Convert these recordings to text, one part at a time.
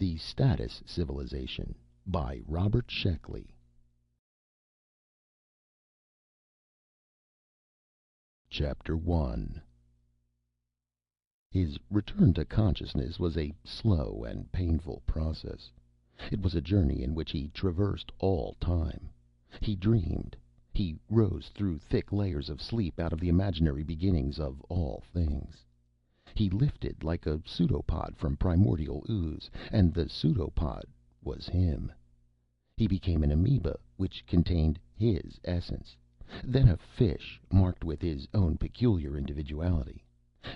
The Status Civilization by Robert Sheckley. Chapter 1. His return to consciousness was a slow and painful process. It was a journey in which he traversed all time. He dreamed. He rose through thick layers of sleep out of the imaginary beginnings of all things. He lifted like a pseudopod from primordial ooze, and the pseudopod was him. He became an amoeba, which contained his essence. Then a fish, marked with his own peculiar individuality.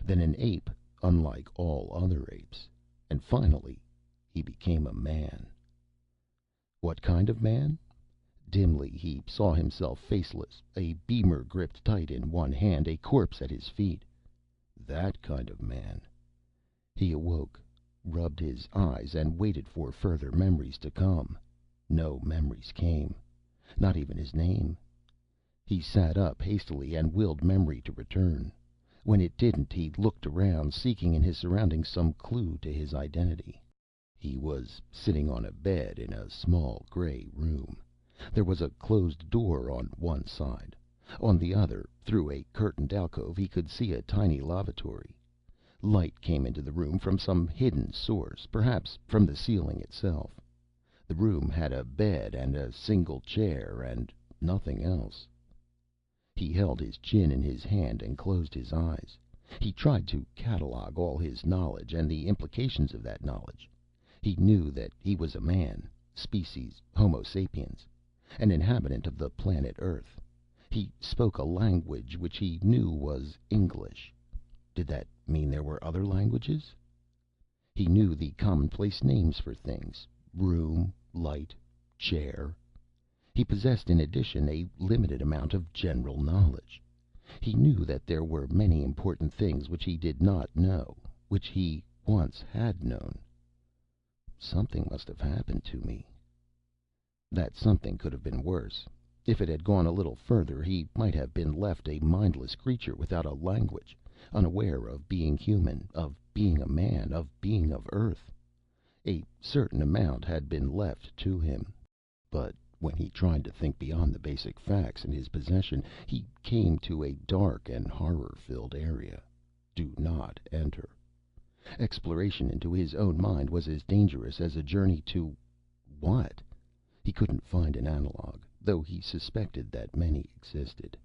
Then an ape, unlike all other apes. And finally, he became a man. What kind of man? Dimly he saw himself faceless, a beamer gripped tight in one hand, a corpse at his feet. That kind of man. He awoke, rubbed his eyes, and waited for further memories to come. No memories came. Not even his name. He sat up hastily and willed memory to return. When it didn't, he looked around, seeking in his surroundings some clue to his identity. He was sitting on a bed in a small gray room. There was a closed door on one side. On the other, through a curtained alcove, he could see a tiny lavatory. Light came into the room from some hidden source, perhaps from the ceiling itself. The room had a bed and a single chair, and nothing else. He held his chin in his hand and closed his eyes. He tried to catalog all his knowledge and the implications of that knowledge. He knew that he was a man, species Homo sapiens, an inhabitant of the planet Earth. He spoke a language which he knew was English. Did that mean there were other languages? He knew the commonplace names for things: room, light, chair. He possessed in addition a limited amount of general knowledge. He knew that there were many important things which he did not know, which he once had known. Something must have happened to me. That something could have been worse. If it had gone a little further, he might have been left a mindless creature without a language, unaware of being human, of being a man, of being of Earth. A certain amount had been left to him. But when he tried to think beyond the basic facts in his possession, he came to a dark and horror-filled area. Do not enter. Exploration into his own mind was as dangerous as a journey to what? He couldn't find an analog, though he suspected that many existed.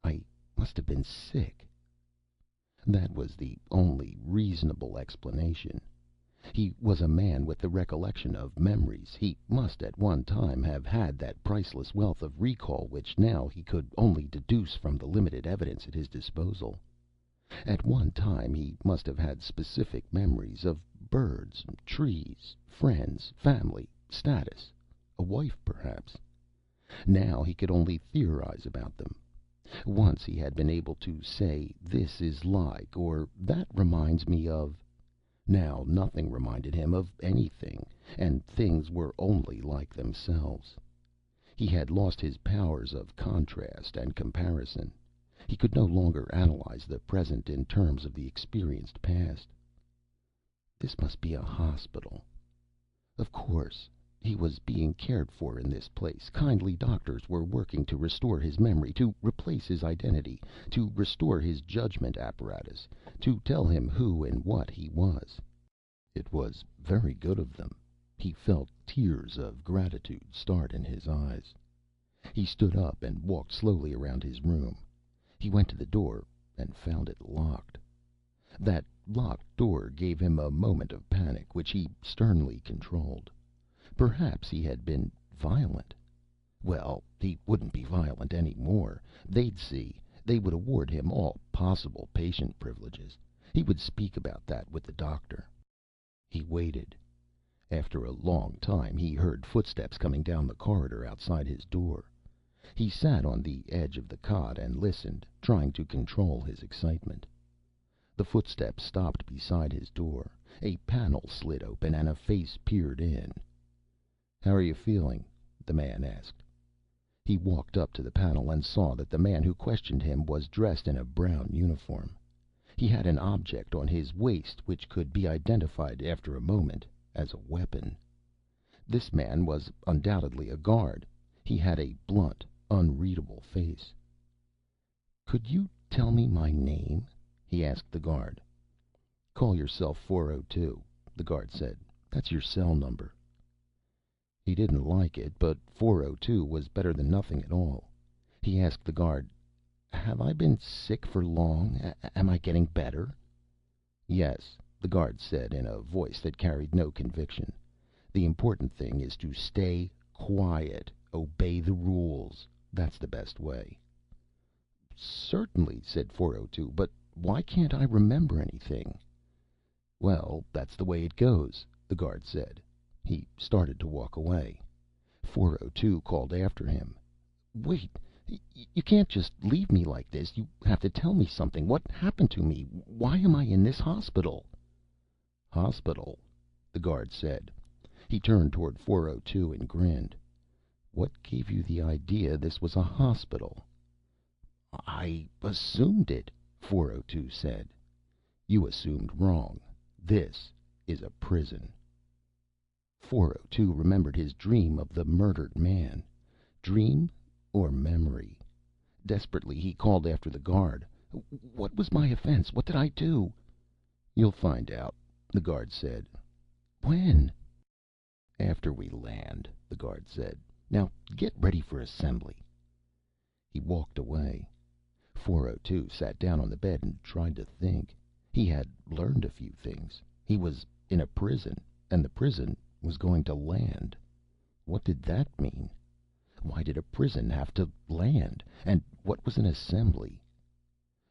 I must have been sick. That was the only reasonable explanation. He was a man with the recollection of memories. He must at one time have had that priceless wealth of recall which now he could only deduce from the limited evidence at his disposal. At one time he must have had specific memories of birds, trees, friends, family, status, a wife perhaps. Now he could only theorize about them. Once he had been able to say, "This is like," or "That reminds me of." Now nothing reminded him of anything, and things were only like themselves. He had lost his powers of contrast and comparison. He could no longer analyze the present in terms of the experienced past. This must be a hospital. Of course. He was being cared for in this place. Kindly doctors were working to restore his memory, to replace his identity, to restore his judgment apparatus, to tell him who and what he was. It was very good of them. He felt tears of gratitude start in his eyes. He stood up and walked slowly around his room. He went to the door and found it locked. That locked door gave him a moment of panic, which he sternly controlled. Perhaps he had been violent. Well, he wouldn't be violent any more. They'd see. They would award him all possible patient privileges. He would speak about that with the doctor. He waited. After a long time, he heard footsteps coming down the corridor outside his door. He sat on the edge of the cot and listened, trying to control his excitement. The footsteps stopped beside his door. A panel slid open and a face peered in. "How are you feeling?" the man asked. He walked up to the panel and saw that the man who questioned him was dressed in a brown uniform. He had an object on his waist which could be identified after a moment as a weapon. This man was undoubtedly a guard. He had a blunt, unreadable face. "Could you tell me my name?" he asked the guard. "Call yourself 402, the guard said. "That's your cell number." He didn't like it, but 402 was better than nothing at all. He asked the guard, "Have I been sick for long? Am I getting better?" "Yes," the guard said in a voice that carried no conviction. "The important thing is to stay quiet. Obey the rules. That's the best way." "Certainly," said 402, "but why can't I remember anything?" "Well, that's the way it goes," the guard said. He started to walk away. 402 called after him. "Wait! You can't just leave me like this. You have to tell me something. What happened to me? Why am I in this hospital?" "Hospital?" the guard said. He turned toward 402 and grinned. "What gave you the idea this was a hospital?" "I assumed it," 402 said. "You assumed wrong. This is a prison." 402 remembered his dream of the murdered man. Dream or memory? Desperately, he called after the guard. "What was my offense? What did I do?" "You'll find out," the guard said. "When?" "After we land," the guard said. "Now get ready for assembly." He walked away. 402 sat down on the bed and tried to think. He had learned a few things. He was in a prison, and the prison was going to land. What did that mean? Why did a prison have to land? And what was an assembly?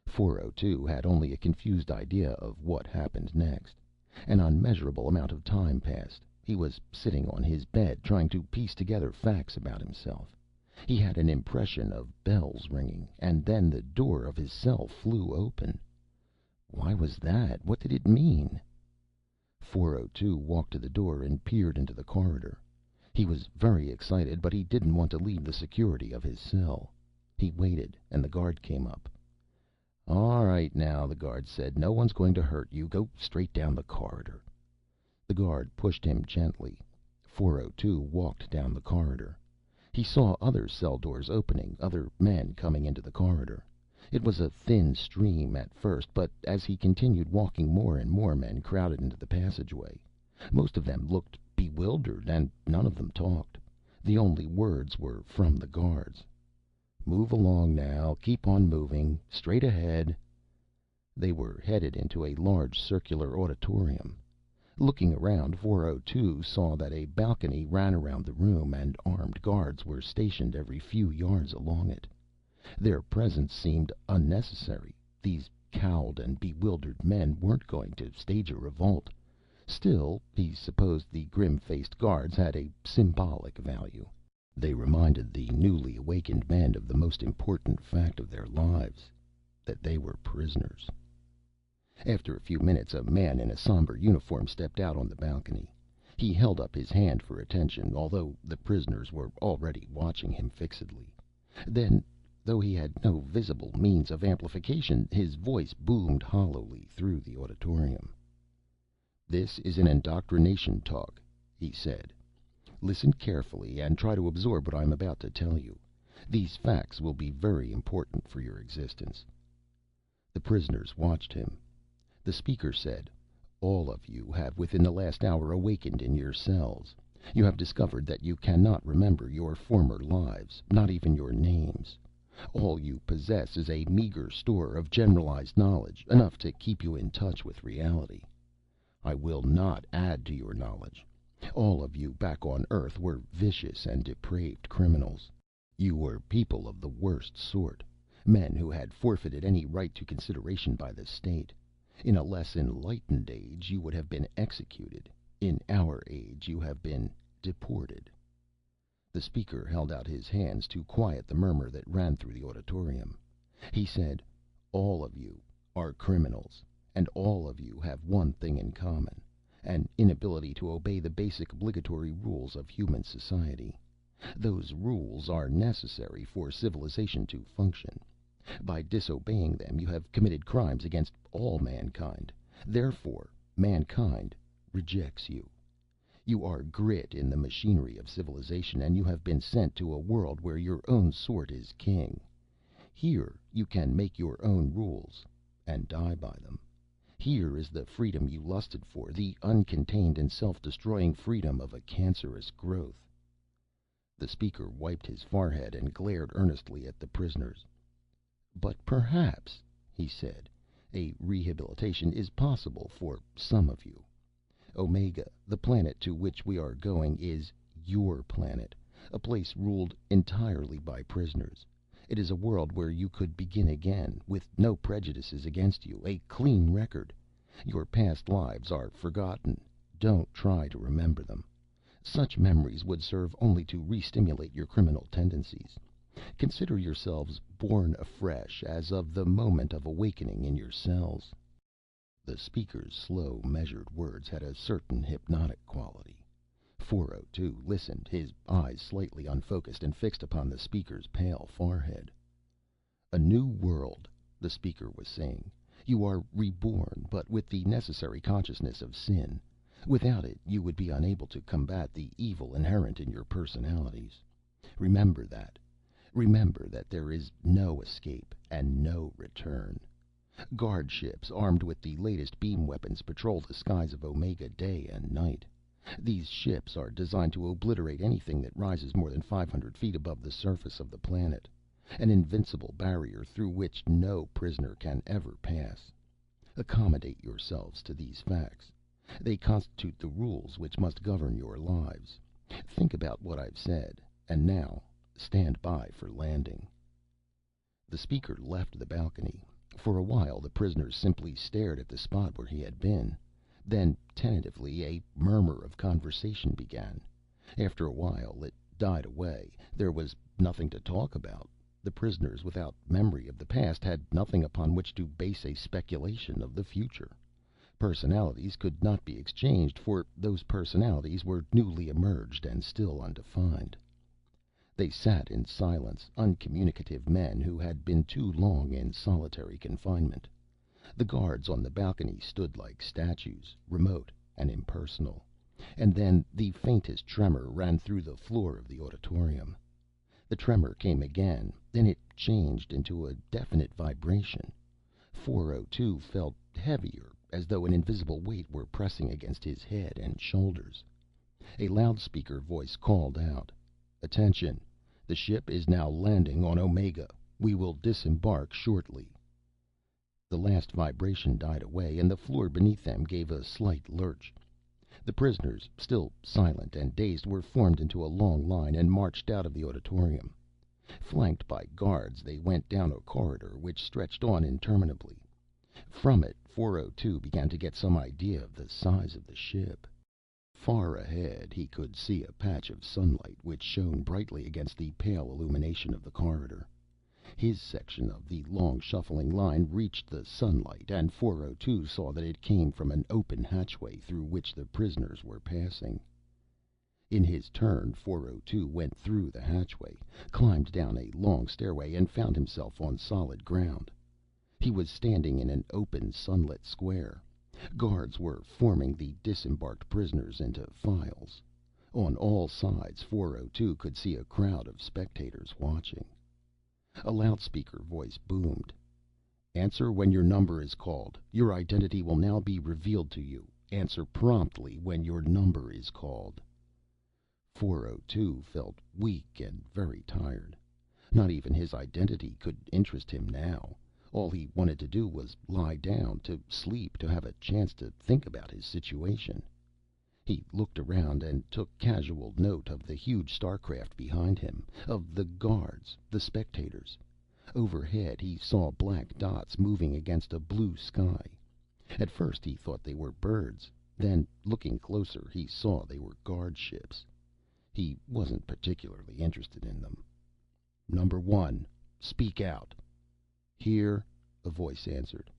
402 had only a confused idea of what happened next. An unmeasurable amount of time passed. He was sitting on his bed, trying to piece together facts about himself. He had an impression of bells ringing, and then the door of his cell flew open. Why was that? What did it mean? 402 walked to the door and peered into the corridor. He was very excited, but he didn't want to leave the security of his cell. He waited, and the guard came up. "All right now," the guard said. "No one's going to hurt you. Go straight down the corridor." The guard pushed him gently. 402 walked down the corridor. He saw other cell doors opening, other men coming into the corridor. It was a thin stream at first, but as he continued walking, more and more men crowded into the passageway. Most of them looked bewildered, and none of them talked. The only words were from the guards. "Move along now. Keep on moving. Straight ahead." They were headed into a large circular auditorium. Looking around, 402 saw that a balcony ran around the room, and armed guards were stationed every few yards along it. Their presence seemed unnecessary. These cowed and bewildered men weren't going to stage a revolt. Still, he supposed the grim-faced guards had a symbolic value. They reminded the newly awakened men of the most important fact of their lives, that they were prisoners. After a few minutes, a man in a somber uniform stepped out on the balcony. He held up his hand for attention, although the prisoners were already watching him fixedly. Then, though he had no visible means of amplification, his voice boomed hollowly through the auditorium. "This is an indoctrination talk," he said. "Listen carefully and try to absorb what I am about to tell you. These facts will be very important for your existence." The prisoners watched him. The speaker said, "All of you have within the last hour awakened in your cells. You have discovered that you cannot remember your former lives, not even your names. All you possess is a meager store of generalized knowledge, enough to keep you in touch with reality. I will not add to your knowledge. All of you back on Earth were vicious and depraved criminals. You were people of the worst sort, men who had forfeited any right to consideration by the state. In a less enlightened age, you would have been executed. In our age, you have been deported." The speaker held out his hands to quiet the murmur that ran through the auditorium. He said, "All of you are criminals, and all of you have one thing in common: an inability to obey the basic obligatory rules of human society. Those rules are necessary for civilization to function. By disobeying them, you have committed crimes against all mankind. Therefore, mankind rejects you. You are grit in the machinery of civilization, and you have been sent to a world where your own sort is king. Here you can make your own rules and die by them. Here is the freedom you lusted for, the uncontained and self-destroying freedom of a cancerous growth." The speaker wiped his forehead and glared earnestly at the prisoners. "But perhaps," he said, "a rehabilitation is possible for some of you. Omega, the planet to which we are going, is your planet, a place ruled entirely by prisoners. It is a world where you could begin again, with no prejudices against you, a clean record. Your past lives are forgotten. Don't try to remember them. Such memories would serve only to re-stimulate your criminal tendencies. Consider yourselves born afresh as of the moment of awakening in your cells." The speaker's slow, measured words had a certain hypnotic quality. 402 listened, his eyes slightly unfocused and fixed upon the speaker's pale forehead. "A new world," the speaker was saying. "You are reborn, but with the necessary consciousness of sin. Without it, you would be unable to combat the evil inherent in your personalities. Remember that. Remember that there is no escape and no return. Guard ships armed with the latest beam weapons patrol the skies of Omega day and night. These ships are designed to obliterate anything that rises more than 500 feet above the surface of the planet, an invincible barrier through which no prisoner can ever pass. Accommodate yourselves to these facts. They constitute the rules which must govern your lives. Think about what I've said, and now stand by for landing." The speaker left the balcony. For a while the prisoners simply stared at the spot where he had been. Then, tentatively, a murmur of conversation began. After a while it died away. There was nothing to talk about. The prisoners, without memory of the past, had nothing upon which to base a speculation of the future. Personalities could not be exchanged, for those personalities were newly emerged and still undefined. They sat in silence, uncommunicative men who had been too long in solitary confinement. The guards on the balcony stood like statues, remote and impersonal. And then the faintest tremor ran through the floor of the auditorium. The tremor came again, then it changed into a definite vibration. 402 felt heavier, as though an invisible weight were pressing against his head and shoulders. A loudspeaker voice called out, "Attention! The ship is now landing on Omega. We will disembark shortly." The last vibration died away, and the floor beneath them gave a slight lurch. The prisoners, still silent and dazed, were formed into a long line and marched out of the auditorium. Flanked by guards, they went down a corridor which stretched on interminably. From it, 402 began to get some idea of the size of the ship. Far ahead he could see a patch of sunlight which shone brightly against the pale illumination of the corridor. His section of the long shuffling line reached the sunlight, and 402 saw that it came from an open hatchway through which the prisoners were passing. In his turn, 402 went through the hatchway, climbed down a long stairway, and found himself on solid ground. He was standing in an open, sunlit square. Guards were forming the disembarked prisoners into files. On all sides, 402 could see a crowd of spectators watching. A loudspeaker voice boomed. "Answer when your number is called. Your identity will now be revealed to you. Answer promptly when your number is called." 402 felt weak and very tired. Not even his identity could interest him now. All he wanted to do was lie down, to sleep, to have a chance to think about his situation. He looked around and took casual note of the huge starcraft behind him, of the guards, the spectators. Overhead he saw black dots moving against a blue sky. At first he thought they were birds. Then, looking closer, he saw they were guard ships. He wasn't particularly interested in them. "Number one, speak out." "Here," a voice answered.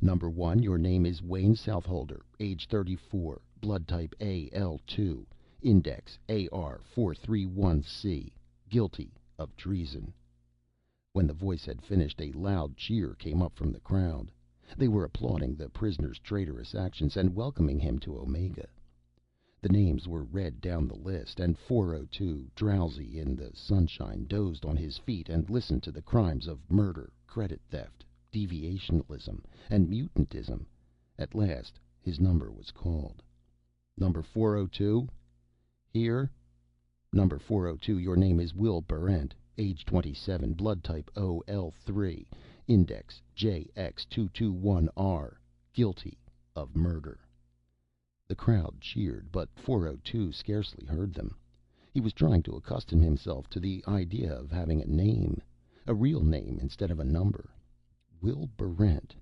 "Number one, your name is Wayne Southolder, age 34, blood type AL2, index AR431C, guilty of treason." When the voice had finished, a loud cheer came up from the crowd. They were applauding the prisoner's traitorous actions and welcoming him to Omega. The names were read down the list, and 402, drowsy in the sunshine, dozed on his feet and listened to the crimes of murder, credit theft, deviationalism, and mutantism. At last his number was called. "Number 402?" "Here." "Number 402, your name is Will Barrent, age 27, blood type OL3, index JX221R, guilty of murder." The crowd cheered, but 402 scarcely heard them. He was trying to accustom himself to the idea of having a name, a real name instead of a number. Will Barrent.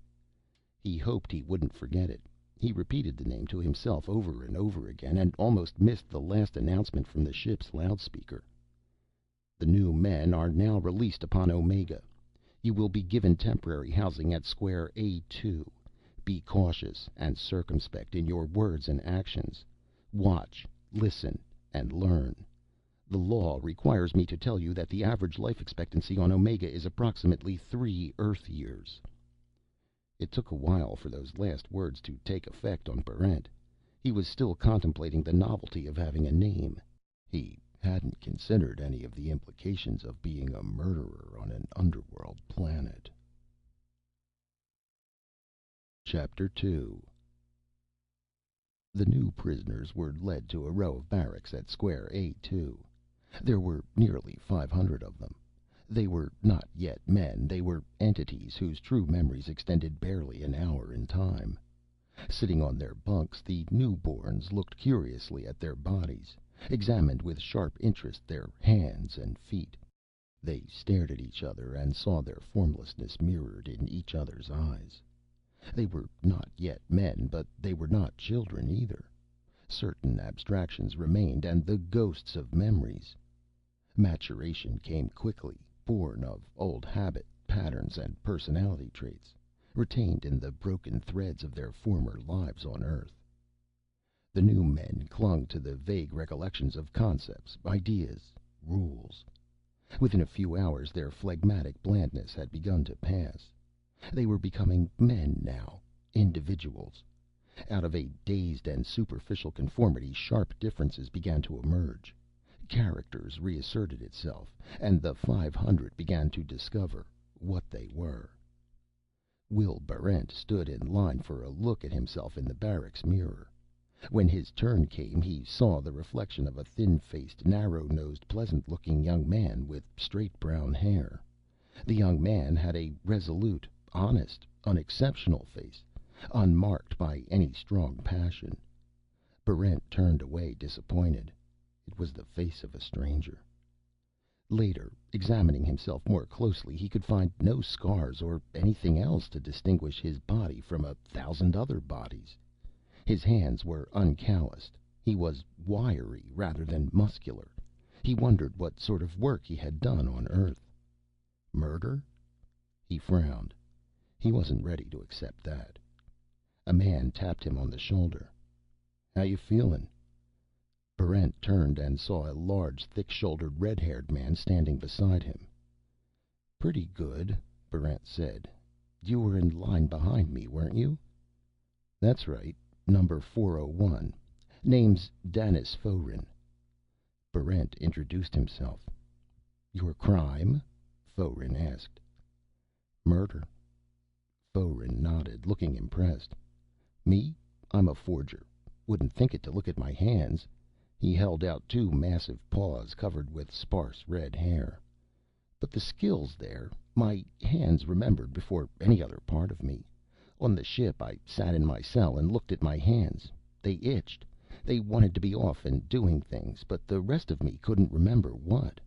He hoped he wouldn't forget it. He repeated the name to himself over and over again, and almost missed the last announcement from the ship's loudspeaker. "The new men are now released upon Omega. You will be given temporary housing at Square A2. Be cautious and circumspect in your words and actions. Watch, listen, and learn. The law requires me to tell you that the average life expectancy on Omega is approximately 3 Earth years." It took a while for those last words to take effect on Barrent. He was still contemplating the novelty of having a name. He hadn't considered any of the implications of being a murderer on an underworld planet. Chapter 2. The new prisoners were led to a row of barracks at Square A2. There were nearly 500 of them. They were not yet men. They were entities whose true memories extended barely an hour in time. Sitting on their bunks, the newborns looked curiously at their bodies, examined with sharp interest their hands and feet. They stared at each other and saw their formlessness mirrored in each other's eyes. They were not yet men, but they were not children either. Certain abstractions remained, and the ghosts of memories. Maturation came quickly, born of old habit, patterns, and personality traits, retained in the broken threads of their former lives on Earth. The new men clung to the vague recollections of concepts, ideas, rules. Within a few hours their phlegmatic blandness had begun to pass. They were becoming men now, individuals. Out of a dazed and superficial conformity, sharp differences began to emerge. Characters reasserted itself, and the 500 began to discover what they were. Will Barrent stood in line for a look at himself in the barracks mirror. When his turn came, he saw the reflection of a thin-faced, narrow-nosed, pleasant-looking young man with straight brown hair. The young man had a resolute, honest, unexceptional face, unmarked by any strong passion. Barrent turned away disappointed. It was the face of a stranger. Later, examining himself more closely, he could find no scars or anything else to distinguish his body from 1,000 other bodies. His hands were uncalloused. He was wiry rather than muscular. He wondered what sort of work he had done on Earth. Murder? He frowned. He wasn't ready to accept that. A man tapped him on the shoulder. "How you feeling?" Barrent turned and saw a large, thick-shouldered, red-haired man standing beside him. "Pretty good," Barrent said. "You were in line behind me, weren't you?" "That's right. Number 401. Name's Danis Foeren." Barrent introduced himself. "Your crime?" Foeren asked. "Murder." Foeren nodded, looking impressed. "Me? I'm a forger. Wouldn't think it to look at my hands." He held out 2 massive paws covered with sparse red hair. "But the skill's there. My hands remembered before any other part of me. On the ship I sat in my cell and looked at my hands. They itched. They wanted to be off and doing things, but the rest of me couldn't remember what."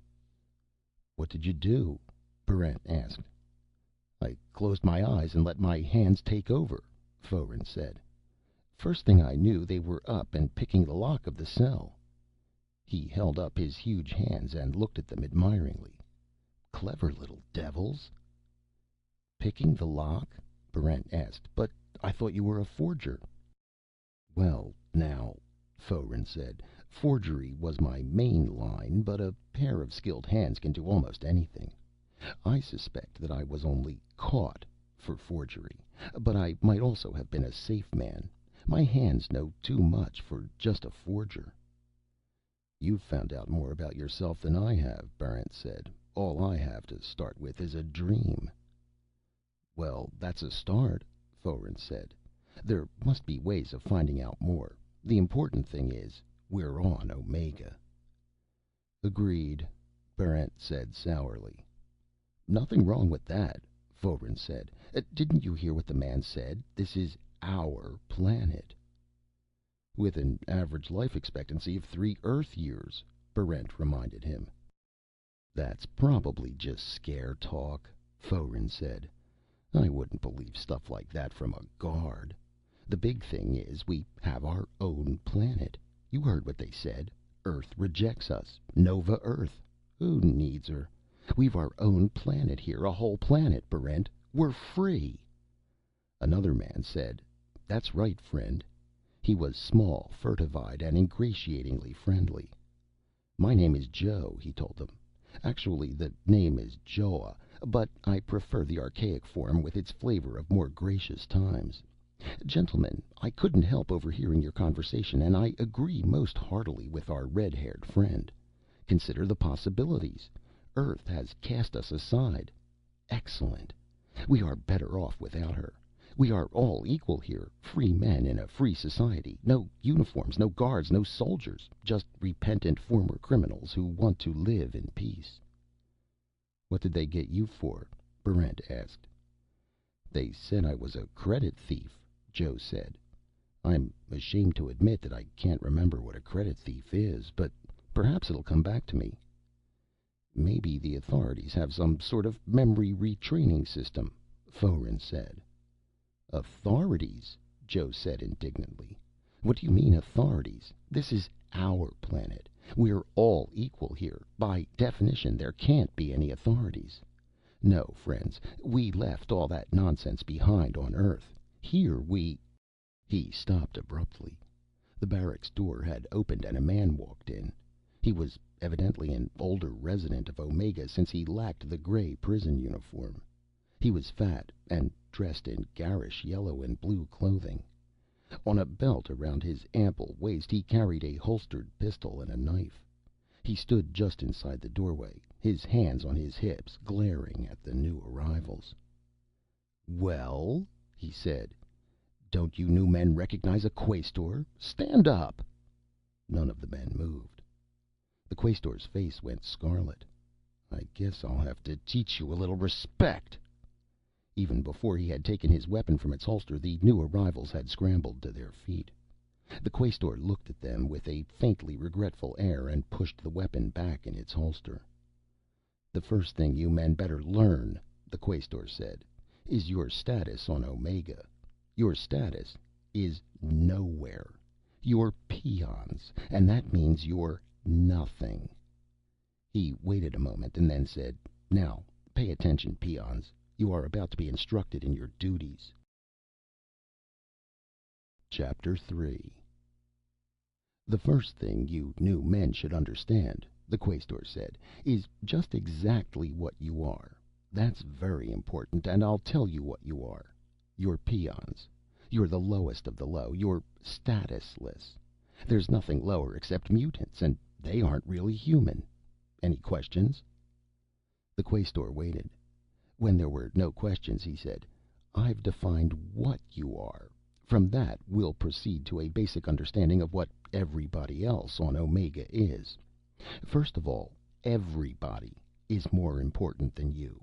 "What did you do?" Barrent asked. "I closed my eyes and let my hands take over," Foeren said. "First thing I knew, they were up and picking the lock of the cell." He held up his huge hands and looked at them admiringly. "Clever little devils." "Picking the lock?" Barrent asked. "But I thought you were a forger." "Well, now," Foeren said, "forgery was my main line, but a pair of skilled hands can do almost anything. I suspect that I was only caught for forgery, but I might also have been a safe man. My hands know too much for just a forger." "You've found out more about yourself than I have," Barrent said. "All I have to start with is a dream." "Well, that's a start," Foeren said. "There must be ways of finding out more. The important thing is, we're on Omega." "Agreed," Barrent said sourly. "Nothing wrong with that," Foeren said. "Didn't you hear what the man said? This is our planet." "With an average life expectancy of 3 Earth years," Barrent reminded him. "That's probably just scare talk," Foeren said. "I wouldn't believe stuff like that from a guard. The big thing is, we have our own planet. You heard what they said. Earth rejects us. Nova Earth. Who needs her? We've our own planet here, a whole planet, Barrent. We're free." Another man said, "That's right, friend." He was small, furtive-eyed, and ingratiatingly friendly. "My name is Joe," he told them. "Actually, the name is Joa, but I prefer the archaic form with its flavor of more gracious times. Gentlemen, I couldn't help overhearing your conversation, and I agree most heartily with our red-haired friend. Consider the possibilities. Earth has cast us aside. Excellent. We are better off without her. We are all equal here, free men in a free society. No uniforms, no guards, no soldiers. Just repentant former criminals who want to live in peace." "What did they get you for?" Barrent asked. "They said I was a credit thief," Joe said. "I'm ashamed to admit that I can't remember what a credit thief is, but perhaps it'll come back to me." "Maybe the authorities have some sort of memory retraining system," Foeren said. "Authorities?" Joe said indignantly. "What do you mean, authorities? This is our planet. We're all equal here. By definition, there can't be any authorities. No, friends, we left all that nonsense behind on Earth. Here we—" He stopped abruptly. The barracks door had opened and a man walked in. He was evidently an older resident of Omega, since he lacked the gray prison uniform. He was fat and dressed in garish yellow and blue clothing. On a belt around his ample waist he carried a holstered pistol and a knife. He stood just inside the doorway, his hands on his hips, glaring at the new arrivals. "Well?" he said. "Don't you new men recognize a Quaestor? Stand up!" None of the men moved. The Quaestor's face went scarlet. "I guess I'll have to teach you a little respect." Even before he had taken his weapon from its holster, the new arrivals had scrambled to their feet. The Quaestor looked at them with a faintly regretful air and pushed the weapon back in its holster. "The first thing you men better learn," the Quaestor said, "is your status on Omega. Your status is nowhere. You're peons, and that means you're nothing." He waited a moment and then said, "Now, pay attention, peons. You are about to be instructed in your duties." Chapter 3. "The first thing you new men should understand," the Quaestor said, "is just exactly what you are. That's very important, and I'll tell you what you are. You're peons. You're the lowest of the low. You're statusless. There's nothing lower except mutants, and they aren't really human. Any questions?" The Quaestor waited. When there were no questions, he said, "I've defined what you are. From that, we'll proceed to a basic understanding of what everybody else on Omega is. First of all, everybody is more important than you.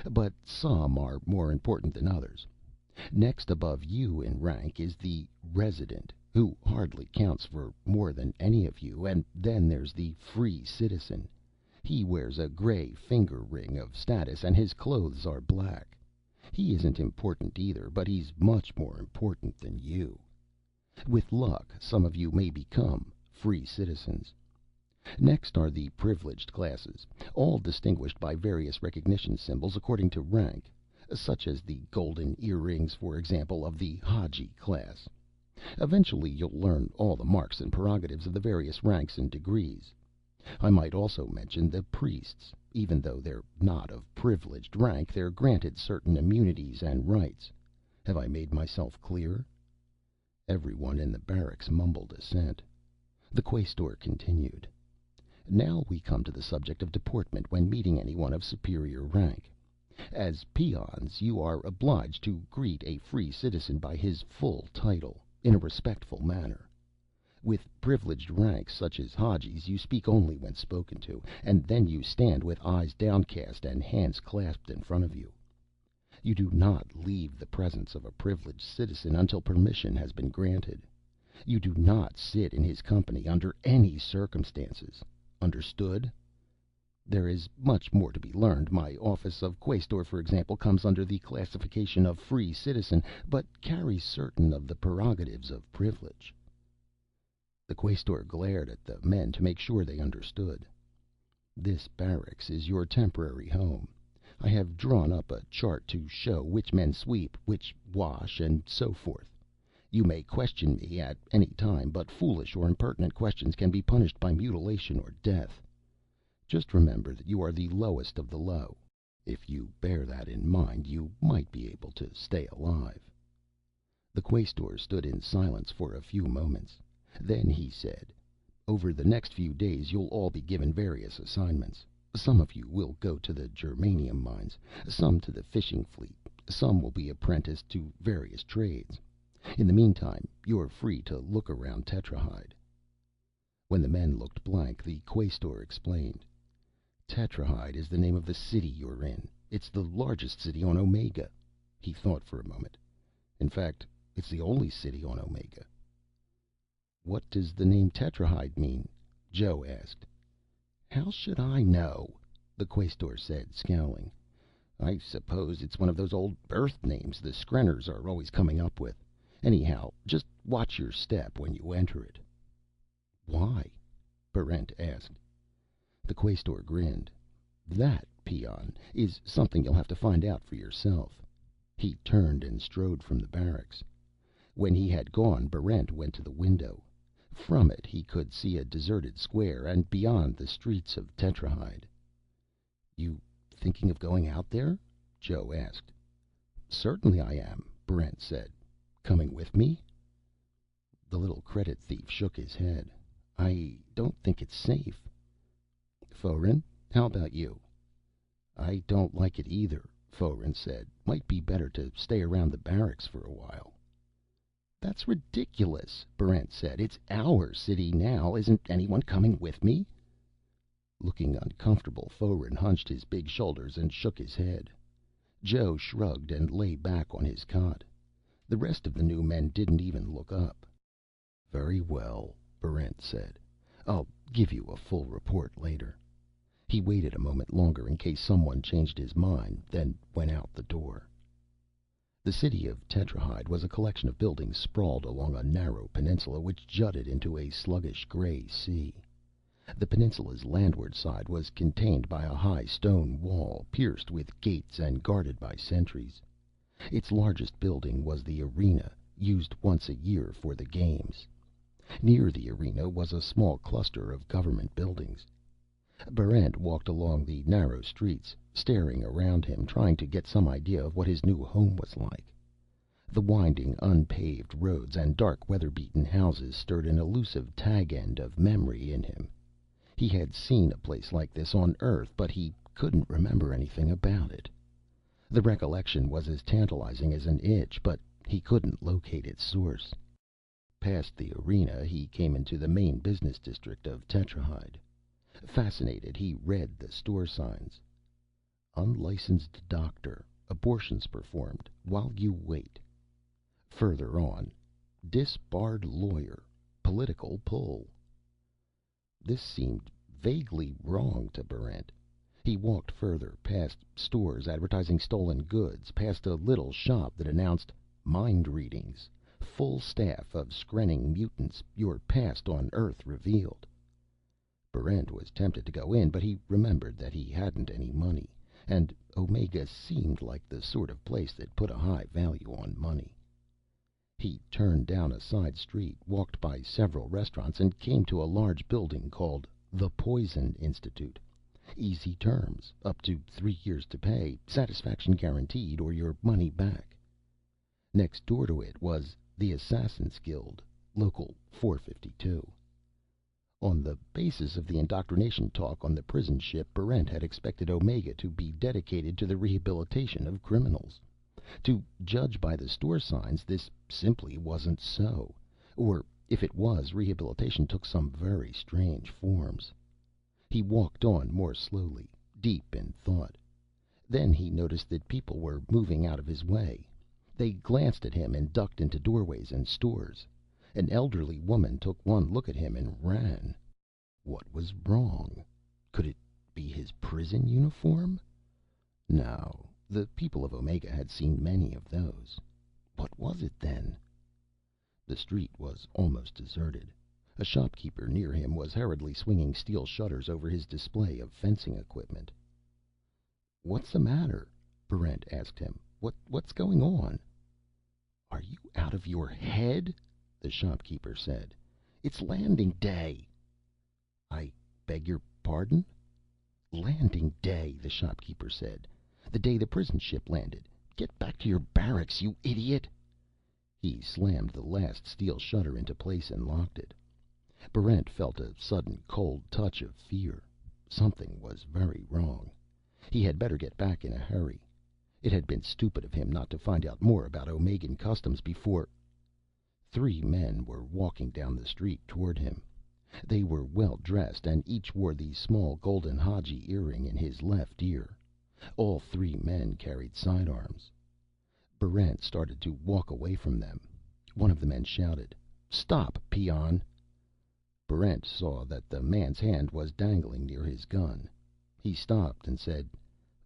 But some are more important than others. Next above you in rank is the resident, who hardly counts for more than any of you, and then there's the free citizen. He wears a gray finger ring of status, and his clothes are black. He isn't important either, but he's much more important than you. With luck, some of you may become free citizens. Next are the privileged classes, all distinguished by various recognition symbols according to rank, such as the golden earrings, for example, of the Hadji class. Eventually you'll learn all the marks and prerogatives of the various ranks and degrees. I might also mention the priests. Even though they're not of privileged rank, they're granted certain immunities and rights. Have I made myself clear?" Everyone in the barracks mumbled assent. The Quaestor continued. Now we come to the subject of deportment when meeting anyone of superior rank. As peons, you are obliged to greet a free citizen by his full title, in a respectful manner. With privileged ranks, such as Hadjis, you speak only when spoken to, and then you stand with eyes downcast and hands clasped in front of you. You do not leave the presence of a privileged citizen until permission has been granted. You do not sit in his company under any circumstances. Understood? There is much more to be learned. My office of Quaestor, for example, comes under the classification of free citizen, but carries certain of the prerogatives of privilege. The Quaestor glared at the men to make sure they understood. This barracks is your temporary home. I have drawn up a chart to show which men sweep, which wash, and so forth. You may question me at any time, but foolish or impertinent questions can be punished by mutilation or death. Just remember that you are the lowest of the low. If you bear that in mind, you might be able to stay alive. The Quaestor stood in silence for a few moments. Then he said, over the next few days you'll all be given various assignments. Some of you will go to the germanium mines, some to the fishing fleet, some will be apprenticed to various trades. In the meantime, you're free to look around Tetrahyde. When the men looked blank, the Quaestor explained. Tetrahyde is the name of the city you're in. It's the largest city on Omega. He thought for a moment. In fact, it's the only city on Omega. What does the name Tetrahyde mean? Joe asked. How should I know? The Quaestor said, scowling. I suppose it's one of those old Earth names the Skrenners are always coming up with. Anyhow, just watch your step when you enter it. Why? Barrent asked. The Quaestor grinned. That, peon, is something you'll have to find out for yourself. He turned and strode from the barracks. When he had gone, Barrent went to the window. From it he could see a deserted square, and beyond the streets of Tetrahyde. You thinking of going out there? Joe asked. Certainly I am, Barrent said. Coming with me? The little credit thief shook his head. I don't think it's safe. Foeren, how about you? I don't like it either, Foeren said. Might be better to stay around the barracks for a while. That's ridiculous, Barrent said. It's our city now. Isn't anyone coming with me? Looking uncomfortable, Foeren hunched his big shoulders and shook his head. Joe shrugged and lay back on his cot. The rest of the new men didn't even look up. Very well, Barrent said. I'll give you a full report later. He waited a moment longer in case someone changed his mind, then went out the door. The city of Tetrahyde was a collection of buildings sprawled along a narrow peninsula which jutted into a sluggish gray sea. The peninsula's landward side was contained by a high stone wall, pierced with gates and guarded by sentries. Its largest building was the arena, used once a year for the games. Near the arena was a small cluster of government buildings. Barrent walked along the narrow streets, staring around him, trying to get some idea of what his new home was like. The winding, unpaved roads and dark, weather-beaten houses stirred an elusive tag-end of memory in him. He had seen a place like this on Earth, but he couldn't remember anything about it. The recollection was as tantalizing as an itch, but he couldn't locate its source. Past the arena, he came into the main business district of Tetrahyde. Fascinated, he read the store signs. Unlicensed doctor. Abortions performed while you wait. Further on, disbarred lawyer. Political pull. This seemed vaguely wrong to Barrent. He walked further, past stores advertising stolen goods, past a little shop that announced mind readings. Full staff of skrenning mutants. Your past on Earth revealed. Barrent was tempted to go in, but he remembered that he hadn't any money, and Omega seemed like the sort of place that put a high value on money. He turned down a side street, walked by several restaurants, and came to a large building called the Poison Institute. Easy terms, up to 3 years to pay, satisfaction guaranteed or your money back. Next door to it was the Assassin's Guild, Local 452. On the basis of the indoctrination talk on the prison ship, Barrent had expected Omega to be dedicated to the rehabilitation of criminals. To judge by the store signs, this simply wasn't so. Or, if it was, rehabilitation took some very strange forms. He walked on more slowly, deep in thought. Then he noticed that people were moving out of his way. They glanced at him and ducked into doorways and stores. An elderly woman took one look at him and ran. What was wrong? Could it be his prison uniform? No, the people of Omega had seen many of those. What was it then? The street was almost deserted. A shopkeeper near him was hurriedly swinging steel shutters over his display of fencing equipment. "What's the matter?" Barrent asked him. What's going on?" "Are you out of your head?" the shopkeeper said. "It's landing day." "I beg your pardon?" "Landing day," the shopkeeper said. "The day the prison ship landed. Get back to your barracks, you idiot." He slammed the last steel shutter into place and locked it. Barrent felt a sudden cold touch of fear. Something was very wrong. He had better get back in a hurry. It had been stupid of him not to find out more about Omegan customs before. 3 men were walking down the street toward him. They were well dressed, and each wore the small golden Hadji earring in his left ear. All 3 men carried sidearms. Barrent started to walk away from them. One of the men shouted, "Stop, peon!" Barrent saw that the man's hand was dangling near his gun. He stopped and said,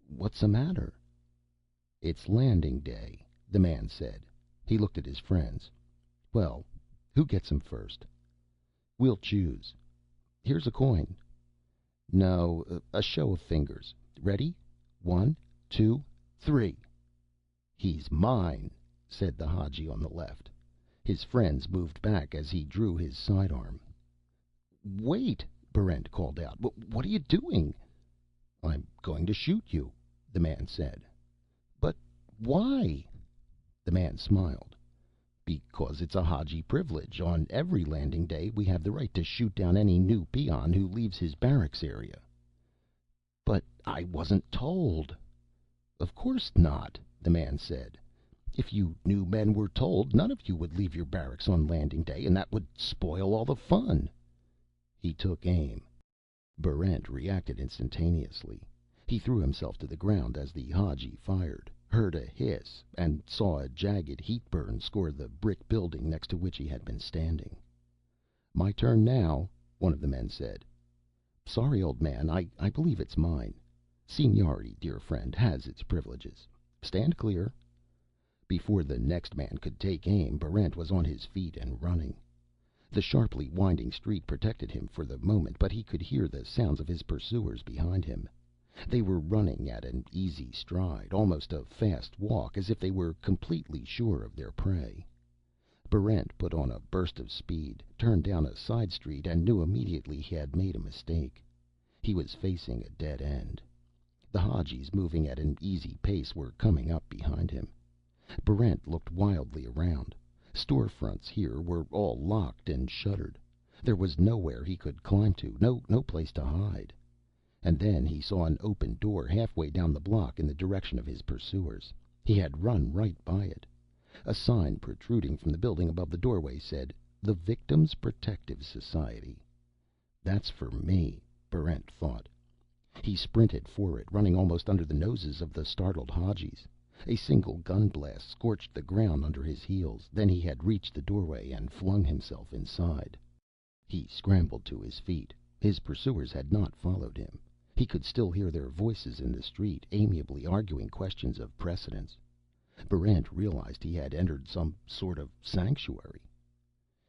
"What's the matter?" "It's landing day," the man said. He looked at his friends. "Well, who gets him first?" "We'll choose." "Here's a coin." "No, a show of fingers. Ready? 1, 2, 3. "He's mine," said the Hadji on the left. His friends moved back as he drew his sidearm. "Wait!" Barrent called out. "What are you doing?" "I'm going to shoot you," the man said. "But why?" The man smiled. "Because it's a Hadji privilege. On every landing day we have the right to shoot down any new peon who leaves his barracks area." "But I wasn't told." "Of course not," the man said. "If you knew men were told, none of you would leave your barracks on landing day, and that would spoil all the fun." He took aim. Barrent reacted instantaneously. He threw himself to the ground as the Hadji fired, heard a hiss, and saw a jagged heat burn score the brick building next to which he had been standing. "My turn now," one of the men said. "Sorry, old man, I believe it's mine. Seniority, dear friend, has its privileges. Stand clear." Before the next man could take aim, Barrent was on his feet and running. The sharply winding street protected him for the moment, but he could hear the sounds of his pursuers behind him. They were running at an easy stride, almost a fast walk, as if they were completely sure of their prey. Barrent put on a burst of speed, turned down a side street, and knew immediately he had made a mistake. He was facing a dead end. The Hadjis, moving at an easy pace, were coming up behind him. Barrent looked wildly around. Storefronts here were all locked and shuttered. There was nowhere he could climb to, no place to hide. And then he saw an open door halfway down the block in the direction of his pursuers. He had run right by it. A sign protruding from the building above the doorway said, "The Victims' Protective Society." That's for me, Barrent thought. He sprinted for it, running almost under the noses of the startled Hadjis. A single gun blast scorched the ground under his heels. Then he had reached the doorway and flung himself inside. He scrambled to his feet. His pursuers had not followed him. He could still hear their voices in the street, amiably arguing questions of precedence. Barrent realized he had entered some sort of sanctuary.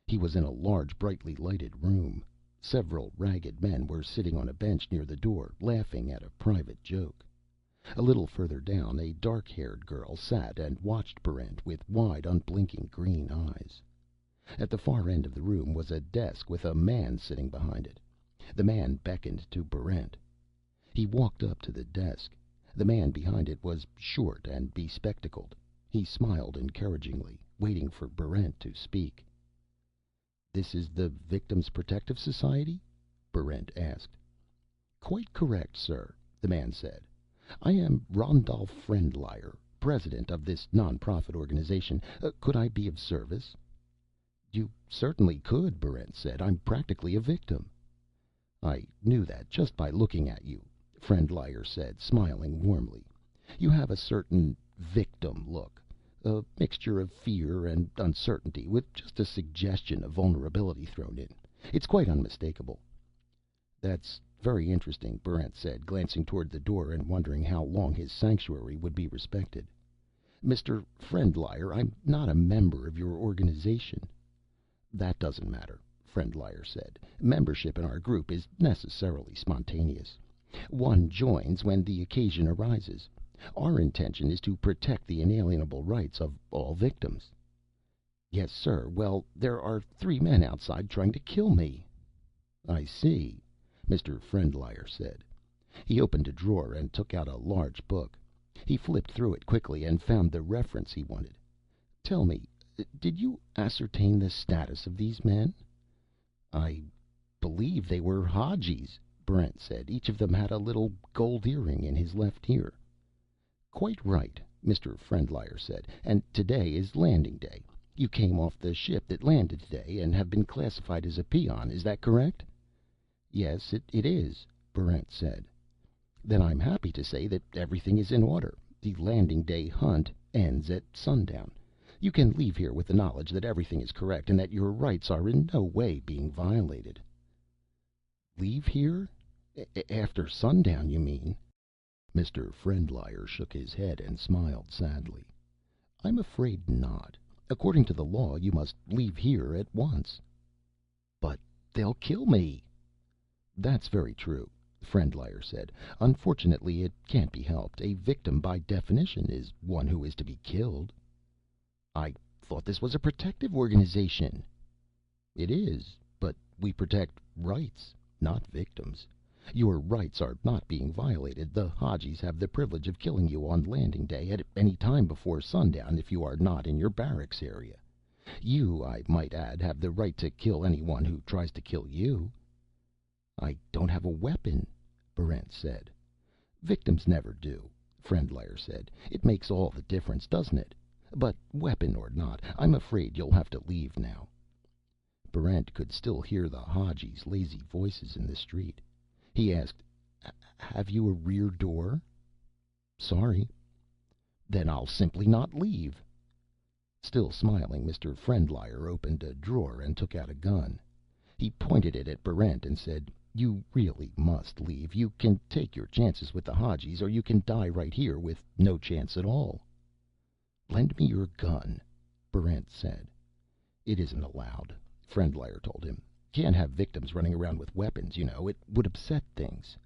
He was in a large, brightly lighted room. Several ragged men were sitting on a bench near the door, laughing at a private joke. A little further down, a dark-haired girl sat and watched Barrent with wide, unblinking green eyes. At the far end of the room was a desk with a man sitting behind it. The man beckoned to Barrent. He walked up to the desk. The man behind it was short and bespectacled. He smiled encouragingly, waiting for Barrent to speak. "This is the Victims' Protective Society?" Barrent asked. "Quite correct, sir," the man said. "I am Rondolph Frendlyer, president of this non-profit organization. Could I be of service?" "You certainly could," Barrent said. "I'm practically a victim." "I knew that just by looking at you," Frendlyer said, smiling warmly. "You have a certain victim look. A mixture of fear and uncertainty, with just a suggestion of vulnerability thrown in. It's quite unmistakable." "That's very interesting," Barrent said, glancing toward the door and wondering how long his sanctuary would be respected. "Mr. Frendlyer, I'm not a member of your organization." "That doesn't matter," Frendlyer said. "Membership in our group is necessarily spontaneous. One joins when the occasion arises. Our intention is to protect the inalienable rights of all victims." "Yes, sir. Well, there are 3 men outside trying to kill me." "I see," Mr. Frendlyer said. He opened a drawer and took out a large book. He flipped through it quickly and found the reference he wanted. "Tell me, did you ascertain the status of these men?" "I believe they were Hadjis," Barrent said. "Each of them had a little gold earring in his left ear." "Quite right," Mr. Frendlyer said. "And today is landing day. You came off the ship that landed today and have been classified as a peon. Is that correct?" "Yes, it is," Barrent said. "Then I'm happy to say that everything is in order. The landing day hunt ends at sundown. You can leave here with the knowledge that everything is correct and that your rights are in no way being violated." "Leave here? After sundown, you mean?" Mr. Frendlyer shook his head and smiled sadly. "I'm afraid not. According to the law, you must leave here at once." "But they'll kill me." "That's very true," Frendlyer said. "Unfortunately, it can't be helped. A victim, by definition, is one who is to be killed." "I thought this was a protective organization." "It is, but we protect rights, not victims. Your rights are not being violated. The Hadjis have the privilege of killing you on landing day at any time before sundown if you are not in your barracks area. You, I might add, have the right to kill anyone who tries to kill you." "I don't have a weapon," Barrent said. "Victims never do," Frendlyer said. "It makes all the difference, doesn't it? But weapon or not, I'm afraid you'll have to leave now." Barrent could still hear the Hadjis' lazy voices in the street. He asked, "Have you a rear door?" "Sorry." "Then I'll simply not leave." Still smiling, Mr. Frendlyer opened a drawer and took out a gun. He pointed it at Barrent and said, "You really must leave. You can take your chances with the Hadjis, or you can die right here with no chance at all." "Lend me your gun," Barrent said. "It isn't allowed," Frendlyer told him. "Can't have victims running around with weapons, you know. It would upset things."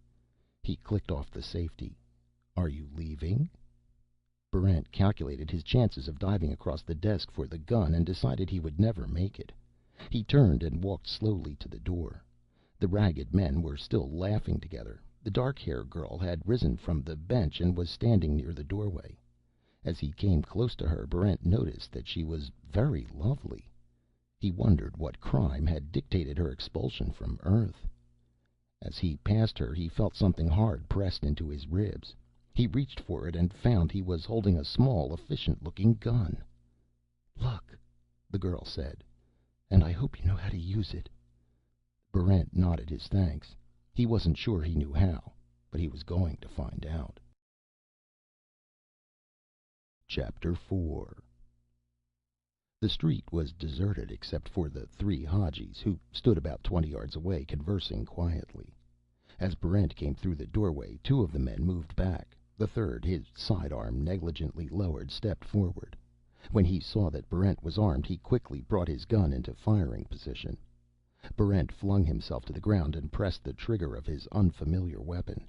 He clicked off the safety. "Are you leaving?" Barrent calculated his chances of diving across the desk for the gun and decided he would never make it. He turned and walked slowly to the door. The ragged men were still laughing together. The dark-haired girl had risen from the bench and was standing near the doorway. As he came close to her, Barrent noticed that she was very lovely. He wondered what crime had dictated her expulsion from Earth. As he passed her, he felt something hard pressed into his ribs. He reached for it and found he was holding a small, efficient-looking gun. "Look," the girl said, "and I hope you know how to use it." Barrent nodded his thanks. He wasn't sure he knew how, but he was going to find out. Chapter 4. The street was deserted except for the 3 Hadjis, who stood about 20 yards away, conversing quietly. As Barrent came through the doorway, 2 of the men moved back. The third, his sidearm negligently lowered, stepped forward. When he saw that Barrent was armed, he quickly brought his gun into firing position. Barrent flung himself to the ground and pressed the trigger of his unfamiliar weapon.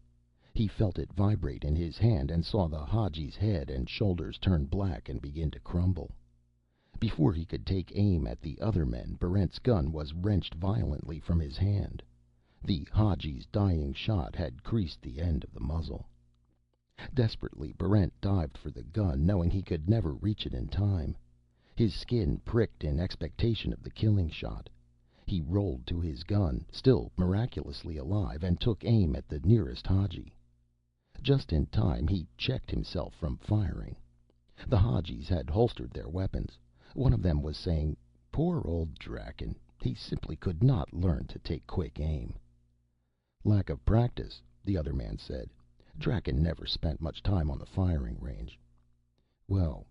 He felt it vibrate in his hand and saw the Hadji's head and shoulders turn black and begin to crumble. Before he could take aim at the other men, Barrent's gun was wrenched violently from his hand. The Hadji's dying shot had creased the end of the muzzle. Desperately, Barrent dived for the gun, knowing he could never reach it in time. His skin pricked in expectation of the killing shot. He rolled to his gun, still miraculously alive, and took aim at the nearest Hadji. Just in time, he checked himself from firing. The Hadjis had holstered their weapons. One of them was saying, "Poor old Draken. He simply could not learn to take quick aim." "Lack of practice," the other man said. "Draken never spent much time on the firing range." "Well,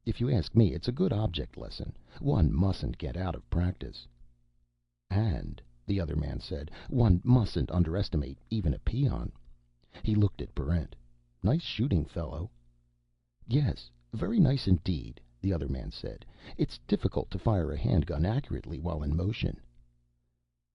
if you ask me, it's a good object lesson. One mustn't get out of practice." "And," the other man said, "one mustn't underestimate even a peon." He looked at Barrent. "Nice shooting, fellow." "Yes, very nice indeed," the other man said. "It's difficult to fire a handgun accurately while in motion."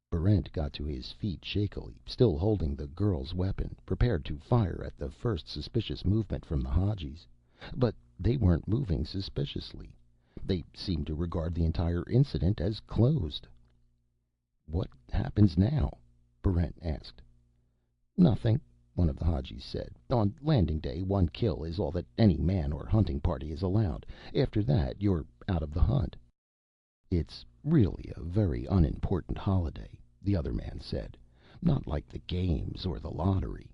Barrent got to his feet shakily, still holding the girl's weapon, prepared to fire at the first suspicious movement from the Hadjis. But they weren't moving suspiciously. They seemed to regard the entire incident as closed. "What happens now?" Barrent asked. "Nothing," one of the Hadjis said. "On landing day, one kill is all that any man or hunting party is allowed. After that, you're out of the hunt." "It's really a very unimportant holiday," the other man said. "Not like the games or the lottery."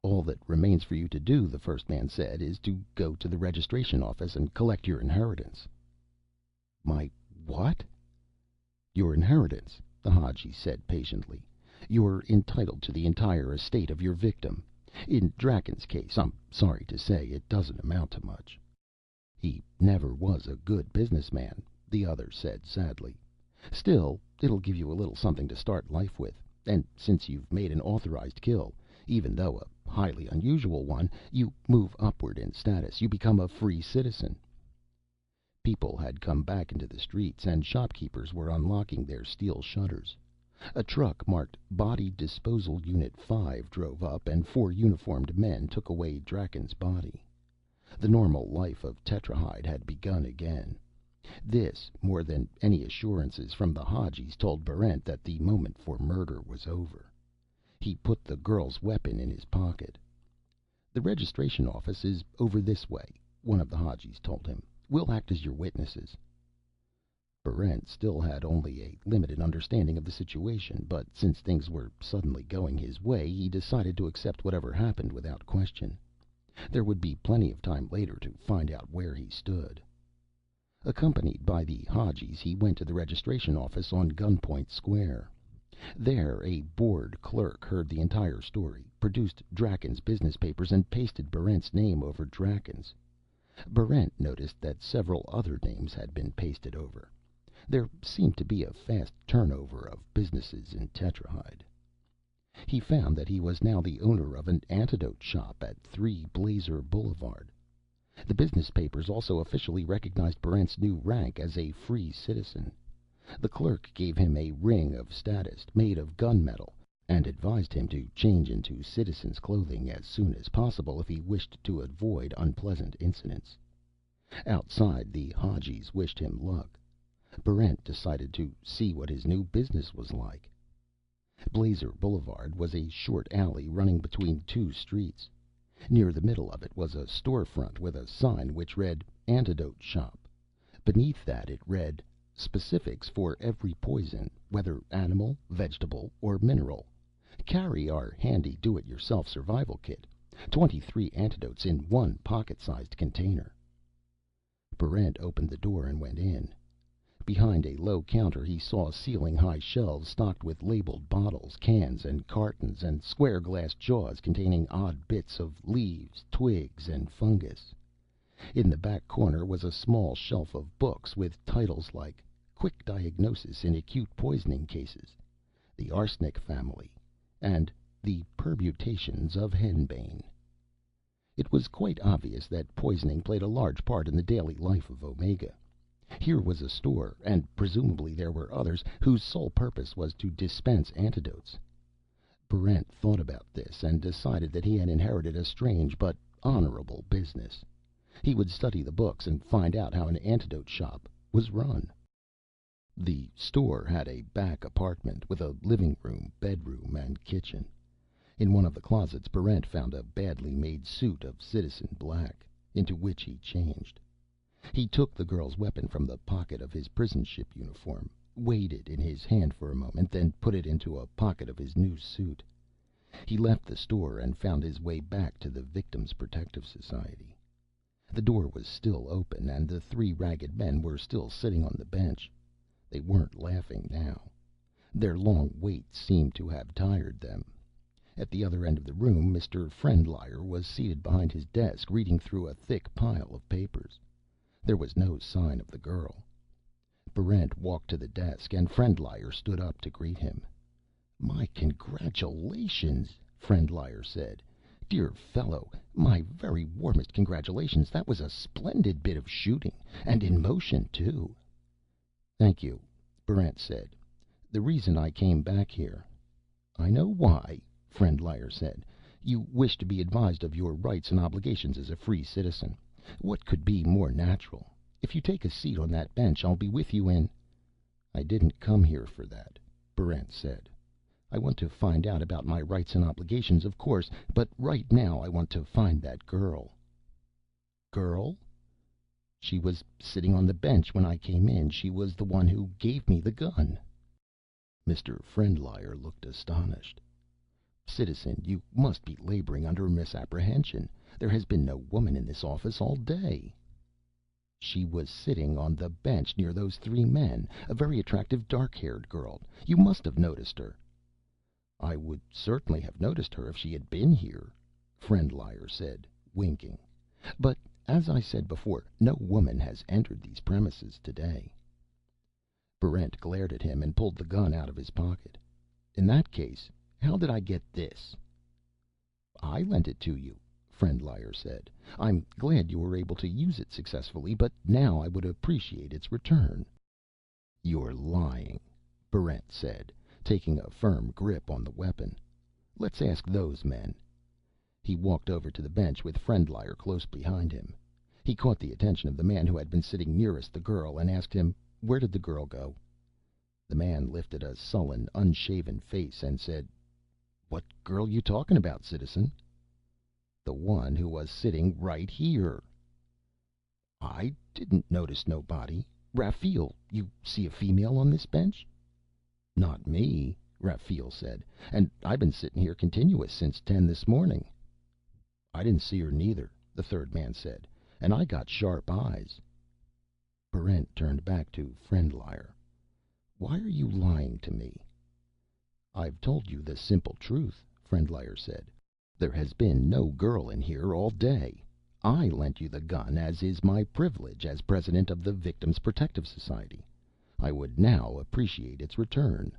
"All that remains for you to do," the first man said, "is to go to the registration office and collect your inheritance." "My what?" "Your inheritance," the Hadji said patiently. "You're entitled to the entire estate of your victim. In Draken's case, I'm sorry to say, it doesn't amount to much." "He never was a good businessman," the other said sadly. "Still, it'll give you a little something to start life with. And since you've made an authorized kill, even though a highly unusual one, you move upward in status. You become a free citizen." People had come back into the streets, and shopkeepers were unlocking their steel shutters. A truck marked Body Disposal Unit 5 drove up, and 4 uniformed men took away Draken's body. The normal life of Tetrahyde had begun again. This, more than any assurances from the Hadjis, told Barrent that the moment for murder was over. He put the girl's weapon in his pocket. "The registration office is over this way," one of the Hadjis told him. "We'll act as your witnesses." Barrent still had only a limited understanding of the situation, but since things were suddenly going his way, he decided to accept whatever happened without question. There would be plenty of time later to find out where he stood. Accompanied by the Hadjis, he went to the registration office on Gunpoint Square. There, a bored clerk heard the entire story, produced Draken's business papers, and pasted Barrent's name over Draken's. Barrent noticed that several other names had been pasted over. There seemed to be a fast turnover of businesses in Tetrahyde. He found that he was now the owner of an antidote shop at 3 Blazer Boulevard. The business papers also officially recognized Barrent's new rank as a free citizen. The clerk gave him a ring of status made of gunmetal, and advised him to change into citizen's clothing as soon as possible if he wished to avoid unpleasant incidents. Outside, the Hadjis wished him luck. Barrent decided to see what his new business was like. Blazer Boulevard was a short alley running between 2 streets. Near the middle of it was a storefront with a sign which read "Antidote Shop." Beneath that it read, "Specifics for every poison, whether animal, vegetable, or mineral. Carry our handy do-it-yourself survival kit. 23 antidotes in 1 pocket-sized container." Barrent opened the door and went in. Behind a low counter he saw ceiling-high shelves stocked with labeled bottles, cans, and cartons, and square glass jars containing odd bits of leaves, twigs, and fungus. In the back corner was a small shelf of books with titles like "Quick Diagnosis in Acute Poisoning Cases," "The Arsenic Family," and "The Permutations of Henbane." It was quite obvious that poisoning played a large part in the daily life of Omega. Here was a store, and presumably there were others, whose sole purpose was to dispense antidotes. Barrent thought about this and decided that he had inherited a strange but honorable business. He would study the books and find out how an antidote shop was run. The store had a back apartment with a living room, bedroom, and kitchen. In one of the closets, Barrent found a badly made suit of citizen black, into which he changed. He took the girl's weapon from the pocket of his prison ship uniform, weighed it in his hand for a moment, then put it into a pocket of his new suit. He left the store and found his way back to the Victims' Protective Society. The door was still open, and the three ragged men were still sitting on the bench. They weren't laughing now. Their long wait seemed to have tired them. At the other end of the room, Mr. Friendlier was seated behind his desk, reading through a thick pile of papers. There was no sign of the girl. Barrent walked to the desk, and Friendlier stood up to greet him. "My congratulations," Friendlier said. "Dear fellow, my very warmest congratulations. That was a splendid bit of shooting, and in motion, too." "Thank you," Barrent said. "The reason I came back here—" "I know why," Friendlier said. "You wish to be advised of your rights and obligations as a free citizen. What could be more natural? If you take a seat on that bench, I'll be with you in—" "I didn't come here for that," Barrent said. "I want to find out about my rights and obligations, of course, but right now I want to find that girl." "Girl?" "She was sitting on the bench when I came in. She was the one who gave me the gun." Mr. Friendlier looked astonished. "Citizen, you must be laboring under a misapprehension. There has been no woman in this office all day." "She was sitting on the bench near those three men. A very attractive, dark-haired girl. You must have noticed her." "I would certainly have noticed her if she had been here," Friendlier said, winking. "But, as I said before, no woman has entered these premises today." Barrent glared at him and pulled the gun out of his pocket. "In that case, how did I get this?" "I lent it to you," Friendlier said. "I'm glad you were able to use it successfully, but now I would appreciate its return." "You're lying," Barrent said, taking a firm grip on the weapon. "Let's ask those men." He walked over to the bench with Friendlier close behind him. He caught the attention of the man who had been sitting nearest the girl and asked him, "Where did the girl go?" The man lifted a sullen, unshaven face and said, "What girl you talking about, citizen?" "The one who was sitting right here." "I didn't notice nobody. Raphael, you see a female on this bench?" "Not me," Raphael said. "And I been sitting here continuous since 10 this morning." "I didn't see her neither," the third man said. "And I got sharp eyes." Barrent turned back to Friendlier. "Why are you lying to me?" "I've told you the simple truth," Friendlier said. "There has been no girl in here all day. I lent you the gun, as is my privilege as president of the Victims' Protective Society. I would now appreciate its return."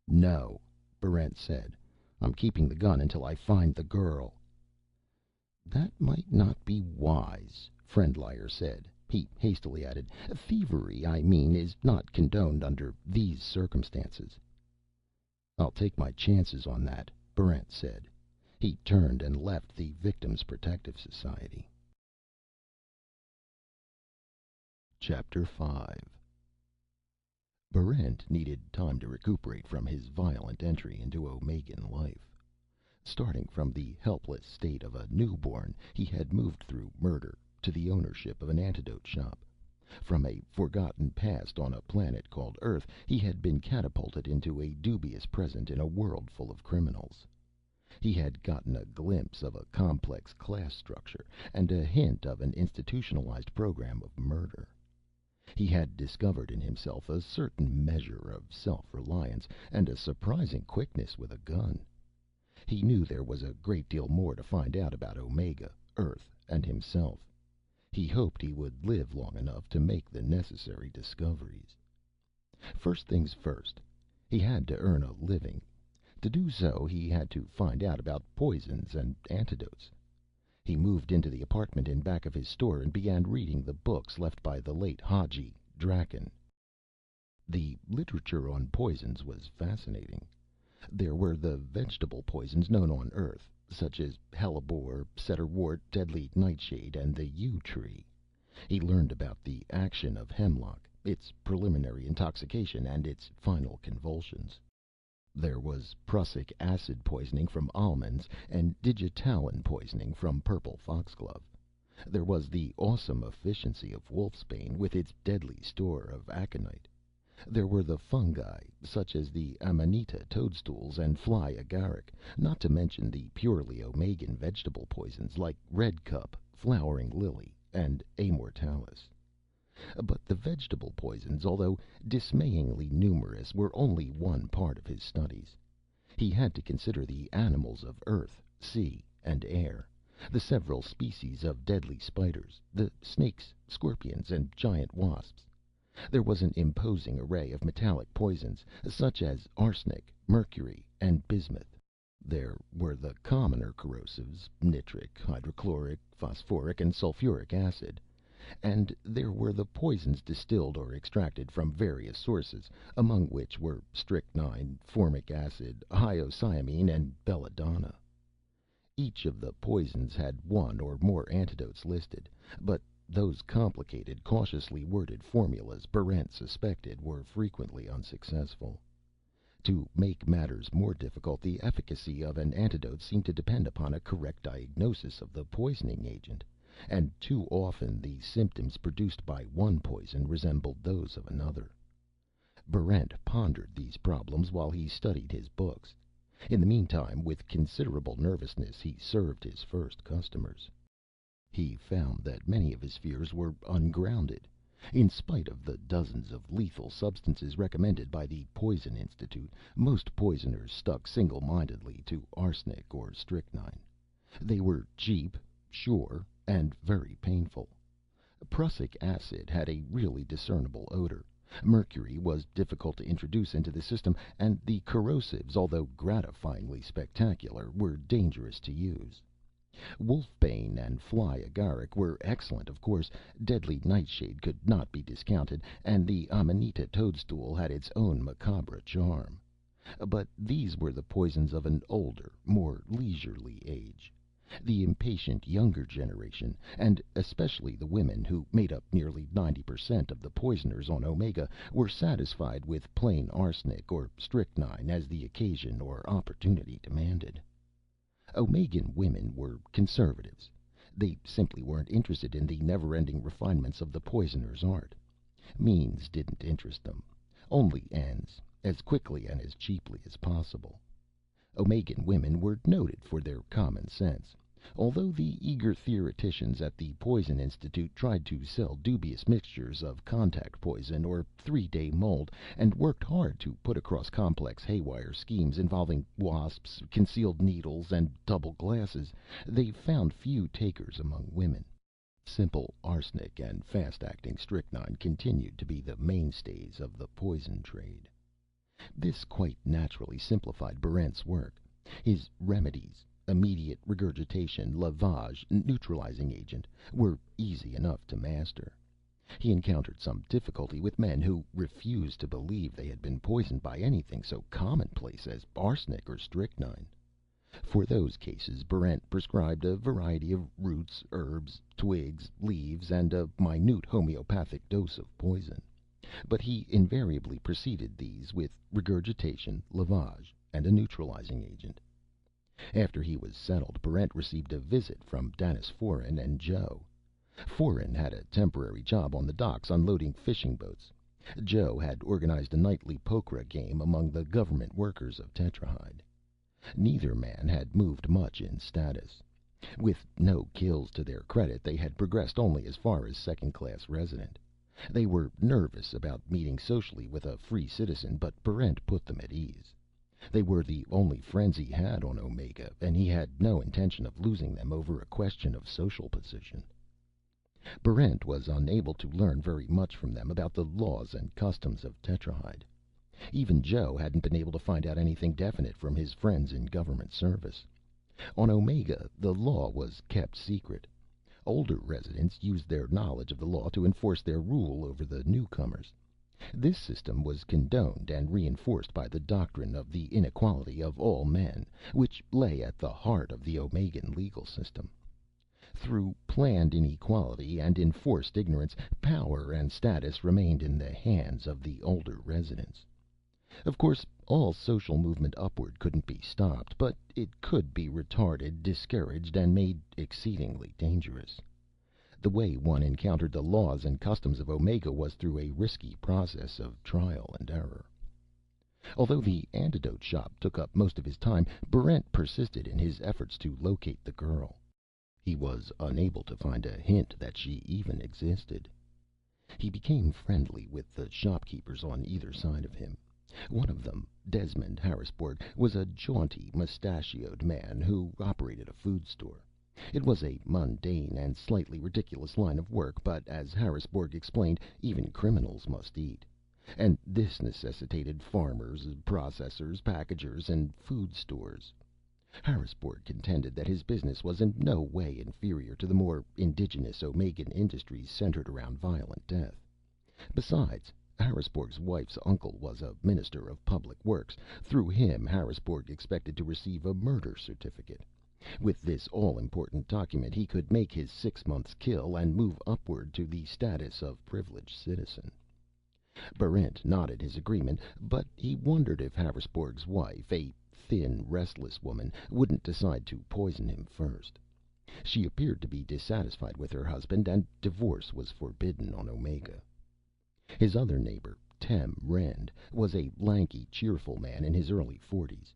"No," Barrent said. "I'm keeping the gun until I find the girl." "That might not be wise," Friendlier said. He hastily added, "Thievery, I mean, is not condoned under these circumstances." "I'll take my chances on that," Barrent said. He turned and left the Victims' Protective Society. Chapter 5. Barrent needed time to recuperate from his violent entry into Omegan life. Starting from the helpless state of a newborn, he had moved through murder to the ownership of an antidote shop. From a forgotten past on a planet called Earth, he had been catapulted into a dubious present in a world full of criminals. He had gotten a glimpse of a complex class structure and a hint of an institutionalized program of murder. He had discovered in himself a certain measure of self-reliance and a surprising quickness with a gun. He knew there was a great deal more to find out about Omega, Earth, and himself. He hoped he would live long enough to make the necessary discoveries. First things first, he had to earn a living. To do so, he had to find out about poisons and antidotes. He moved into the apartment in back of his store and began reading the books left by the late Hadji Draken. The literature on poisons was fascinating. There were the vegetable poisons known on Earth, such as hellebore, setterwort, deadly nightshade, and the yew tree. He learned about the action of hemlock, its preliminary intoxication, and its final convulsions. There was prussic acid poisoning from almonds, and digitalin poisoning from purple foxglove. There was the awesome efficiency of wolfsbane with its deadly store of aconite. There were the fungi, such as the amanita toadstools and fly agaric, not to mention the purely Omegan vegetable poisons like redcup, flowering lily, and amortalis. But the vegetable poisons, although dismayingly numerous, were only one part of his studies. He had to consider the animals of earth, sea, and air, the several species of deadly spiders, the snakes, scorpions, and giant wasps. There was an imposing array of metallic poisons, such as arsenic, mercury, and bismuth. There were the commoner corrosives, nitric, hydrochloric, phosphoric, and sulfuric acid. And there were the poisons distilled or extracted from various sources, among which were strychnine, formic acid, hyoscyamine, and belladonna. Each of the poisons had one or more antidotes listed, but those complicated, cautiously worded formulas, Barrent suspected, were frequently unsuccessful. To make matters more difficult, the efficacy of an antidote seemed to depend upon a correct diagnosis of the poisoning agent, and too often the symptoms produced by one poison resembled those of another. Barrent pondered these problems while he studied his books. In the meantime, with considerable nervousness, he served his first customers. He found that many of his fears were ungrounded. In spite of the dozens of lethal substances recommended by the Poison Institute, most poisoners stuck single-mindedly to arsenic or strychnine. They were cheap, sure, and very painful. Prussic acid had a really discernible odor. Mercury was difficult to introduce into the system, and the corrosives, although gratifyingly spectacular, were dangerous to use. Wolfbane and fly agaric were excellent, of course. Deadly nightshade could not be discounted, and the amanita toadstool had its own macabre charm. But these were the poisons of an older, more leisurely age. The impatient younger generation, and especially the women, who made up nearly 90% of the poisoners on Omega, were satisfied with plain arsenic or strychnine as the occasion or opportunity demanded. Omegan women were conservatives. They simply weren't interested in the never-ending refinements of the poisoner's art. Means didn't interest them. Only ends, as quickly and as cheaply as possible. Omegan women were noted for their common sense. Although the eager theoreticians at the Poison Institute tried to sell dubious mixtures of contact poison or 3-day mold, and worked hard to put across complex haywire schemes involving wasps, concealed needles, and double glasses, they found few takers among women. Simple arsenic and fast-acting strychnine continued to be the mainstays of the poison trade. This quite naturally simplified Barrent's work. His remedies, immediate regurgitation, lavage, neutralizing agent, were easy enough to master. He encountered some difficulty with men who refused to believe they had been poisoned by anything so commonplace as arsenic or strychnine. For those cases, Barrent prescribed a variety of roots, herbs, twigs, leaves, and a minute homeopathic dose of poison. But he invariably preceded these with regurgitation, lavage, and a neutralizing agent. After he was settled, Barrent received a visit from Danis Foeren and Joe. Foeren had a temporary job on the docks unloading fishing boats. Joe had organized a nightly pokra game among the government workers of Tetrahyde. Neither man had moved much in status. With no kills to their credit, they had progressed only as far as second-class resident. They were nervous about meeting socially with a free citizen, but Barrent put them at ease. They were the only friends he had on Omega, and he had no intention of losing them over a question of social position. Barrent was unable to learn very much from them about the laws and customs of Tetrahyde. Even Joe hadn't been able to find out anything definite from his friends in government service. On Omega, the law was kept secret. Older residents used their knowledge of the law to enforce their rule over the newcomers. This system was condoned and reinforced by the doctrine of the inequality of all men, which lay at the heart of the Omegan legal system. Through planned inequality and enforced ignorance, power and status remained in the hands of the older residents. Of course, all social movement upward couldn't be stopped, but it could be retarded, discouraged, and made exceedingly dangerous. The way one encountered the laws and customs of Omega was through a risky process of trial and error. Although the antidote shop took up most of his time, Barrent persisted in his efforts to locate the girl. He was unable to find a hint that she even existed. He became friendly with the shopkeepers on either side of him. One of them, Desmond Harrisburg, was a jaunty, mustachioed man who operated a food store. It was a mundane and slightly ridiculous line of work, but as Harrisburg explained, even criminals must eat. And this necessitated farmers, processors, packagers, and food stores. Harrisburg contended that his business was in no way inferior to the more indigenous Omegan industries centered around violent death. Besides, Harrisburg's wife's uncle was a minister of public works. Through him, Harrisburg expected to receive a murder certificate. With this all-important document, he could make his 6 months' kill and move upward to the status of privileged citizen. Barrent nodded his agreement, but he wondered if Harrisburg's wife, a thin, restless woman, wouldn't decide to poison him first. She appeared to be dissatisfied with her husband, and divorce was forbidden on Omega. His other neighbor, Tem Rend, was a lanky, cheerful man in his early 40s.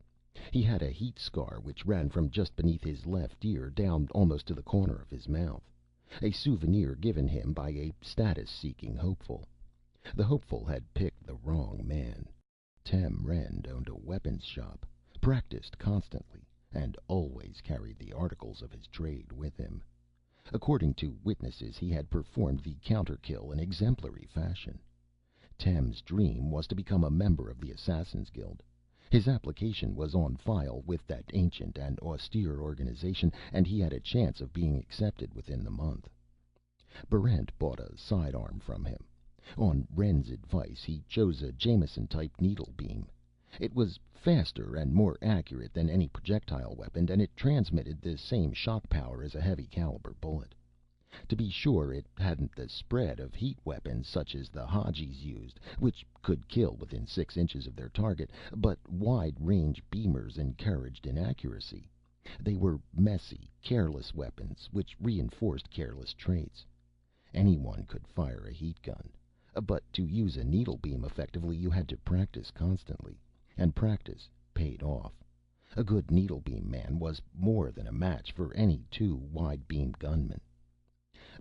He had a heat scar which ran from just beneath his left ear down almost to the corner of his mouth, a souvenir given him by a status-seeking hopeful. The hopeful had picked the wrong man. Tem Rend owned a weapons shop, practiced constantly, and always carried the articles of his trade with him. According to witnesses, he had performed the counterkill in exemplary fashion. Tem's dream was to become a member of the Assassin's Guild. His application was on file with that ancient and austere organization, and he had a chance of being accepted within the month. Barrent bought a sidearm from him. On Rend's advice, he chose a Jameson-type needle beam. It was faster and more accurate than any projectile weapon, and it transmitted the same shock power as a heavy-caliber bullet. To be sure, it hadn't the spread of heat weapons such as the Hadjis used, which could kill within 6 inches of their target, but wide-range beamers encouraged inaccuracy. They were messy, careless weapons, which reinforced careless traits. Anyone could fire a heat gun, but to use a needle beam effectively, you had to practice constantly. And practice paid off. A good needle beam man was more than a match for any 2 wide beam gunmen.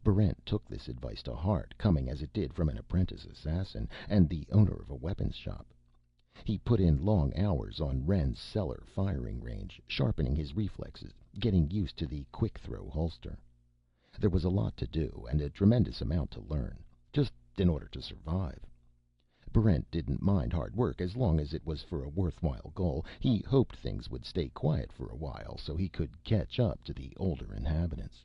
Barrent took this advice to heart, coming as it did from an apprentice assassin and the owner of a weapons shop. He put in long hours on Rend's cellar firing range, sharpening his reflexes, getting used to the quick-throw holster. There was a lot to do and a tremendous amount to learn, just in order to survive. Barrent didn't mind hard work as long as it was for a worthwhile goal. He hoped things would stay quiet for a while so he could catch up to the older inhabitants.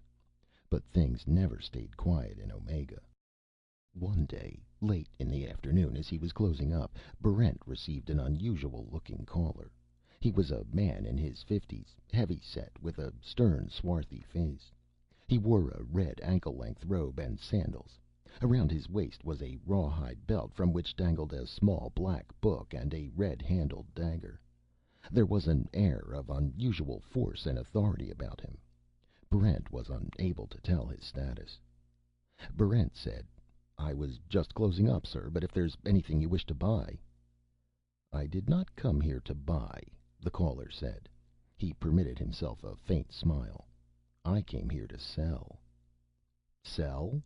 But things never stayed quiet in Omega. One day, late in the afternoon, as he was closing up, Barrent received an unusual-looking caller. He was a man in his 50s, heavy-set, with a stern, swarthy face. He wore a red ankle-length robe and sandals. Around his waist was a rawhide belt from which dangled a small black book and a red-handled dagger. There was an air of unusual force and authority about him. Barrent was unable to tell his status. Barrent said, "I was just closing up, sir, but if there's anything you wish to buy." "I did not come here to buy," the caller said. He permitted himself a faint smile. "I came here to sell." "Sell?"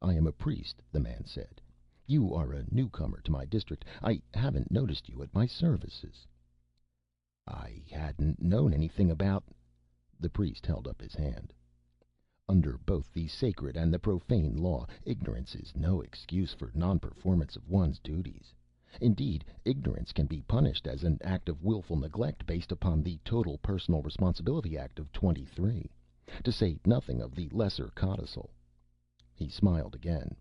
"I am a priest," the man said. "You are a newcomer to my district. I haven't noticed you at my services." "I hadn't known anything about—" The priest held up his hand. "Under both the sacred and the profane law, ignorance is no excuse for non-performance of one's duties. Indeed, ignorance can be punished as an act of willful neglect based upon the Total Personal Responsibility Act of '23, to say nothing of the Lesser Codicil." He smiled again.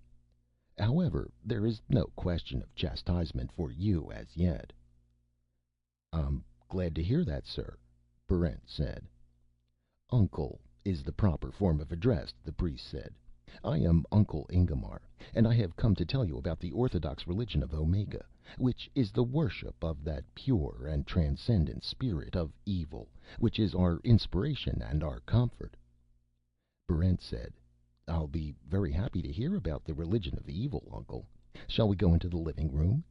"However, there is no question of chastisement for you as yet." "I'm glad to hear that, sir," Barrent said. "Uncle is the proper form of address," the priest said. "I am Uncle Ingemar, and I have come to tell you about the orthodox religion of Omega, which is the worship of that pure and transcendent spirit of evil, which is our inspiration and our comfort." Barrent said, I'll be very happy to hear about the religion of evil, Uncle. Shall we go into the living room?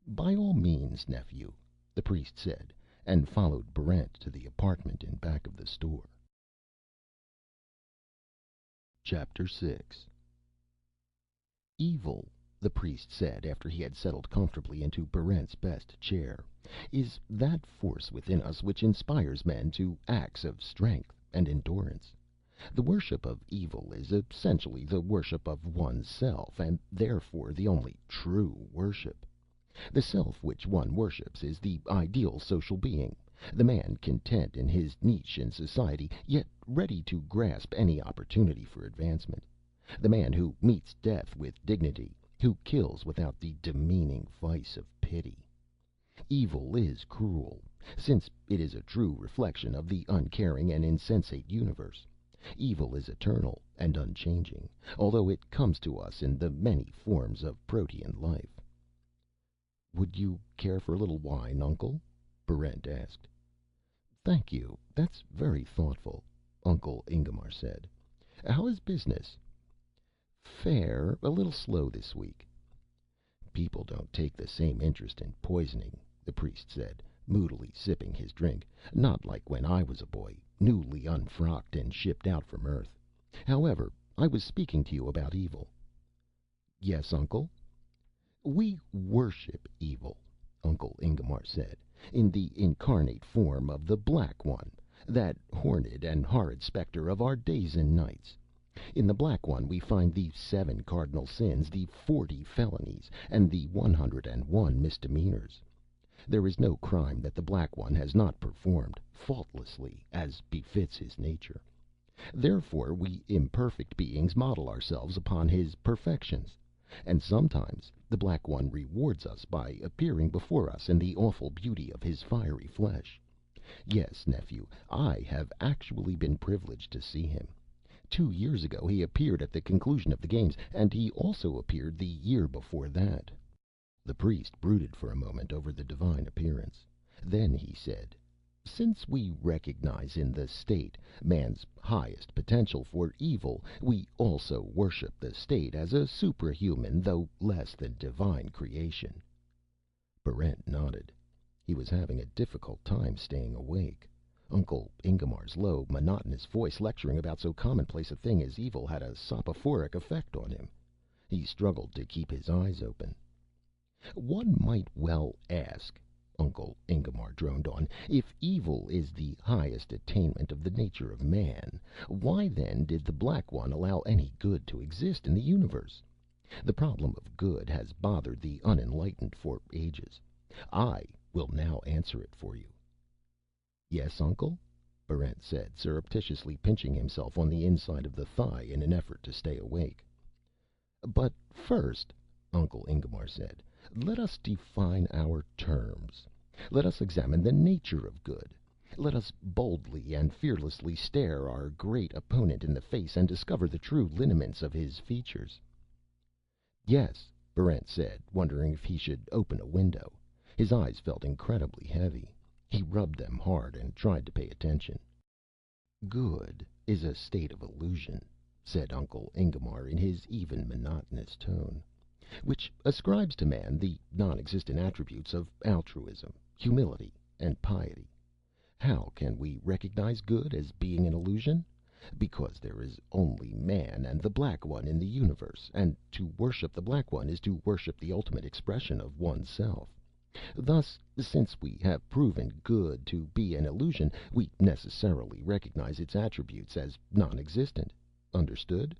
By all means, nephew, the priest said, and followed Barrent to the apartment in back of the store. Chapter 6. Evil, the priest said after he had settled comfortably into Barrent's best chair, is that force within us which inspires men to acts of strength and endurance. The worship of evil is essentially the worship of one's self, and therefore the only true worship. The self which one worships is the ideal social being, the man content in his niche in society, yet ready to grasp any opportunity for advancement. The man who meets death with dignity, who kills without the demeaning vice of pity. Evil is cruel, since it is a true reflection of the uncaring and insensate universe. Evil is eternal and unchanging, although it comes to us in the many forms of protean life. "Would you care for a little wine, Uncle?" Barrent asked. "Thank you. That's very thoughtful," Uncle Ingemar said. "How is business?" "Fair. A little slow this week." "People don't take the same interest in poisoning," the priest said, moodily sipping his drink. "Not like when I was a boy, newly unfrocked and shipped out from Earth. However, I was speaking to you about evil." "Yes, Uncle?" "We worship evil," Uncle Ingemar said, "in the incarnate form of the Black One, that horned and horrid specter of our days and nights. In the Black One we find the 7 cardinal sins, the 40 felonies, and the 101 misdemeanors. There is no crime that the Black One has not performed, faultlessly, as befits his nature. Therefore we imperfect beings model ourselves upon his perfections. And sometimes the Black One rewards us by appearing before us in the awful beauty of his fiery flesh. Yes, nephew, I have actually been privileged to see him. 2 years ago he appeared at the conclusion of the games, and he also appeared the year before that." The priest brooded for a moment over the divine appearance. Then he said, "Since we recognize in the state man's highest potential for evil, we also worship the state as a suprahuman, though less than divine creation." Barrent nodded. He was having a difficult time staying awake. Uncle Ingemar's low, monotonous voice lecturing about so commonplace a thing as evil had a soporific effect on him. He struggled to keep his eyes open. "One might well ask," Uncle Ingemar droned on, "if evil is the highest attainment of the nature of man, why then did the Black One allow any good to exist in the universe? The problem of good has bothered the unenlightened for ages. I will now answer it for you." "Yes, Uncle?" Barrent said, surreptitiously pinching himself on the inside of the thigh in an effort to stay awake. "But first," Uncle Ingemar said, "let us define our terms. Let us examine the nature of good. Let us boldly and fearlessly stare our great opponent in the face and discover the true lineaments of his features." "Yes," Barrent said, wondering if he should open a window. His eyes felt incredibly heavy. He rubbed them hard and tried to pay attention. "Good is a state of illusion," said Uncle Ingemar in his even, monotonous tone, "which ascribes to man the non-existent attributes of altruism, humility, and piety. How can we recognize good as being an illusion? Because there is only man and the Black One in the universe, and to worship the Black One is to worship the ultimate expression of oneself. Thus, since we have proven good to be an illusion, we necessarily recognize its attributes as non-existent. Understood?"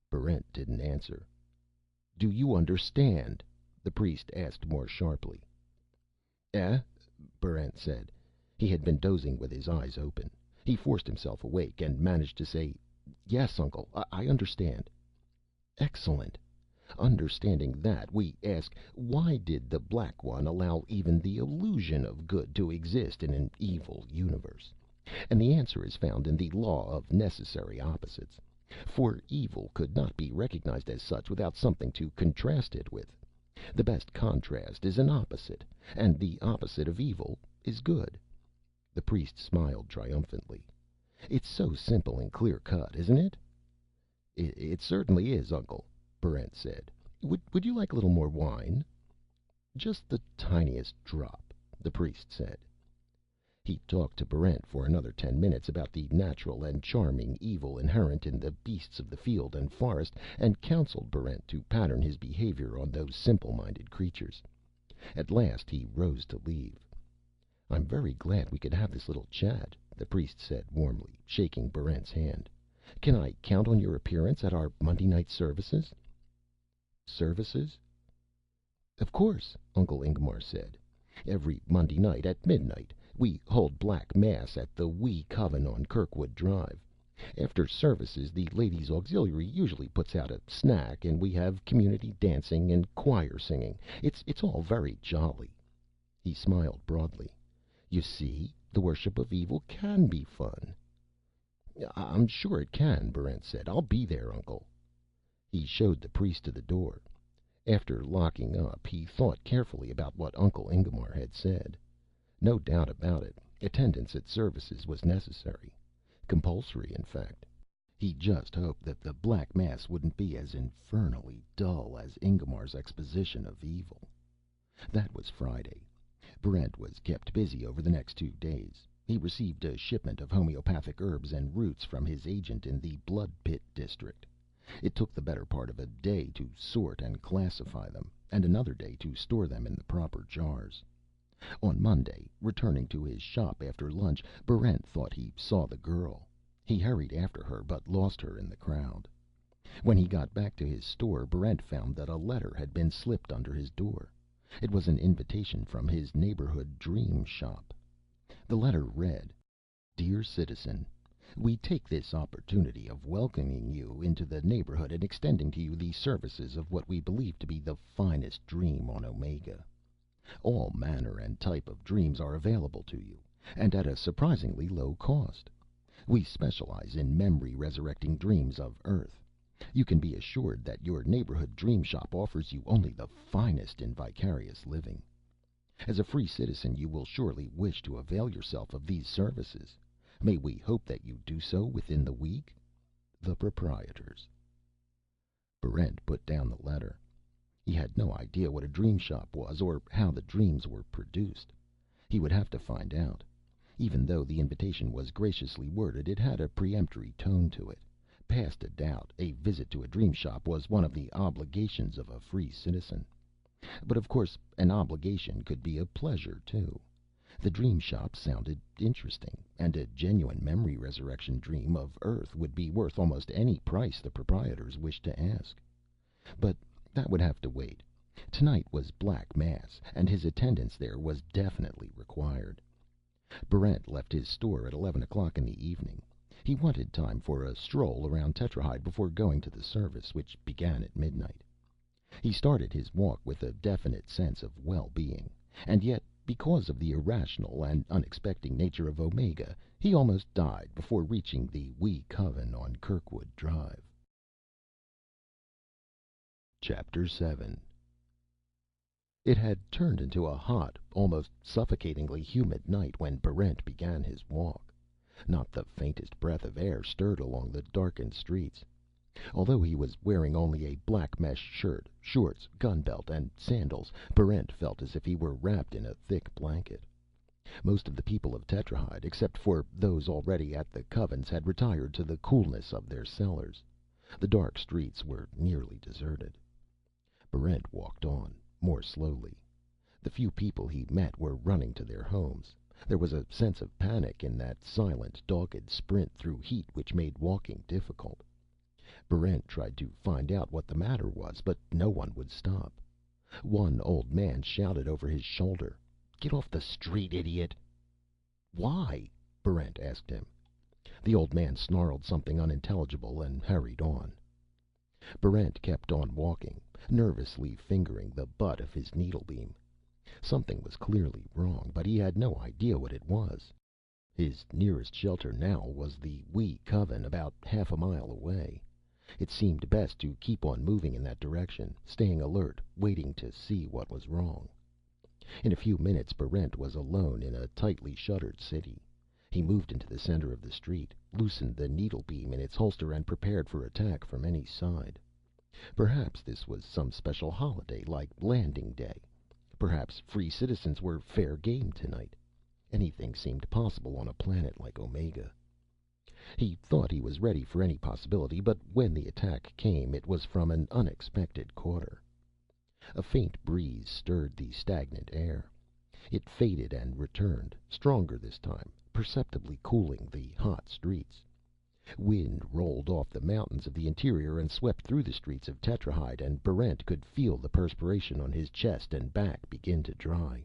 Barrent didn't answer. "Do you understand?" the priest asked more sharply. "Eh?" Barrent said. He had been dozing with his eyes open. He forced himself awake and managed to say, "Yes, Uncle, I understand." "Excellent. Understanding that, we ask, why did the Black One allow even the illusion of good to exist in an evil universe? And the answer is found in the law of necessary opposites. For evil could not be recognized as such without something to contrast it with. The best contrast is an opposite, and the opposite of evil is good." The priest smiled triumphantly. "It's so simple and clear cut, isn't it?" It certainly is, Uncle, Barrent said. Would you like a little more wine? Just the tiniest drop, the priest said. He talked to Barrent for another 10 minutes about the natural and charming evil inherent in the beasts of the field and forest, and counseled Barrent to pattern his behavior on those simple-minded creatures. At last he rose to leave. "I'm very glad we could have this little chat," the priest said warmly, shaking Barrent's hand. "Can I count on your appearance at our Monday night services?" "Services?" "Of course," Uncle Ingemar said. "Every Monday night at midnight we hold Black Mass at the Wee Coven on Kirkwood Drive. After services the Ladies' Auxiliary usually puts out a snack, and we have community dancing and choir singing. It's all very jolly." He smiled broadly. "You see, the worship of evil can be fun." "I'm sure it can," Barrent said. "I'll be there, Uncle." He showed the priest to the door. After locking up, he thought carefully about what Uncle Ingemar had said. No doubt about it, attendance at services was necessary. Compulsory, in fact. He just hoped that the Black Mass wouldn't be as infernally dull as Ingemar's exposition of evil. That was Friday. Barrent was kept busy over the next 2 days. He received a shipment of homeopathic herbs and roots from his agent in the Blood Pit district. It took the better part of a day to sort and classify them, and another day to store them in the proper jars. On Monday, returning to his shop after lunch, Barrent thought he saw the girl. He hurried after her, but lost her in the crowd. When he got back to his store, Barrent found that a letter had been slipped under his door. It was an invitation from his neighborhood dream shop. The letter read: "Dear Citizen, we take this opportunity of welcoming you into the neighborhood and extending to you the services of what we believe to be the finest dream on Omega. All manner and type of dreams are available to you, and at a surprisingly low cost. We specialize in memory resurrecting dreams of Earth. You can be assured that your neighborhood dream shop offers you only the finest in vicarious living. As a free citizen, you will surely wish to avail yourself of these services. May we hope that you do so within the week? The Proprietors." Barrent put down the letter. He had no idea what a dream shop was, or how the dreams were produced. He would have to find out. Even though the invitation was graciously worded, it had a peremptory tone to it. Past a doubt, a visit to a dream shop was one of the obligations of a free citizen. But of course, an obligation could be a pleasure, too. The dream shop sounded interesting, and a genuine memory resurrection dream of Earth would be worth almost any price the proprietors wished to ask. But that would have to wait. Tonight was Black Mass, and his attendance there was definitely required. Barrent left his store at 11 o'clock in the evening. He wanted time for a stroll around Tetrahyde before going to the service, which began at midnight. He started his walk with a definite sense of well-being, and yet, because of the irrational and unexpected nature of Omega, he almost died before reaching the Wee Coven on Kirkwood Drive. Chapter 7. It had turned into a hot, almost suffocatingly humid night when Barrent began his walk. Not the faintest breath of air stirred along the darkened streets. Although he was wearing only a black mesh shirt, shorts, gun belt, and sandals, Barrent felt as if he were wrapped in a thick blanket. Most of the people of Tetrahyde, except for those already at the covens, had retired to the coolness of their cellars. The dark streets were nearly deserted. Barrent walked on, more slowly. The few people he met were running to their homes. There was a sense of panic in that silent, dogged sprint through heat which made walking difficult. Barrent tried to find out what the matter was, but no one would stop. One old man shouted over his shoulder, "Get off the street, idiot!" "Why?" Barrent asked him. The old man snarled something unintelligible and hurried on. Barrent kept on walking, nervously fingering the butt of his needlebeam. Something was clearly wrong, but he had no idea what it was. His nearest shelter now was the Wee Coven, about half a mile away. It seemed best to keep on moving in that direction, staying alert, waiting to see what was wrong. In a few minutes, Barrent was alone in a tightly shuttered city. He moved into the center of the street, loosened the needle beam in its holster, and prepared for attack from any side. Perhaps this was some special holiday, like Landing Day. Perhaps free citizens were fair game tonight. Anything seemed possible on a planet like Omega. He thought he was ready for any possibility, but when the attack came, it was from an unexpected quarter. A faint breeze stirred the stagnant air. It faded and returned, stronger this time, perceptibly cooling the hot streets. Wind rolled off the mountains of the interior and swept through the streets of Tetrahyde, and Barrent could feel the perspiration on his chest and back begin to dry.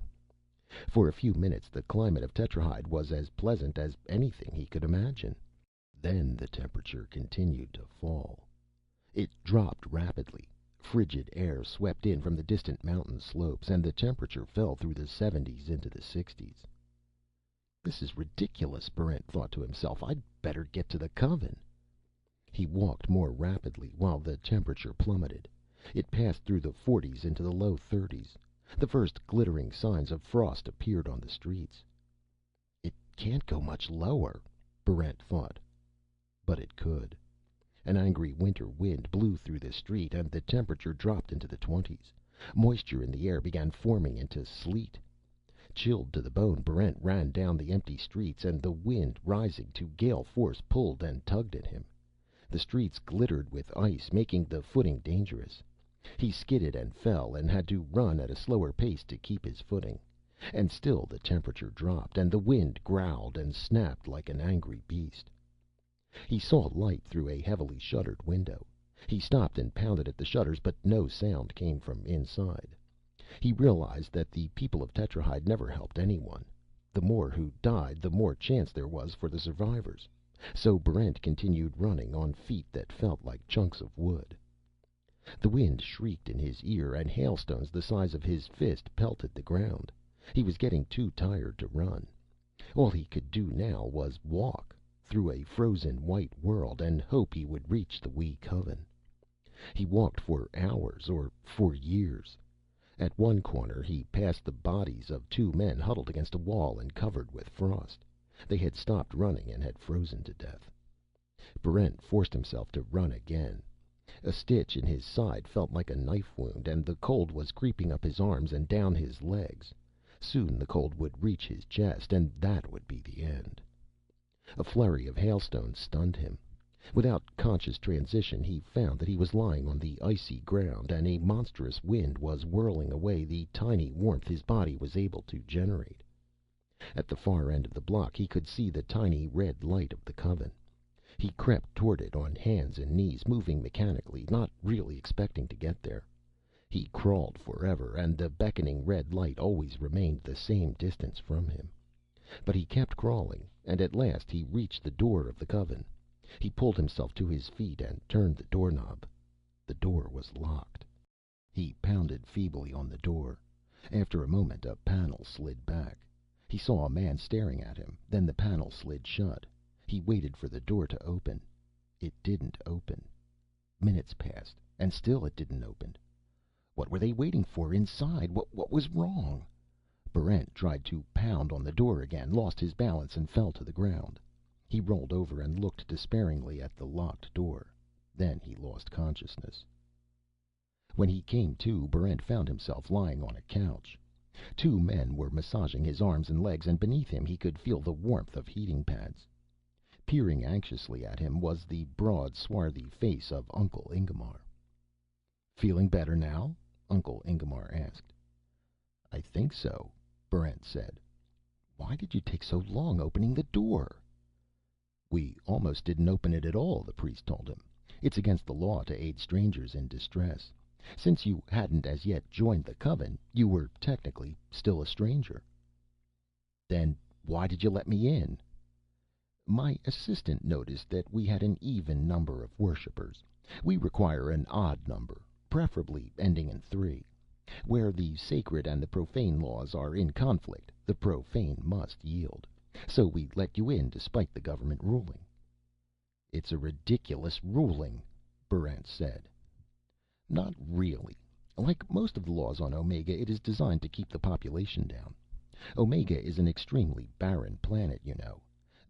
For a few minutes the climate of Tetrahyde was as pleasant as anything he could imagine. Then the temperature continued to fall. It dropped rapidly. Frigid air swept in from the distant mountain slopes, and the temperature fell through the 70s into the 60s. This is ridiculous, Barrent thought to himself. I'd better get to the Coven. He walked more rapidly while the temperature plummeted. It passed through the 40s into the low 30s. The first glittering signs of frost appeared on the streets. It can't go much lower, Barrent thought. But it could. An angry winter wind blew through the street, and the temperature dropped into the 20s. Moisture in the air began forming into sleet. Chilled to the bone, Barrent ran down the empty streets, and the wind, rising to gale force, pulled and tugged at him. The streets glittered with ice, making the footing dangerous. He skidded and fell, and had to run at a slower pace to keep his footing. And still the temperature dropped, and the wind growled and snapped like an angry beast. He saw light through a heavily shuttered window. He stopped and pounded at the shutters, but no sound came from inside. He realized that the people of Tetrahyde never helped anyone. The more who died, the more chance there was for the survivors. So Barrent continued running on feet that felt like chunks of wood. The wind shrieked in his ear, and hailstones the size of his fist pelted the ground. He was getting too tired to run. All he could do now was walk through a frozen white world and hope he would reach the wee Coven. He walked for hours, or for years. At one corner he passed the bodies of two men huddled against a wall and covered with frost. They had stopped running and had frozen to death. Barrent forced himself to run again. A stitch in his side felt like a knife wound, and the cold was creeping up his arms and down his legs. Soon the cold would reach his chest, and that would be the end. A flurry of hailstones stunned him. Without conscious transition, he found that he was lying on the icy ground, and a monstrous wind was whirling away the tiny warmth his body was able to generate. At the far end of the block, he could see the tiny red light of the Coven. He crept toward it on hands and knees, moving mechanically, not really expecting to get there. He crawled forever, and the beckoning red light always remained the same distance from him. But he kept crawling, and at last he reached the door of the Coven. He pulled himself to his feet and turned the doorknob. The door was locked. He pounded feebly on the door. After a moment, a panel slid back. He saw a man staring at him. Then the panel slid shut. He waited for the door to open. It didn't open. Minutes passed, and still it didn't open. What were they waiting for inside? What was wrong? Barrent tried to pound on the door again, lost his balance, and fell to the ground. He rolled over and looked despairingly at the locked door. Then he lost consciousness. When he came to, Barrent found himself lying on a couch. Two men were massaging his arms and legs, and beneath him he could feel the warmth of heating pads. Peering anxiously at him was the broad, swarthy face of Uncle Ingemar. "Feeling better now?" Uncle Ingemar asked. "I think so," Barrent said. "Why did you take so long opening the door?" "We almost didn't open it at all," the priest told him. "It's against the law to aid strangers in distress. Since you hadn't as yet joined the Coven, you were technically still a stranger." "Then why did you let me in?" "My assistant noticed that we had an even number of worshippers. We require an odd number, preferably ending in 3. Where the sacred and the profane laws are in conflict, the profane must yield. So we let you in despite the government ruling." "It's a ridiculous ruling," Barrent said. "Not really. Like most of the laws on Omega, it is designed to keep the population down. Omega is an extremely barren planet, you know.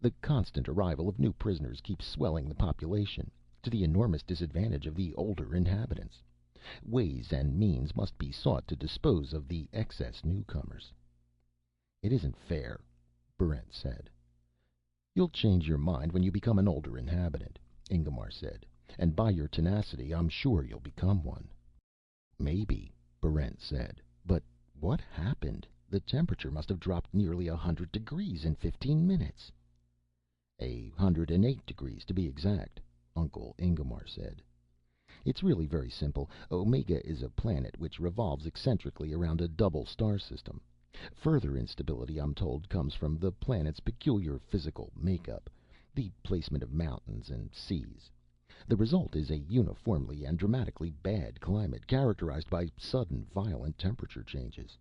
The constant arrival of new prisoners keeps swelling the population, to the enormous disadvantage of the older inhabitants. Ways and means must be sought to dispose of the excess newcomers." "It isn't fair," Barrent said. "You'll change your mind when you become an older inhabitant," Ingomar said. "And by your tenacity, I'm sure you'll become one." "Maybe," Barrent said. "But what happened? The temperature must have dropped nearly 100 degrees in 15 minutes." 108 degrees, to be exact," Uncle Ingomar said. "It's really very simple. Omega is a planet which revolves eccentrically around a double star system. Further instability, I'm told, comes from the planet's peculiar physical makeup, the placement of mountains and seas. The result is a uniformly and dramatically bad climate, characterized by sudden, violent temperature changes."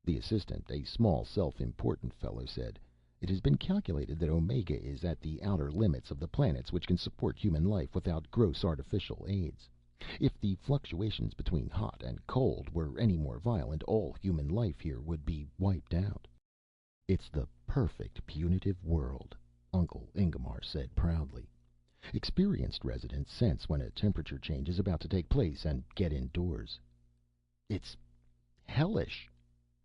The assistant, a small, self-important fellow, said, "It has been calculated that Omega is at the outer limits of the planets which can support human life without gross artificial aids. If the fluctuations between hot and cold were any more violent, all human life here would be wiped out." "It's the perfect punitive world," Uncle Ingomar said proudly. "Experienced residents sense when a temperature change is about to take place and get indoors." "It's hellish,"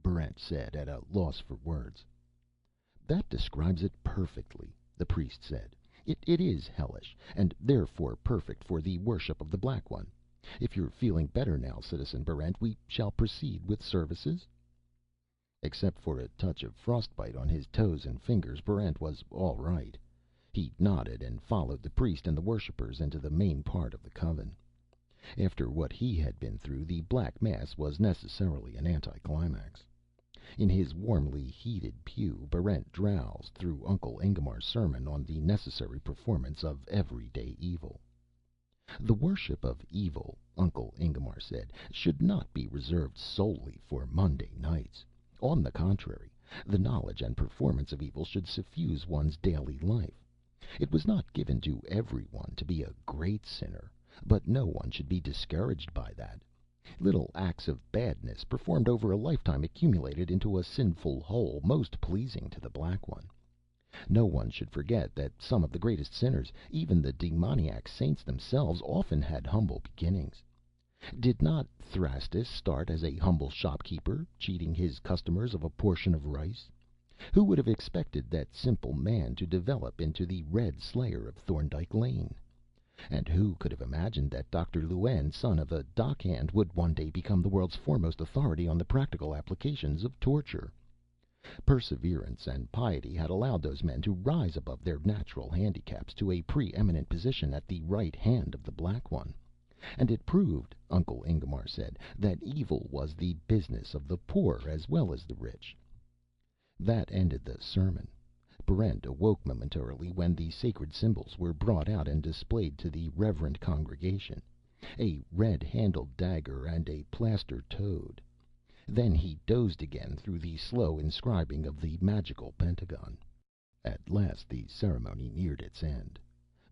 Barrent said, at a loss for words. "That describes it perfectly," the priest said. It is hellish, and therefore perfect for the worship of the Black One. If you're feeling better now, Citizen Barrent, we shall proceed with services." Except for a touch of frostbite on his toes and fingers, Barrent was all right. He nodded and followed the priest and the worshippers into the main part of the coven. After what he had been through, the Black Mass was necessarily an anticlimax. In his warmly heated pew, Barrent drowsed through Uncle Ingomar's sermon on the necessary performance of everyday evil. The worship of evil, Uncle Ingomar said, should not be reserved solely for Monday nights. On the contrary, the knowledge and performance of evil should suffuse one's daily life. It was not given to everyone to be a great sinner, but no one should be discouraged by that. Little acts of badness performed over a lifetime accumulated into a sinful whole most pleasing to the Black One. No one should forget that some of the greatest sinners, even the demoniac saints themselves, often had humble beginnings. Did not Thrastus start as a humble shopkeeper, cheating his customers of a portion of rice? Who would have expected that simple man to develop into the Red Slayer of Thorndyke Lane? And who could have imagined that Dr. Luen, son of a dockhand, would one day become the world's foremost authority on the practical applications of torture? Perseverance and piety had allowed those men to rise above their natural handicaps to a preeminent position at the right hand of the Black One. And it proved, Uncle Ingomar said, that evil was the business of the poor as well as the rich. That ended the sermon. Barrent awoke momentarily when the sacred symbols were brought out and displayed to the reverent congregation: a red-handled dagger and a plaster toad. Then he dozed again through the slow inscribing of the magical pentagon. At last the ceremony neared its end.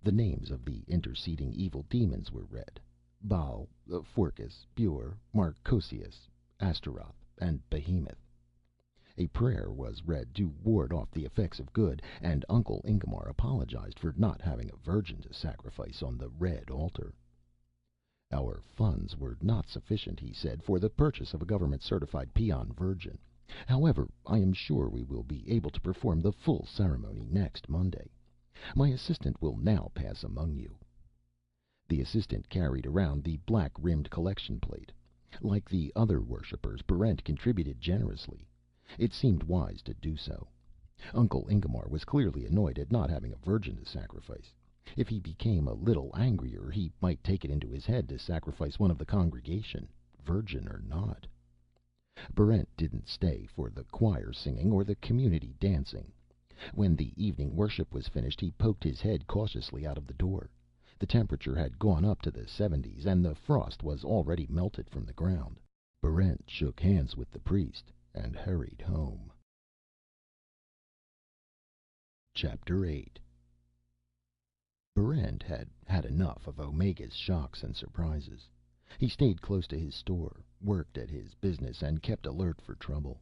The names of the interceding evil demons were read: Baal, Phorcus, Bur, Marcosius, Astaroth, and Behemoth. A prayer was read to ward off the effects of good, and Uncle Ingomar apologized for not having a virgin to sacrifice on the red altar. "Our funds were not sufficient," he said, "for the purchase of a government-certified peon virgin. However, I am sure we will be able to perform the full ceremony next Monday. My assistant will now pass among you." The assistant carried around the black-rimmed collection plate. Like the other worshippers, Barrent contributed generously. It seemed wise to do so. Uncle Ingomar was clearly annoyed at not having a virgin to sacrifice. If he became a little angrier, he might take it into his head to sacrifice one of the congregation, virgin or not. Barrent didn't stay for the choir singing or the community dancing. When the evening worship was finished, he poked his head cautiously out of the door. The temperature had gone up to the 70s, and the frost was already melted from the ground. Barrent shook hands with the priest and hurried home. Chapter 8. Barrent had had enough of Omega's shocks and surprises. He stayed close to his store, worked at his business, and kept alert for trouble.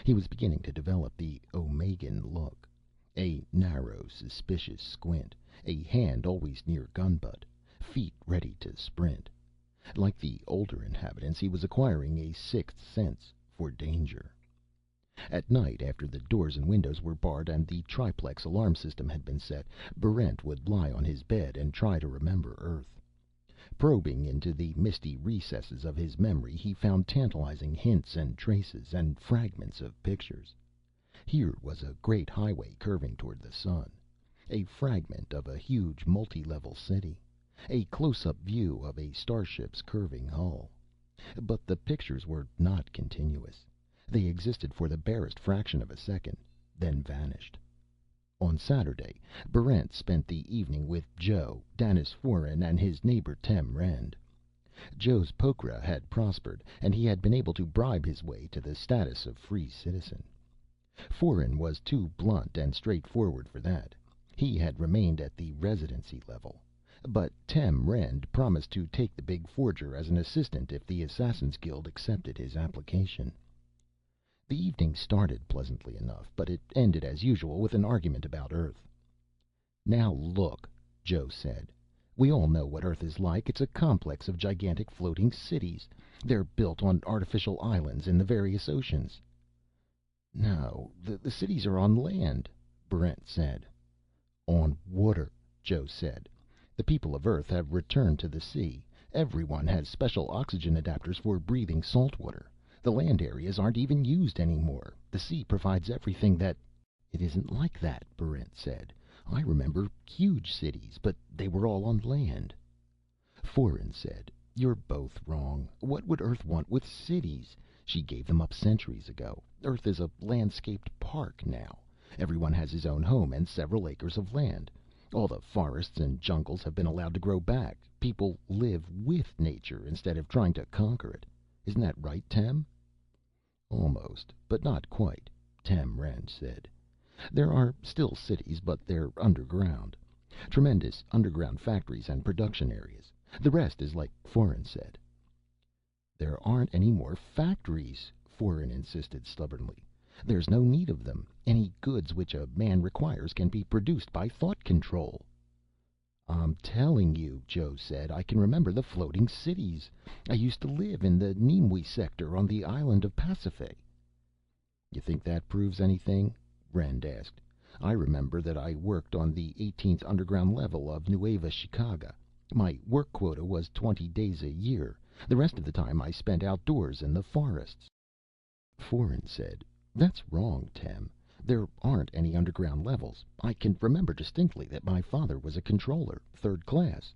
He was beginning to develop the Omegan look. A narrow, suspicious squint, a hand always near gun butt, feet ready to sprint. Like the older inhabitants, he was acquiring a sixth sense for danger. At night, after the doors and windows were barred and the triplex alarm system had been set, Barrent would lie on his bed and try to remember Earth. Probing into the misty recesses of his memory, he found tantalizing hints and traces, and fragments of pictures. Here was a great highway curving toward the sun, a fragment of a huge multi-level city, a close-up view of a starship's curving hull. But the pictures were not continuous. They existed for the barest fraction of a second, then vanished. On Saturday, Barrent spent the evening with Joe, Danis Foeren, and his neighbor Tem Rend. Joe's pokra had prospered, and he had been able to bribe his way to the status of free citizen. Foeren was too blunt and straightforward for that. He had remained at the residency level. But Tem Rend promised to take the big forger as an assistant if the Assassin's Guild accepted his application. The evening started pleasantly enough, but it ended as usual with an argument about Earth. "Now look," Joe said. "We all know what Earth is like. It's a complex of gigantic floating cities. They're built on artificial islands in the various oceans." "No, the cities are on land," Barrent said. "On water," Joe said. "The people of Earth have returned to the sea. Everyone has special oxygen adapters for breathing salt water. The land areas aren't even used anymore. The sea provides everything that—" "It isn't like that," Barrent said. "I remember huge cities, but they were all on land." Foeren said, "You're both wrong. What would Earth want with cities? She gave them up centuries ago. Earth is a landscaped park now. Everyone has his own home and several acres of land. All the forests and jungles have been allowed to grow back. People live with nature instead of trying to conquer it. Isn't that right, Tem?" "Almost, but not quite," Tem Rend said. "There are still cities, but they're underground. Tremendous underground factories and production areas. The rest is like Foeren said." "There aren't any more factories," Foeren insisted stubbornly. "There's no need of them. Any goods which a man requires can be produced by thought control." "I'm telling you," Joe said. "I can remember the floating cities. I used to live in the Nimue sector on the island of Pasiphae." "You think that proves anything?" Rend asked. "I remember that I worked on the 18th underground level of Nueva Chicago. My work quota was 20 days a year. The rest of the time I spent outdoors in the forests." Foeren said, "That's wrong, Tem. There aren't any underground levels. I can remember distinctly that my father was a controller, third class.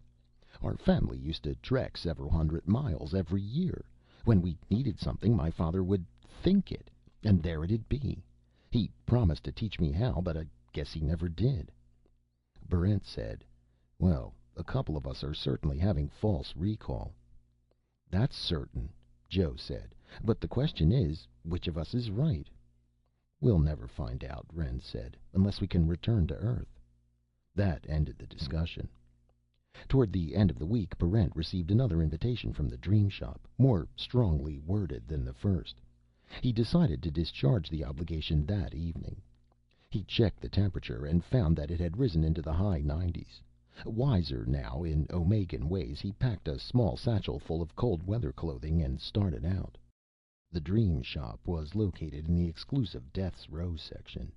Our family used to trek several hundred miles every year. When we needed something, my father would think it, and there it'd be. He promised to teach me how, but I guess he never did." Barrent said, "Well, a couple of us are certainly having false recall." "That's certain," Joe said. "But the question is, which of us is right?" "We'll never find out," Rend said, "unless we can return to Earth." That ended the discussion. Toward the end of the week, Barrent received another invitation from the Dream Shop, more strongly worded than the first. He decided to discharge the obligation that evening. He checked the temperature and found that it had risen into the high 90s. Wiser now in Omegan ways, he packed a small satchel full of cold weather clothing and started out. The Dream Shop was located in the exclusive Death's Row section.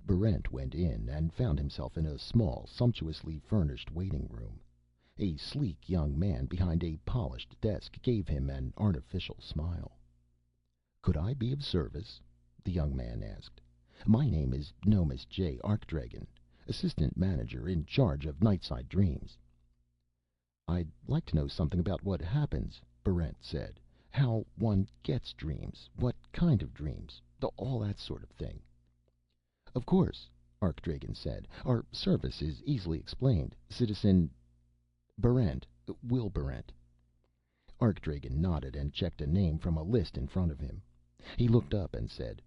Barrent went in and found himself in a small, sumptuously furnished waiting room. A sleek young man behind a polished desk gave him an artificial smile. "Could I be of service?" the young man asked. "My name is Nomis J. Arkdragen, assistant manager in charge of Nightside Dreams." "I'd like to know something about what happens," Barrent said. "How one gets dreams, what kind of dreams, all that sort of thing." "Of course," Arkdragen said. "Our service is easily explained. Citizen Barrent, Will Barrent." Arkdragen nodded and checked a name from a list in front of him. He looked up and said,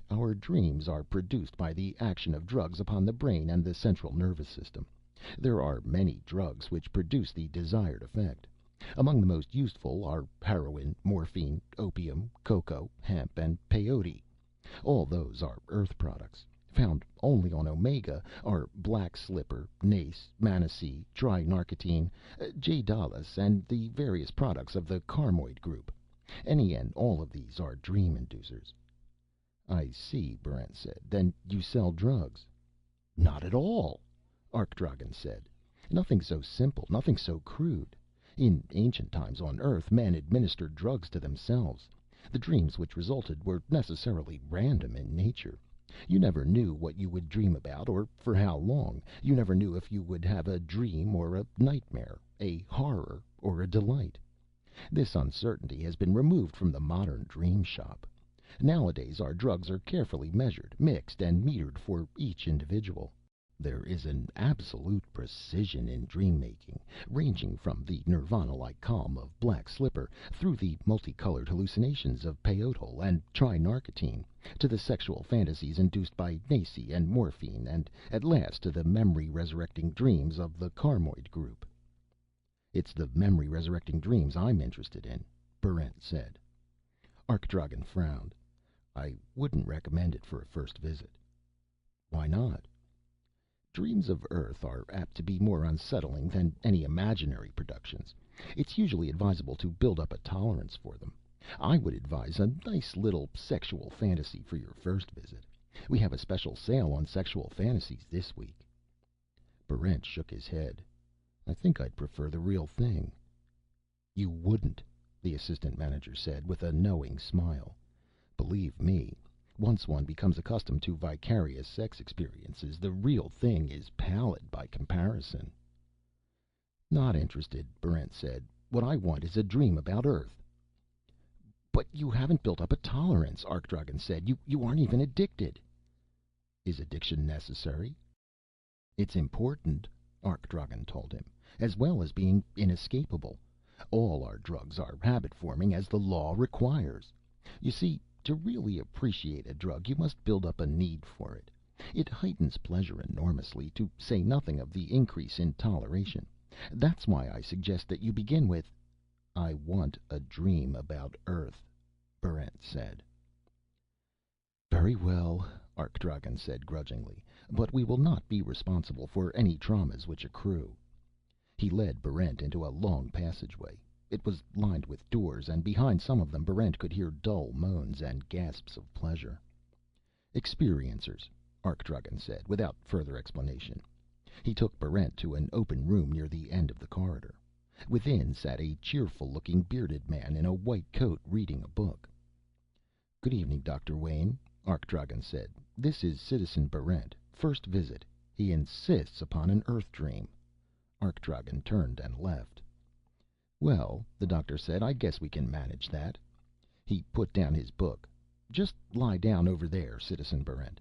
"Our dreams are produced by the action of drugs upon the brain and the central nervous system. There are many drugs which produce the desired effect. Among the most useful are heroin, morphine, opium, cocoa, hemp, and peyote. All those are Earth products. Found only on Omega are black slipper, nace, manasee, trinarcotine, jadalas, and the various products of the carmoid group. Any and all of these are dream inducers." "I see," Barrent said. "Then you sell drugs." "Not at all," Arkdragen said. "Nothing so simple, nothing so crude. In ancient times on Earth, men administered drugs to themselves. The dreams which resulted were necessarily random in nature. You never knew what you would dream about, or for how long. You never knew if you would have a dream or a nightmare, a horror or a delight. This uncertainty has been removed from the modern dream shop. Nowadays our drugs are carefully measured, mixed, and metered for each individual. There is an absolute precision in dream making, ranging from the nirvana-like calm of black slipper, through the multicolored hallucinations of peyote and trinarcotine, to the sexual fantasies induced by nace and morphine, and at last to the memory-resurrecting dreams of the carmoid group." "It's the memory-resurrecting dreams I'm interested in," Barrent said. Arkdragen frowned. "I wouldn't recommend it for a first visit." "Why not?" "Dreams of Earth are apt to be more unsettling than any imaginary productions. It's usually advisable to build up a tolerance for them. I would advise a nice little sexual fantasy for your first visit. We have a special sale on sexual fantasies this week." Barrent shook his head. "I think I'd prefer the real thing." "You wouldn't," the assistant manager said with a knowing smile. "Believe me, once one becomes accustomed to vicarious sex experiences, the real thing is pallid by comparison." "Not interested," Barrent said. "What I want is a dream about Earth." "But you haven't built up a tolerance," Arkdragen said. You aren't even addicted." "Is addiction necessary?" "It's important," Arkdragen told him, "as well as being inescapable. All our drugs are habit-forming, as the law requires. You see, to really appreciate a drug, you must build up a need for it. It heightens pleasure enormously, to say nothing of the increase in toleration. That's why I suggest that you begin with—" "I want a dream about Earth," Barrent said. "Very well," Arkdragen said grudgingly. "But we will not be responsible for any traumas which accrue." He led Barrent into a long passageway. It was lined with doors, and behind some of them Barrent could hear dull moans and gasps of pleasure. "Experiencers," Arkdragen said, without further explanation. He took Barrent to an open room near the end of the corridor. Within sat a cheerful-looking bearded man in a white coat, reading a book. "Good evening, Dr. Wayne," Arkdragen said. "This is Citizen Barrent. First visit. He insists upon an Earth dream." Arkdragen turned and left. "Well," the doctor said, "I guess we can manage that." He put down his book. "Just lie down over there, Citizen Barrent."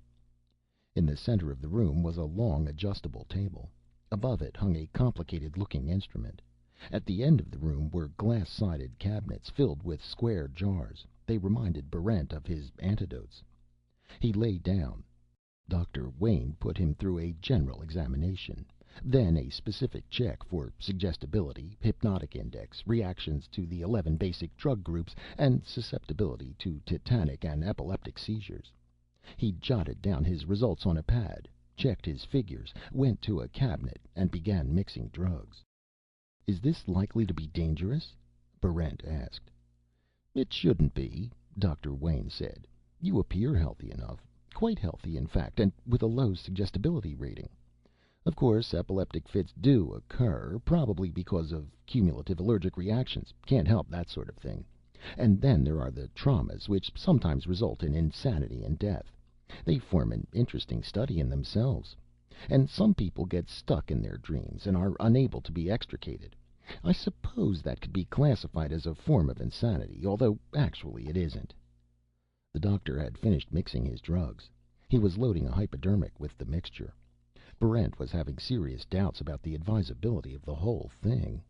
In the center of the room was a long, adjustable table. Above it hung a complicated-looking instrument. At the end of the room were glass-sided cabinets filled with square jars. They reminded Barrent of his antidotes. He lay down. Dr. Wayne put him through a general examination, then a specific check for suggestibility, hypnotic index, reactions to the 11 basic drug groups, and susceptibility to tetanic and epileptic seizures. He jotted down his results on a pad, checked his figures, went to a cabinet, and began mixing drugs. "Is this likely to be dangerous?" Barrent asked. "It shouldn't be," Dr. Wayne said. "You appear healthy enough. Quite healthy, in fact, and with a low suggestibility rating. Of course, epileptic fits do occur, probably because of cumulative allergic reactions. Can't help that sort of thing. And then there are the traumas, which sometimes result in insanity and death. They form an interesting study in themselves. And some people get stuck in their dreams and are unable to be extricated. I suppose that could be classified as a form of insanity, although actually it isn't." The doctor had finished mixing his drugs. He was loading a hypodermic with the mixture. Barrent was having serious doubts about the advisability of the whole thing.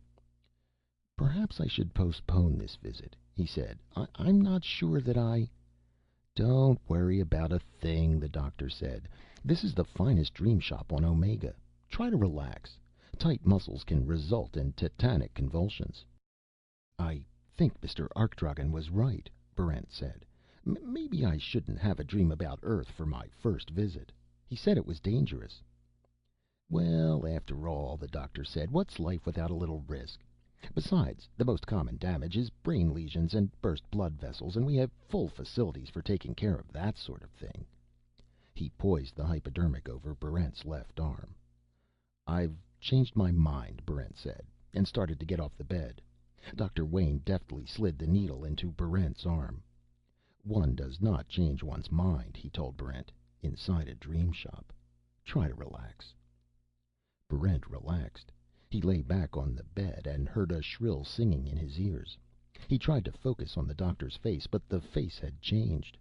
"Perhaps I should postpone this visit," he said. I'm not sure that I—" "Don't worry about a thing," the doctor said. "This is the finest dream shop on Omega. Try to relax. Tight muscles can result in tetanic convulsions." "I think Mr. Arkdragen was right," Barrent said. "Maybe I shouldn't have a dream about Earth for my first visit." He said it was dangerous." "Well, after all," the doctor said, "what's life without a little risk? Besides, the most common damage is brain lesions and burst blood vessels, and we have full facilities for taking care of that sort of thing." He poised the hypodermic over Barrent's left arm. "I've changed my mind," Barrent said, and started to get off the bed. Dr. Wayne deftly slid the needle into Barrent's arm. "One does not change one's mind," he told Barrent, "inside a dream shop. Try to relax." Barrent relaxed. He lay back on the bed and heard a shrill singing in his ears. He tried to focus on the doctor's face, but the face had changed.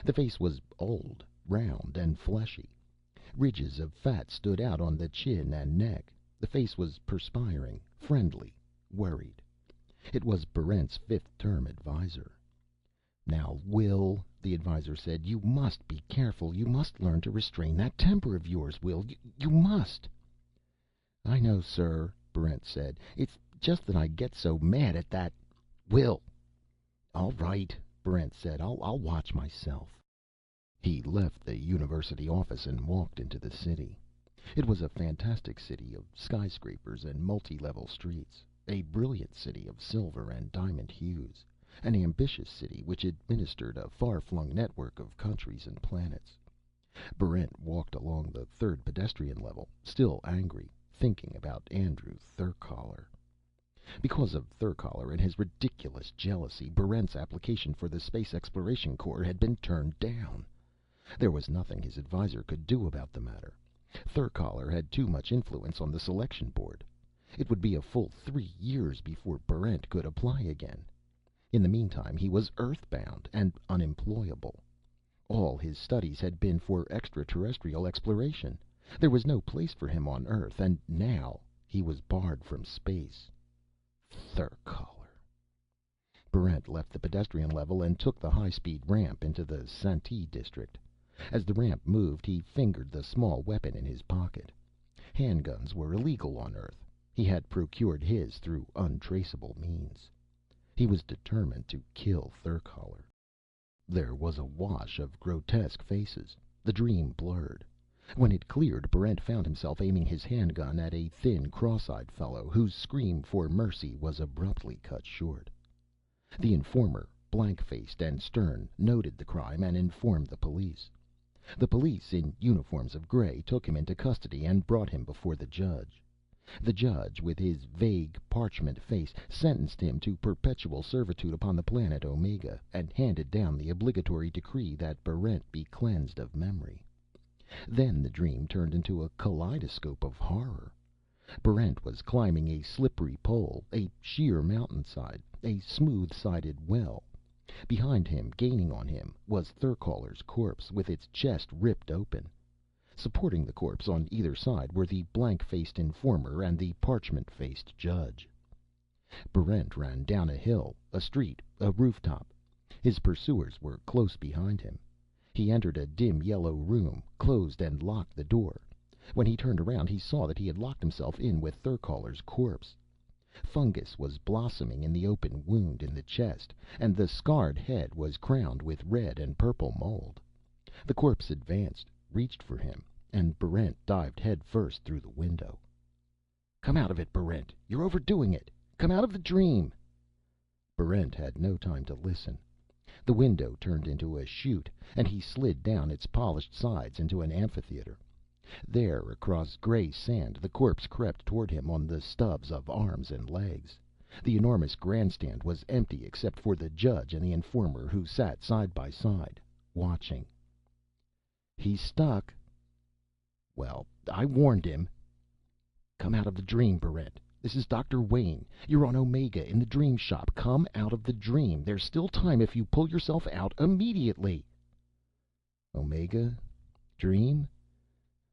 The face was old, round, and fleshy. Ridges of fat stood out on the chin and neck. The face was perspiring, friendly, worried. It was Barrent's fifth-term advisor. "Now, Will," the advisor said, "you must be careful. You must learn to restrain that temper of yours, Will. You must." "I know, sir," Barrent said. "It's just that I get so mad at that Will." "All right," Barrent said. I'll watch myself." He left the university office and walked into the city. It was a fantastic city of skyscrapers and multi-level streets. A brilliant city of silver and diamond hues. An ambitious city which administered a far-flung network of countries and planets. Barrent walked along the third pedestrian level, still angry, thinking about Andrew Therkaler. Because of Therkaler and his ridiculous jealousy, Barrent's application for the Space Exploration Corps had been turned down. There was nothing his advisor could do about the matter. Therkaler had too much influence on the selection board. It would be a full 3 years before Barrent could apply again. In the meantime, he was earthbound and unemployable. All his studies had been for extraterrestrial exploration. There was no place for him on Earth, and now he was barred from space. Therkaler. Barrent left the pedestrian level and took the high-speed ramp into the Santee district. As the ramp moved, he fingered the small weapon in his pocket. Handguns were illegal on Earth. He had procured his through untraceable means. He was determined to kill Therkaler. There was a wash of grotesque faces. The dream blurred. When it cleared, Barrent found himself aiming his handgun at a thin, cross-eyed fellow whose scream for mercy was abruptly cut short. The informer, blank-faced and stern, noted the crime and informed the police. The police, in uniforms of gray, took him into custody and brought him before the judge. The judge, with his vague, parchment face, sentenced him to perpetual servitude upon the planet Omega, and handed down the obligatory decree that Barrent be cleansed of memory. Then the dream turned into a kaleidoscope of horror. Barrent was climbing a slippery pole, a sheer mountainside, a smooth-sided well. Behind him, gaining on him, was Therkaler's corpse, with its chest ripped open. Supporting the corpse on either side were the blank-faced informer and the parchment-faced judge. Barrent ran down a hill, a street, a rooftop. His pursuers were close behind him. He entered a dim yellow room, closed and locked the door. When he turned around, he saw that he had locked himself in with Therkaler's corpse. Fungus was blossoming in the open wound in the chest, and the scarred head was crowned with red and purple mold. The corpse advanced, reached for him, and Barrent dived head first through the window. "Come out of it, Barrent! You're overdoing it! Come out of the dream!" Barrent had no time to listen. The window turned into a chute, and he slid down its polished sides into an amphitheater. There, across gray sand, the corpse crept toward him on the stubs of arms and legs. The enormous grandstand was empty except for the judge and the informer, who sat side by side, watching. "He's stuck." "Well, I warned him." "Come out of the dream, Barrent. This is Dr. Wayne. You're on Omega, in the dream shop. Come out of the dream. There's still time if you pull yourself out immediately." Omega? Dream?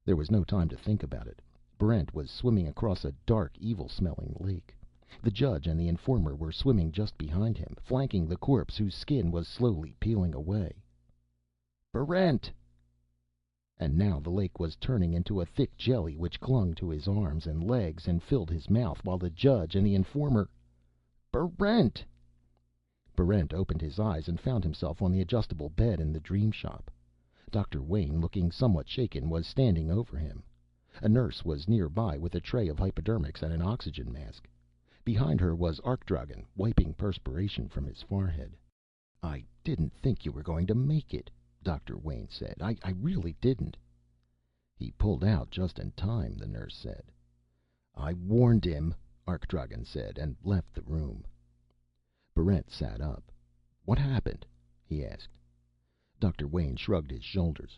There was no time to think about it. Barrent was swimming across a dark, evil-smelling lake. The judge and the informer were swimming just behind him, flanking the corpse whose skin was slowly peeling away. "Barrent!" And now the lake was turning into a thick jelly which clung to his arms and legs and filled his mouth, while the judge and the informer... "Barrent!" Barrent opened his eyes and found himself on the adjustable bed in the dream shop. Dr. Wayne, looking somewhat shaken, was standing over him. A nurse was nearby with a tray of hypodermics and an oxygen mask. Behind her was Arkdragen, wiping perspiration from his forehead. "I didn't think you were going to make it," Dr. Wayne said. I really didn't." "He pulled out just in time," the nurse said. "I warned him," Arkdragen said, and left the room. Barrent sat up. "What happened?" he asked. Dr. Wayne shrugged his shoulders.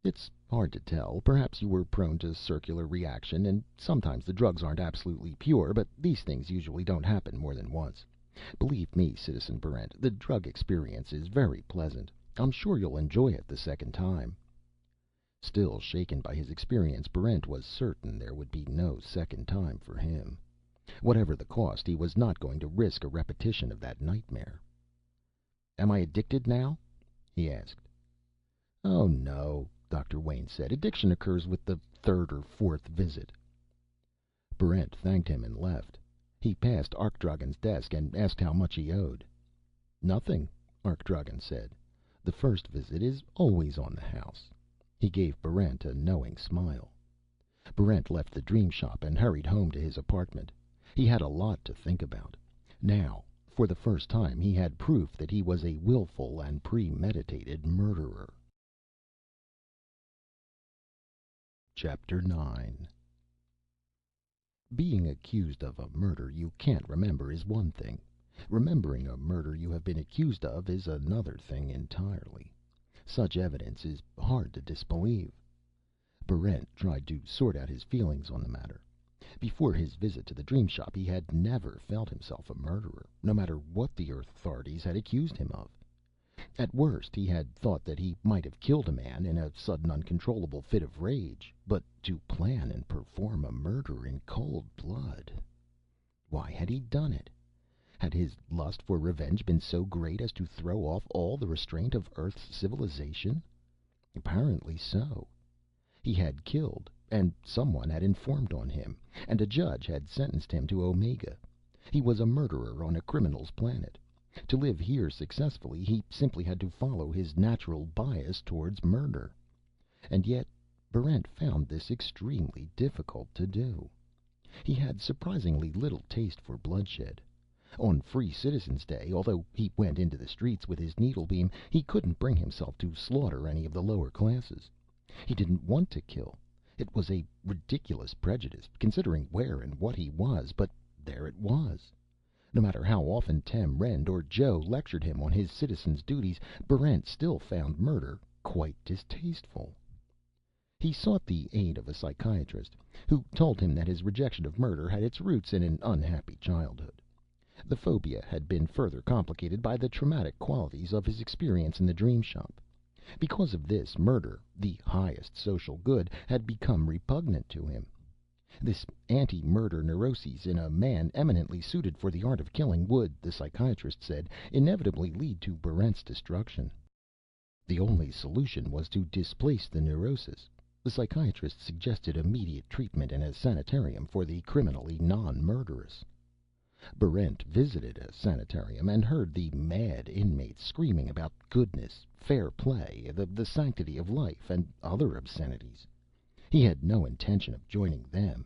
"It's hard to tell. Perhaps you were prone to circular reaction, and sometimes the drugs aren't absolutely pure, but these things usually don't happen more than once. Believe me, Citizen Barrent, the drug experience is very pleasant. I'm sure you'll enjoy it the second time." Still shaken by his experience, Barrent was certain there would be no second time for him. Whatever the cost, he was not going to risk a repetition of that nightmare. "Am I addicted now?" he asked. "Oh, no," Dr. Wayne said. "Addiction occurs with the third or fourth visit." Barrent thanked him and left. He passed Arkdragen's desk and asked how much he owed. "Nothing," Arkdragen said. "The first visit is always on the house." He gave Barrent a knowing smile. Barrent left the Dream Shop and hurried home to his apartment. He had a lot to think about. Now, for the first time, he had proof that he was a willful and premeditated murderer. Chapter 9. Being accused of a murder you can't remember is one thing. Remembering a murder you have been accused of is another thing entirely. Such evidence is hard to disbelieve. Barrent tried to sort out his feelings on the matter. Before his visit to the Dream Shop, he had never felt himself a murderer, no matter what the Earth authorities had accused him of. At worst, he had thought that he might have killed a man in a sudden uncontrollable fit of rage, but to plan and perform a murder in cold blood. Why had he done it? Had his lust for revenge been so great as to throw off all the restraint of Earth's civilization? Apparently so. He had killed, and someone had informed on him, and a judge had sentenced him to Omega. He was a murderer on a criminal's planet. To live here successfully, he simply had to follow his natural bias towards murder. And yet, Barrent found this extremely difficult to do. He had surprisingly little taste for bloodshed. On Free Citizens' Day, although he went into the streets with his needlebeam, he couldn't bring himself to slaughter any of the lower classes. He didn't want to kill. It was a ridiculous prejudice, considering where and what he was, but there it was. No matter how often Tem Rend or Joe lectured him on his citizen's duties, Barrent still found murder quite distasteful. He sought the aid of a psychiatrist, who told him that his rejection of murder had its roots in an unhappy childhood. The phobia had been further complicated by the traumatic qualities of his experience in the Dream Shop. Because of this, murder, the highest social good, had become repugnant to him. This anti-murder neuroses in a man eminently suited for the art of killing would, the psychiatrist said, inevitably lead to Barrent's destruction. The only solution was to displace the neurosis. The psychiatrist suggested immediate treatment in a sanitarium for the criminally non-murderous. Barrent visited a sanitarium and heard the mad inmates screaming about goodness, fair play, the sanctity of life, and other obscenities. He had no intention of joining them.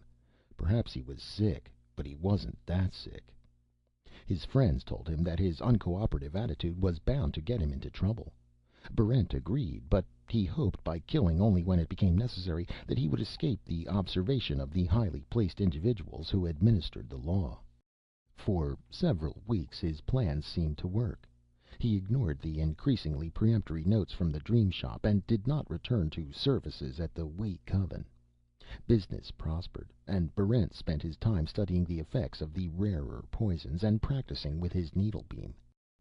Perhaps he was sick, but he wasn't that sick. His friends told him that his uncooperative attitude was bound to get him into trouble. Barrent agreed, but he hoped by killing only when it became necessary that he would escape the observation of the highly placed individuals who administered the law. For several weeks his plans seemed to work. He ignored the increasingly peremptory notes from the Dream Shop and did not return to services at the Wee Coven. Business prospered, and Barrent spent his time studying the effects of the rarer poisons and practicing with his needlebeam.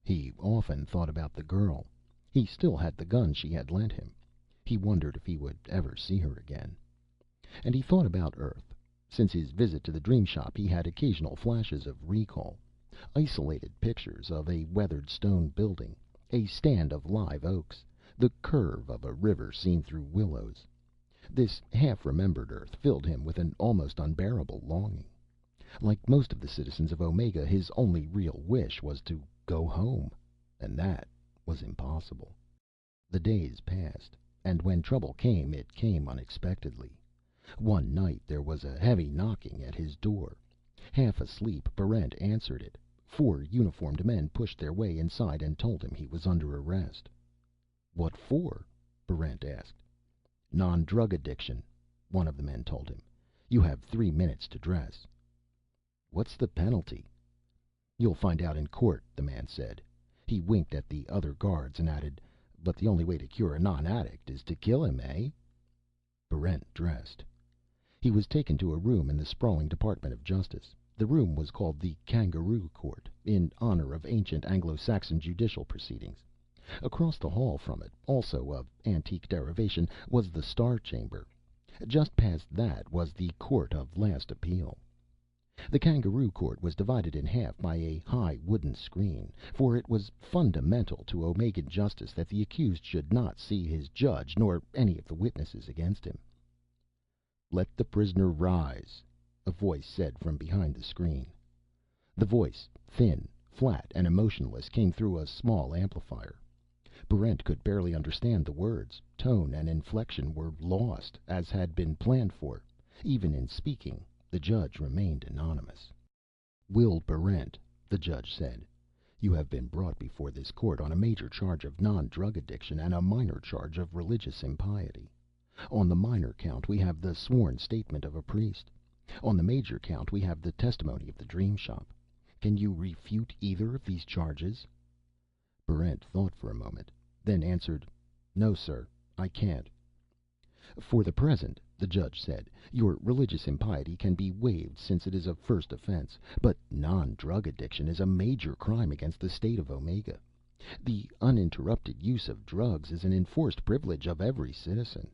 He often thought about the girl. He still had the gun she had lent him. He wondered if he would ever see her again. And he thought about Earth. Since his visit to the Dream Shop, he had occasional flashes of recall. Isolated pictures of a weathered stone building, a stand of live oaks, the curve of a river seen through willows. This half-remembered Earth filled him with an almost unbearable longing. Like most of the citizens of Omega, his only real wish was to go home, and that was impossible. The days passed. And when trouble came, it came unexpectedly. One night there was a heavy knocking at his door. Half asleep, Barrent answered it. 4 uniformed men pushed their way inside and told him he was under arrest. "What for?" Barrent asked. "Non-drug addiction," one of the men told him. "You have 3 minutes to dress." "What's the penalty?" "You'll find out in court," the man said. He winked at the other guards and added, "But the only way to cure a non-addict is to kill him, eh?" Barrent dressed. He was taken to a room in the sprawling Department of Justice. The room was called the Kangaroo Court, in honor of ancient Anglo-Saxon judicial proceedings. Across the hall from it, also of antique derivation, was the Star Chamber. Just past that was the Court of Last Appeal. The Kangaroo Court was divided in half by a high wooden screen, for it was fundamental to Omegan justice that the accused should not see his judge nor any of the witnesses against him. "Let the prisoner rise," a voice said from behind the screen. The voice, thin, flat, and emotionless, came through a small amplifier. Barrent could barely understand the words. Tone and inflection were lost, as had been planned for. Even in speaking, the judge remained anonymous. "Will Barrent," the judge said, "you have been brought before this court on a major charge of non-drug addiction and a minor charge of religious impiety. On the minor count we have the sworn statement of a priest. On the major count we have the testimony of the Dream Shop. Can you refute either of these charges?" Barrent thought for a moment, then answered, "No, sir, I can't." "For the present," the judge said, "your religious impiety can be waived, since it is a first offense. But non-drug addiction is a major crime against the state of Omega. The uninterrupted use of drugs is an enforced privilege of every citizen.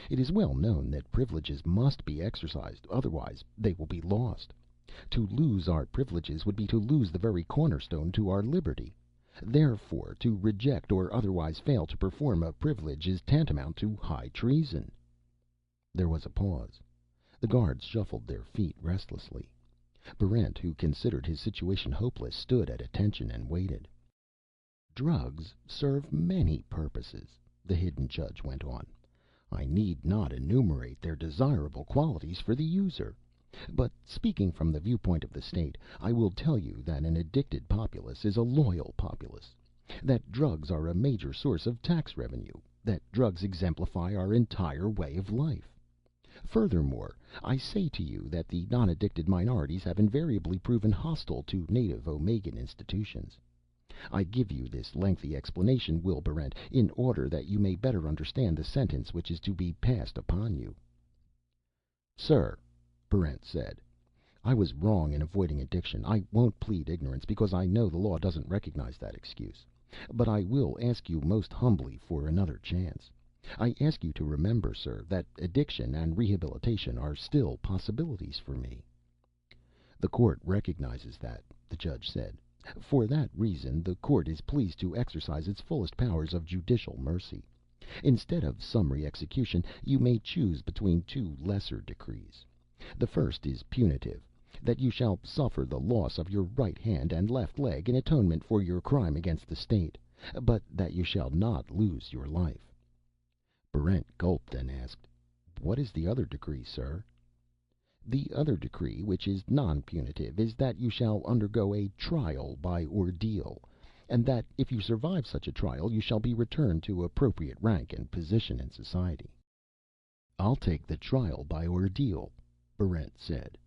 It is well known that privileges must be exercised, otherwise they will be lost. To lose our privileges would be to lose the very cornerstone to our liberty. Therefore, to reject or otherwise fail to perform a privilege is tantamount to high treason." There was a pause. The guards shuffled their feet restlessly. Barrent, who considered his situation hopeless, stood at attention and waited. "Drugs serve many purposes," the hidden judge went on. "I need not enumerate their desirable qualities for the user. But speaking from the viewpoint of the state, I will tell you that an addicted populace is a loyal populace. That drugs are a major source of tax revenue. That drugs exemplify our entire way of life. Furthermore, I say to you that the non-addicted minorities have invariably proven hostile to native Omegan institutions. I give you this lengthy explanation, Will Barrent, in order that you may better understand the sentence which is to be passed upon you." "Sir," Barrent said, "I was wrong in avoiding addiction. I won't plead ignorance, because I know the law doesn't recognize that excuse. But I will ask you most humbly for another chance. I ask you to remember, sir, that addiction and rehabilitation are still possibilities for me." "The court recognizes that," the judge said. "For that reason, the court is pleased to exercise its fullest powers of judicial mercy. Instead of summary execution, you may choose between 2 lesser decrees. The first is punitive, that you shall suffer the loss of your right hand and left leg in atonement for your crime against the state, but that you shall not lose your life." Barrent gulped and asked, "What is the other decree, sir?" "The other decree, which is non-punitive, is that you shall undergo a trial by ordeal, and that, if you survive such a trial, you shall be returned to appropriate rank and position in society." "I'll take the trial by ordeal," Barrent said.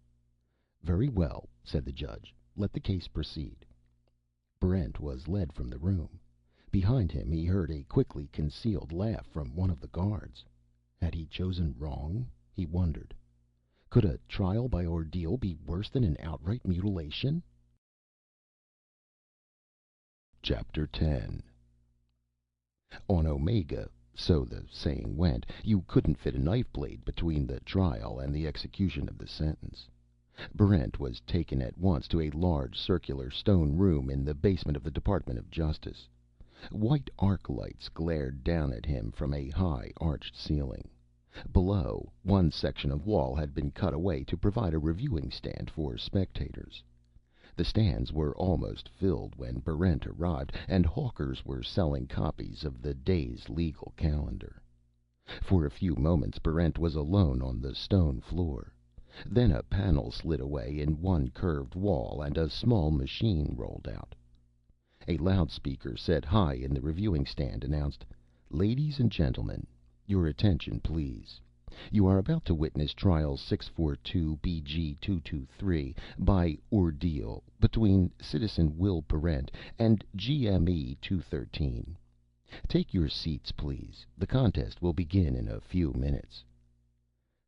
"Very well," said the judge. "Let the case proceed." Barrent was led from the room. Behind him he heard a quickly concealed laugh from one of the guards. Had he chosen wrong? He wondered. Could a trial by ordeal be worse than an outright mutilation? Chapter 10. On Omega, so the saying went, you couldn't fit a knife blade between the trial and the execution of the sentence. Barrent was taken at once to a large circular stone room in the basement of the Department of Justice. White arc lights glared down at him from a high arched ceiling. Below, one section of wall had been cut away to provide a reviewing stand for spectators. The stands were almost filled when Barrent arrived, and hawkers were selling copies of the day's legal calendar. For a few moments, Barrent was alone on the stone floor. Then a panel slid away in one curved wall, and a small machine rolled out. A loudspeaker set high in the reviewing stand announced, "Ladies and gentlemen, your attention, please. You are about to witness Trial 642-BG-223 by ordeal between Citizen Will Barrent and GME 213. Take your seats, please. The contest will begin in a few minutes."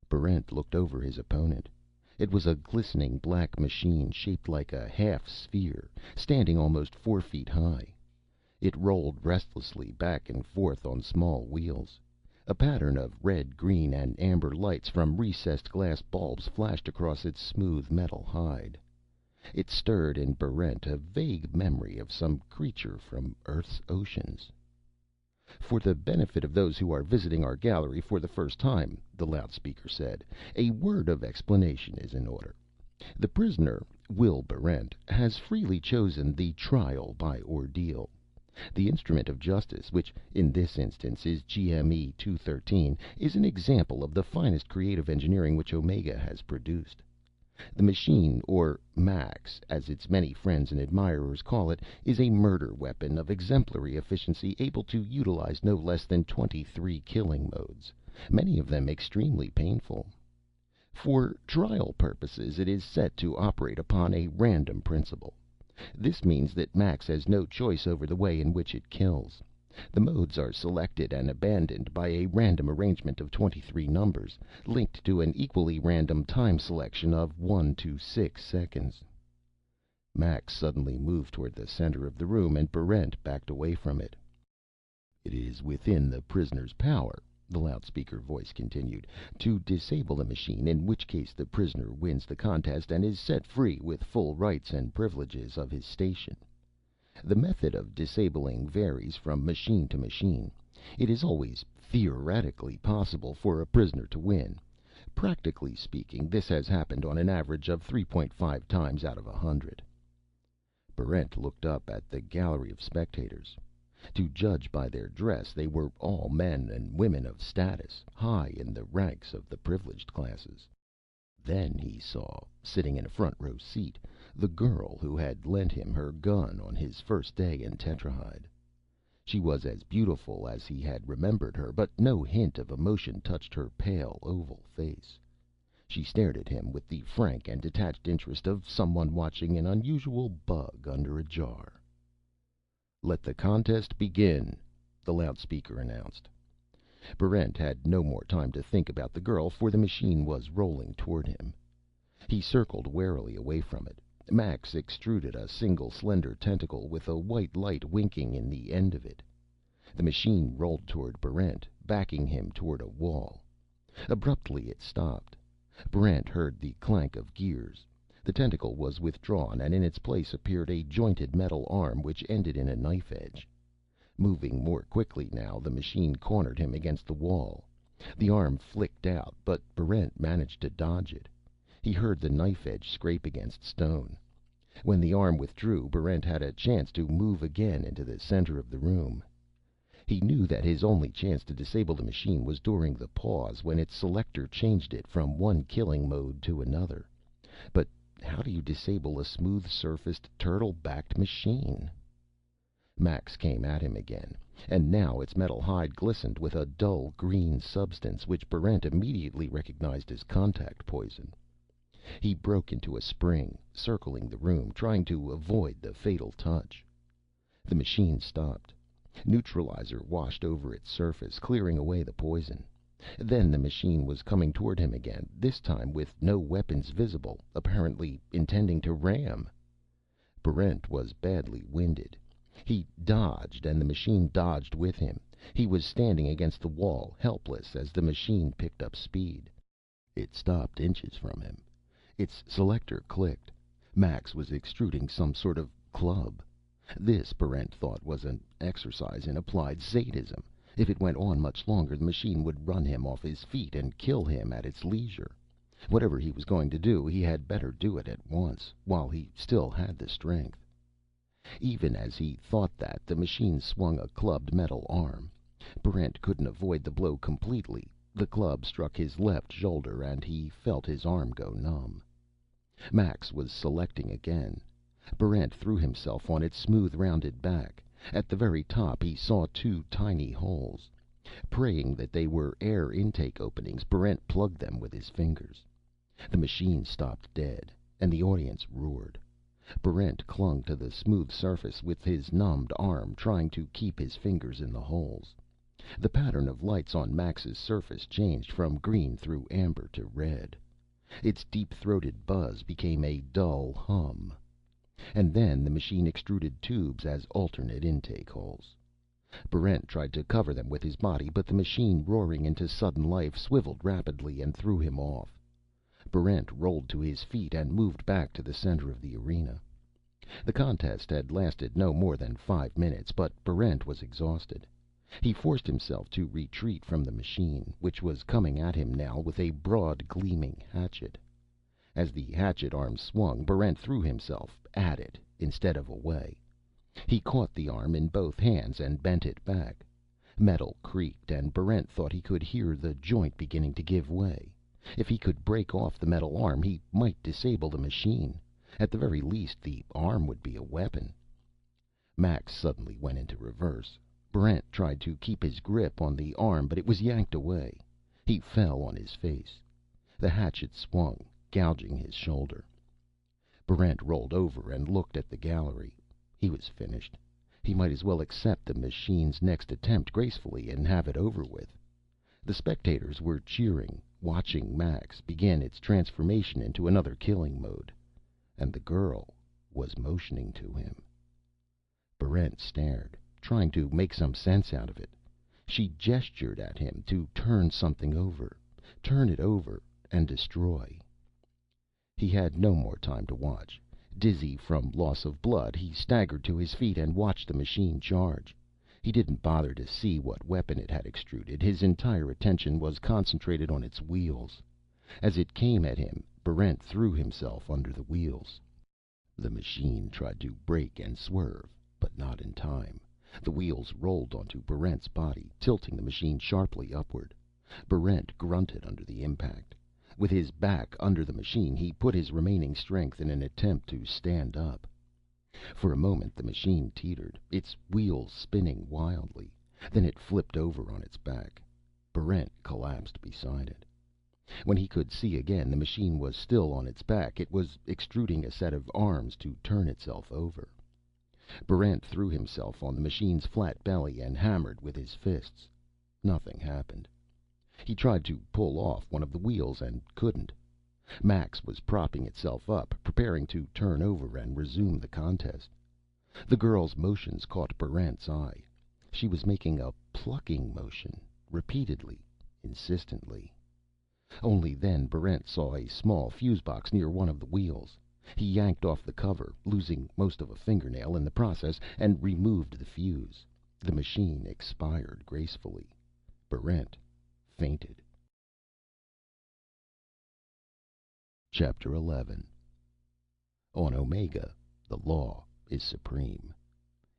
Barrent looked over his opponent. It was a glistening black machine shaped like a half sphere, standing almost 4 feet high. It rolled restlessly back and forth on small wheels. A pattern of red, green, and amber lights from recessed glass bulbs flashed across its smooth metal hide. It stirred in Barrent a vague memory of some creature from Earth's oceans. "For the benefit of those who are visiting our gallery for the first time," the loudspeaker said, "a word of explanation is in order. The prisoner, Will Barrent, has freely chosen the trial by ordeal. The instrument of justice, which in this instance is GME 213, is an example of the finest creative engineering which Omega has produced. The machine, or Max, as its many friends and admirers call it, is a murder weapon of exemplary efficiency, able to utilize no less than 23 killing modes, many of them extremely painful. For trial purposes, it is set to operate upon a random principle. This means that Max has no choice over the way in which it kills. The modes are selected and abandoned by a random arrangement of 23 numbers, linked to an equally random time selection of 1 to 6 seconds." Max suddenly moved toward the center of the room, and Barrent backed away from it. "It is within the prisoner's power," the loudspeaker voice continued, "to disable the machine, in which case the prisoner wins the contest and is set free with full rights and privileges of his station. The method of disabling varies from machine to machine. It is always theoretically possible for a prisoner to win. Practically speaking, this has happened on an average of 3.5 times out of 100. Barrent looked up at the gallery of spectators. To judge by their dress, they were all men and women of status, high in the ranks of the privileged classes. Then he saw, sitting in a front row seat, the girl who had lent him her gun on his first day in Tetrahyde. She was as beautiful as he had remembered her, but no hint of emotion touched her pale, oval face. She stared at him with the frank and detached interest of someone watching an unusual bug under a jar. "Let the contest begin," the loudspeaker announced. Barrent had no more time to think about the girl, for the machine was rolling toward him. He circled warily away from it. Max extruded a single slender tentacle with a white light winking in the end of it. The machine rolled toward Barrent, backing him toward a wall. Abruptly it stopped. Barrent heard the clank of gears. The tentacle was withdrawn, and in its place appeared a jointed metal arm which ended in a knife edge. Moving more quickly now, the machine cornered him against the wall. The arm flicked out, but Barrent managed to dodge it. He heard the knife edge scrape against stone. When the arm withdrew, Barrent had a chance to move again into the center of the room. He knew that his only chance to disable the machine was during the pause when its selector changed it from one killing mode to another. But how do you disable a smooth-surfaced, turtle-backed machine? Max came at him again, and now its metal hide glistened with a dull green substance which Barrent immediately recognized as contact poison. He broke into a spring, circling the room, trying to avoid the fatal touch. The machine stopped. Neutralizer washed over its surface, clearing away the poison. Then the machine was coming toward him again, this time with no weapons visible, apparently intending to ram. Barrent was badly winded. He dodged, and the machine dodged with him. He was standing against the wall, helpless, as the machine picked up speed. It stopped inches from him. Its selector clicked. Max was extruding some sort of club. This, Barrent thought, was an exercise in applied sadism. If it went on much longer, the machine would run him off his feet and kill him at its leisure. Whatever he was going to do, he had better do it at once, while he still had the strength. Even as he thought that, the machine swung a clubbed metal arm. Barrent couldn't avoid the blow completely. The club struck his left shoulder, and he felt his arm go numb. Max was selecting again. Barrent threw himself on its smooth, rounded back. At the very top, he saw two tiny holes. Praying that they were air intake openings, Barrent plugged them with his fingers. The machine stopped dead, and the audience roared. Barrent clung to the smooth surface with his numbed arm, trying to keep his fingers in the holes. The pattern of lights on Max's surface changed from green through amber to red. Its deep-throated buzz became a dull hum. And then the machine extruded tubes as alternate intake holes. Barrent tried to cover them with his body, but the machine, roaring into sudden life, swiveled rapidly and threw him off. Barrent rolled to his feet and moved back to the center of the arena. The contest had lasted no more than 5 minutes, but Barrent was exhausted. He forced himself to retreat from the machine, which was coming at him now with a broad, gleaming hatchet. As the hatchet arm swung, Barrent threw himself at it instead of away. He caught the arm in both hands and bent it back. Metal creaked, and Barrent thought he could hear the joint beginning to give way. If he could break off the metal arm, he might disable the machine. At the very least, the arm would be a weapon. Max suddenly went into reverse. Barrent tried to keep his grip on the arm, but it was yanked away. He fell on his face. The hatchet swung, gouging his shoulder. Barrent rolled over and looked at the gallery. He was finished. He might as well accept the machine's next attempt gracefully and have it over with. The spectators were cheering, watching Max begin its transformation into another killing mode. And the girl was motioning to him. Barrent stared, trying to make some sense out of it. She gestured at him to turn something over. Turn it over and destroy. He had no more time to watch. Dizzy from loss of blood, he staggered to his feet and watched the machine charge. He didn't bother to see what weapon it had extruded. His entire attention was concentrated on its wheels. As it came at him, Barrent threw himself under the wheels. The machine tried to brake and swerve, but not in time. The wheels rolled onto Barrent's body, tilting the machine sharply upward. Barrent grunted under the impact. With his back under the machine, he put his remaining strength in an attempt to stand up. For a moment the machine teetered, its wheels spinning wildly. Then it flipped over on its back. Barrent collapsed beside it. When he could see again, the machine was still on its back. It was extruding a set of arms to turn itself over. Barrent threw himself on the machine's flat belly and hammered with his fists. Nothing happened. He tried to pull off one of the wheels and couldn't. Max was propping itself up, preparing to turn over and resume the contest. The girl's motions caught Barrent's eye. She was making a plucking motion, repeatedly, insistently. Only then Barrent saw a small fuse box near one of the wheels. He yanked off the cover, losing most of a fingernail in the process, and removed the fuse. The machine expired gracefully. Barrent fainted. Chapter 11. On Omega, the law is supreme.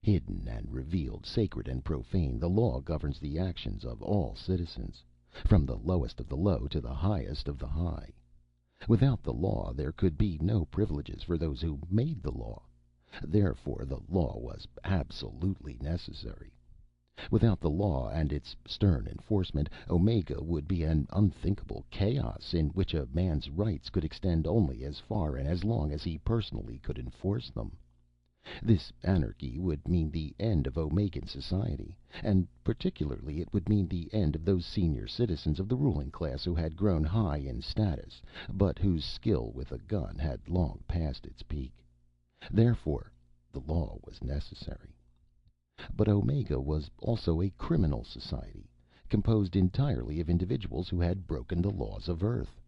Hidden and revealed, sacred and profane, the law governs the actions of all citizens, from the lowest of the low to the highest of the high. Without the law, there could be no privileges for those who made the law. Therefore, the law was absolutely necessary. Without the law and its stern enforcement, Omega would be an unthinkable chaos in which a man's rights could extend only as far and as long as he personally could enforce them. This anarchy would mean the end of Omegan society, and particularly it would mean the end of those senior citizens of the ruling class who had grown high in status, but whose skill with a gun had long passed its peak. Therefore, the law was necessary. But Omega was also a criminal society, composed entirely of individuals who had broken the laws of Earth.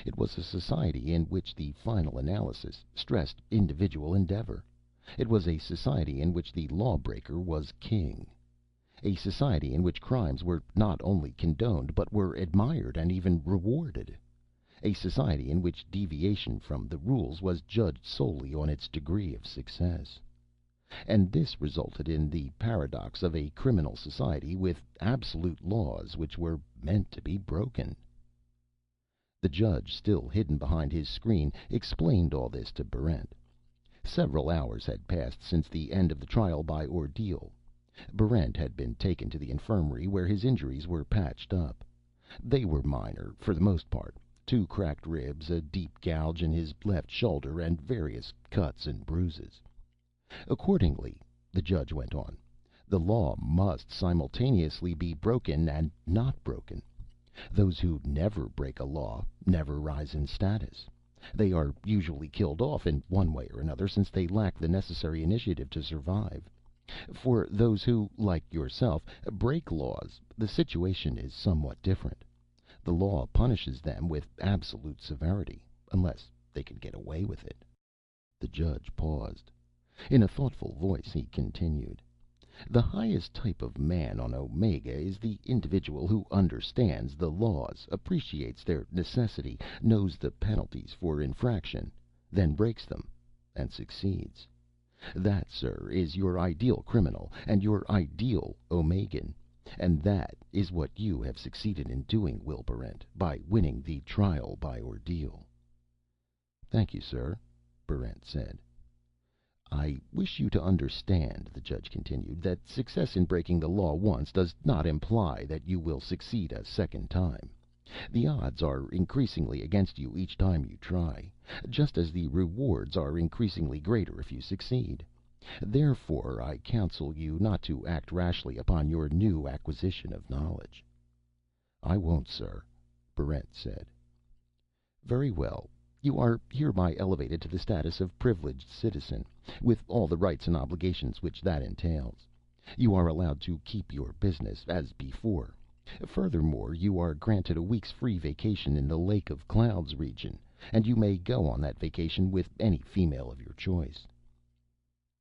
It was a society in which the final analysis stressed individual endeavor. It was a society in which the lawbreaker was king. A society in which crimes were not only condoned, but were admired and even rewarded. A society in which deviation from the rules was judged solely on its degree of success. And this resulted in the paradox of a criminal society with absolute laws which were meant to be broken. The judge, still hidden behind his screen, explained all this to Barrent. Several hours had passed since the end of the trial by ordeal. Barrent had been taken to the infirmary, where his injuries were patched up. They were minor, for the most part: 2 cracked ribs, a deep gouge in his left shoulder, and various cuts and bruises. Accordingly, the judge went on, the law must simultaneously be broken and not broken. Those who never break a law never rise in status. They are usually killed off in one way or another, since they lack the necessary initiative to survive. For those who, like yourself, break laws, the situation is somewhat different. The law punishes them with absolute severity, unless they can get away with it. The judge paused. In a thoughtful voice he continued, the highest type of man on Omega is the individual who understands the laws, appreciates their necessity, knows the penalties for infraction, then breaks them, and succeeds. That, sir, is your ideal criminal, and your ideal Omegan. And that is what you have succeeded in doing, Will Barrent, by winning the trial by ordeal. Thank you, sir, Barrent said. I wish you to understand, the judge continued, that success in breaking the law once does not imply that you will succeed a second time. The odds are increasingly against you each time you try, just as the rewards are increasingly greater if you succeed. Therefore, I counsel you not to act rashly upon your new acquisition of knowledge. I won't, sir, Barrent said. Very well. You are hereby elevated to the status of privileged citizen, with all the rights and obligations which that entails. You are allowed to keep your business as before. Furthermore, you are granted a week's free vacation in the Lake of Clouds region, and you may go on that vacation with any female of your choice.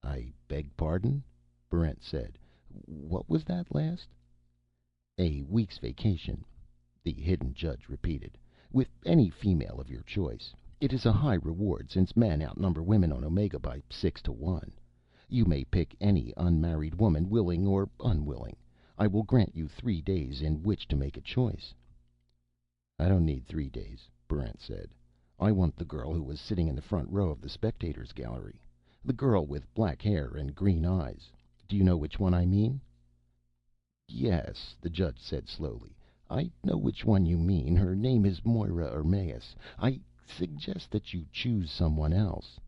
I beg pardon, Barrent said. What was that last? A week's vacation, the hidden judge repeated, with any female of your choice. It is a high reward, since men outnumber women on Omega by 6 to 1. You may pick any unmarried woman, willing or unwilling. I will grant you 3 days in which to make a choice. I don't need 3 days, Barrent said. I want the girl who was sitting in the front row of the spectators' gallery. The girl with black hair and green eyes. Do you know which one I mean? Yes, the judge said slowly. I know which one you mean. Her name is Moira Ermaeus. I suggest that you choose someone else.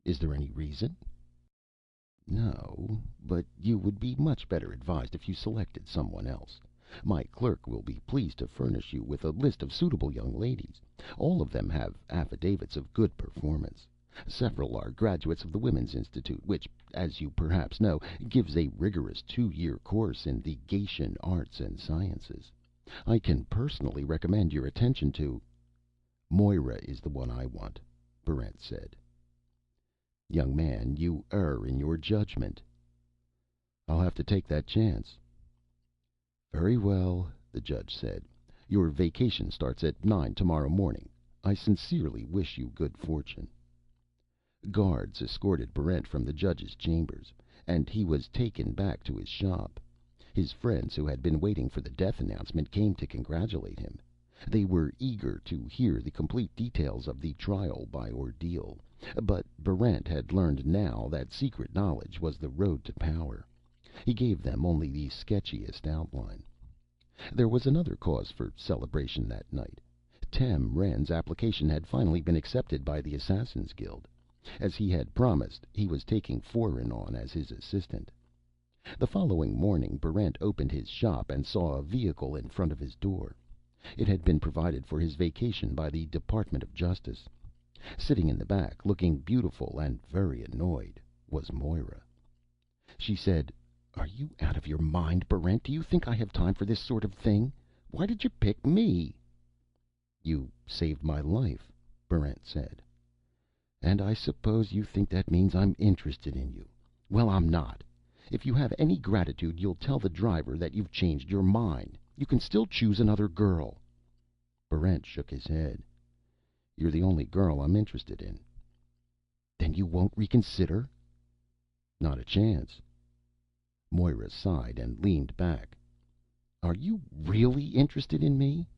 Is there any reason? No, but you would be much better advised if you selected someone else. My clerk will be pleased to furnish you with a list of suitable young ladies. All of them have affidavits of good performance. Several are graduates of the Women's Institute, which, as you perhaps know, gives a rigorous 2-year course in the Gatian arts and sciences. I can personally recommend your attention to... Moira is the one I want, Barrent said. Young man, you err in your judgment. I'll have to take that chance. Very well, the judge said. Your vacation starts at 9 tomorrow morning. I sincerely wish you good fortune. Guards escorted Barrent from the judge's chambers, and he was taken back to his shop. His friends, who had been waiting for the death announcement, came to congratulate him. They were eager to hear the complete details of the trial by ordeal, but Barrent had learned now that secret knowledge was the road to power. He gave them only the sketchiest outline. There was another cause for celebration that night. Tem Rend's application had finally been accepted by the Assassins' Guild. As he had promised, he was taking Foeren on as his assistant. The following morning, Barrent opened his shop and saw a vehicle in front of his door. It had been provided for his vacation by the Department of Justice. Sitting in the back, looking beautiful and very annoyed, was Moira. She said, "Are you out of your mind, Barrent? Do you think I have time for this sort of thing? Why did you pick me?" "You saved my life," Barrent said. "And I suppose you think that means I'm interested in you. Well, I'm not. If you have any gratitude, you'll tell the driver that you've changed your mind. You can still choose another girl." Barrent shook his head. "You're the only girl I'm interested in." "Then you won't reconsider?" Not a chance. Moira sighed and leaned back. Are you really interested in me?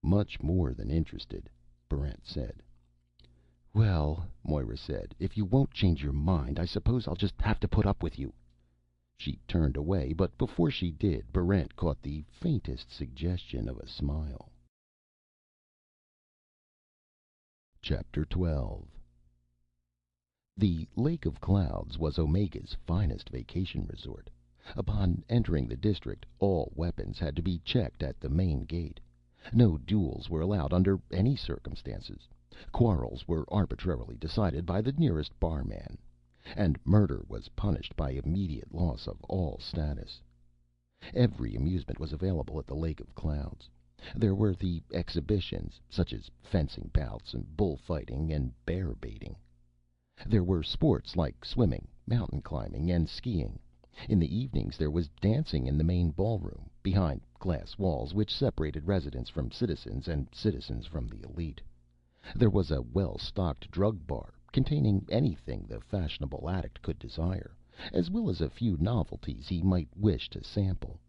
Much more than interested, Barrent said. Well, Moira said, if you won't change your mind, I suppose I'll just have to put up with you. She turned away, but before she did, Barrent caught the faintest suggestion of a smile. Chapter 12. The Lake of Clouds was Omega's finest vacation resort. Upon entering the district, all weapons had to be checked at the main gate. No duels were allowed under any circumstances. Quarrels were arbitrarily decided by the nearest barman. And murder was punished by immediate loss of all status. Every amusement was available at the Lake of Clouds. There were the exhibitions, such as fencing bouts and bullfighting and bear baiting. There were sports like swimming, mountain climbing, and skiing. In the evenings there was dancing in the main ballroom, behind glass walls which separated residents from citizens and citizens from the elite. There was a well-stocked drug bar, containing anything the fashionable addict could desire, as well as a few novelties he might wish to sample.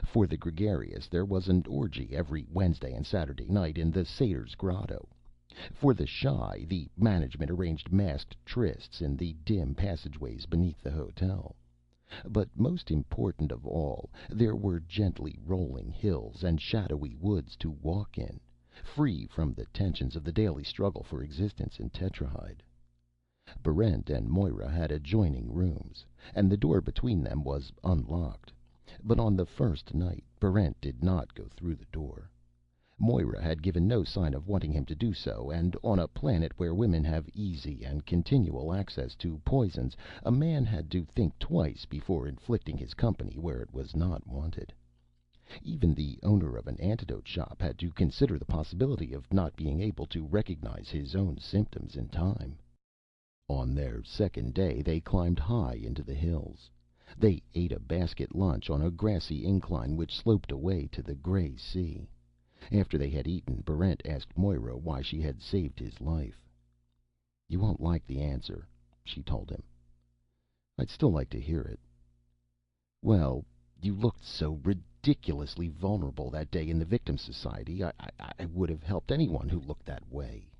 For the gregarious, there was an orgy every Wednesday and Saturday night in the Satyr's Grotto. For the shy, the management arranged masked trysts in the dim passageways beneath the hotel. But most important of all, there were gently rolling hills and shadowy woods to walk in, free from the tensions of the daily struggle for existence in Tetrahyde. Barrent and Moira had adjoining rooms, and the door between them was unlocked. But on the first night, Barrent did not go through the door. Moira had given no sign of wanting him to do so, and on a planet where women have easy and continual access to poisons, a man had to think twice before inflicting his company where it was not wanted. Even the owner of an antidote shop had to consider the possibility of not being able to recognize his own symptoms in time. On their second day, they climbed high into the hills. They ate a basket lunch on a grassy incline which sloped away to the gray sea. After they had eaten, Barrent asked Moira why she had saved his life. You won't like the answer, she told him. I'd still like to hear it. Well, you looked so ridiculously vulnerable that day in the Victim Society. I would have helped anyone who looked that way.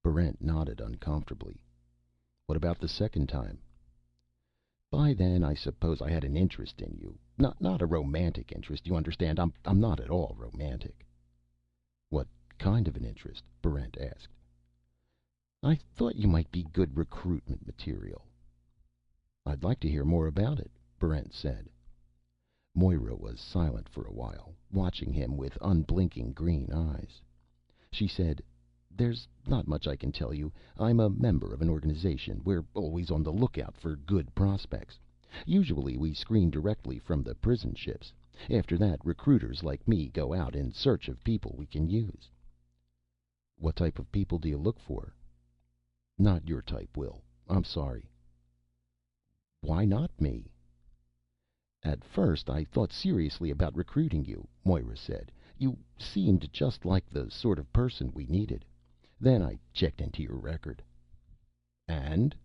Barrent nodded uncomfortably. What about the second time? By then, I suppose I had an interest in you. Not a romantic interest, you understand. I'm not at all romantic. What kind of an interest? Barrent asked. I thought you might be good recruitment material. I'd like to hear more about it, Barrent said. Moira was silent for a while, watching him with unblinking green eyes. She said, There's not much I can tell you. I'm a member of an organization. We're always on the lookout for good prospects. Usually we screen directly from the prison ships. After that, recruiters like me go out in search of people we can use. What type of people do you look for? Not your type, Will. I'm sorry. Why not me? At first I thought seriously about recruiting you, Moira said. You seemed just like the sort of person we needed. Then I checked into your record. And?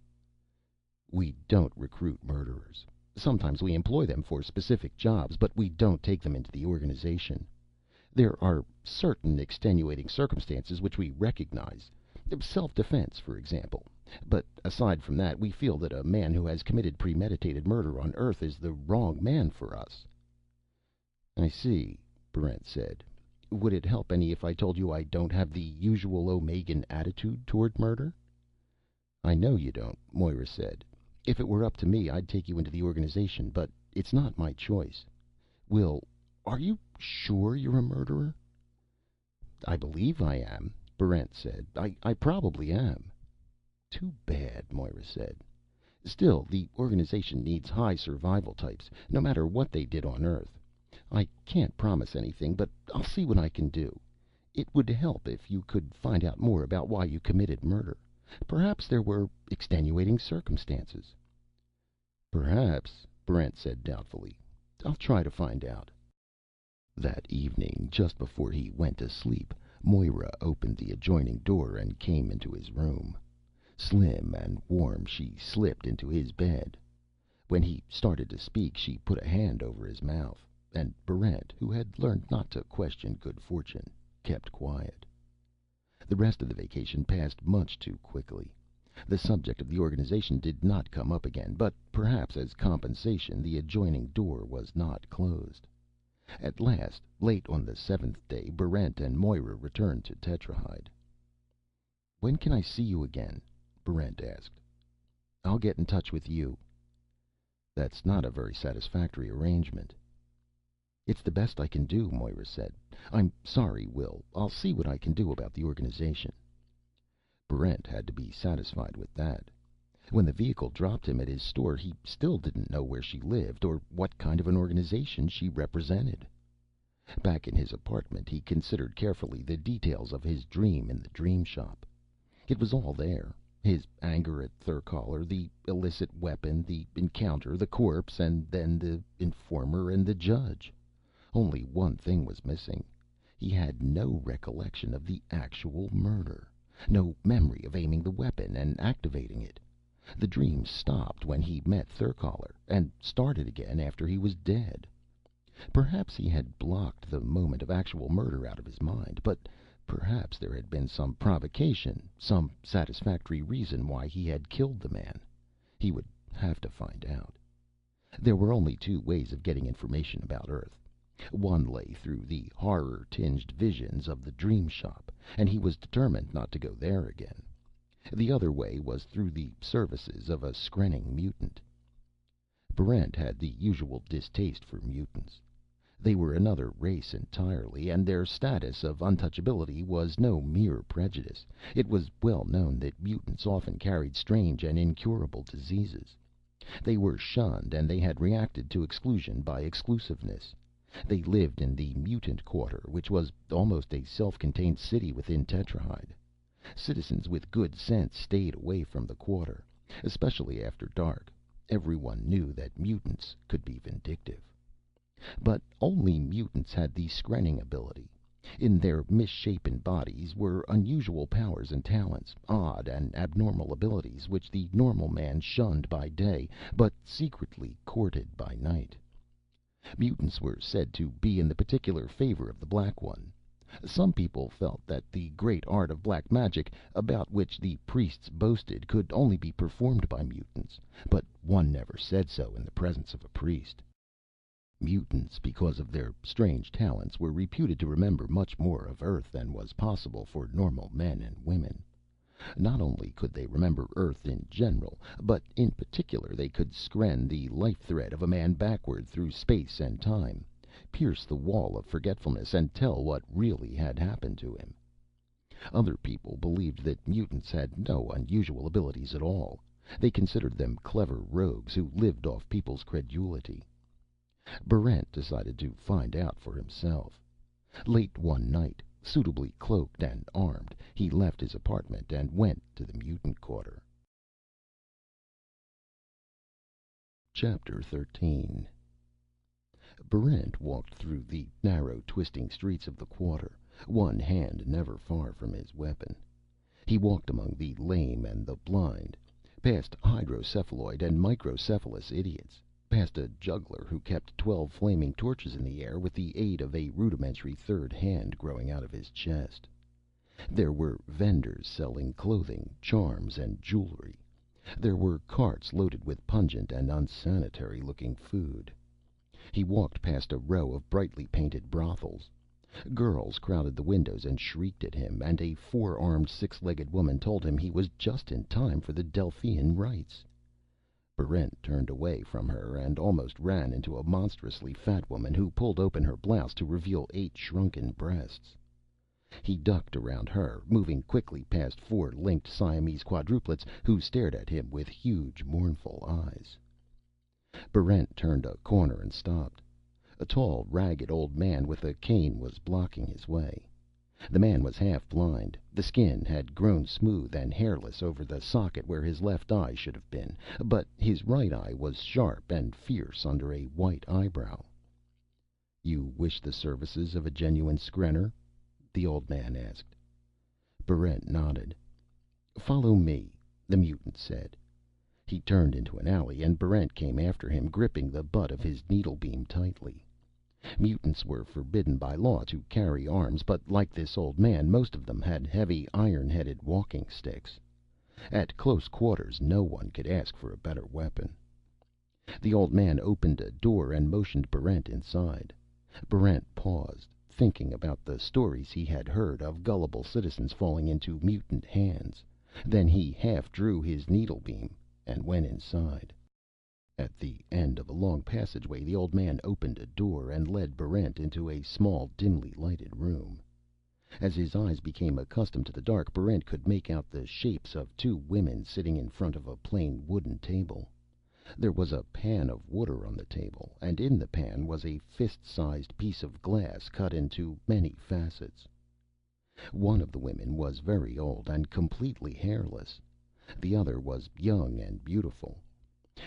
We don't recruit murderers. Sometimes we employ them for specific jobs, but we don't take them into the organization. There are certain extenuating circumstances which we recognize. Self-defense, for example. But aside from that, we feel that a man who has committed premeditated murder on Earth is the wrong man for us. I see, Barrent said. Would it help any if I told you I don't have the usual Omegan attitude toward murder? I know you don't, Moira said. If it were up to me, I'd take you into the organization, but it's not my choice. Will, are you sure you're a murderer? I believe I am, Barrent said. I probably am. Too bad, Moira said. Still, the organization needs high survival types, no matter what they did on Earth. I can't promise anything, but I'll see what I can do. It would help if you could find out more about why you committed murder. Perhaps there were extenuating circumstances. Perhaps, Barrent said doubtfully. I'll try to find out. That evening, just before he went to sleep, Moira opened the adjoining door and came into his room. Slim and warm, she slipped into his bed. When he started to speak, she put a hand over his mouth, and Barrent, who had learned not to question good fortune, kept quiet. The rest of the vacation passed much too quickly. The subject of the organization did not come up again, but perhaps as compensation the adjoining door was not closed. At last, late on the seventh day, Barrent and Moira returned to Tetrahyde. "When can I see you again?" Barrent asked. "I'll get in touch with you." "That's not a very satisfactory arrangement." "It's the best I can do," Moira said. "I'm sorry, Will. I'll see what I can do about the organization." Barrent had to be satisfied with that. When the vehicle dropped him at his store, he still didn't know where she lived, or what kind of an organization she represented. Back in his apartment, he considered carefully the details of his dream in the dream shop. It was all there. His anger at Therkaler, the illicit weapon, the encounter, the corpse, and then the informer and the judge. Only one thing was missing. He had no recollection of the actual murder. No memory of aiming the weapon and activating it. The dream stopped when he met Therkaler, and started again after he was dead. Perhaps he had blocked the moment of actual murder out of his mind, but perhaps there had been some provocation, some satisfactory reason why he had killed the man. He would have to find out. There were only two ways of getting information about Earth. One lay through the horror-tinged visions of the dream shop, and he was determined not to go there again. The other way was through the services of a skrenning mutant. Barrent had the usual distaste for mutants. They were another race entirely, and their status of untouchability was no mere prejudice. It was well known that mutants often carried strange and incurable diseases. They were shunned, and they had reacted to exclusion by exclusiveness. They lived in the Mutant Quarter, which was almost a self-contained city within Tetrahyde. Citizens with good sense stayed away from the quarter, especially after dark. Everyone knew that mutants could be vindictive. But only mutants had the skrenning ability. In their misshapen bodies were unusual powers and talents, odd and abnormal abilities which the normal man shunned by day, but secretly courted by night. Mutants were said to be in the particular favor of the Black One. Some people felt that the great art of black magic, about which the priests boasted, could only be performed by mutants, but one never said so in the presence of a priest. Mutants, because of their strange talents, were reputed to remember much more of Earth than was possible for normal men and women. Not only could they remember Earth in general, but in particular they could skren the life thread of a man backward through space and time, pierce the wall of forgetfulness, and tell what really had happened to him. Other people believed that mutants had no unusual abilities at all. They considered them clever rogues who lived off people's credulity. Barrent decided to find out for himself. Late one night, suitably cloaked and armed, he left his apartment and went to the Mutant Quarter. Chapter 13. Barrent walked through the narrow, twisting streets of the quarter, one hand never far from his weapon. He walked among the lame and the blind, past hydrocephaloid and microcephalous idiots, past a juggler who kept 12 flaming torches in the air with the aid of a rudimentary third hand growing out of his chest. There were vendors selling clothing, charms, and jewelry. There were carts loaded with pungent and unsanitary-looking food. He walked past a row of brightly painted brothels. Girls crowded the windows and shrieked at him, and a four-armed, six-legged woman told him he was just in time for the Delphian rites. Barrent turned away from her and almost ran into a monstrously fat woman who pulled open her blouse to reveal 8 shrunken breasts. He ducked around her, moving quickly past 4 linked Siamese quadruplets who stared at him with huge, mournful eyes. Barrent turned a corner and stopped. A tall, ragged old man with a cane was blocking his way. The man was half blind. The skin had grown smooth and hairless over the socket where his left eye should have been, but his right eye was sharp and fierce under a white eyebrow. "You wish the services of a genuine skrenner?" the old man asked. Barrent nodded. "Follow me." the mutant said. He turned into an alley, and Barrent came after him, gripping the butt of his needlebeam tightly. Mutants were forbidden by law to carry arms, but like this old man, most of them had heavy, iron-headed walking sticks. At close quarters, no one could ask for a better weapon. The old man opened a door and motioned Barrent inside. Barrent paused, thinking about the stories he had heard of gullible citizens falling into mutant hands. Then he half drew his needlebeam and went inside. At the end of a long passageway, the old man opened a door and led Barrent into a small, dimly lighted room. As his eyes became accustomed to the dark, Barrent could make out the shapes of two women sitting in front of a plain wooden table. There was a pan of water on the table, and in the pan was a fist-sized piece of glass cut into many facets. One of the women was very old and completely hairless. The other was young and beautiful.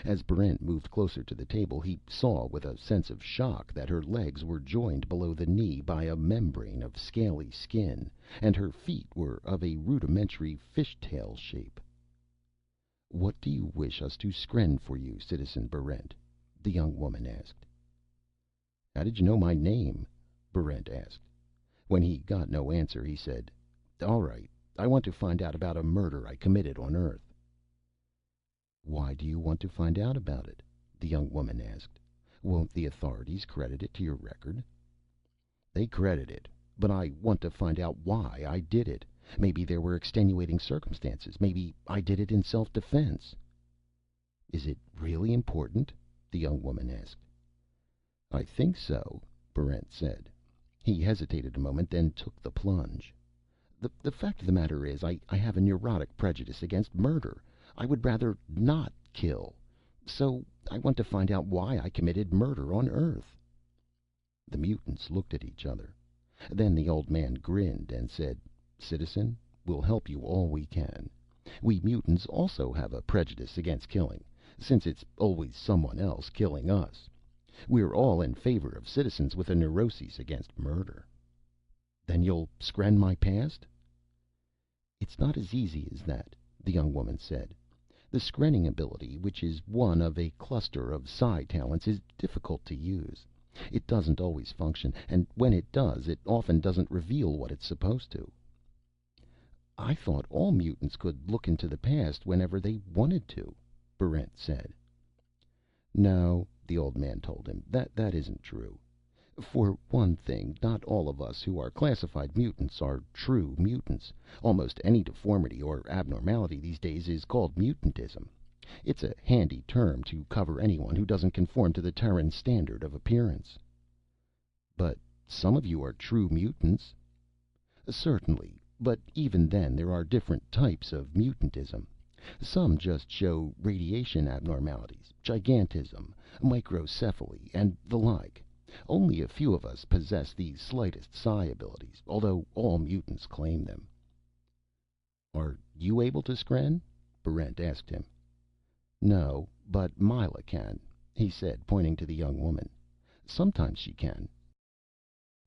As Barrent moved closer to the table, he saw with a sense of shock that her legs were joined below the knee by a membrane of scaly skin, and her feet were of a rudimentary fishtail shape. "What do you wish us to skren for you, Citizen Barrent?" the young woman asked. "How did you know my name?" Barrent asked. When he got no answer, he said, "All right. I want to find out about a murder I committed on Earth." "Why do you want to find out about it?" the young woman asked. "Won't the authorities credit it to your record?" "They credit it, but I want to find out why I did it. Maybe there were extenuating circumstances. Maybe I did it in self-defense." "Is it really important?" the young woman asked. "I think so," Barrent said. He hesitated a moment, then took the plunge. The fact of the matter is, I have a neurotic prejudice against murder. I would rather not kill. So I want to find out why I committed murder on Earth." The mutants looked at each other. Then the old man grinned and said, "Citizen, we'll help you all we can. We mutants also have a prejudice against killing, since it's always someone else killing us. We're all in favor of citizens with a neuroses against murder." "Then you'll skren my past?" "It's not as easy as that," the young woman said. "The skrenning ability, which is one of a cluster of psi talents, is difficult to use. It doesn't always function, and when it does, it often doesn't reveal what it's supposed to." "I thought all mutants could look into the past whenever they wanted to," Barrent said. "No," the old man told him. That isn't true. For one thing, not all of us who are classified mutants are true mutants. Almost any deformity or abnormality these days is called mutantism. It's a handy term to cover anyone who doesn't conform to the Terran standard of appearance." "But some of you are true mutants." "Certainly. But even then, there are different types of mutantism. Some just show radiation abnormalities, gigantism, microcephaly, and the like. Only a few of us possess the slightest psi abilities, although all mutants claim them." "Are you able to skren?" Barrent asked him. "No, but Myla can," he said, pointing to the young woman. "Sometimes she can."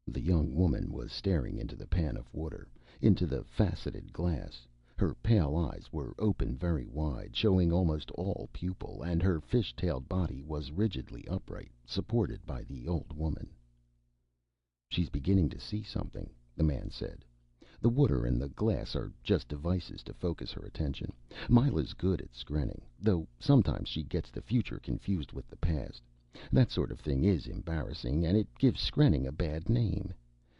The young woman was staring into the pan of water, into the faceted glass. Her pale eyes were open very wide, showing almost all pupil, and her fish-tailed body was rigidly upright, supported by the old woman. "She's beginning to see something," the man said. "The water and the glass are just devices to focus her attention. Myla's good at skrenning, though sometimes she gets the future confused with the past. That sort of thing is embarrassing, and it gives skrenning a bad name.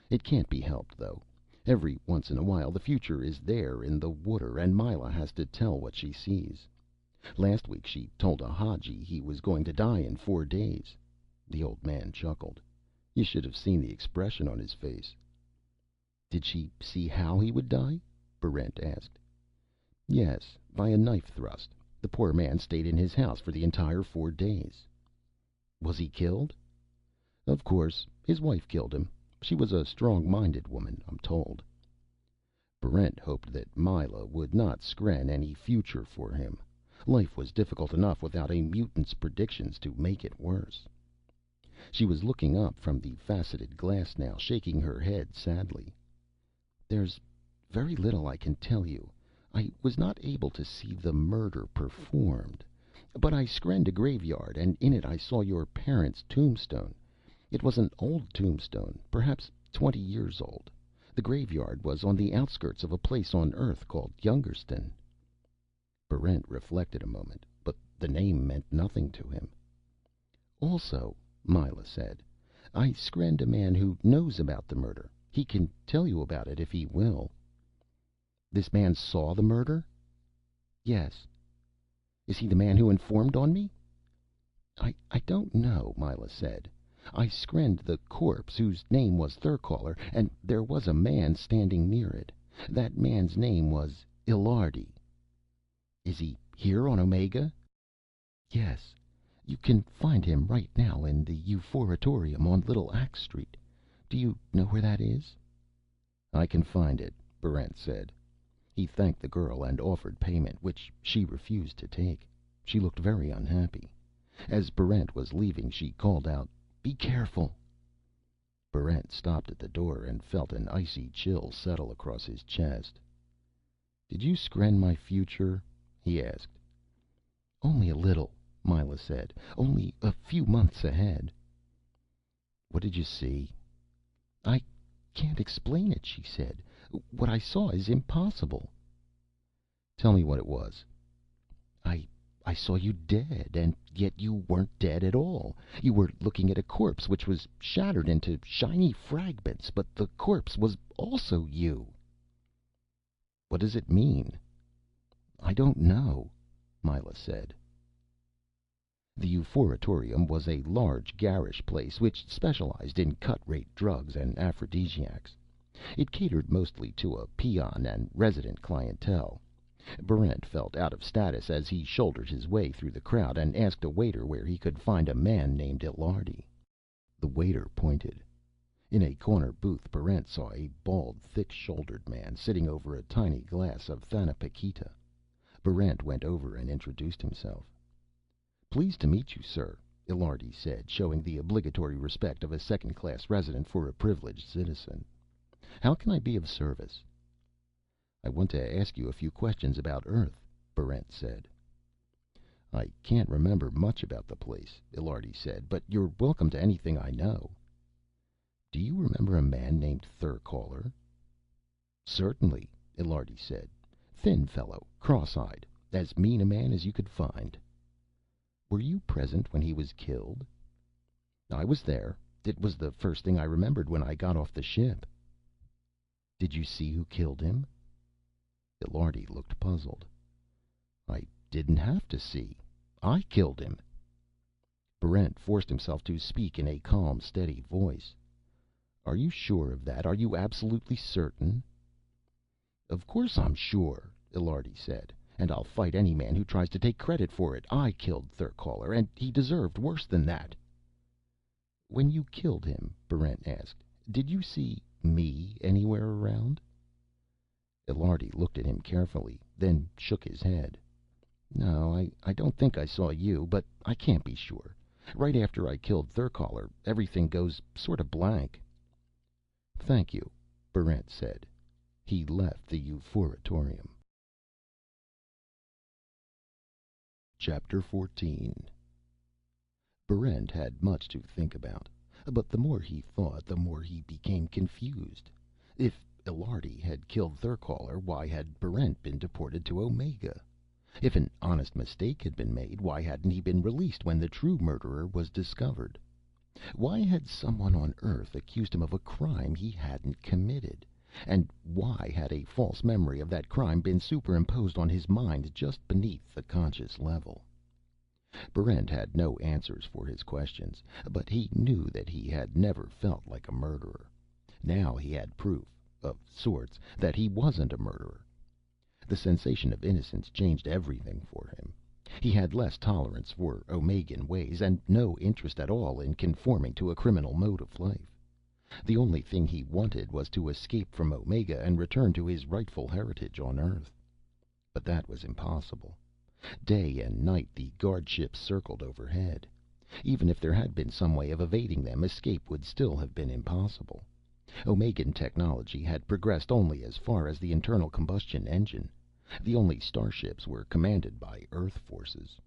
It can't be helped, though. Every once in a while the future is there in the water, and Myla has to tell what she sees. Last week she told a Hadji he was going to die in 4 days." The old man chuckled. "You should have seen the expression on his face." "Did she see how he would die?" Barrent asked. "Yes, by a knife thrust. The poor man stayed in his house for the entire 4 days." "Was he killed?" "Of course. His wife killed him. She was a strong-minded woman, I'm told." Barrent hoped that Myla would not skren any future for him. Life was difficult enough without a mutant's predictions to make it worse. She was looking up from the faceted glass now, shaking her head sadly. "There's very little I can tell you. I was not able to see the murder performed, but I screnned a graveyard, and in it I saw your parents' tombstone. It was an old tombstone, perhaps 20 years old. The graveyard was on the outskirts of a place on Earth called Youngerston." Barrent reflected a moment, but the name meant nothing to him. "Also," Myla said, "I screnned a man who knows about the murder. He can tell you about it if he will." "This man saw the murder?" "Yes." "Is he the man who informed on me?" I don't know," Myla said. "I screnned the corpse, whose name was Therkaler, and there was a man standing near it. That man's name was Illiardi." "Is he here on Omega?" "Yes. You can find him right now in the Euphoriatorium on Little Axe Street. Do you know where that is?" "I can find it," Barrent said. He thanked the girl and offered payment, which she refused to take. She looked very unhappy. As Barrent was leaving, she called out, "Be careful." Barrent stopped at the door and felt an icy chill settle across his chest. "Did you scren my future?" he asked. "Only a little," Myla said. "Only a few months ahead." "What did you see?" "I can't explain it," she said. "What I saw is impossible." "Tell me what it was." I saw you dead, and yet you weren't dead at all. You were looking at a corpse which was shattered into shiny fragments, but the corpse was also you." "What does it mean?" "I don't know," Myla said. The Euphoriatorium was a large, garish place which specialized in cut-rate drugs and aphrodisiacs. It catered mostly to a peon and resident clientele. Barrent felt out of status as he shouldered his way through the crowd and asked a waiter where he could find a man named Illiardi. The waiter pointed. In a corner booth, Barrent saw a bald, thick-shouldered man sitting over a tiny glass of Thanapiquita. Barrent went over and introduced himself. "Pleased to meet you, sir," Illiardi said, showing the obligatory respect of a second-class resident for a privileged citizen. "How can I be of service?" "I want to ask you a few questions about Earth," Barrent said. "I can't remember much about the place," Illiardi said, "but you're welcome to anything I know." "Do you remember a man named Therkaler?" "Certainly," Illiardi said. "Thin fellow, cross-eyed, as mean a man as you could find." "Were you present when he was killed?" "I was there. It was the first thing I remembered when I got off the ship." "Did you see who killed him?" Illiardi looked puzzled. "I didn't have to see. I killed him." Barrent forced himself to speak in a calm, steady voice. "Are you sure of that? Are you absolutely certain?" "Of course I'm sure," Illiardi said. "And I'll fight any man who tries to take credit for it. I killed Therkaler, and he deserved worse than that." "When you killed him," Barrent asked, "did you see me anywhere around?" Illiardi looked at him carefully, then shook his head. "No, I don't think I saw you, but I can't be sure. Right after I killed Therkaler, everything goes sort of blank." "Thank you," Barrent said. He left the Euphoriatorium. Chapter 14. Barrent had much to think about, but the more he thought, the more he became confused. If Illiardi had killed Therkaler, why had Barrent been deported to Omega? If an honest mistake had been made, why hadn't he been released when the true murderer was discovered? Why had someone on Earth accused him of a crime he hadn't committed? And why had a false memory of that crime been superimposed on his mind just beneath the conscious level? Barrent had no answers for his questions, but he knew that he had never felt like a murderer. Now he had proof, of sorts, that he wasn't a murderer. The sensation of innocence changed everything for him. He had less tolerance for Omegan ways, and no interest at all in conforming to a criminal mode of life. The only thing he wanted was to escape from Omega and return to his rightful heritage on Earth. But that was impossible. Day and night the guard ships circled overhead. Even if there had been some way of evading them, escape would still have been impossible. Omegan technology had progressed only as far as the internal combustion engine. The only starships were commanded by Earth forces.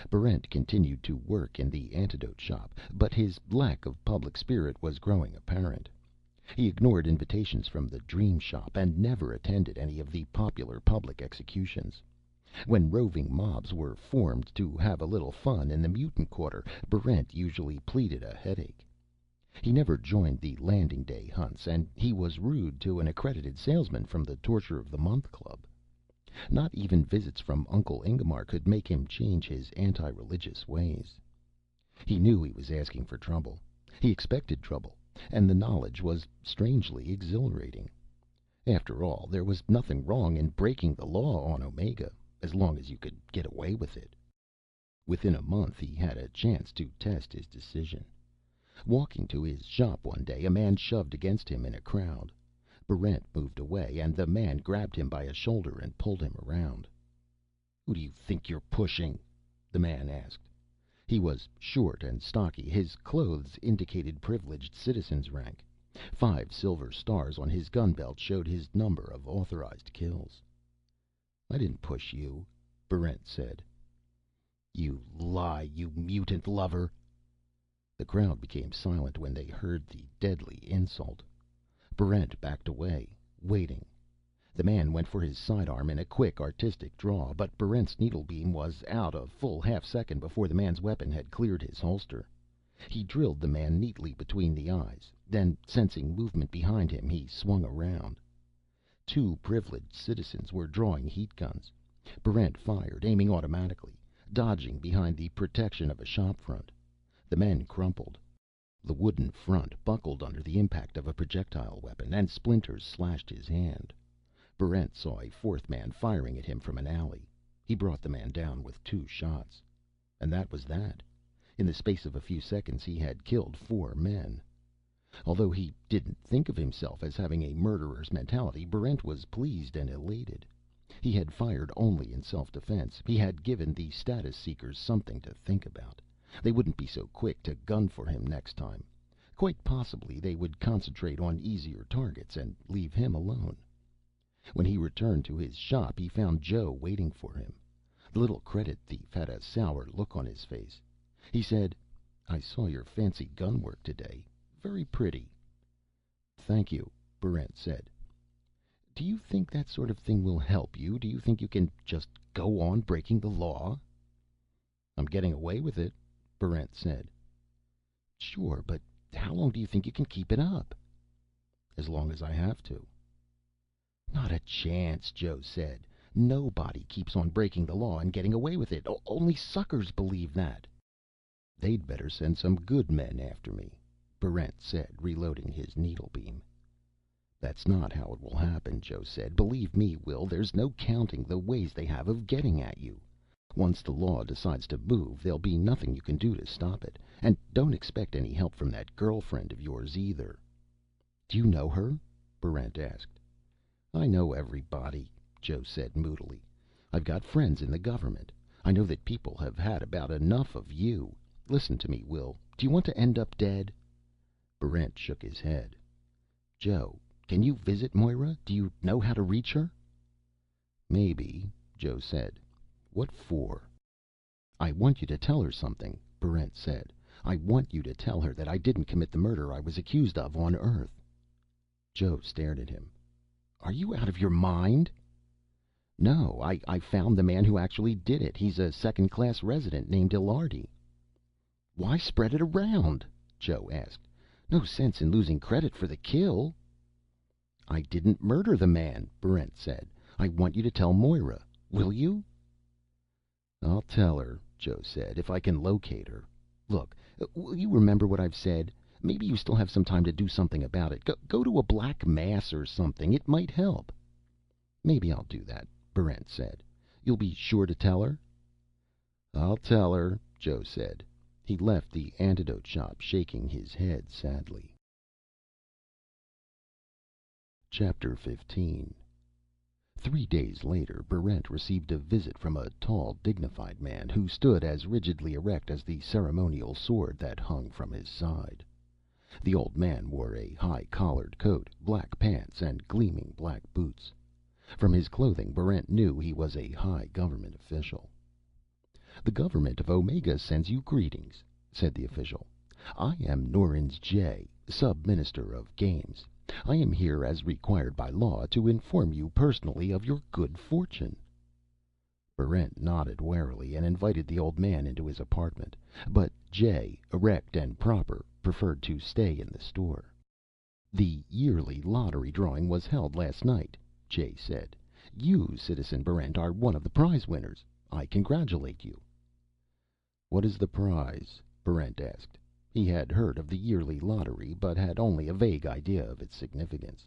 Barrent continued to work in the antidote shop, but his lack of public spirit was growing apparent. He ignored invitations from the Dream Shop and never attended any of the popular public executions. When roving mobs were formed to have a little fun in the mutant quarter, Barrent usually pleaded a headache. He never joined the landing day hunts, and he was rude to an accredited salesman from the Torture of the Month Club. Not even visits from Uncle Ingemar could make him change his anti-religious ways. He knew he was asking for trouble. He expected trouble, and the knowledge was strangely exhilarating. After all, there was nothing wrong in breaking the law on Omega, as long as you could get away with it. Within a month, he had a chance to test his decision. Walking to his shop one day, a man shoved against him in a crowd. Barrent moved away, and the man grabbed him by a shoulder and pulled him around. "Who do you think you're pushing?" the man asked. He was short and stocky. His clothes indicated privileged citizen's rank. 5 silver stars on his gun belt showed his number of authorized kills. "I didn't push you," Barrent said. "You lie, you mutant lover." The crowd became silent when they heard the deadly insult. Barrent backed away, waiting. The man went for his sidearm in a quick, artistic draw, but Barrent's needlebeam was out a full half-second before the man's weapon had cleared his holster. He drilled the man neatly between the eyes, then, sensing movement behind him, he swung around. 2 privileged citizens were drawing heat guns. Barrent fired, aiming automatically, dodging behind the protection of a shop front. The men crumpled. The wooden front buckled under the impact of a projectile weapon, and splinters slashed his hand. Barrent saw a 4th man firing at him from an alley. He brought the man down with 2 shots. And that was that. In the space of a few seconds, he had killed 4 men. Although he didn't think of himself as having a murderer's mentality, Barrent was pleased and elated. He had fired only in self-defense. He had given the status seekers something to think about. They wouldn't be so quick to gun for him next time. Quite possibly they would concentrate on easier targets and leave him alone. When he returned to his shop, he found Joe waiting for him. The little credit thief had a sour look on his face. He said, "I saw your fancy gun work today. Very pretty." "Thank you," Barrent said. "Do you think that sort of thing will help you? Do you think you can just go on breaking the law?" "I'm getting away with it," Barrent said. "Sure, but how long do you think you can keep it up?" "As long as I have to." "Not a chance," Joe said. "Nobody keeps on breaking the law and getting away with it. Only suckers believe that." "They'd better send some good men after me," Barrent said, reloading his needlebeam. "That's not how it will happen," Joe said. "Believe me, Will, there's no counting the ways they have of getting at you. Once the law decides to move, there'll be nothing you can do to stop it. And don't expect any help from that girlfriend of yours either." "Do you know her?" Barrent asked. "I know everybody," Joe said moodily. "I've got friends in the government. I know that people have had about enough of you. Listen to me, Will. Do you want to end up dead?" Barrent shook his head. "Joe, can you visit Moira? Do you know how to reach her?" "Maybe," Joe said. "What for?" "I want you to tell her something," Barrent said. "I want you to tell her that I didn't commit the murder I was accused of on Earth." Joe stared at him. "Are you out of your mind?" "No, I found the man who actually did it. He's a second-class resident named Illardi." "Why spread it around?" Joe asked. "No sense in losing credit for the kill." "I didn't murder the man," Barrent said. "I want you to tell Moira. Will you?" "I'll tell her," Joe said, "if I can locate her. Look, will you remember what I've said? Maybe you still have some time to do something about it. Go to a black mass or something. It might help." "Maybe I'll do that," Barrent said. "You'll be sure to tell her?" "I'll tell her," Joe said. He left the antidote shop, shaking his head sadly. Chapter 15. 3 days later, Barrent received a visit from a tall, dignified man who stood as rigidly erect as the ceremonial sword that hung from his side. The old man wore a high-collared coat, black pants, and gleaming black boots. From his clothing, Barrent knew he was a high government official. "The government of Omega sends you greetings," said the official. "I am Norins J, Sub-Minister of Games. I am here as required by law to inform you personally of your good fortune." Barrent nodded warily and invited the old man into his apartment, but Jay, erect and proper, preferred to stay in the store. "The yearly lottery drawing was held last night," Jay said. "You, Citizen Barrent, are one of the prize winners. I congratulate you." "What is the prize?" Barrent asked. He had heard of the yearly lottery, but had only a vague idea of its significance.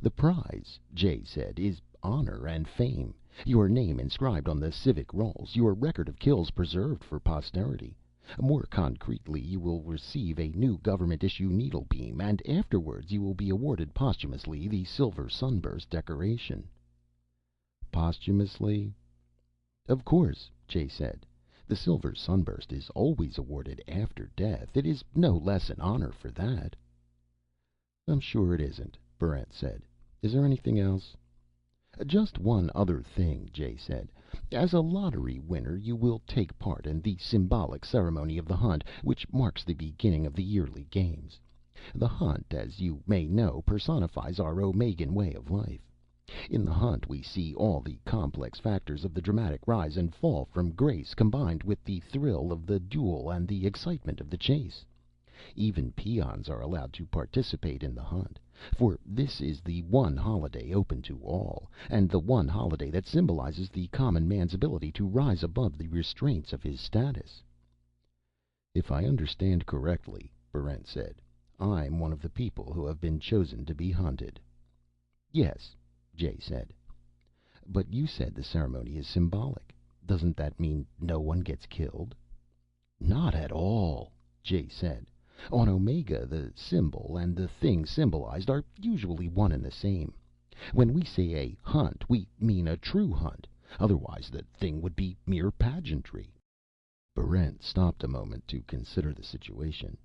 "The prize," Jay said, "is honor and fame. Your name inscribed on the civic rolls, your record of kills preserved for posterity. More concretely, you will receive a new government-issue needlebeam, and afterwards you will be awarded posthumously the Silver Sunburst decoration." "Posthumously?" "Of course," Jay said. "The Silver Sunburst is always awarded after death. It is no less an honor for that." "I'm sure it isn't," Barrent said. "Is there anything else?" "Just one other thing," Jay said. "As a lottery winner, you will take part in the symbolic ceremony of the Hunt, which marks the beginning of the yearly games. The Hunt, as you may know, personifies our Omegan way of life. In the Hunt we see all the complex factors of the dramatic rise and fall from grace, combined with the thrill of the duel and the excitement of the chase. Even peons are allowed to participate in the Hunt, for this is the one holiday open to all, and the one holiday that symbolizes the common man's ability to rise above the restraints of his status." "If I understand correctly," Barrent said, "I'm one of the people who have been chosen to be hunted." "Yes," Jay said. "But you said the ceremony is symbolic. Doesn't that mean no one gets killed?" "Not at all," Jay said. "On Omega, the symbol and the thing symbolized are usually one and the same. When we say a hunt, we mean a true hunt. Otherwise, the thing would be mere pageantry." Barrent stopped a moment to consider the situation.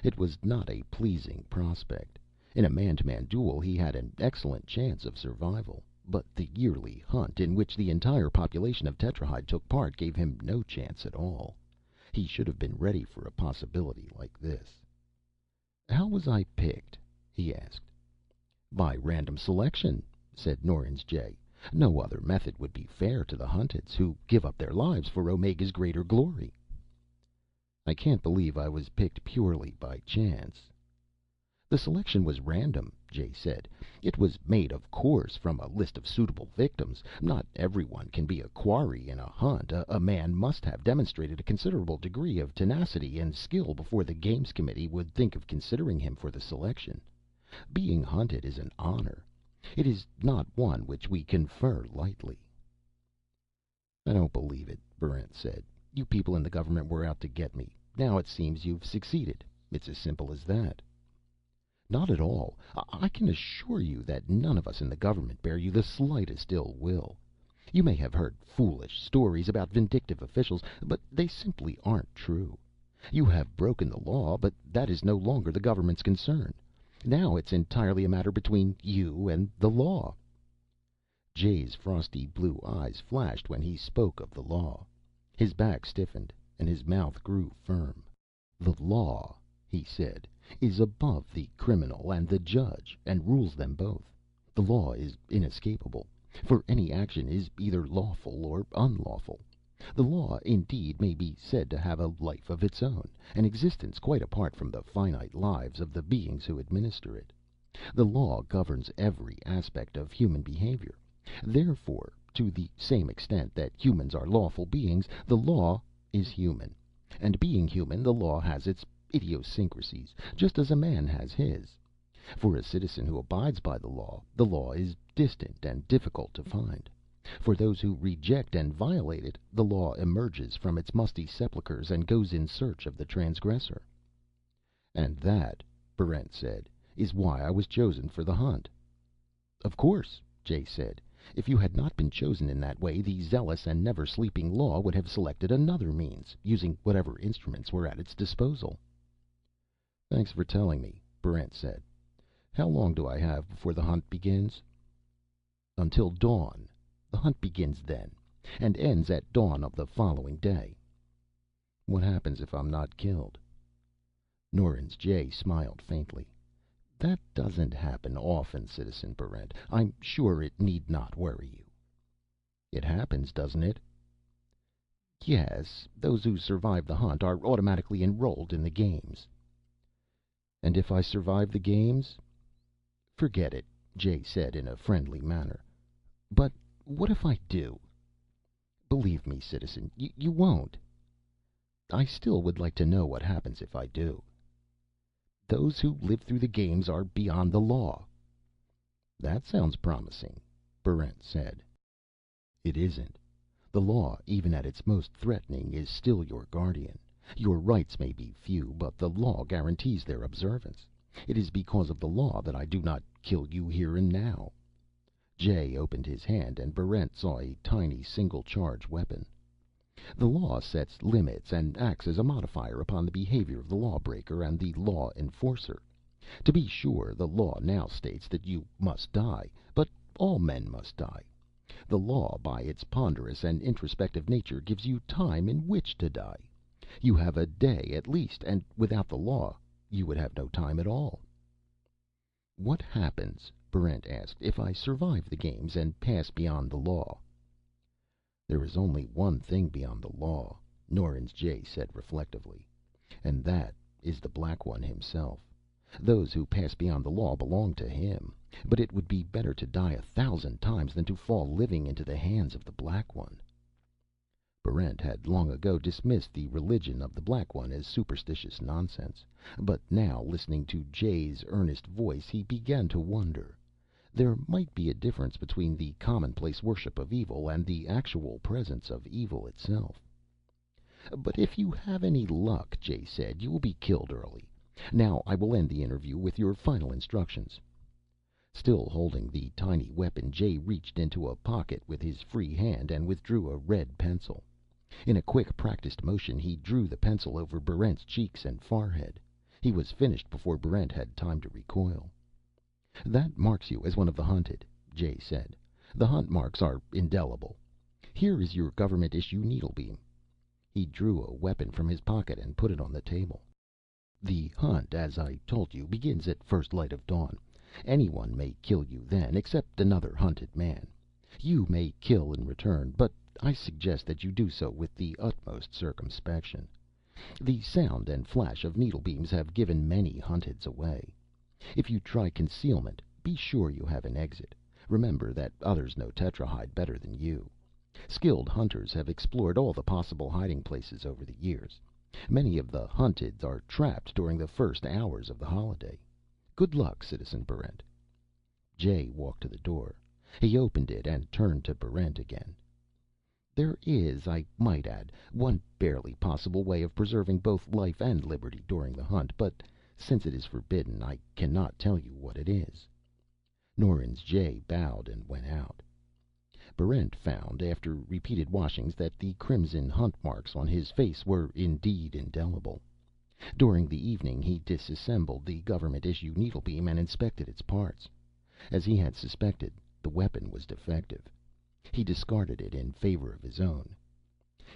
It was not a pleasing prospect. In a man-to-man duel, he had an excellent chance of survival. But the yearly Hunt, in which the entire population of Tetrahyde took part, gave him no chance at all. He should have been ready for a possibility like this. "How was I picked?" he asked. "By random selection," said Norins J. "No other method would be fair to the Hunteds, who give up their lives for Omega's greater glory." "I can't believe I was picked purely by chance." "The selection was random," Jay said. "It was made, of course, from a list of suitable victims. Not everyone can be a quarry in a Hunt. A man must have demonstrated a considerable degree of tenacity and skill before the Games Committee would think of considering him for the selection. Being hunted is an honor. It is not one which we confer lightly." "I don't believe it," Barrent said. "You people in the government were out to get me. Now it seems you've succeeded. It's as simple as that." "Not at all. I can assure you that none of us in the government bear you the slightest ill will. You may have heard foolish stories about vindictive officials, but they simply aren't true. You have broken the law, but that is no longer the government's concern. Now it's entirely a matter between you and the law." Jay's frosty blue eyes flashed when he spoke of the law. His back stiffened and his mouth grew firm. "The law," he said, "is above the criminal and the judge, and rules them both. The law is inescapable, for any action is either lawful or unlawful. The law, indeed, may be said to have a life of its own, an existence quite apart from the finite lives of the beings who administer it. The law governs every aspect of human behavior. Therefore, to the same extent that humans are lawful beings, the law is human. And being human, the law has its idiosyncrasies, just as a man has his. For a citizen who abides by the law is distant and difficult to find. For those who reject and violate it, the law emerges from its musty sepulchres and goes in search of the transgressor." "And that," Barrent said, "is why I was chosen for the Hunt." "Of course," Jay said. "If you had not been chosen in that way, the zealous and never sleeping law would have selected another means, using whatever instruments were at its disposal." "Thanks for telling me," Barrent said. "How long do I have before the Hunt begins?" Until dawn. The hunt begins then, and ends at dawn of the following day. What happens if I'm not killed? Norins Jay smiled faintly. That doesn't happen often, Citizen Barrent. I'm sure it need not worry you. It happens, doesn't it? Yes, those who survive the hunt are automatically enrolled in the games. And if I survive the games? Forget it, Jay said in a friendly manner. But what if I do? Believe me, citizen, you won't. I still would like to know what happens if I do. Those who live through the games are beyond the law. That sounds promising, Barrent said. It isn't. The law, even at its most threatening, is still your guardian. Your rights may be few, but the law guarantees their observance. It is because of the law that I do not kill you here and now. Jay opened his hand, and Barrent saw a tiny single-charge weapon. The law sets limits and acts as a modifier upon the behavior of the lawbreaker and the law enforcer. To be sure, the law now states that you must die, but all men must die. The law, by its ponderous and introspective nature, gives you time in which to die. You have a day at least, and without the law, you would have no time at all. What happens, Barrent asked, if I survive the games and pass beyond the law? There is only one thing beyond the law, Norins Jay said reflectively, and that is the Black One himself. Those who pass beyond the law belong to him, but it would be better to die 1,000 times than to fall living into the hands of the Black One. Barrent had long ago dismissed the religion of the Black One as superstitious nonsense, but now, listening to Jay's earnest voice, he began to wonder. There might be a difference between the commonplace worship of evil and the actual presence of evil itself. But if you have any luck, Jay said, you will be killed early. Now I will end the interview with your final instructions. Still holding the tiny weapon, Jay reached into a pocket with his free hand and withdrew a red pencil. In a quick, practiced motion, he drew the pencil over Barrent's cheeks and forehead. He was finished before Barrent had time to recoil. That marks you as one of the hunted, Jay said. The hunt marks are indelible. Here is your government-issue needlebeam. He drew a weapon from his pocket and put it on the table. The hunt, as I told you, begins at first light of dawn. Anyone may kill you then, except another hunted man. You may kill in return, but I suggest that you do so with the utmost circumspection. The sound and flash of needlebeams have given many hunteds away. If you try concealment, be sure you have an exit. Remember that others know Tetrahide better than you. Skilled hunters have explored all the possible hiding places over the years. Many of the hunted are trapped during the first hours of the holiday. Good luck, Citizen Barrent. Jay walked to the door. He opened it and turned to Barrent again. There is, I might add, one barely possible way of preserving both life and liberty during the hunt, but since it is forbidden, I cannot tell you what it is. Norins Jay bowed and went out. Barrent found, after repeated washings, that the crimson hunt marks on his face were indeed indelible. During the evening he disassembled the government-issue needlebeam and inspected its parts. As he had suspected, the weapon was defective. He discarded it in favor of his own.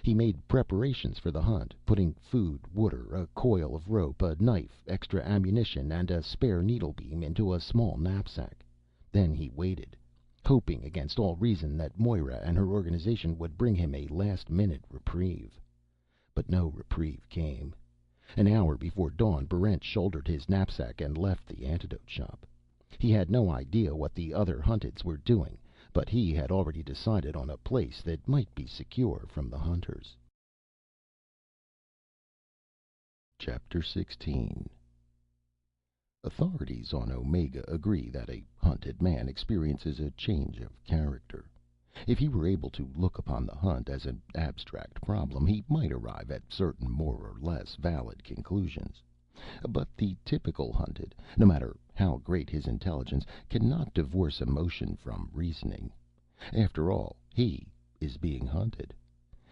He made preparations for the hunt, putting food, water, a coil of rope, a knife, extra ammunition, and a spare needlebeam into a small knapsack. Then he waited, hoping against all reason that Moira and her organization would bring him a last-minute reprieve. But no reprieve came. An hour before dawn, Barrent shouldered his knapsack and left the antidote shop. He had no idea what the other hunteds were doing, but he had already decided on a place that might be secure from the hunters. Chapter 16. Authorities on Omega agree that a hunted man experiences a change of character. If he were able to look upon the hunt as an abstract problem, he might arrive at certain more or less valid conclusions. But the typical hunted, no matter how great his intelligence, cannot divorce emotion from reasoning. After all, he is being hunted.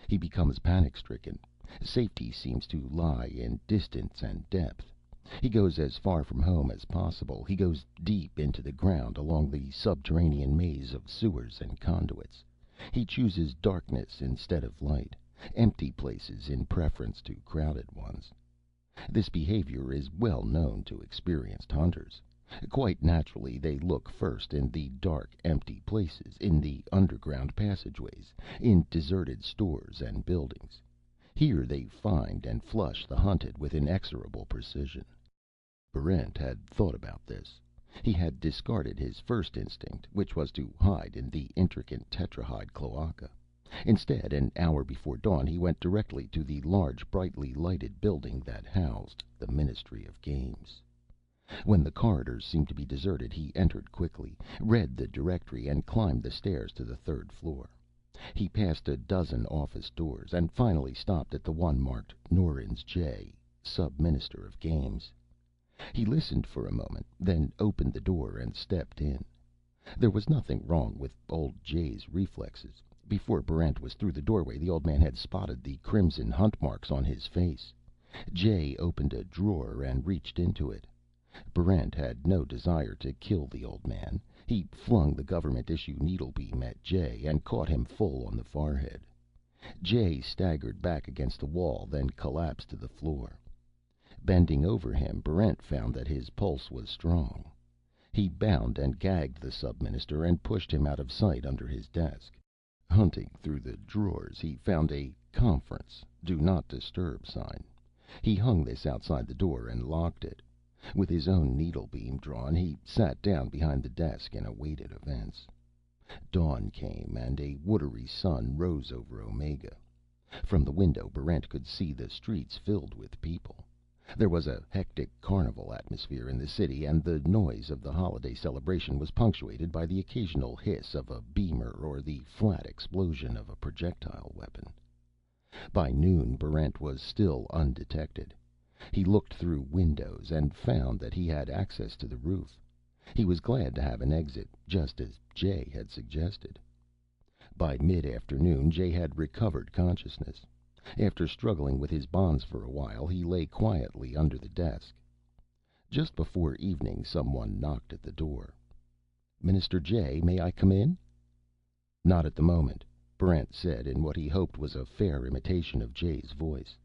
He becomes panic-stricken. Safety seems to lie in distance and depth. He goes as far from home as possible. He goes deep into the ground along the subterranean maze of sewers and conduits. He chooses darkness instead of light, empty places in preference to crowded ones. This behavior is well known to experienced hunters. Quite naturally, they look first in the dark, empty places, in the underground passageways, in deserted stores and buildings. Here they find and flush the hunted with inexorable precision. Barrent had thought about this. He had discarded his first instinct, which was to hide in the intricate tetrahide cloaca. Instead, an hour before dawn, he went directly to the large, brightly lighted building that housed the Ministry of Games. When the corridors seemed to be deserted, he entered quickly, read the directory, and climbed the stairs to the third floor. He passed a dozen office doors, and finally stopped at the one marked Norins J., Sub-Minister of Games. He listened for a moment, then opened the door and stepped in. There was nothing wrong with old Jay's reflexes. Before Barrent was through the doorway, the old man had spotted the crimson hunt marks on his face. Jay opened a drawer and reached into it. Barrent had no desire to kill the old man. He flung the government-issue needlebeam at Jay and caught him full on the forehead. Jay staggered back against the wall, then collapsed to the floor. Bending over him, Barrent found that his pulse was strong. He bound and gagged the sub-minister and pushed him out of sight under his desk. Hunting through the drawers, he found a "Conference. Do not disturb" sign. He hung this outside the door and locked it. With his own needlebeam drawn, he sat down behind the desk and awaited events. Dawn came, and a watery sun rose over Omega. From the window, Barrent could see the streets filled with people. There was a hectic carnival atmosphere in the city, and the noise of the holiday celebration was punctuated by the occasional hiss of a beamer or the flat explosion of a projectile weapon. By noon, Barrent was still undetected. He looked through windows and found that he had access to the roof. He was glad to have an exit, just as Jay had suggested. By mid-afternoon, Jay had recovered consciousness. After struggling with his bonds for a while, he lay quietly under the desk. Just before evening, someone knocked at the door. "Minister Jay, may I come in?" "Not at the moment," Barrent said in what he hoped was a fair imitation of Jay's voice.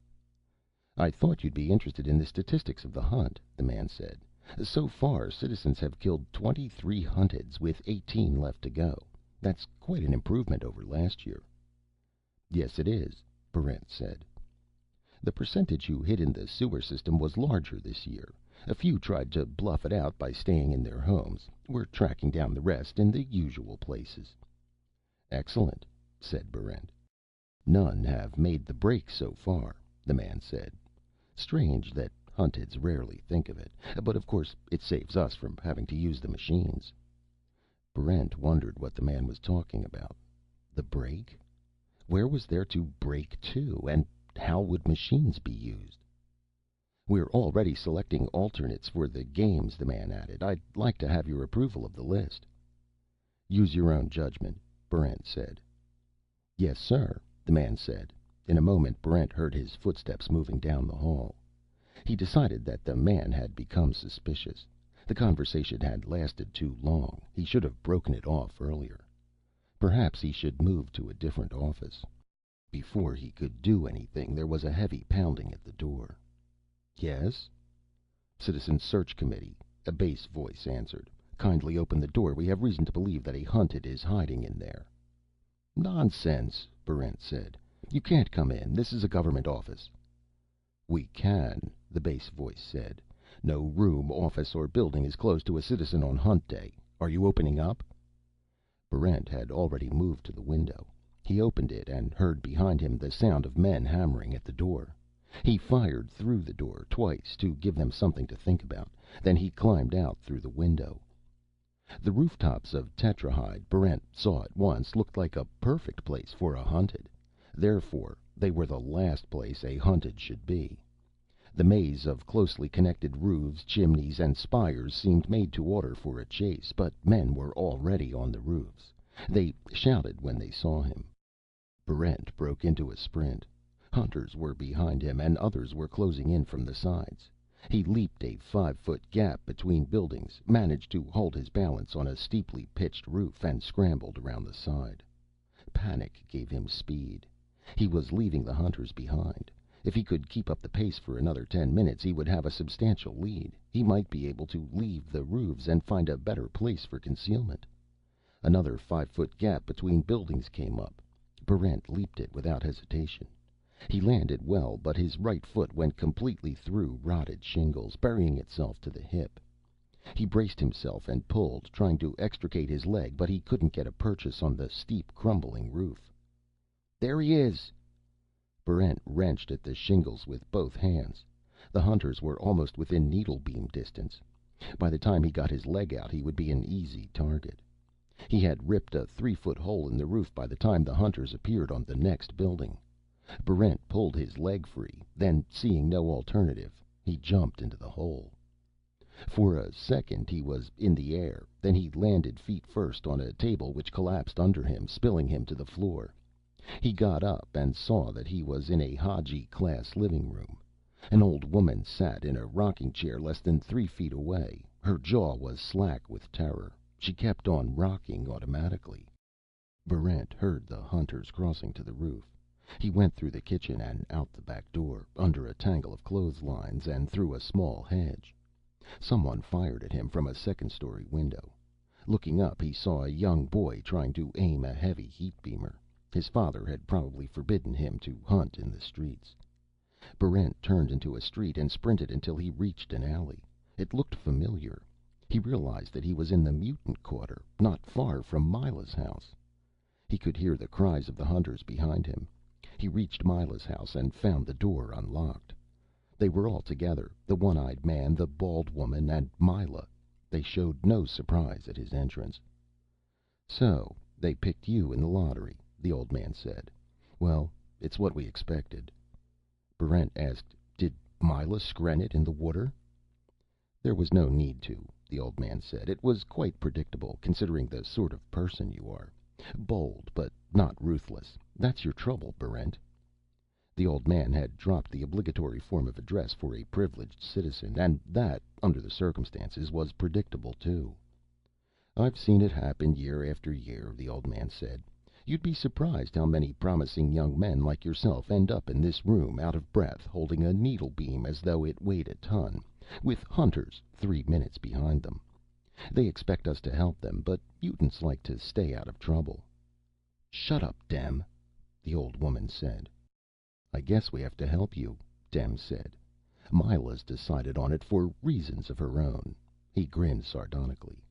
"I thought you'd be interested in the statistics of the hunt," the man said. "So far, citizens have killed 23 hunteds, with 18 left to go. That's quite an improvement over last year." "Yes, it is," Barrent said. "The percentage who hid in the sewer system was larger this year. A few tried to bluff it out by staying in their homes. We're tracking down the rest in the usual places." "Excellent," said Barrent. "None have made the break so far," the man said. "Strange that hunteds rarely think of it. But of course it saves us from having to use the machines." Barrent wondered what the man was talking about. The break? Where was there to break to, and how would machines be used? "We're already selecting alternates for the games," the man added. "I'd like to have your approval of the list." "Use your own judgment," Barrent said. "Yes, sir," the man said. In a moment, Barrent heard his footsteps moving down the hall. He decided that the man had become suspicious. The conversation had lasted too long. He should have broken it off earlier. Perhaps he should move to a different office. Before he could do anything, there was a heavy pounding at the door. "Yes?" "Citizen Search Committee," a bass voice answered. "Kindly open the door. We have reason to believe that a hunted is hiding in there." "Nonsense," Barrent said. "You can't come in. This is a government office." "We can," the bass voice said. "No room, office, or building is closed to a citizen on hunt day. Are you opening up?" Barrent had already moved to the window. He opened it and heard behind him the sound of men hammering at the door. He fired through the door twice to give them something to think about. Then he climbed out through the window. The rooftops of Tetrahide, Barrent saw at once, looked like a perfect place for a hunted. Therefore, they were the last place a hunted should be. The maze of closely connected roofs, chimneys, and spires seemed made to order for a chase, but men were already on the roofs. They shouted when they saw him. Barrent broke into a sprint. Hunters were behind him, and others were closing in from the sides. He leaped a 5-foot gap between buildings, managed to hold his balance on a steeply pitched roof, and scrambled around the side. Panic gave him speed. He was leaving the hunters behind. If he could keep up the pace for another 10 minutes, he would have a substantial lead. He might be able to leave the roofs and find a better place for concealment. Another 5-foot gap between buildings came up. Barrent leaped it without hesitation. He landed well, but his right foot went completely through rotted shingles, burying itself to the hip. He braced himself and pulled, trying to extricate his leg, but he couldn't get a purchase on the steep, crumbling roof. "There he is!" Barrent wrenched at the shingles with both hands. The hunters were almost within needle-beam distance. By the time he got his leg out, he would be an easy target. He had ripped a 3-foot hole in the roof by the time the hunters appeared on the next building. Barrent pulled his leg free, then, seeing no alternative, he jumped into the hole. For a second he was in the air, then he landed feet first on a table which collapsed under him, spilling him to the floor. He got up and saw that he was in a Hadji-class living room. An old woman sat in a rocking chair less than 3 feet away. Her jaw was slack with terror. She kept on rocking automatically. Barrent heard the hunters crossing to the roof. He went through the kitchen and out the back door, under a tangle of clotheslines, and through a small hedge. Someone fired at him from a second-story window. Looking up, he saw a young boy trying to aim a heavy heat beamer. His father had probably forbidden him to hunt in the streets. Barrent turned into a street and sprinted until he reached an alley. It looked familiar. He realized that he was in the mutant quarter, not far from Myla's house. He could hear the cries of the hunters behind him. He reached Myla's house and found the door unlocked. They were all together, the one-eyed man, the bald woman, and Myla. They showed no surprise at his entrance. "So they picked you in the lottery," the old man said. "Well, it's what we expected." Barrent asked, "Did Myla skren it in the water?" "There was no need to," the old man said. "It was quite predictable, considering the sort of person you are. Bold, but not ruthless. That's your trouble, Barrent." The old man had dropped the obligatory form of address for a privileged citizen, and that, under the circumstances, was predictable, too. "I've seen it happen year after year," the old man said. "You'd be surprised how many promising young men like yourself end up in this room, out of breath, holding a needle beam as though it weighed a ton, with hunters 3 minutes behind them. They expect us to help them, but mutants like to stay out of trouble." "Shut up, Dem," the old woman said. "I guess we have to help you," Dem said. "Myla's decided on it for reasons of her own." He grinned sardonically.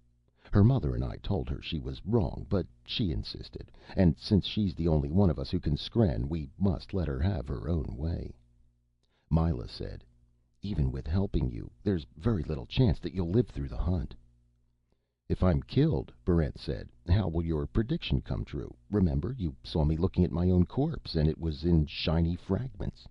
"Her mother and I told her she was wrong, but she insisted. And since she's the only one of us who can skren, we must let her have her own way." Myla said, "Even with helping you, there's very little chance that you'll live through the hunt." "If I'm killed," Barrent said, "how will your prediction come true? Remember, you saw me looking at my own corpse, and it was in shiny fragments."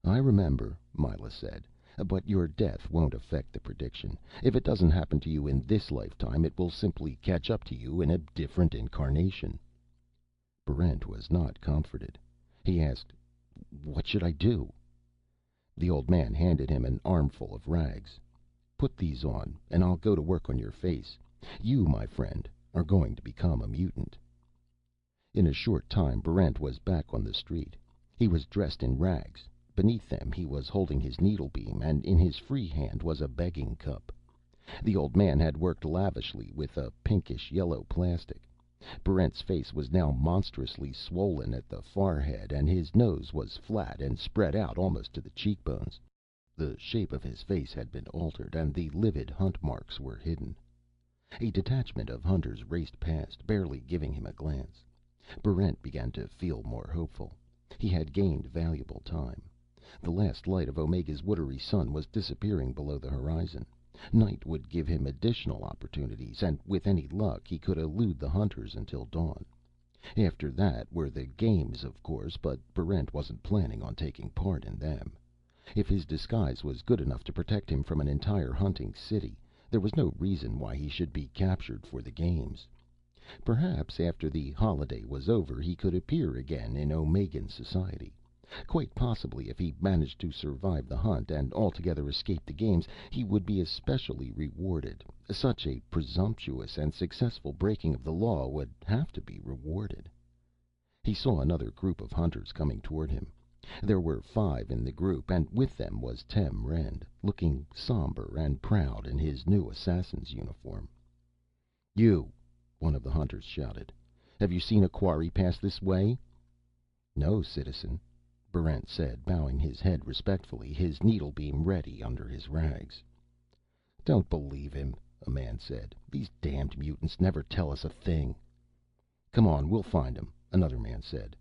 "I remember," Myla said. "But your death won't affect the prediction. If it doesn't happen to you in this lifetime, it will simply catch up to you in a different incarnation." Barrent was not comforted. He asked, "What should I do?" The old man handed him an armful of rags. "Put these on, and I'll go to work on your face. You, my friend, are going to become a mutant." In a short time, Barrent was back on the street. He was dressed in rags. Beneath them, he was holding his needlebeam, and in his free hand was a begging cup. The old man had worked lavishly with a pinkish yellow plastic. Barrent's face was now monstrously swollen at the forehead, and his nose was flat and spread out almost to the cheekbones. The shape of his face had been altered, and the livid hunt marks were hidden. A detachment of hunters raced past, barely giving him a glance. Barrent began to feel more hopeful. He had gained valuable time. The last light of Omega's watery sun was disappearing below the horizon. Night would give him additional opportunities, and with any luck he could elude the hunters until dawn. After that were the games, of course, but Barrent wasn't planning on taking part in them. If his disguise was good enough to protect him from an entire hunting city, there was no reason why he should be captured for the games. Perhaps after the holiday was over he could appear again in Omegan society. Quite possibly, if he managed to survive the hunt and altogether escape the games, he would be especially rewarded. Such a presumptuous and successful breaking of the law would have to be rewarded. He saw another group of hunters coming toward him. There were 5 in the group, and with them was Tem Rend, looking somber and proud in his new assassin's uniform. "You!" one of the hunters shouted. "Have you seen a quarry pass this way?" "No, citizen," Barrent said, bowing his head respectfully, his needlebeam ready under his rags. "Don't believe him," a man said. "These damned mutants never tell us a thing." "Come on, we'll find him," another man said.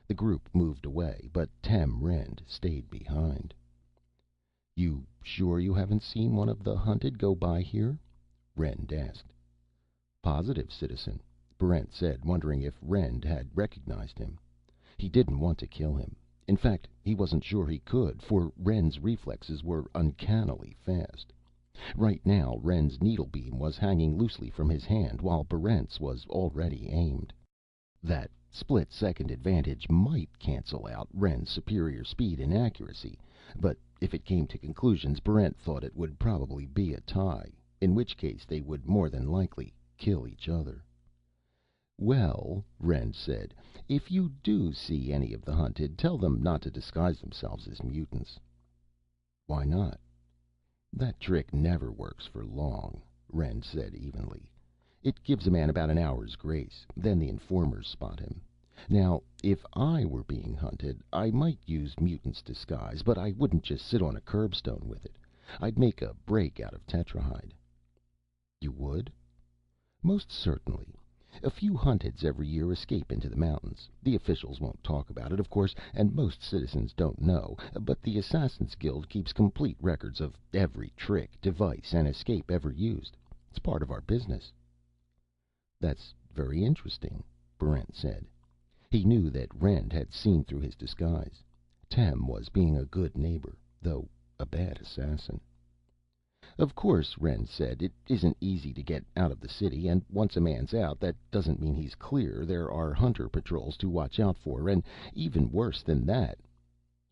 The group moved away, but Tem Rend stayed behind. "You sure you haven't seen one of the hunted go by here?" Rend asked. "Positive, citizen," Barrent said, wondering if Rend had recognized him. He didn't want to kill him. In fact, he wasn't sure he could, for Rend's reflexes were uncannily fast. Right now, Rend's needlebeam was hanging loosely from his hand, while Barrent's was already aimed. That split-second advantage might cancel out Rend's superior speed and accuracy, but if it came to conclusions, Barrent thought it would probably be a tie, in which case they would more than likely kill each other. "Well," Rend said, "if you do see any of the hunted, tell them not to disguise themselves as mutants." "Why not?" "That trick never works for long," Rend said evenly. "It gives a man about an hour's grace. Then the informers spot him. Now, if I were being hunted, I might use mutant's disguise, but I wouldn't just sit on a curbstone with it. I'd make a break out of tetrahide." "You would?" "Most certainly. A few hunteds every year escape into the mountains. The officials won't talk about it, of course, and most citizens don't know, but the Assassin's Guild keeps complete records of every trick, device, and escape ever used. It's part of our business." "That's very interesting," Barrent said. He knew that Rend had seen through his disguise. Tem was being a good neighbor, though a bad assassin. "Of course," Rend said, "it isn't easy to get out of the city, and once a man's out, that doesn't mean he's clear. There are hunter patrols to watch out for, and even worse than that—"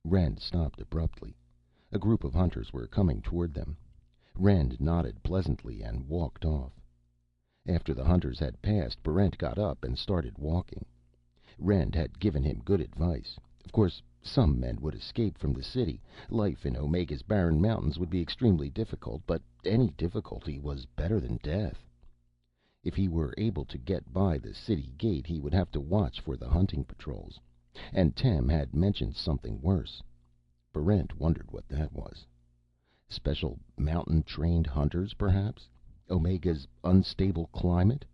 Rend stopped abruptly. A group of hunters were coming toward them. Rend nodded pleasantly and walked off. After the hunters had passed, Barrent got up and started walking. Rend had given him good advice. Of course, some men would escape from the city. Life in Omega's barren mountains would be extremely difficult, but any difficulty was better than death. If he were able to get by the city gate, he would have to watch for the hunting patrols. And Tem had mentioned something worse. Barrent wondered what that was. Special mountain-trained hunters, perhaps? Omega's unstable climate?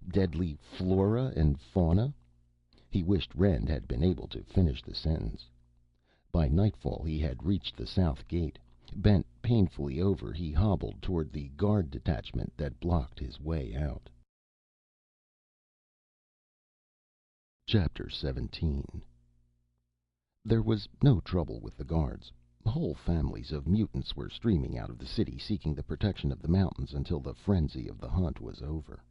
Deadly flora and fauna? He wished Rend had been able to finish the sentence. By nightfall he had reached the south gate. Bent painfully over, he hobbled toward the guard detachment that blocked his way out. Chapter 17. There was no trouble with the guards. Whole families of mutants were streaming out of the city, seeking the protection of the mountains until the frenzy of the hunt was over.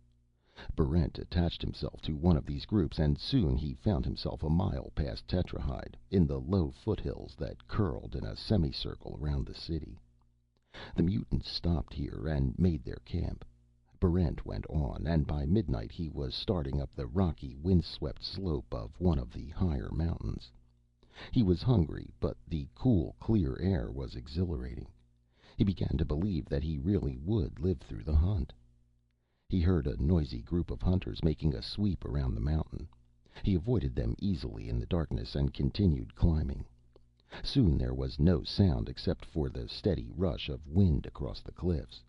Barrent attached himself to one of these groups, and soon he found himself a mile past Tetrahide, in the low foothills that curled in a semicircle around the city. The mutants stopped here and made their camp. Barrent went on, and by midnight he was starting up the rocky, windswept slope of one of the higher mountains. He was hungry, but the cool, clear air was exhilarating. He began to believe that he really would live through the hunt. He heard a noisy group of hunters making a sweep around the mountain. He avoided them easily in the darkness and continued climbing. Soon there was no sound except for the steady rush of wind across the cliffs.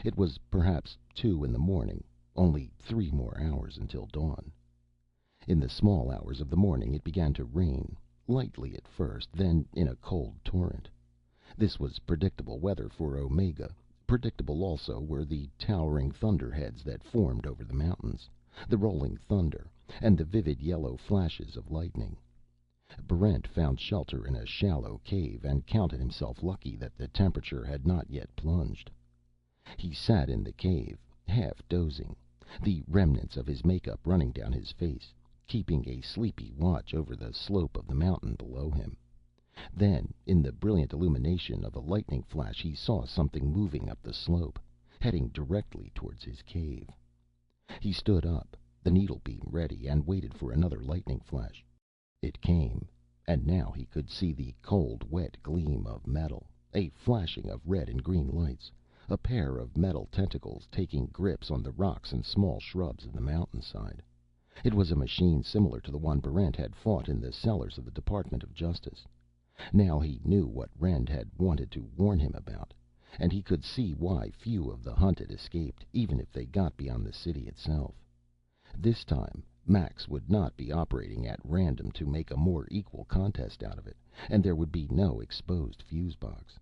It was perhaps 2 a.m, only 3 more hours until dawn. In the small hours of the morning it began to rain, lightly at first, then in a cold torrent. This was predictable weather for Omega. Predictable also were the towering thunderheads that formed over the mountains, the rolling thunder, and the vivid yellow flashes of lightning. Barrent found shelter in a shallow cave and counted himself lucky that the temperature had not yet plunged. He sat in the cave, half dozing, the remnants of his makeup running down his face, keeping a sleepy watch over the slope of the mountain below him. Then, in the brilliant illumination of a lightning flash, he saw something moving up the slope, heading directly towards his cave. He stood up, the needle beam ready, and waited for another lightning flash. It came, and now he could see the cold, wet gleam of metal, a flashing of red and green lights, a pair of metal tentacles taking grips on the rocks and small shrubs of the mountainside. It was a machine similar to the one Barrent had fought in the cellars of the Department of Justice. Now he knew what Rend had wanted to warn him about, and he could see why few of the hunted escaped, even if they got beyond the city itself. This time, Max would not be operating at random to make a more equal contest out of it, and there would be no exposed fuse box.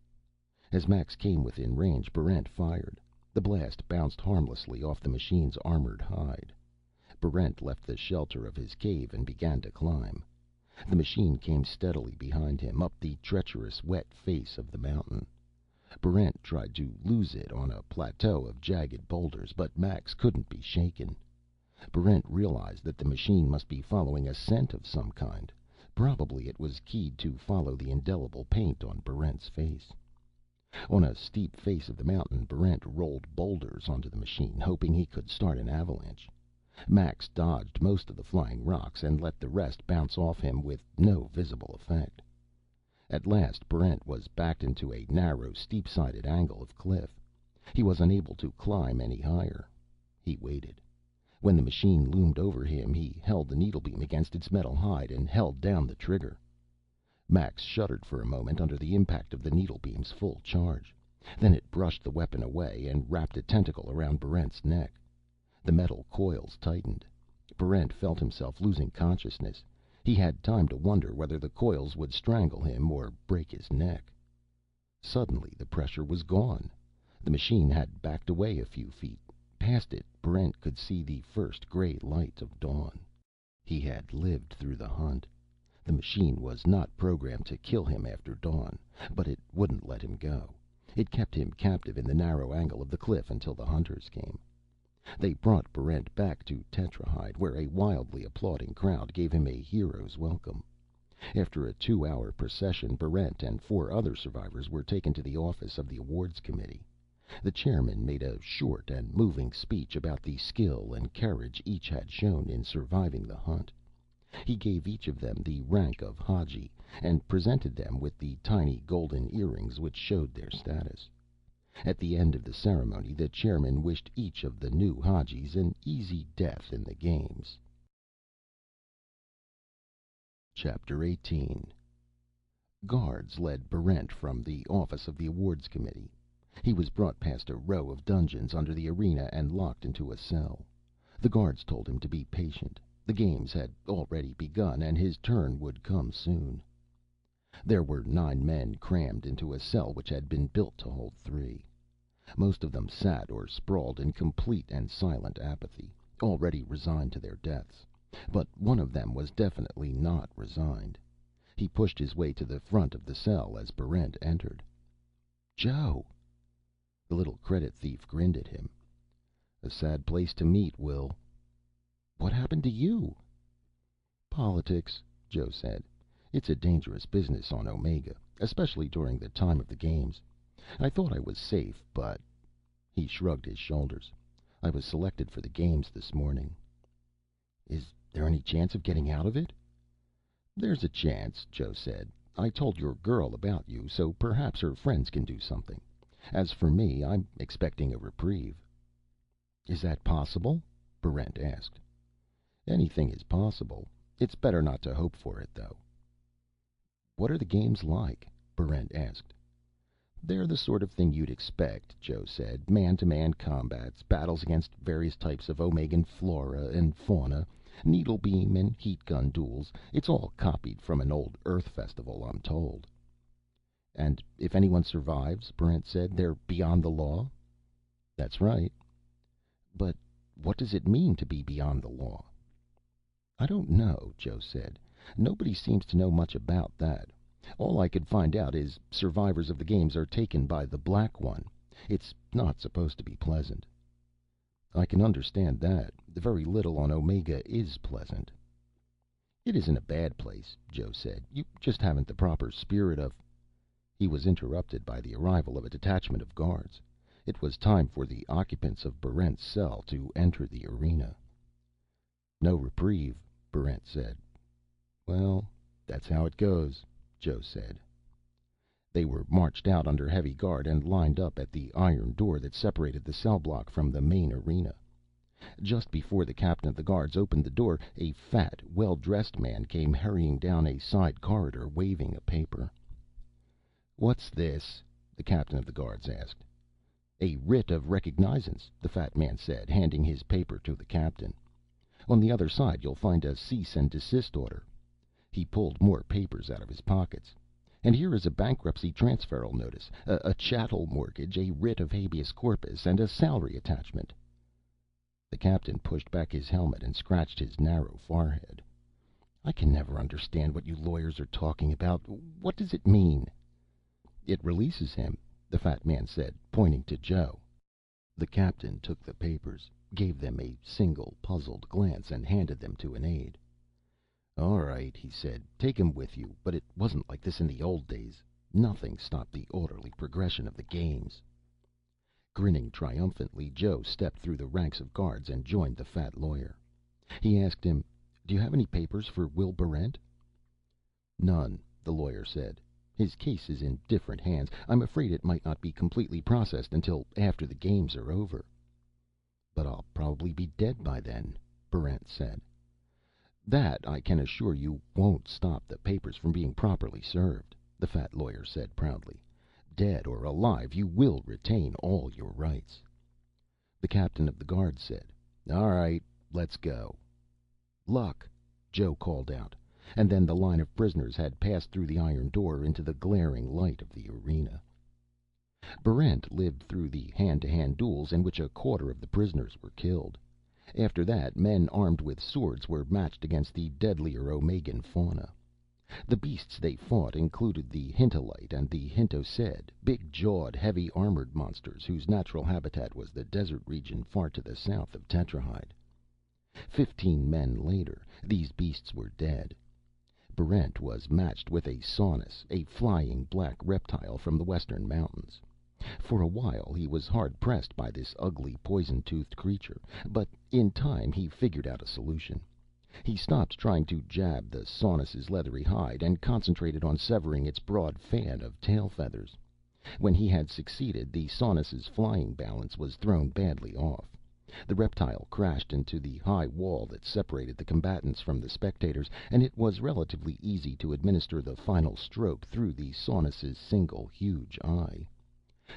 As Max came within range, Barrent fired. The blast bounced harmlessly off the machine's armored hide. Barrent left the shelter of his cave and began to climb. The machine came steadily behind him, up the treacherous, wet face of the mountain. Barrent tried to lose it on a plateau of jagged boulders, but Max couldn't be shaken. Barrent realized that the machine must be following a scent of some kind. Probably it was keyed to follow the indelible paint on Barrent's face. On a steep face of the mountain, Barrent rolled boulders onto the machine, hoping he could start an avalanche. Max dodged most of the flying rocks and let the rest bounce off him with no visible effect. At last, Barrent was backed into a narrow, steep-sided angle of cliff. He was unable to climb any higher. He waited. When the machine loomed over him, he held the needlebeam against its metal hide and held down the trigger. Max shuddered for a moment under the impact of the needlebeam's full charge. Then it brushed the weapon away and wrapped a tentacle around Barrent's neck. The metal coils tightened. Barrent felt himself losing consciousness. He had time to wonder whether the coils would strangle him or break his neck. Suddenly the pressure was gone. The machine had backed away a few feet. Past it, Barrent could see the first gray light of dawn. He had lived through the hunt. The machine was not programmed to kill him after dawn, but it wouldn't let him go. It kept him captive in the narrow angle of the cliff until the hunters came. They brought Barrent back to Tetrahide, where a wildly applauding crowd gave him a hero's welcome. After a 2-hour procession, Barrent and 4 other survivors were taken to the office of the awards committee. The chairman made a short and moving speech about the skill and courage each had shown in surviving the hunt. He gave each of them the rank of Hadji, and presented them with the tiny golden earrings which showed their status. At the end of the ceremony, the chairman wished each of the new Hadjis an easy death in the games. Chapter 18. Guards led Barrent from the office of the awards committee. He was brought past a row of dungeons under the arena and locked into a cell. The guards told him to be patient. The games had already begun, and his turn would come soon. There were 9 men crammed into a cell which had been built to hold 3. Most of them sat or sprawled in complete and silent apathy, already resigned to their deaths. But one of them was definitely not resigned. He pushed his way to the front of the cell as Barrent entered. "Joe!" The little credit thief grinned at him. "A sad place to meet, Will." "What happened to you?" "Politics," Joe said. "It's a dangerous business on Omega, especially during the time of the games. I thought I was safe, but—" He shrugged his shoulders. "I was selected for the games this morning." "Is there any chance of getting out of it?" "There's a chance," Joe said. "I told your girl about you, so perhaps her friends can do something. As for me, I'm expecting a reprieve." "Is that possible?" Barrent asked. "Anything is possible. It's better not to hope for it, though." "What are the games like?" Barrent asked. "They're the sort of thing you'd expect," Joe said. "Man-to-man combats, battles against various types of Omegan flora and fauna, needlebeam and heat gun duels. It's all copied from an old Earth festival, I'm told." "And if anyone survives," Barrent said, "they're beyond the law?" "That's right." "But what does it mean to be beyond the law?" "I don't know," Joe said. "Nobody seems to know much about that. All I could find out is survivors of the games are taken by the Black One. It's not supposed to be pleasant." "I can understand that. Very little on Omega is pleasant." "It isn't a bad place," Joe said. "You just haven't the proper spirit of—" He was interrupted by the arrival of a detachment of guards. It was time for the occupants of Barrent's cell to enter the arena. "No reprieve," Barrent said. "Well, that's how it goes," Joe said. They were marched out under heavy guard and lined up at the iron door that separated the cell block from the main arena. Just before the captain of the guards opened the door, a fat, well-dressed man came hurrying down a side corridor, waving a paper. "What's this?" the captain of the guards asked. "A writ of recognizance," the fat man said, handing his paper to the captain. "On the other side you'll find a cease and desist order." He pulled more papers out of his pockets. "And here is a bankruptcy transferal notice, a chattel mortgage, a writ of habeas corpus, and a salary attachment." The captain pushed back his helmet and scratched his narrow forehead. "I can never understand what you lawyers are talking about. What does it mean?" "It releases him," the fat man said, pointing to Joe. The captain took the papers, gave them a single puzzled glance, and handed them to an aide. "All right," he said. "Take him with you. But it wasn't like this in the old days. Nothing stopped the orderly progression of the games." Grinning triumphantly, Joe stepped through the ranks of guards and joined the fat lawyer. He asked him, "Do you have any papers for Will Barrent?" "None," the lawyer said. "His case is in different hands. I'm afraid it might not be completely processed until after the games are over." "But I'll probably be dead by then," Barrent said. "That, I can assure you, won't stop the papers from being properly served," the fat lawyer said proudly. "Dead or alive, you will retain all your rights." The captain of the guard said, "All right, let's go." "Luck," Joe called out, and then the line of prisoners had passed through the iron door into the glaring light of the arena. Barrent lived through the hand-to-hand duels in which a quarter of the prisoners were killed. After that, men armed with swords were matched against the deadlier Omegan fauna. The beasts they fought included the Hintolite and the Hintosed, big-jawed, heavy-armored monsters whose natural habitat was the desert region far to the south of Tetrahyde. 15 men later, these beasts were dead. Barrent was matched with a Saunus, a flying black reptile from the western mountains. For a while he was hard-pressed by this ugly, poison-toothed creature, but in time he figured out a solution. He stopped trying to jab the Saunus's leathery hide and concentrated on severing its broad fan of tail feathers. When he had succeeded, the Saunus's flying balance was thrown badly off. The reptile crashed into the high wall that separated the combatants from the spectators, and it was relatively easy to administer the final stroke through the Saunus's single huge eye.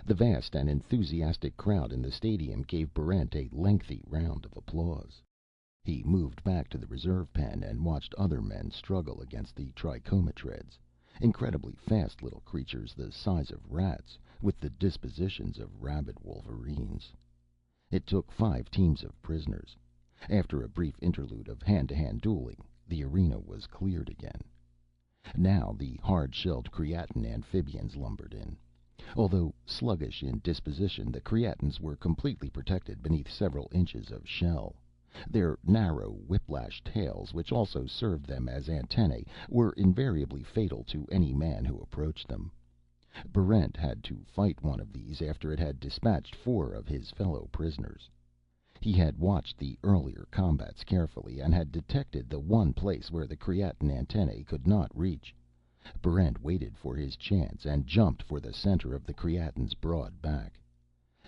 The vast and enthusiastic crowd in the stadium gave Barrent a lengthy round of applause. He moved back to the reserve pen and watched other men struggle against the trichomotreds, incredibly fast little creatures the size of rats, with the dispositions of rabid wolverines. It took 5 teams of prisoners. After a brief interlude of hand-to-hand dueling, the arena was cleared again. Now the hard-shelled cretin amphibians lumbered in. Although sluggish in disposition, the creatins were completely protected beneath several inches of shell. Their narrow, whiplash tails, which also served them as antennae, were invariably fatal to any man who approached them. Barrent had to fight one of these after it had dispatched 4 of his fellow prisoners. He had watched the earlier combats carefully, and had detected the one place where the cretin antennae could not reach. Barrent waited for his chance and jumped for the center of the creatin's broad back.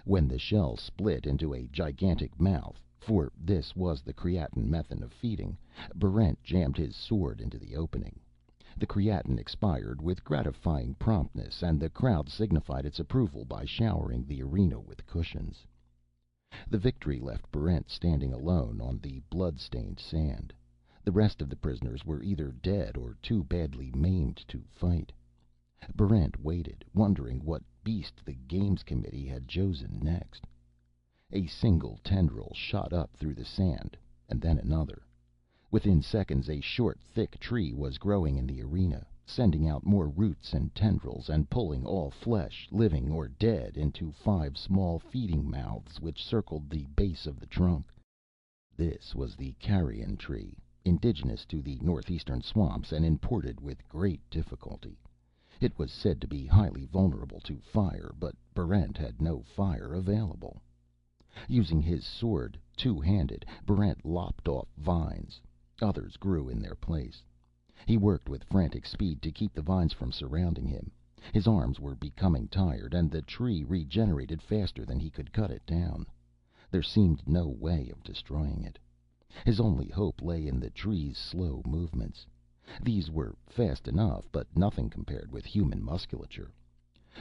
When the shell split into a gigantic mouth, for this was the cretin method of feeding, Barrent jammed his sword into the opening. The cretin expired with gratifying promptness, and the crowd signified its approval by showering the arena with cushions. The victory left Barrent standing alone on the blood-stained sand. The rest of the prisoners were either dead or too badly maimed to fight. Barrent waited, wondering what beast the Games Committee had chosen next. A single tendril shot up through the sand, and then another. Within seconds, a short, thick tree was growing in the arena, sending out more roots and tendrils, and pulling all flesh, living or dead, into 5 small feeding mouths which circled the base of the trunk. This was the carrion tree, indigenous to the northeastern swamps and imported with great difficulty. It was said to be highly vulnerable to fire, but Barrent had no fire available. Using his sword, two-handed, Barrent lopped off vines. Others grew in their place. He worked with frantic speed to keep the vines from surrounding him. His arms were becoming tired, and the tree regenerated faster than he could cut it down. There seemed no way of destroying it. His only hope lay in the tree's slow movements. These were fast enough, but nothing compared with human musculature.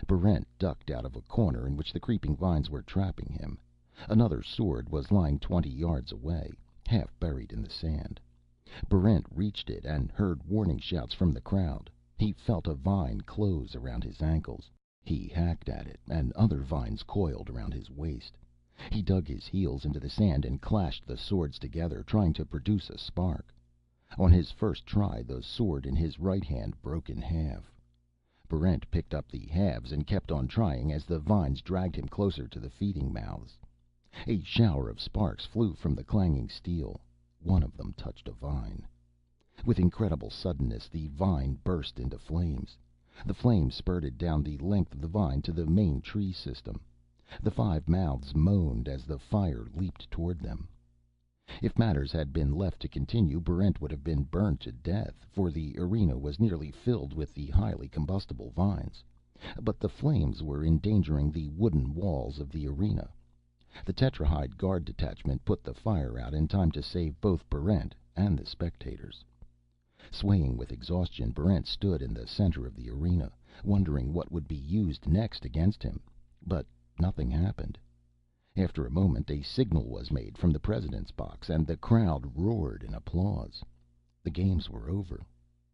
Barrent ducked out of a corner in which the creeping vines were trapping him. Another sword was lying 20 yards away, half buried in the sand. Barrent reached it and heard warning shouts from the crowd. He felt a vine close around his ankles. He hacked at it, and other vines coiled around his waist. He dug his heels into the sand and clashed the swords together, trying to produce a spark. On his first try, the sword in his right hand broke in half. Barrent picked up the halves and kept on trying as the vines dragged him closer to the feeding mouths. A shower of sparks flew from the clanging steel. One of them touched a vine. With incredible suddenness, the vine burst into flames. The flames spurted down the length of the vine to the main tree system. The 5 mouths moaned as the fire leaped toward them. If matters had been left to continue, Barrent would have been burned to death, for the arena was nearly filled with the highly combustible vines. But the flames were endangering the wooden walls of the arena. The Tetrahide Guard detachment put the fire out in time to save both Barrent and the spectators. Swaying with exhaustion, Barrent stood in the center of the arena, wondering what would be used next against him. But nothing happened. After a moment, a signal was made from the president's box, and the crowd roared in applause. The games were over.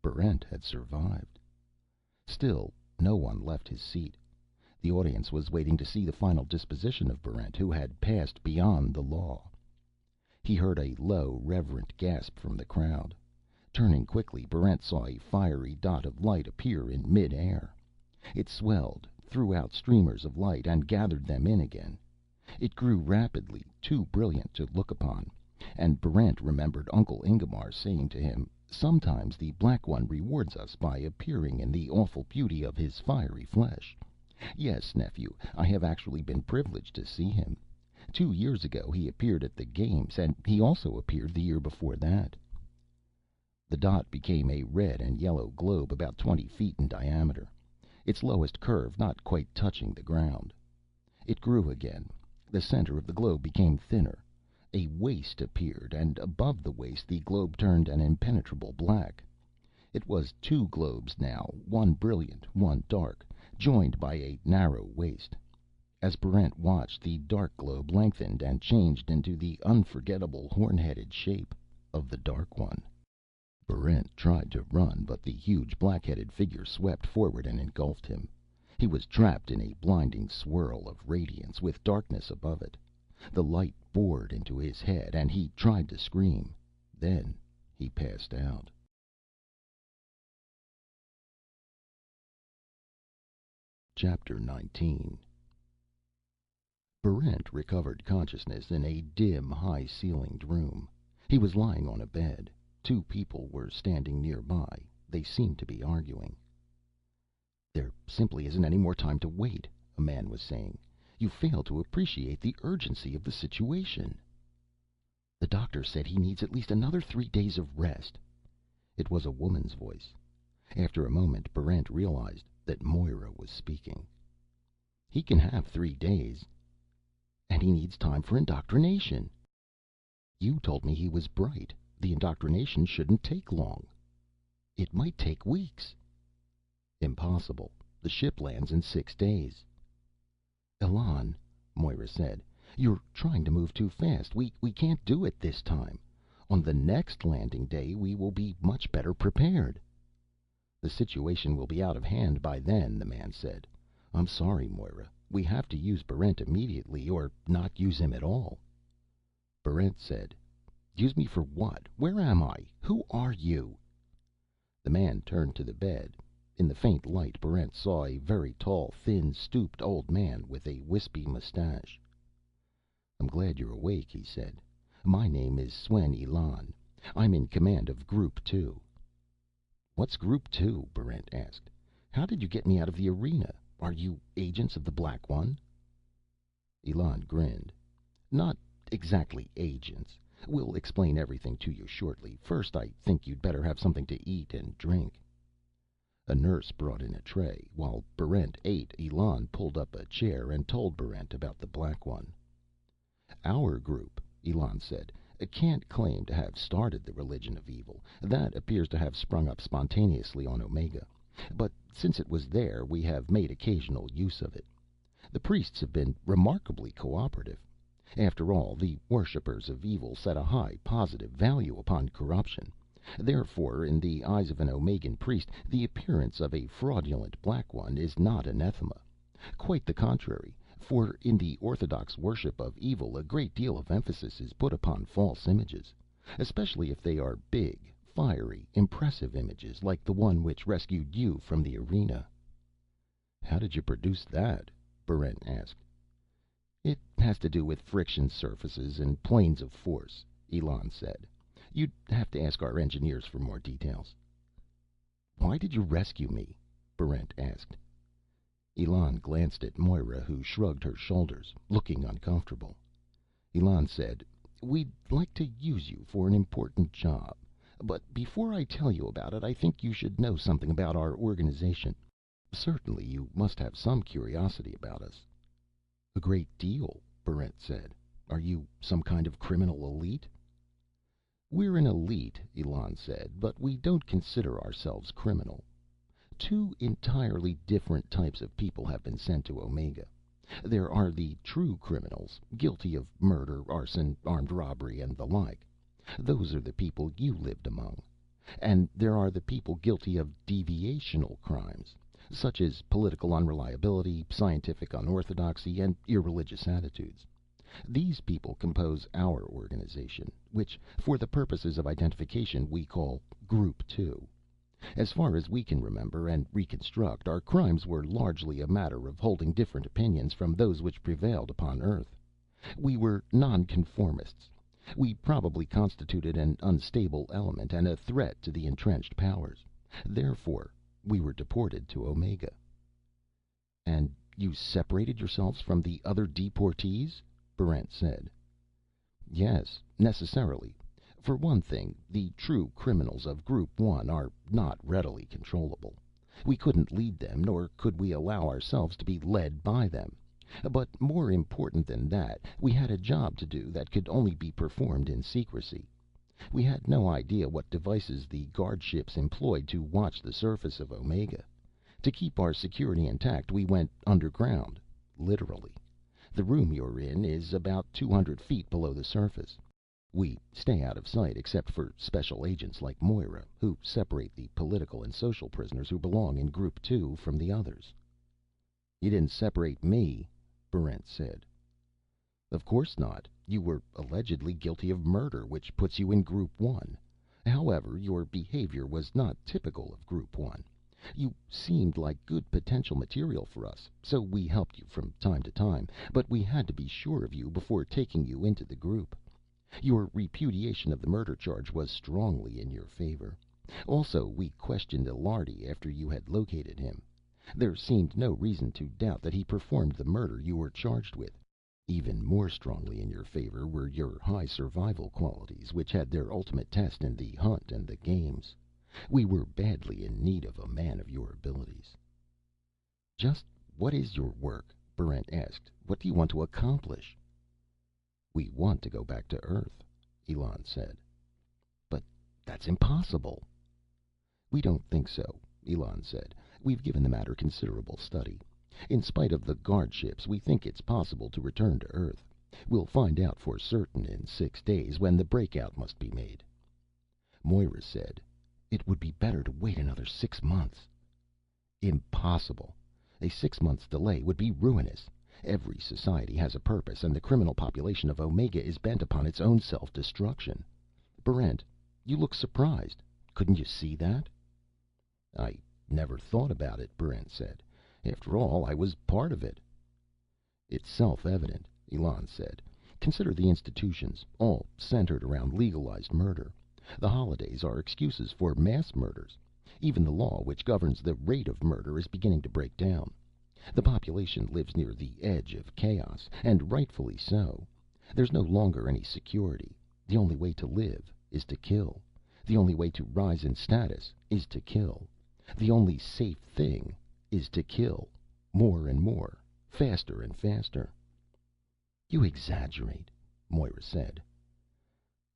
Barrent had survived. Still, no one left his seat. The audience was waiting to see the final disposition of Barrent, who had passed beyond the law. He heard a low, reverent gasp from the crowd. Turning quickly, Barrent saw a fiery dot of light appear in mid-air. It swelled, threw out streamers of light, and gathered them in again. It grew rapidly, too brilliant to look upon, and Barrent remembered Uncle Ingemar saying to him, "Sometimes the Black One rewards us by appearing in the awful beauty of his fiery flesh. Yes, nephew, I have actually been privileged to see him. 2 years ago he appeared at the games, and he also appeared the year before that." The dot became a red and yellow globe about 20 feet in diameter, its lowest curve not quite touching the ground. It grew again. The center of the globe became thinner. A waist appeared, and above the waist the globe turned an impenetrable black. It was 2 globes now, one brilliant, one dark, joined by a narrow waist. As Barrent watched, the dark globe lengthened and changed into the unforgettable horn-headed shape of the Dark One. Barrent tried to run, but the huge black-headed figure swept forward and engulfed him. He was trapped in a blinding swirl of radiance, with darkness above it. The light bored into his head, and he tried to scream. Then he passed out. Chapter 19. Barrent recovered consciousness in a dim, high-ceilinged room. He was lying on a bed. 2 people were standing nearby. They seemed to be arguing. "There simply isn't any more time to wait," a man was saying. "You fail to appreciate the urgency of the situation." "The doctor said he needs at least another 3 days of rest." It was a woman's voice. After a moment, Barrent realized that Moira was speaking. "He can have 3 days." "And he needs time for indoctrination." "You told me he was bright. The indoctrination shouldn't take long." "It might take weeks." "Impossible. The ship lands in 6 days." "Elon," Moira said, "you're trying to move too fast. We can't do it this time. On the next landing day we will be much better prepared." "The situation will be out of hand by then," the man said. "I'm sorry, Moira. We have to use Barrent immediately, or not use him at all." Barrent said, "Use me for what? Where am I? Who are you?" The man turned to the bed. In the faint light, Barrent saw a very tall, thin, stooped old man with a wispy mustache. "I'm glad you're awake," he said. "My name is Swen Elon. I'm in command of Group 2. What's Group 2? Barrent asked. How did you get me out of the arena? Are you agents of the Black One? Elon grinned. Not exactly agents. We'll explain everything to you shortly. First, I think you'd better have something to eat and drink. A nurse brought in a tray. While Barrent ate, Elon pulled up a chair and told Barrent about the Black One. Our group, Elon said, can't claim to have started the religion of evil. That appears to have sprung up spontaneously on Omega. But since it was there, we have made occasional use of it. The priests have been remarkably cooperative. After all, the worshippers of evil set a high positive value upon corruption. Therefore, in the eyes of an Omegan priest, the appearance of a fraudulent Black One is not anathema. Quite the contrary, for in the orthodox worship of evil a great deal of emphasis is put upon false images, especially if they are big, fiery, impressive images like the one which rescued you from the arena. How did you produce that? Barrent asked. It has to do with friction surfaces and planes of force, Elon said. You'd have to ask our engineers for more details. Why did you rescue me? Barrent asked. Elon glanced at Moira, who shrugged her shoulders, looking uncomfortable. Elon said, We'd like to use you for an important job. But before I tell you about it, I think you should know something about our organization. Certainly you must have some curiosity about us. A great deal, Barrent said. Are you some kind of criminal elite? We're an elite, Elon said, but we don't consider ourselves criminal. Two entirely different types of people have been sent to Omega. There are the true criminals, guilty of murder, arson, armed robbery, and the like. Those are the people you lived among. And there are the people guilty of deviational crimes, such as political unreliability, scientific unorthodoxy, and irreligious attitudes. These people compose our organization, which, for the purposes of identification, we call Group 2. As far as we can remember and reconstruct, our crimes were largely a matter of holding different opinions from those which prevailed upon Earth. We were nonconformists. We probably constituted an unstable element and a threat to the entrenched powers. Therefore, we were deported to Omega. And you separated yourselves from the other deportees? Barrent said. Yes, necessarily. For one thing, the true criminals of Group 1 are not readily controllable. We couldn't lead them, nor could we allow ourselves to be led by them. But more important than that, we had a job to do that could only be performed in secrecy. We had no idea what devices the guard ships employed to watch the surface of Omega. To keep our security intact, we went underground, literally. The room you're in is about 200 feet below the surface. We stay out of sight except for special agents like Moira, who separate the political and social prisoners who belong in Group 2 from the others. You didn't separate me, Barrent said. Of course not. You were allegedly guilty of murder, which puts you in Group 1. However, your behavior was not typical of Group 1. You seemed like good potential material for us, so we helped you from time to time, but we had to be sure of you before taking you into the group. Your repudiation of the murder charge was strongly in your favor. Also, we questioned Ilardi after you had located him. There seemed no reason to doubt that he performed the murder you were charged with. Even more strongly in your favor were your high survival qualities, which had their ultimate test in the hunt and the games. We were badly in need of a man of your abilities. Just what is your work? Barrent asked. What do you want to accomplish? We want to go back to Earth, Elon said. But that's impossible. We don't think so, Elon said. We've given the matter considerable study. In spite of the guard ships, we think it's possible to return to Earth. We'll find out for certain in 6 days, when the breakout must be made. Moira said, It would be better to wait another 6 months. Impossible. A 6 months delay would be ruinous. Every society has a purpose, and the criminal population of Omega is bent upon its own self-destruction. Barrent, you look surprised. Couldn't you see that? I never thought about it, Barrent said. After all, I was part of it. It's self-evident, Elon said. Consider the institutions, all centered around legalized murder. The holidays are excuses for mass murders. Even the law which governs the rate of murder is beginning to break down. The population lives near the edge of chaos, and rightfully so. There's no longer any security. The only way to live is to kill. The only way to rise in status is to kill. The only safe thing is to kill. More and more. Faster and faster. "You exaggerate," Moira said.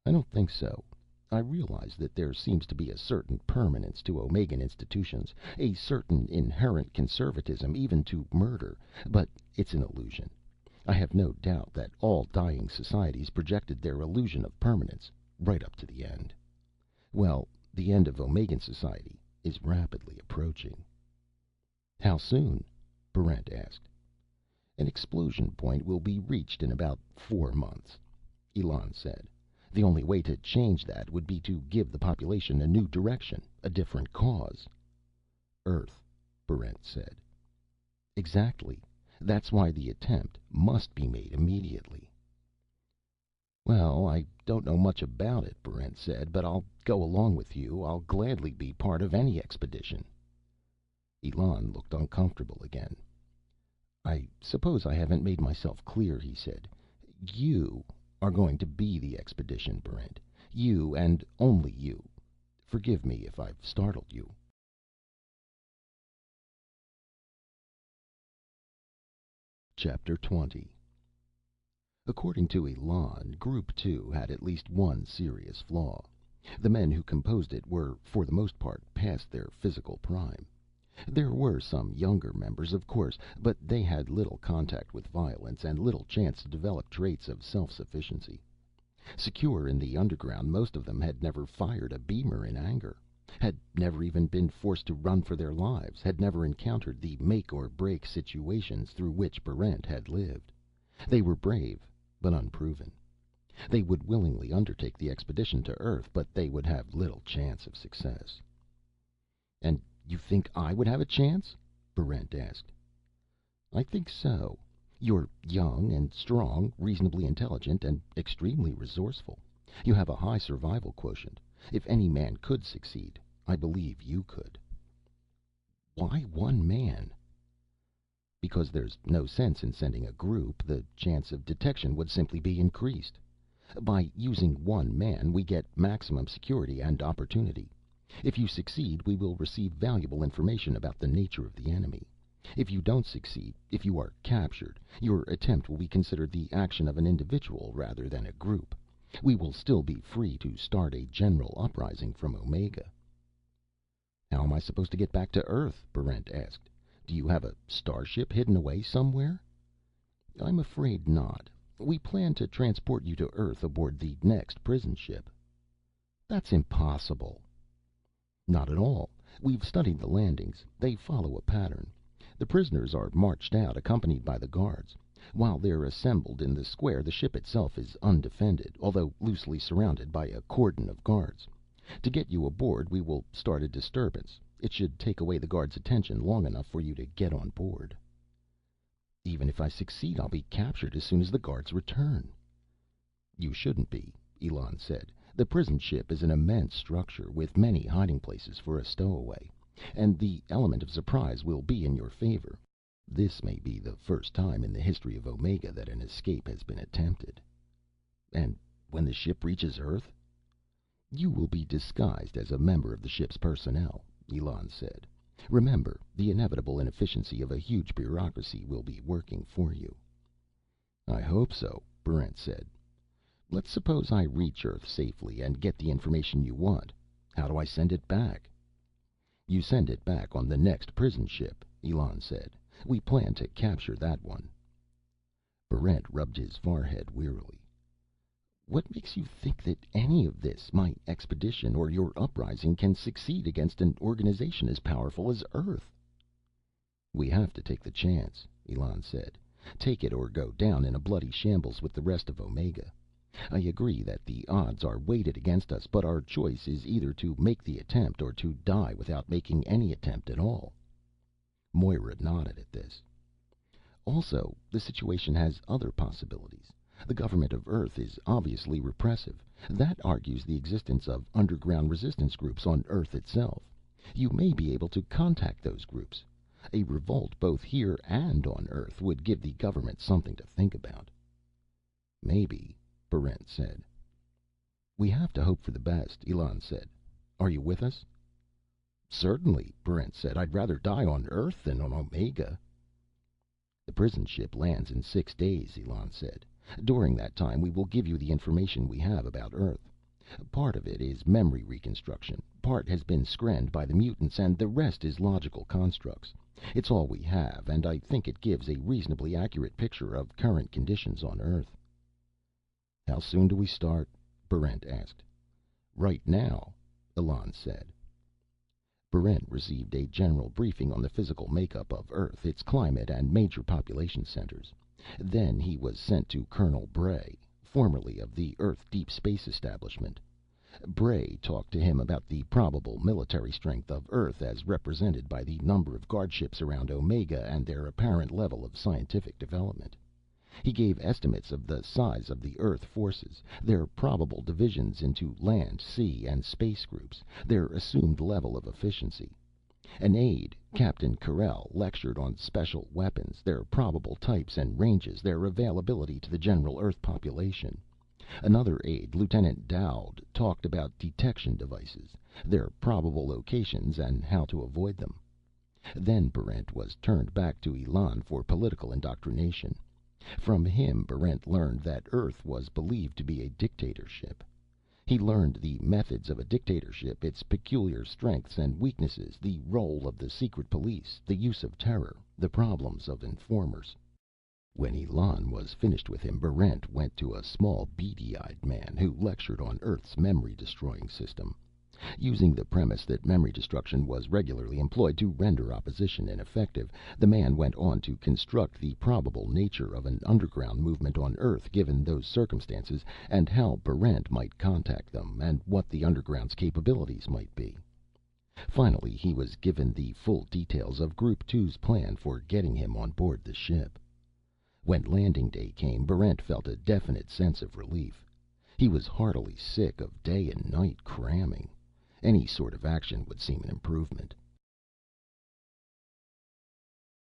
"I don't think so. I realize that there seems to be a certain permanence to Omegan institutions, a certain inherent conservatism even to murder, but it's an illusion. I have no doubt that all dying societies projected their illusion of permanence right up to the end. Well, the end of Omegan society is rapidly approaching." "How soon?" Barrent asked. "An explosion point will be reached in about 4 months," Elon said. "The only way to change that would be to give the population a new direction, a different cause." "Earth," Barrent said. "Exactly. That's why the attempt must be made immediately." "Well, I don't know much about it," Barrent said, "but I'll go along with you. I'll gladly be part of any expedition." Elon looked uncomfortable again. "I suppose I haven't made myself clear," he said. "You are going to be the expedition, Barrent. You and only you. Forgive me if I've startled you." Chapter 20. According to Elon, Group 2 had at least one serious flaw. The men who composed it were, for the most part, past their physical prime. There were some younger members, of course, but they had little contact with violence and little chance to develop traits of self-sufficiency. Secure in the underground, most of them had never fired a beamer in anger, had never even been forced to run for their lives, had never encountered the make-or-break situations through which Barrent had lived. They were brave, but unproven. They would willingly undertake the expedition to Earth, but they would have little chance of success. "And you think I would have a chance?" Barrent asked. "I think so. You're young and strong, reasonably intelligent, and extremely resourceful. You have a high survival quotient. If any man could succeed, I believe you could." "Why one man?" "Because there's no sense in sending a group. The chance of detection would simply be increased. By using one man, we get maximum security and opportunity. If you succeed, we will receive valuable information about the nature of the enemy. If you don't succeed, if you are captured, your attempt will be considered the action of an individual rather than a group. We will still be free to start a general uprising from Omega." "How am I supposed to get back to Earth?" Barrent asked. "Do you have a starship hidden away somewhere?" "I'm afraid not. We plan to transport you to Earth aboard the next prison ship." "That's impossible." "Not at all. We've studied the landings. They follow a pattern. The prisoners are marched out, accompanied by the guards. While they're assembled in the square, the ship itself is undefended, although loosely surrounded by a cordon of guards. To get you aboard, we will start a disturbance. It should take away the guards' attention long enough for you to get on board." "Even if I succeed, I'll be captured as soon as the guards return." "You shouldn't be," Elon said. "The prison ship is an immense structure, with many hiding places for a stowaway, and the element of surprise will be in your favor. This may be the first time in the history of Omega that an escape has been attempted." "And when the ship reaches Earth?" "You will be disguised as a member of the ship's personnel," Elon said. "Remember, the inevitable inefficiency of a huge bureaucracy will be working for you." "I hope so," Barrent said. "Let's suppose I reach Earth safely and get the information you want. How do I send it back?" "You send it back on the next prison ship," Elon said. "We plan to capture that one." Barrent rubbed his forehead wearily. "What makes you think that any of this, my expedition or your uprising, can succeed against an organization as powerful as Earth?" "We have to take the chance," Elon said. "Take it or go down in a bloody shambles with the rest of Omega. I agree that the odds are weighted against us, but our choice is either to make the attempt or to die without making any attempt at all." Moira nodded at this. "Also, the situation has other possibilities. The government of Earth is obviously repressive. That argues the existence of underground resistance groups on Earth itself. You may be able to contact those groups. A revolt both here and on Earth would give the government something to think about." "Maybe," Barrent said. "We have to hope for the best," Elon said. "Are you with us?" "Certainly," Barrent said. "I'd rather die on Earth than on Omega." "The prison ship lands in 6 days," Elon said. "During that time we will give you the information we have about Earth. Part of it is memory reconstruction, part has been screened by the mutants, and the rest is logical constructs. It's all we have, and I think it gives a reasonably accurate picture of current conditions on Earth." "How soon do we start?" Barrent asked. "Right now," Elon said. Barrent received a general briefing on the physical makeup of Earth, its climate, and major population centers. Then he was sent to Colonel Bray, formerly of the Earth Deep Space Establishment. Bray talked to him about the probable military strength of Earth as represented by the number of guardships around Omega and their apparent level of scientific development. He gave estimates of the size of the Earth forces, their probable divisions into land, sea, and space groups, their assumed level of efficiency. An aide, Captain Carrel, lectured on special weapons, their probable types and ranges, their availability to the general Earth population. Another aide, Lieutenant Dowd, talked about detection devices, their probable locations, and how to avoid them. Then Barrent was turned back to Elon for political indoctrination. From him, Barrent learned that Earth was believed to be a dictatorship. He learned the methods of a dictatorship, its peculiar strengths and weaknesses, the role of the secret police, the use of terror, the problems of informers. When Elon was finished with him, Barrent went to a small, beady-eyed man who lectured on Earth's memory-destroying system. Using the premise that memory destruction was regularly employed to render opposition ineffective, the man went on to construct the probable nature of an underground movement on Earth given those circumstances, and how Barrent might contact them, and what the underground's capabilities might be. Finally, he was given the full details of Group Two's plan for getting him on board the ship. When landing day came, Barrent felt a definite sense of relief. He was heartily sick of day and night cramming. Any sort of action would seem an improvement.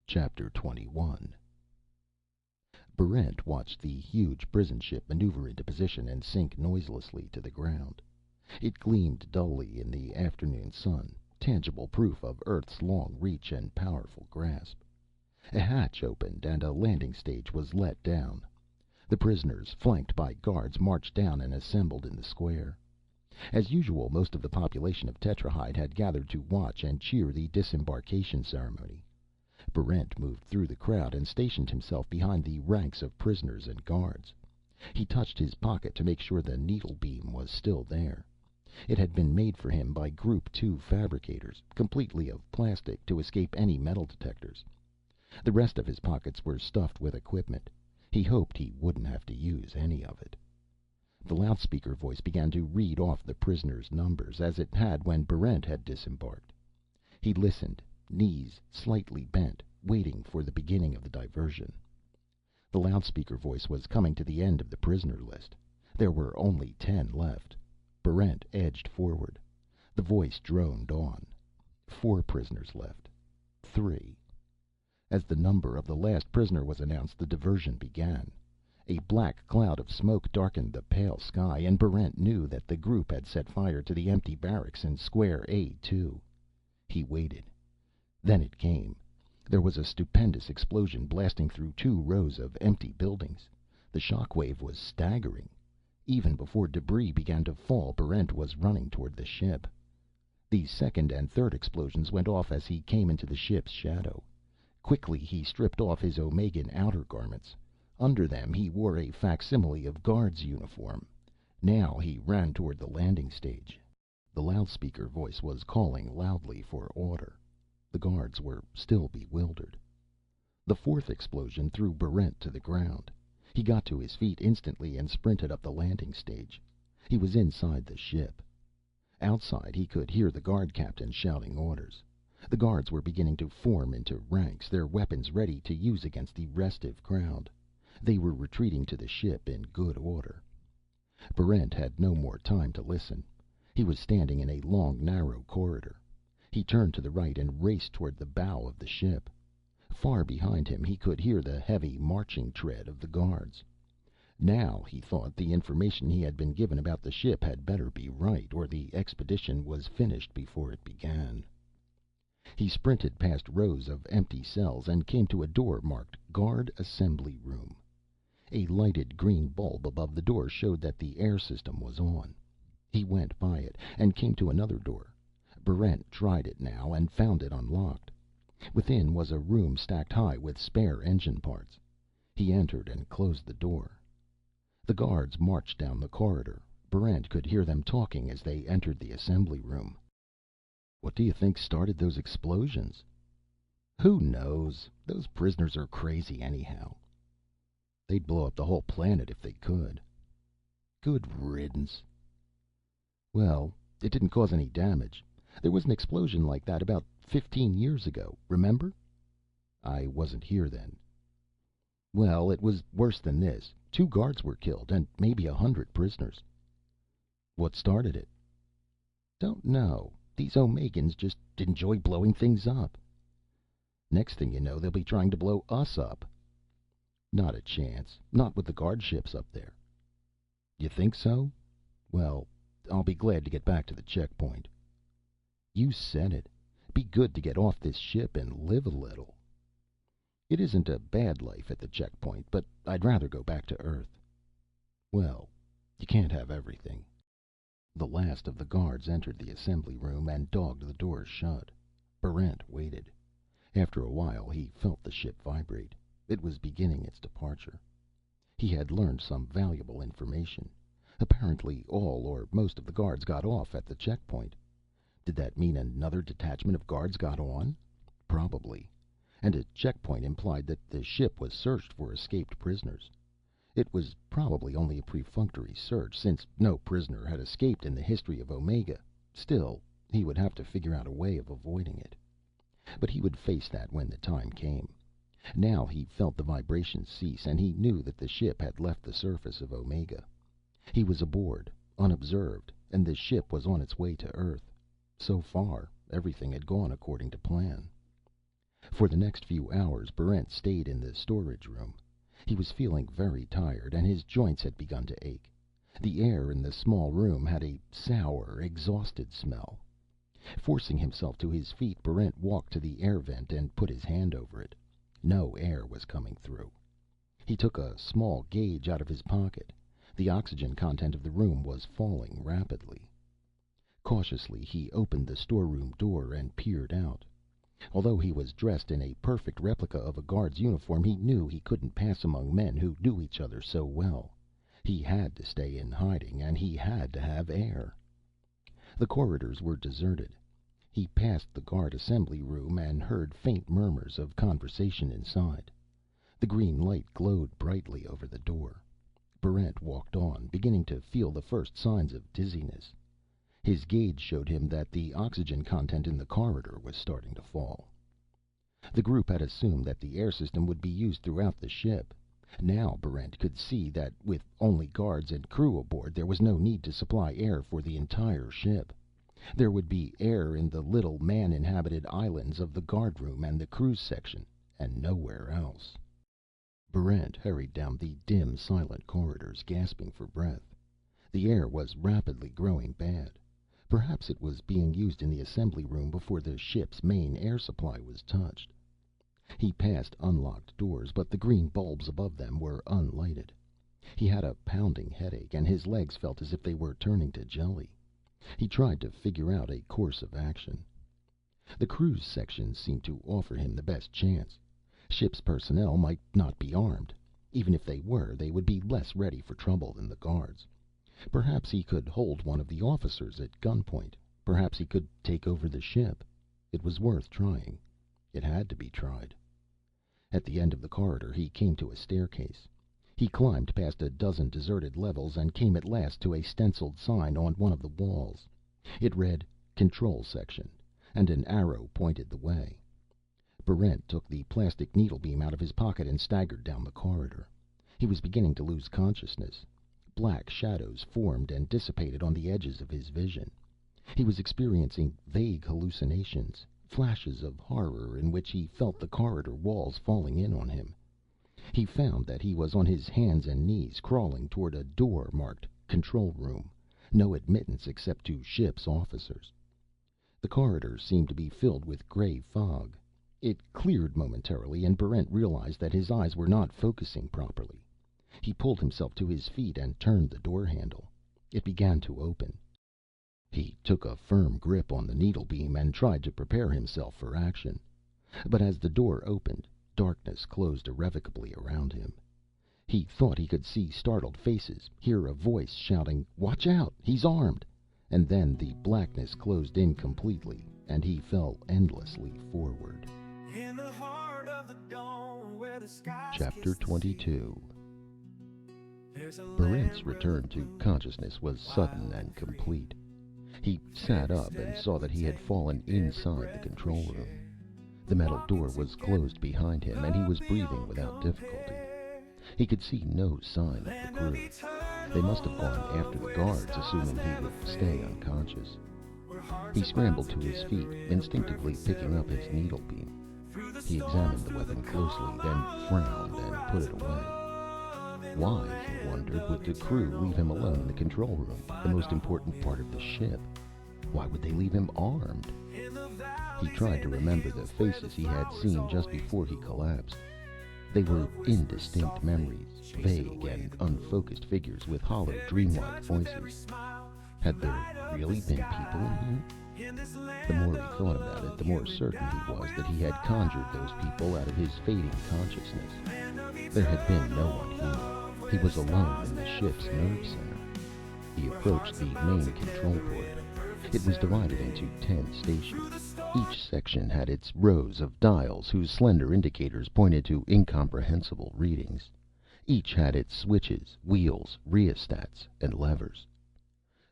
Chapter 21. Barrent watched the huge prison ship maneuver into position and sink noiselessly to the ground. It gleamed dully in the afternoon sun, tangible proof of Earth's long reach and powerful grasp. A hatch opened and a landing stage was let down. The prisoners, flanked by guards, marched down and assembled in the square. As usual, most of the population of Tetrahyde had gathered to watch and cheer the disembarkation ceremony. Barrent moved through the crowd and stationed himself behind the ranks of prisoners and guards. He touched his pocket to make sure the needle beam was still there. It had been made for him by Group Two fabricators, completely of plastic, to escape any metal detectors. The rest of his pockets were stuffed with equipment. He hoped he wouldn't have to use any of it. The loudspeaker voice began to read off the prisoners' numbers, as it had when Barrent had disembarked. He listened, knees slightly bent, waiting for the beginning of the diversion. The loudspeaker voice was coming to the end of the prisoner list. There were only 10 left. Barrent edged forward. The voice droned on. 4 prisoners left. 3. As the number of the last prisoner was announced, the diversion began. A black cloud of smoke darkened the pale sky, and Barrent knew that the group had set fire to the empty barracks in Square A2. He waited. Then it came. There was a stupendous explosion blasting through 2 rows of empty buildings. The shock wave was staggering. Even before debris began to fall, Barrent was running toward the ship. The second and third explosions went off as he came into the ship's shadow. Quickly he stripped off his Omegan outer garments. Under them he wore a facsimile of guard's uniform. Now he ran toward the landing stage. The loudspeaker voice was calling loudly for order. The guards were still bewildered. The 4th explosion threw Barrent to the ground. He got to his feet instantly and sprinted up the landing stage. He was inside the ship. Outside he could hear the guard captain shouting orders. The guards were beginning to form into ranks, their weapons ready to use against the restive crowd. They were retreating to the ship in good order. Barrent had no more time to listen. He was standing in a long, narrow corridor. He turned to the right and raced toward the bow of the ship. Far behind him, he could hear the heavy marching tread of the guards. Now, he thought, the information he had been given about the ship had better be right, or the expedition was finished before it began. He sprinted past rows of empty cells and came to a door marked Guard Assembly Room. A lighted green bulb above the door showed that the air system was on. He went by it and came to another door. Barrent tried it now and found it unlocked. Within was a room stacked high with spare engine parts. He entered and closed the door. The guards marched down the corridor. Barrent could hear them talking as they entered the assembly room. "What do you think started those explosions?" "Who knows? Those prisoners are crazy anyhow." "They'd blow up the whole planet if they could." "Good riddance." "Well, it didn't cause any damage. There was an explosion like that about 15 years ago. Remember?" "I wasn't here then." "Well, it was worse than this. 2 guards were killed, and maybe 100 prisoners." "What started it?" "Don't know. These Omegans just enjoy blowing things up." "Next thing you know, they'll be trying to blow us up." "Not a chance. Not with the guard ships up there." "You think so? Well, I'll be glad to get back to the checkpoint." "You said it. Be good to get off this ship and live a little." "It isn't a bad life at the checkpoint, but I'd rather go back to Earth." "Well, you can't have everything." The last of the guards entered the assembly room and dogged the doors shut. Barrent waited. After a while, he felt the ship vibrate. It was beginning its departure. He had learned some valuable information. Apparently all or most of the guards got off at the checkpoint. Did that mean another detachment of guards got on? Probably. And a checkpoint implied that the ship was searched for escaped prisoners. It was probably only a perfunctory search, since no prisoner had escaped in the history of Omega. Still, he would have to figure out a way of avoiding it. But he would face that when the time came. Now he felt the vibrations cease, and he knew that the ship had left the surface of Omega. He was aboard, unobserved, and the ship was on its way to Earth. So far, everything had gone according to plan. For the next few hours, Barrent stayed in the storage room. He was feeling very tired, and his joints had begun to ache. The air in the small room had a sour, exhausted smell. Forcing himself to his feet, Barrent walked to the air vent and put his hand over it. No air was coming through. He took a small gauge out of his pocket. The oxygen content of the room was falling rapidly. Cautiously, he opened the storeroom door and peered out. Although he was dressed in a perfect replica of a guard's uniform, he knew he couldn't pass among men who knew each other so well. He had to stay in hiding, and he had to have air. The corridors were deserted. He passed the guard assembly room and heard faint murmurs of conversation inside. The green light glowed brightly over the door. Barrent walked on, beginning to feel the first signs of dizziness. His gauge showed him that the oxygen content in the corridor was starting to fall. The group had assumed that the air system would be used throughout the ship. Now Barrent could see that with only guards and crew aboard, there was no need to supply air for the entire ship. There would be air in the little man-inhabited islands of the guardroom and the crew's section, and nowhere else. Barrent hurried down the dim, silent corridors, gasping for breath. The air was rapidly growing bad. Perhaps it was being used in the assembly room before the ship's main air supply was touched. He passed unlocked doors, but the green bulbs above them were unlighted. He had a pounding headache, and his legs felt as if they were turning to jelly. He tried to figure out a course of action. The crew's section seemed to offer him the best chance. Ship's personnel might not be armed. Even if they were, they would be less ready for trouble than the guards. Perhaps he could hold one of the officers at gunpoint. Perhaps he could take over the ship. It was worth trying. It had to be tried. At the end of the corridor, he came to a staircase. He climbed past a dozen deserted levels and came at last to a stenciled sign on one of the walls. It read, "Control Section," and an arrow pointed the way. Barrent took the plastic needlebeam out of his pocket and staggered down the corridor. He was beginning to lose consciousness. Black shadows formed and dissipated on the edges of his vision. He was experiencing vague hallucinations, flashes of horror in which he felt the corridor walls falling in on him. He found that he was on his hands and knees, crawling toward a door marked Control Room. No admittance except to ship's officers. The corridor seemed to be filled with gray fog. It cleared momentarily, and Barrent realized that his eyes were not focusing properly. He pulled himself to his feet and turned the door handle. It began to open. He took a firm grip on the needle beam and tried to prepare himself for action. But as the door opened, darkness closed irrevocably around him. He thought he could see startled faces, hear a voice shouting, "Watch out! He's armed!" And then the blackness closed in completely, and he fell endlessly forward. Chapter 22. Barrent's return to consciousness was sudden and complete. He sat up and saw that he had fallen inside the control room. The metal door was closed behind him, and he was breathing without difficulty. He could see no sign of the crew. They must have gone after the guards, assuming he would stay unconscious. He scrambled to his feet, instinctively picking up his needle beam. He examined the weapon closely, then frowned and put it away. Why, he wondered, would the crew leave him alone in the control room, the most important part of the ship? Why would they leave him armed? He tried to remember the faces he had seen just before he collapsed. They were indistinct memories, vague and unfocused figures with hollow, dreamlike voices. Had there really been people in here? The more he thought about it, the more certain he was that he had conjured those people out of his fading consciousness. There had been no one here. He was alone in the ship's nerve center. He approached the main control port. It was divided into 10 stations. Each section had its rows of dials whose slender indicators pointed to incomprehensible readings. Each had its switches, wheels, rheostats, and levers.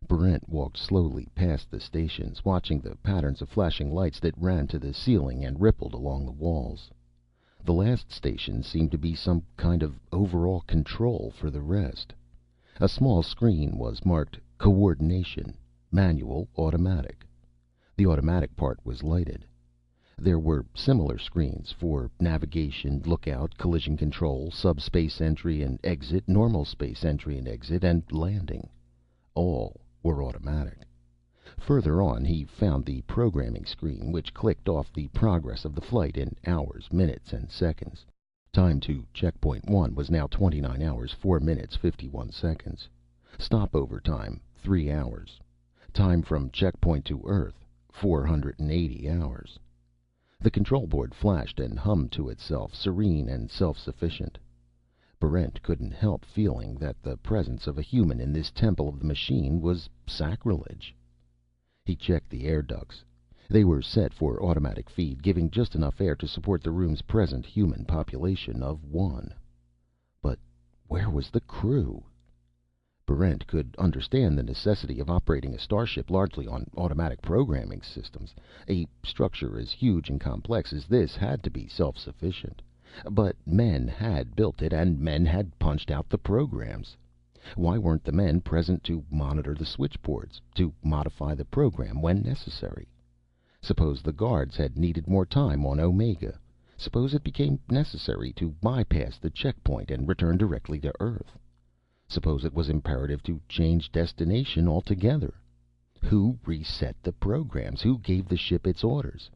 Barrent walked slowly past the stations, watching the patterns of flashing lights that ran to the ceiling and rippled along the walls. The last station seemed to be some kind of overall control for the rest. A small screen was marked Coordination, Manual, Automatic. The automatic part was lighted. There were similar screens for navigation, lookout, collision control, subspace entry and exit, normal space entry and exit, and landing. All were automatic. Further on, he found the programming screen, which clicked off the progress of the flight in hours, minutes, and seconds. Time to checkpoint 1 was now 29 hours, 4 minutes, 51 seconds. Stopover time, 3 hours. Time from checkpoint to Earth, 480 hours. The control board flashed and hummed to itself, serene and self-sufficient. Barrent couldn't help feeling that the presence of a human in this temple of the machine was sacrilege. He checked the air ducts. They were set for automatic feed, giving just enough air to support the room's present human population of 1. But where was the crew? Barrent could understand the necessity of operating a starship largely on automatic programming systems. A structure as huge and complex as this had to be self-sufficient. But men had built it, and men had punched out the programs. Why weren't the men present to monitor the switchboards, to modify the program when necessary? Suppose the guards had needed more time on Omega. Suppose it became necessary to bypass the checkpoint and return directly to Earth. Suppose it was imperative to change destination altogether. Who reset the programs? Who gave the ship its orders?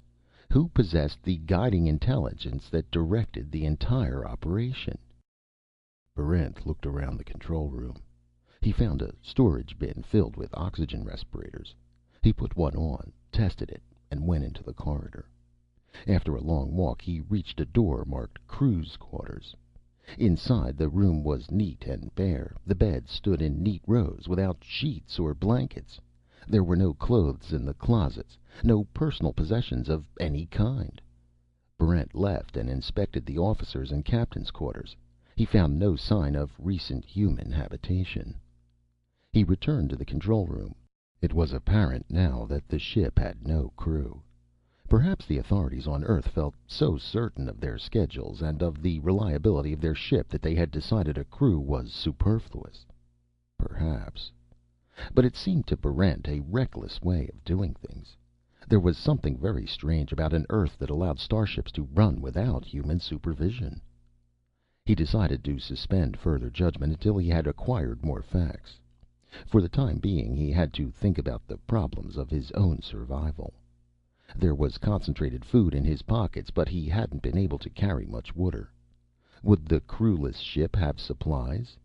Who possessed the guiding intelligence that directed the entire operation? Barrent looked around the control room. He found a storage bin filled with oxygen respirators. He put one on, tested it, and went into the corridor. After a long walk, he reached a door marked Crew's Quarters. Inside, the room was neat and bare. The beds stood in neat rows, without sheets or blankets. There were no clothes in the closets, no personal possessions of any kind. Barrent left and inspected the officers' and captain's quarters. He found no sign of recent human habitation. He returned to the control room. It was apparent now that the ship had no crew. Perhaps the authorities on Earth felt so certain of their schedules and of the reliability of their ship that they had decided a crew was superfluous. Perhaps. But it seemed to Barrent a reckless way of doing things. There was something very strange about an Earth that allowed starships to run without human supervision. He decided to suspend further judgment until he had acquired more facts. For the time being, he had to think about the problems of his own survival. There was concentrated food in his pockets, but he hadn't been able to carry much water. Would the crewless ship have supplies?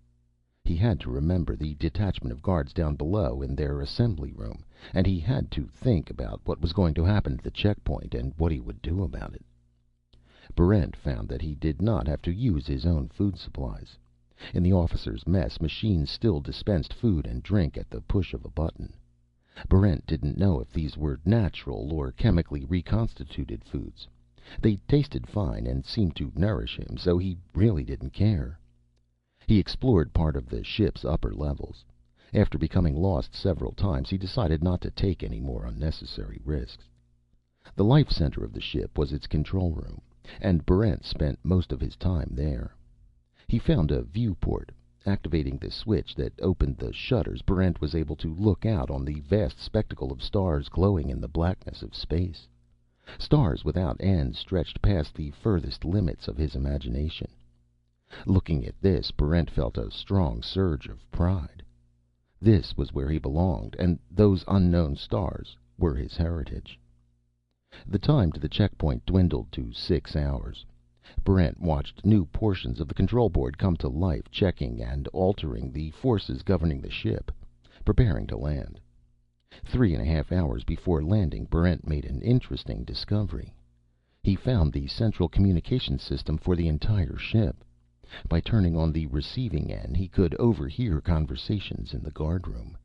He had to remember the detachment of guards down below in their assembly room, and he had to think about what was going to happen at the checkpoint and what he would do about it. Barrent found that he did not have to use his own food supplies. In the officers' mess, machines still dispensed food and drink at the push of a button. Barrent didn't know if these were natural or chemically reconstituted foods. They tasted fine and seemed to nourish him, so he really didn't care. He explored part of the ship's upper levels. After becoming lost several times, he decided not to take any more unnecessary risks. The life center of the ship was its control room, and Barrent spent most of his time there. He found a viewport. Activating the switch that opened the shutters, Barrent was able to look out on the vast spectacle of stars glowing in the blackness of space. Stars without end stretched past the furthest limits of his imagination. Looking at this, Barrent felt a strong surge of pride. This was where he belonged, and those unknown stars were his heritage. The time to the checkpoint dwindled to 6 hours. Barrent watched new portions of the control board come to life, checking and altering the forces governing the ship, preparing to land. 3.5 hours before landing, Barrent made an interesting discovery. He found the central communication system for the entire ship. By turning on the receiving end, he could overhear conversations in the guardroom.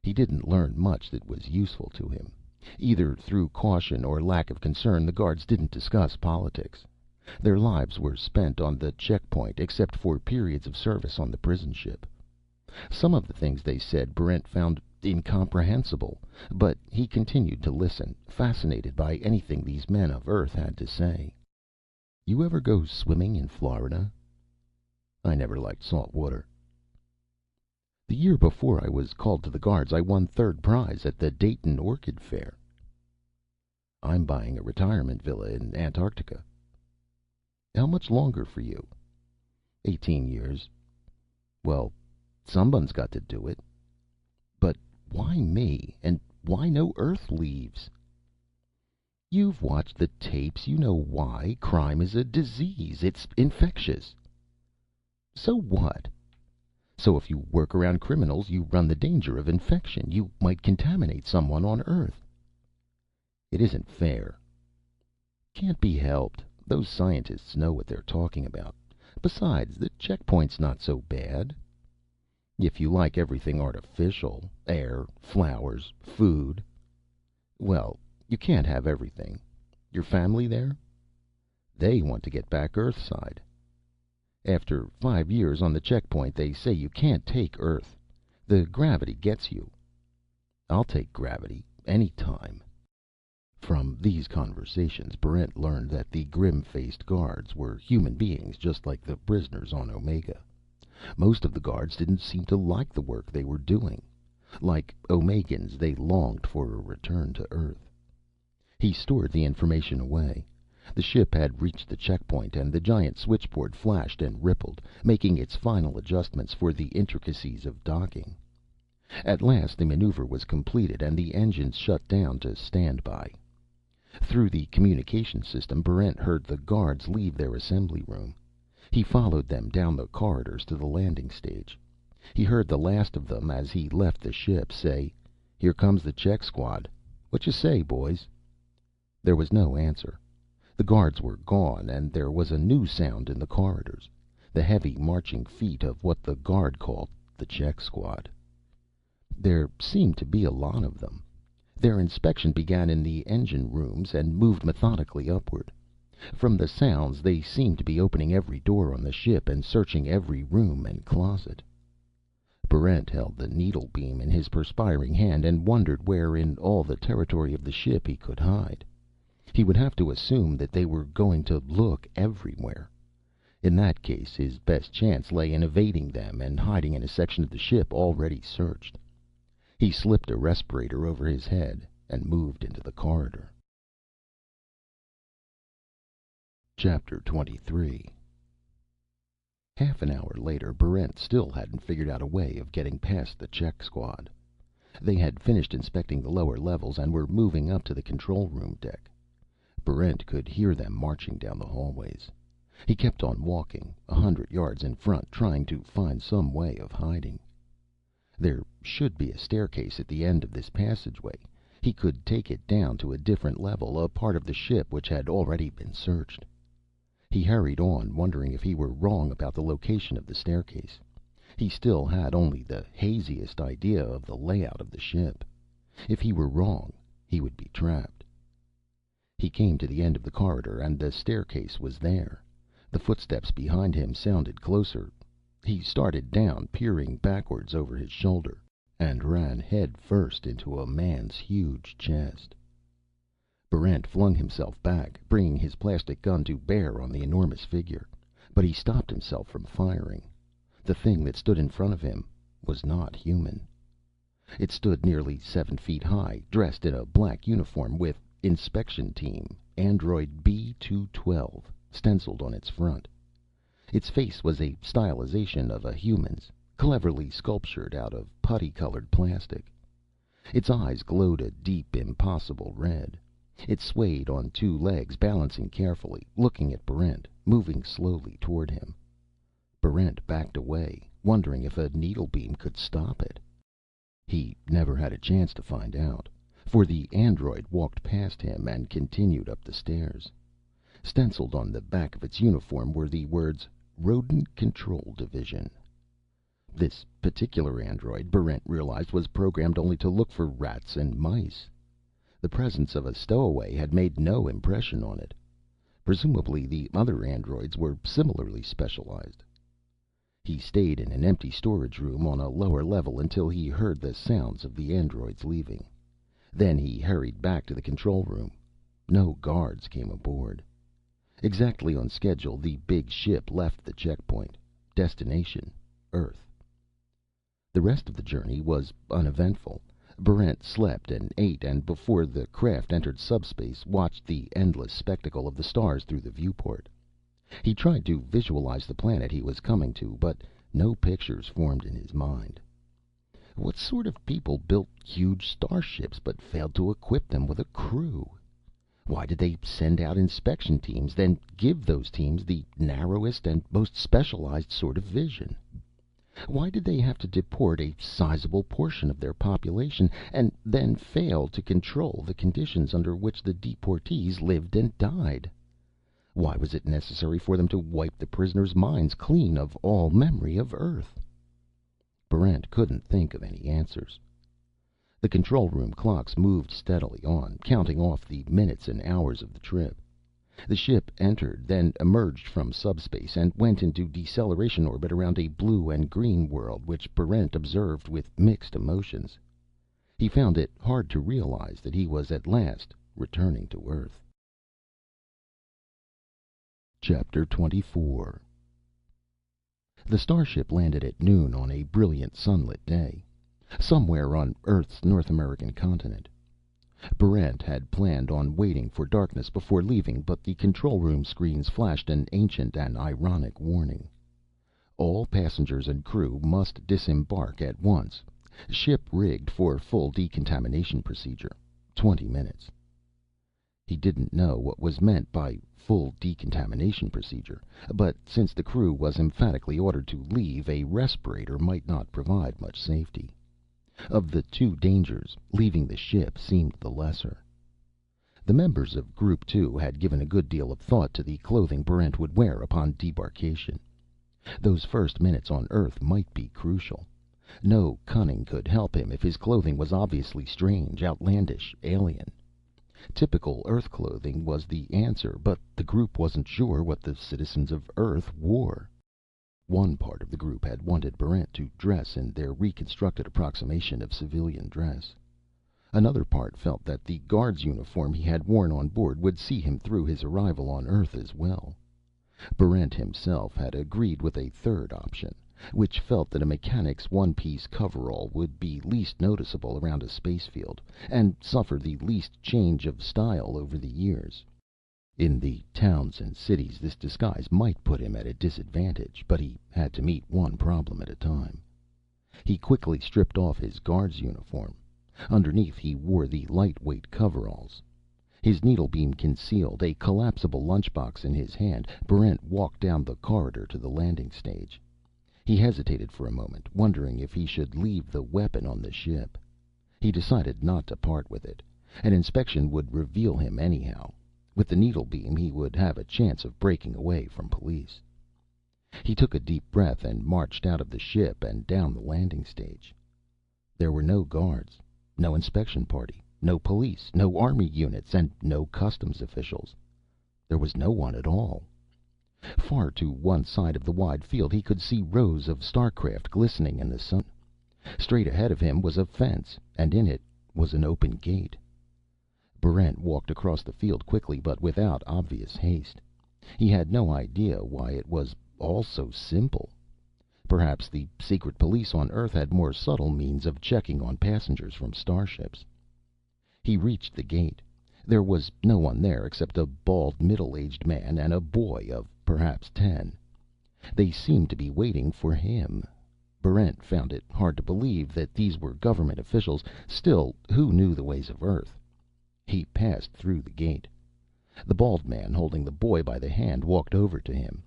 He didn't learn much that was useful to him. Either through caution or lack of concern, the guards didn't discuss politics. Their lives were spent on the checkpoint, except for periods of service on the prison ship. Some of the things they said Barrent found incomprehensible, but he continued to listen, fascinated by anything these men of Earth had to say. "You ever go swimming in Florida?" "I never liked salt water." "The year before I was called to the guards, I won third prize at the Dayton Orchid Fair." "I'm buying a retirement villa in Antarctica." "How much longer for you?" 18 years. "Well, someone's got to do it." "But why me? And why no Earth leaves?" "You've watched the tapes. You know why. Crime is a disease. It's infectious." "So what?" "So if you work around criminals, you run the danger of infection. You might contaminate someone on Earth." "It isn't fair." "Can't be helped. Those scientists know what they're talking about. Besides, the checkpoint's not so bad." "If you like everything artificial, air, flowers, food." "Well, you can't have everything. Your family there?" "They want to get back Earthside." "After 5 years on the checkpoint, they say you can't take Earth. The gravity gets you." "I'll take gravity, any time." From these conversations, Barrent learned that the grim-faced guards were human beings just like the prisoners on Omega. Most of the guards didn't seem to like the work they were doing. Like Omegans, they longed for a return to Earth. He stored the information away. The ship had reached the checkpoint, and the giant switchboard flashed and rippled, making its final adjustments for the intricacies of docking. At last the maneuver was completed, and the engines shut down to standby. Through the communication system, Barrent heard the guards leave their assembly room. He followed them down the corridors to the landing stage. He heard the last of them, as he left the ship, say, "Here comes the check squad. What you say, boys?" There was no answer. The guards were gone, and there was a new sound in the corridors, the heavy marching feet of what the guard called the check squad. There seemed to be a lot of them. Their inspection began in the engine rooms and moved methodically upward. From the sounds, they seemed to be opening every door on the ship and searching every room and closet. Barrent held the needle beam in his perspiring hand and wondered where in all the territory of the ship he could hide. He would have to assume that they were going to look everywhere. In that case, his best chance lay in evading them and hiding in a section of the ship already searched. He slipped a respirator over his head and moved into the corridor. Chapter 23. Half an hour later, Barrent still hadn't figured out a way of getting past the check squad. They had finished inspecting the lower levels and were moving up to the control room deck. Barrent could hear them marching down the hallways. He kept on walking, 100 yards in front, trying to find some way of hiding. There should be a staircase at the end of this passageway. He could take it down to a different level, a part of the ship which had already been searched. He hurried on, wondering if he were wrong about the location of the staircase. He still had only the haziest idea of the layout of the ship. If he were wrong, he would be trapped. He came to the end of the corridor, and the staircase was there. The footsteps behind him sounded closer. He started down, peering backwards over his shoulder, and ran head first into a man's huge chest. Barrent flung himself back, bringing his plastic gun to bear on the enormous figure, but he stopped himself from firing. The thing that stood in front of him was not human. It stood nearly 7 feet high, dressed in a black uniform with "Inspection Team, Android B-212" stenciled on its front. Its face was a stylization of a human's, cleverly sculptured out of putty-colored plastic. Its eyes glowed a deep, impossible red. It swayed on 2 legs, balancing carefully, looking at Barrent, moving slowly toward him. Barrent backed away, wondering if a needle beam could stop it. He never had a chance to find out, for the android walked past him and continued up the stairs. Stenciled on the back of its uniform were the words, "Rodent Control Division." This particular android, Barrent realized, was programmed only to look for rats and mice. The presence of a stowaway had made no impression on it. Presumably the other androids were similarly specialized. He stayed in an empty storage room on a lower level until he heard the sounds of the androids leaving. Then he hurried back to the control room. No guards came aboard. Exactly on schedule, the big ship left the checkpoint. Destination, Earth. The rest of the journey was uneventful. Barrent slept and ate, and before the craft entered subspace, watched the endless spectacle of the stars through the viewport. He tried to visualize the planet he was coming to, but no pictures formed in his mind. What sort of people built huge starships but failed to equip them with a crew? Why did they send out inspection teams, then give those teams the narrowest and most specialized sort of vision? Why did they have to deport a sizable portion of their population, and then fail to control the conditions under which the deportees lived and died? Why was it necessary for them to wipe the prisoners' minds clean of all memory of Earth? Barrent couldn't think of any answers. The control room clocks moved steadily on, counting off the minutes and hours of the trip. The ship entered, then emerged from subspace, and went into deceleration orbit around a blue and green world which Barrent observed with mixed emotions. He found it hard to realize that he was at last returning to Earth. Chapter 24. The starship landed at noon on a brilliant sunlit day, somewhere on Earth's North American continent. Barrent had planned on waiting for darkness before leaving, but the control room screens flashed an ancient and ironic warning. All passengers and crew must disembark at once. Ship rigged for full decontamination procedure. 20 minutes. He didn't know what was meant by full decontamination procedure, but since the crew was emphatically ordered to leave, a respirator might not provide much safety. Of the 2 dangers, leaving the ship seemed the lesser. The members of Group 2 had given a good deal of thought to the clothing Barrent would wear upon debarkation. Those first minutes on Earth might be crucial. No cunning could help him if his clothing was obviously strange, outlandish, alien. Typical Earth clothing was the answer, but the group wasn't sure what the citizens of Earth wore. One part of the group had wanted Barrent to dress in their reconstructed approximation of civilian dress. Another part felt that the guard's uniform he had worn on board would see him through his arrival on Earth as well. Barrent himself had agreed with a third option, which felt that a mechanic's one-piece coverall would be least noticeable around a space field, and suffer the least change of style over the years. In the towns and cities, this disguise might put him at a disadvantage, but he had to meet one problem at a time. He quickly stripped off his guard's uniform. Underneath, he wore the lightweight coveralls. His needlebeam concealed, a collapsible lunchbox in his hand, Barrent walked down the corridor to the landing stage. He hesitated for a moment, wondering if he should leave the weapon on the ship. He decided not to part with it. An inspection would reveal him anyhow. With the needlebeam, he would have a chance of breaking away from police. He took a deep breath and marched out of the ship and down the landing stage. There were no guards, no inspection party, no police, no army units, and no customs officials. There was no one at all. Far to one side of the wide field, he could see rows of starcraft glistening in the sun. Straight ahead of him was a fence, and in it was an open gate. Barrent walked across the field quickly, but without obvious haste. He had no idea why it was all so simple. Perhaps the secret police on Earth had more subtle means of checking on passengers from starships. He reached the gate. There was no one there except a bald, middle-aged man and a boy of perhaps 10. They seemed to be waiting for him. Barrent found it hard to believe that these were government officials. Still, who knew the ways of Earth? He passed through the gate. The bald man, holding the boy by the hand, walked over to him.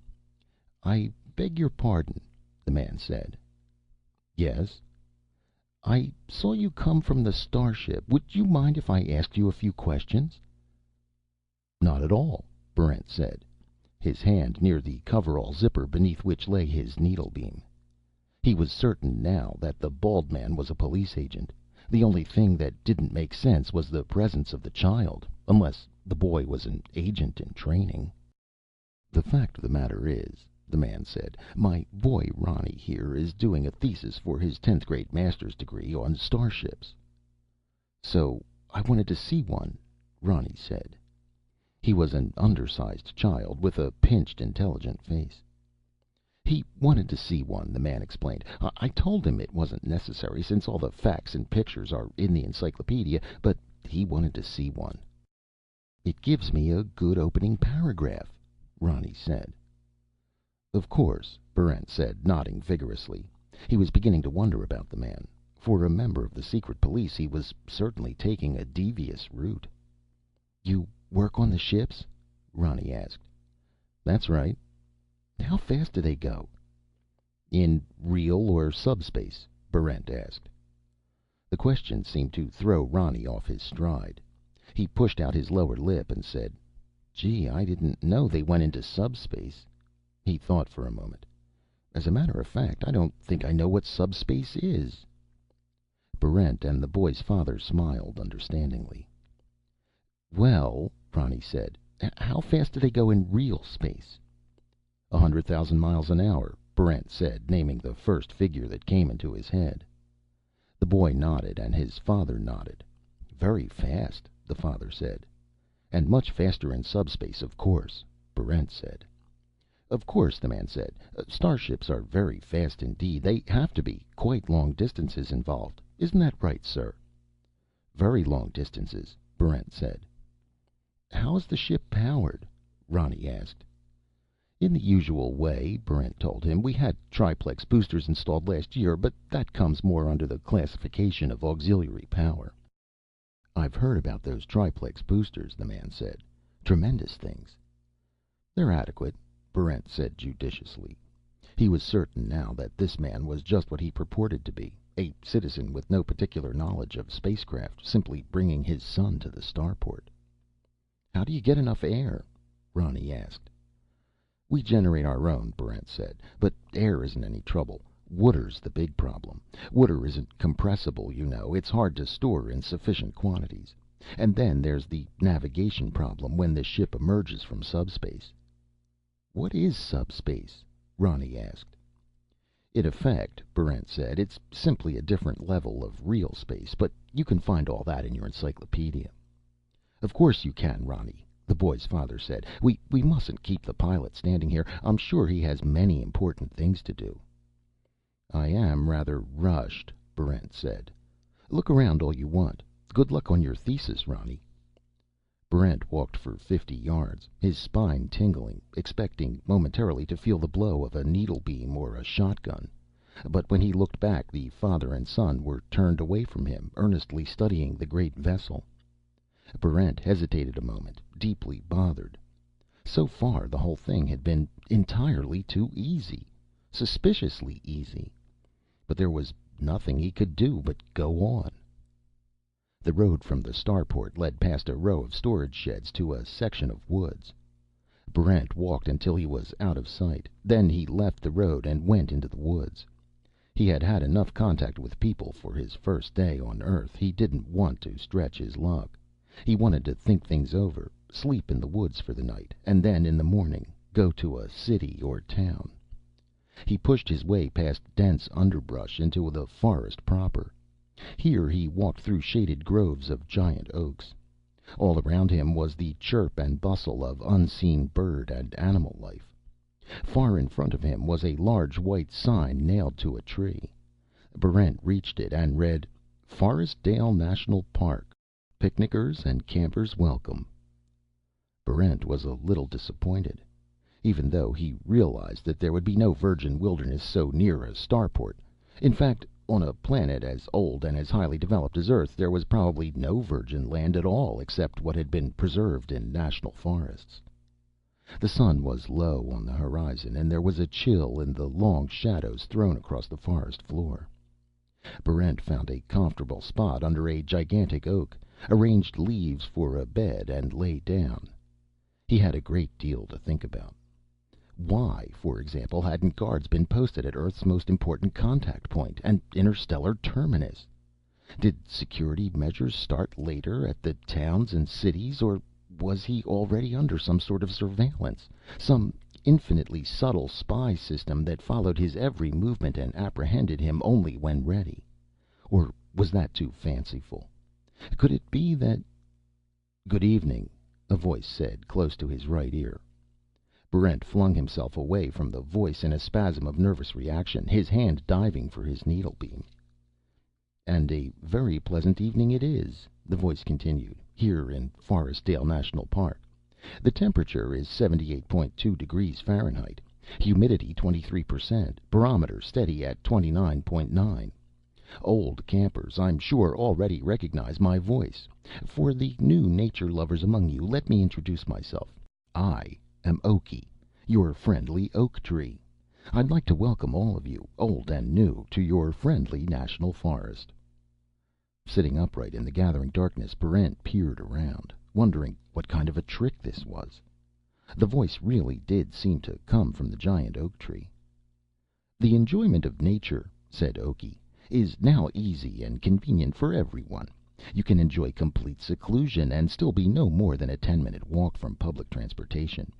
"I beg your pardon," the man said. "Yes?" "I saw you come from the starship. Would you mind if I asked you a few questions?" "Not at all," Barrent said, his hand near the coverall zipper beneath which lay his needlebeam. He was certain now that the bald man was a police agent. The only thing that didn't make sense was the presence of the child, unless the boy was an agent in training. "The fact of the matter is," the man said, "my boy Ronnie here is doing a thesis for his 10th grade master's degree on starships." "So I wanted to see one," Ronnie said. He was an undersized child with a pinched, intelligent face. "He wanted to see one," the man explained. "I told him it wasn't necessary, since all the facts and pictures are in the encyclopedia, but he wanted to see one." "It gives me a good opening paragraph," Ronnie said. "Of course," Barrent said, nodding vigorously. He was beginning to wonder about the man. For a member of the secret police, he was certainly taking a devious route. "You work on the ships?" Ronnie asked. "That's right." "How fast do they go?" "In real or subspace?" Barrent asked. The question seemed to throw Ronnie off his stride. He pushed out his lower lip and said, "Gee, I didn't know they went into subspace." He thought for a moment. "As a matter of fact, I don't think I know what subspace is." Barrent and the boy's father smiled understandingly. "Well," Ronnie said, "how fast do they go in real space?" 100,000 miles an hour, Barrent said, naming the first figure that came into his head. The boy nodded, and his father nodded. "Very fast," the father said. "And much faster in subspace, of course," Barrent said. "Of course," the man said. "Starships are very fast indeed. They have to be. Quite long distances involved. Isn't that right, sir?" "Very long distances," Barrent said. "How is the ship powered?" Ronnie asked. "In the usual way," Barrent told him. "We had triplex boosters installed last year, but that comes more under the classification of auxiliary power." "I've heard about those triplex boosters," the man said. "Tremendous things." "They're adequate," Barrent said judiciously. He was certain now that this man was just what he purported to be, a citizen with no particular knowledge of spacecraft, simply bringing his son to the starport. "How do you get enough air?" Ronnie asked. "We generate our own," Barrent said. "But air isn't any trouble. Water's the big problem. Water isn't compressible, you know. It's hard to store in sufficient quantities. And then there's the navigation problem when the ship emerges from subspace." "What is subspace?" Ronnie asked. In effect, Barrent said, it's simply a different level of real space, but you can find all that in your encyclopedia. Of course you can, Ronnie, the boy's father said. We mustn't keep the pilot standing here. I'm sure he has many important things to do. I am rather rushed, Barrent said. Look around all you want. Good luck on your thesis, Ronnie. Barrent walked for 50 yards, his spine tingling, expecting momentarily to feel the blow of a needlebeam or a shotgun. But when he looked back, the father and son were turned away from him, earnestly studying the great vessel. Barrent hesitated a moment, deeply bothered. So far, the whole thing had been entirely too easy. Suspiciously easy. But there was nothing he could do but go on. The road from the starport led past a row of storage sheds to a section of woods. Barrent walked until he was out of sight. Then he left the road and went into the woods. He had had enough contact with people for his first day on Earth. He didn't want to stretch his luck. He wanted to think things over, sleep in the woods for the night, and then in the morning go to a city or town. He pushed his way past dense underbrush into the forest proper. Here he walked through shaded groves of giant oaks. All around him was the chirp and bustle of unseen bird and animal life. Far in front of him was a large white sign nailed to a tree. Barrent reached it and read, "Forestdale National Park. Picnickers and campers welcome." Barrent was a little disappointed. Even though he realized that there would be no virgin wilderness so near a starport. In fact, on a planet as old and as highly developed as Earth, there was probably no virgin land at all except what had been preserved in national forests. The sun was low on the horizon, and there was a chill in the long shadows thrown across the forest floor. Barrent found a comfortable spot under a gigantic oak, arranged leaves for a bed, and lay down. He had a great deal to think about. Why, for example, hadn't guards been posted at Earth's most important contact point, an interstellar terminus? Did security measures start later at the towns and cities, or was he already under some sort of surveillance, some infinitely subtle spy system that followed his every movement and apprehended him only when ready? Or was that too fanciful? Could it be that... "Good evening," a voice said, close to his right ear. Barrent flung himself away from the voice in a spasm of nervous reaction, his hand diving for his needlebeam. "And a very pleasant evening it is," the voice continued, "here in Forestdale National Park. The temperature is 78.2 degrees Fahrenheit. Humidity 23%. Barometer steady at 29.9. Old campers, I'm sure, already recognize my voice. For the new nature lovers among you, let me introduce myself. I am Okie, your friendly oak tree. I'd like to welcome all of you, old and new, to your friendly national forest." Sitting upright in the gathering darkness, Barrent peered around, wondering what kind of a trick this was. The voice really did seem to come from the giant oak tree. "The enjoyment of nature," said Okie, "is now easy and convenient for everyone. You can enjoy complete seclusion and still be no more than a 10-minute walk from public transportation.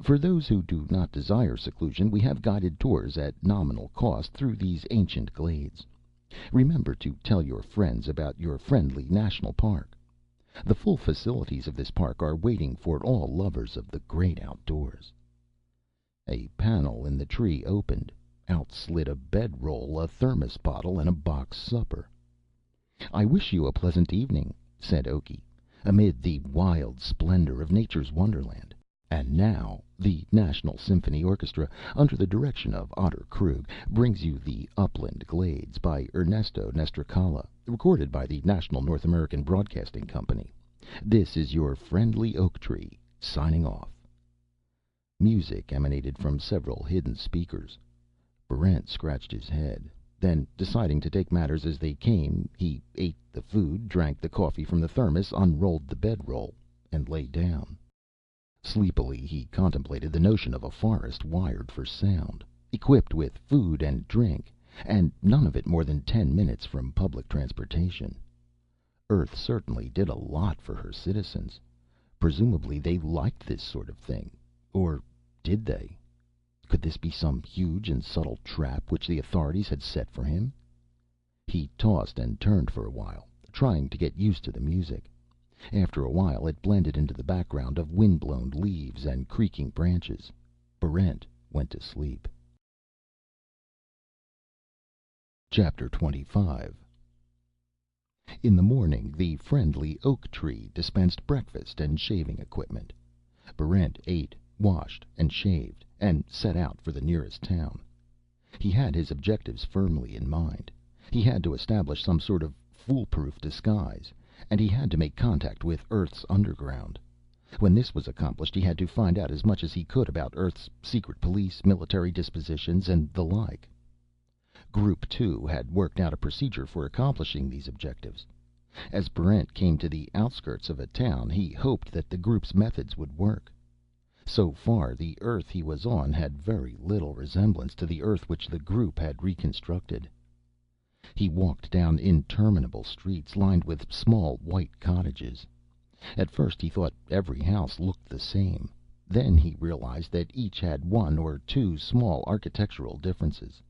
For those who do not desire seclusion, we have guided tours at nominal cost through these ancient glades. Remember to tell your friends about your friendly national park. The full facilities of this park are waiting for all lovers of the great outdoors." A panel in the tree opened. Out slid a bedroll, a thermos bottle, and a box supper. "I wish you a pleasant evening," said Okie, "amid the wild splendor of nature's wonderland. And now, the National Symphony Orchestra, under the direction of Otter Krug, brings you the Upland Glades by Ernesto Nestracala, recorded by the National North American Broadcasting Company. This is your friendly oak tree, signing off." Music emanated from several hidden speakers. Barrent scratched his head. Then, deciding to take matters as they came, he ate the food, drank the coffee from the thermos, unrolled the bedroll, and lay down. Sleepily, he contemplated the notion of a forest wired for sound, equipped with food and drink, and none of it more than 10 minutes from public transportation. Earth certainly did a lot for her citizens. Presumably they liked this sort of thing. Or did they? Could this be some huge and subtle trap which the authorities had set for him? He tossed and turned for a while, trying to get used to the music. After a while it blended into the background of wind-blown leaves and creaking branches. Barrent went to sleep. Chapter 25. In the morning, the friendly oak tree dispensed breakfast and shaving equipment. Barrent ate, washed, and shaved, and set out for the nearest town. He had his objectives firmly in mind. He had to establish some sort of foolproof disguise, and he had to make contact with Earth's underground. When this was accomplished, he had to find out as much as he could about Earth's secret police, military dispositions, and the like. Group 2 had worked out a procedure for accomplishing these objectives. As Barrent came to the outskirts of a town, he hoped that the group's methods would work. So far, the Earth he was on had very little resemblance to the Earth which the group had reconstructed. He walked down interminable streets lined with small white cottages. At first he thought every house looked the same. Then he realized that each had one or two small architectural differences.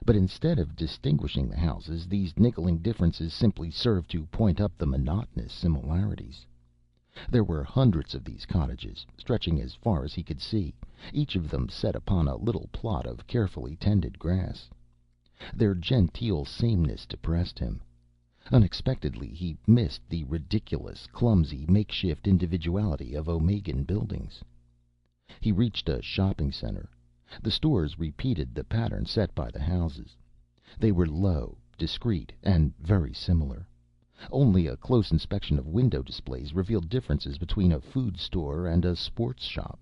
But instead of distinguishing the houses, these niggling differences simply served to point up the monotonous similarities. There were hundreds of these cottages, stretching as far as he could see, each of them set upon a little plot of carefully tended grass. Their genteel sameness depressed him. Unexpectedly, he missed the ridiculous, clumsy, makeshift individuality of Omegan buildings. He reached a shopping center. The stores repeated the pattern set by the houses. They were low, discreet, and very similar. Only a close inspection of window displays revealed differences between a food store and a sports shop.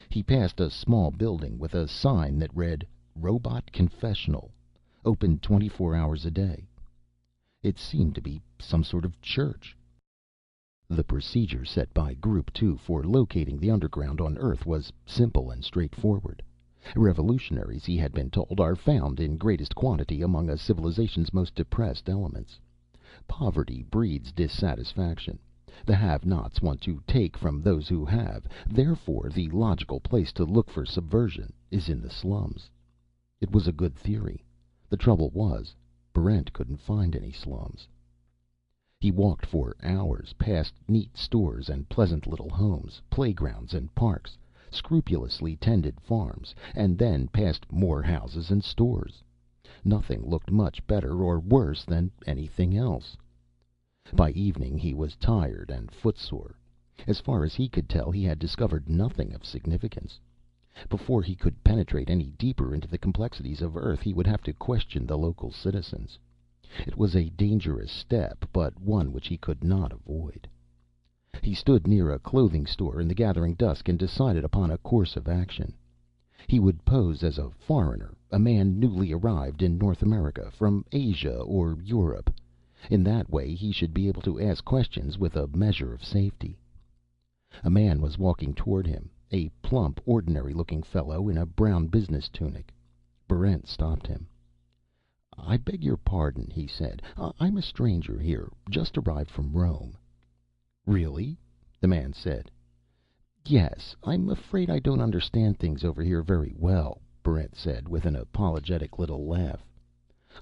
He passed a small building with a sign that read, "Robot Confessional, open 24 hours a day." It seemed to be some sort of church. The procedure set by Group 2 for locating the underground on Earth was simple and straightforward. Revolutionaries, he had been told, are found in greatest quantity among a civilization's most depressed elements. Poverty breeds dissatisfaction. The have-nots want to take from those who have. Therefore, the logical place to look for subversion is in the slums. It was a good theory. The trouble was, Barrent couldn't find any slums. He walked for hours past neat stores and pleasant little homes, playgrounds and parks, scrupulously tended farms, and then past more houses and stores. Nothing looked much better or worse than anything else. By evening he was tired and footsore. As far as he could tell, he had discovered nothing of significance. Before he could penetrate any deeper into the complexities of Earth, he would have to question the local citizens. It was a dangerous step, but one which he could not avoid. He stood near a clothing store in the gathering dusk and decided upon a course of action. He would pose as a foreigner, a man newly arrived in North America from Asia or Europe. In that way he should be able to ask questions with a measure of safety. A man was walking toward him, a plump, ordinary-looking fellow in a brown business tunic. Barrent stopped him. "I beg your pardon," he said. "I'm a stranger here, just arrived from Rome." "Really?" the man said. "Yes. I'm afraid I don't understand things over here very well," Barrent said, with an apologetic little laugh.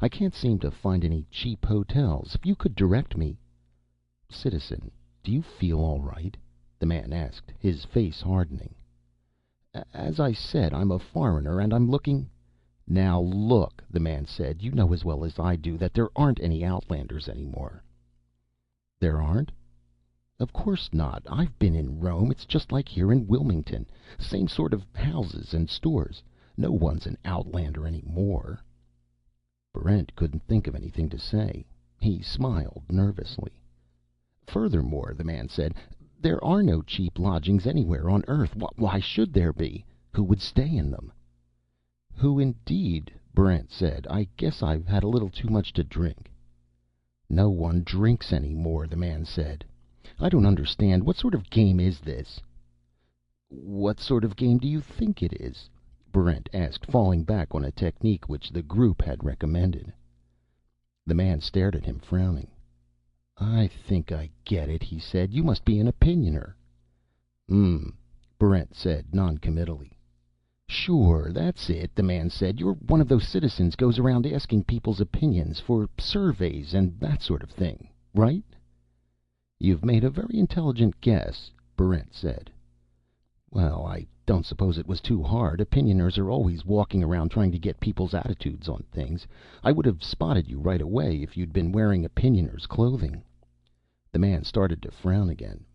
"I can't seem to find any cheap hotels. If you could direct me—" "Citizen, do you feel all right?" the man asked, his face hardening. "As I said, I'm a foreigner, and I'm looking—" "Now look," the man said, "you know as well as I do that there aren't any outlanders anymore." "There aren't?" "Of course not. I've been in Rome. It's just like here in Wilmington. Same sort of houses and stores. No one's an outlander anymore." Barrent couldn't think of anything to say. He smiled nervously. "Furthermore," the man said, "there are no cheap lodgings anywhere on Earth. Why should there be? Who would stay in them?" "Who indeed?" Barrent said. "I guess I've had a little too much to drink." "No one drinks any more," the man said. "I don't understand. What sort of game is this?" "What sort of game do you think it is?" Barrent asked, falling back on a technique which the group had recommended. The man stared at him, frowning. "I think I get it," he said. "You must be an opinioner." Barrent said noncommittally. "Shh!" Sure, that's it, the man said. You're one of those citizens goes around asking people's opinions for surveys and that sort of thing, right? You've made a very intelligent guess, Barrent said. Well, I don't suppose it was too hard. Opinioners are always walking around trying to get people's attitudes on things. I would have spotted you right away if you'd been wearing opinioners' clothing. The man started to frown again.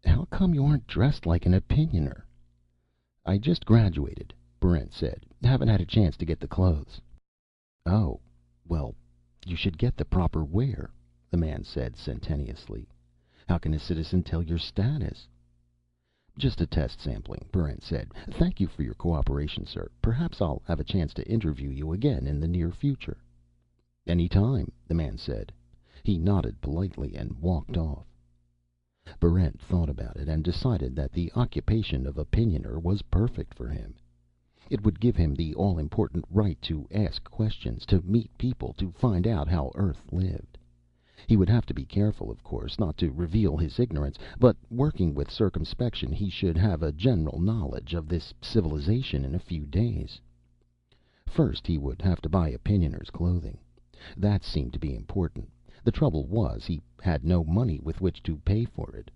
How come you aren't dressed like an opinioner? I just graduated, Barrent said. Haven't had a chance to get the clothes. Oh, well, you should get the proper wear, the man said sententiously. How can a citizen tell your status? Just a test sampling, Barrent said. Thank you for your cooperation, sir. Perhaps I'll have a chance to interview you again in the near future. Any time, the man said. He nodded politely and walked off. Barrent thought about it and decided that the occupation of opinioner was perfect for him. It would give him the all-important right to ask questions, to meet people, to find out how Earth lived. He would have to be careful, of course, not to reveal his ignorance, but working with circumspection, he should have a general knowledge of this civilization in a few days. First, he would have to buy opinioner's clothing. That seemed to be important. The trouble was, he had no money with which to pay for it.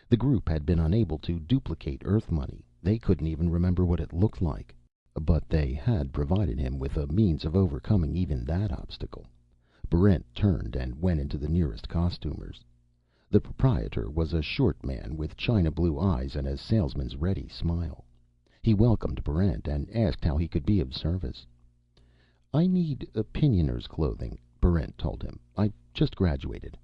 The group had been unable to duplicate Earth money. They couldn't even remember what it looked like. But they had provided him with a means of overcoming even that obstacle. Barrent turned and went into the nearest costumer's. The proprietor was a short man with china blue eyes and a salesman's ready smile. He welcomed Barrent and asked how he could be of service. I need opinioner's clothing, Barrent told him. I've just graduated.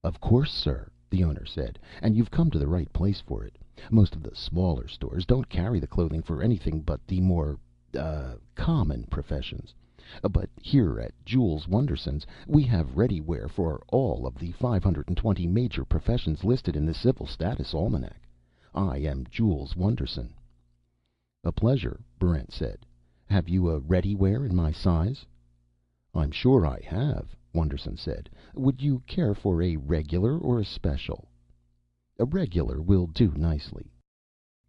Of course, sir, the owner said, and you've come to the right place for it. Most of the smaller stores don't carry the clothing for anything but the more, common professions. But here at Jules Wonderson's, we have ready wear for all of the 520 major professions listed in the Civil Status Almanac. I am Jules Wonderson. A pleasure, Barrent said. Have you a ready wear in my size? I'm sure I have, Wonderson said. Would you care for a regular or a special? A regular will do nicely.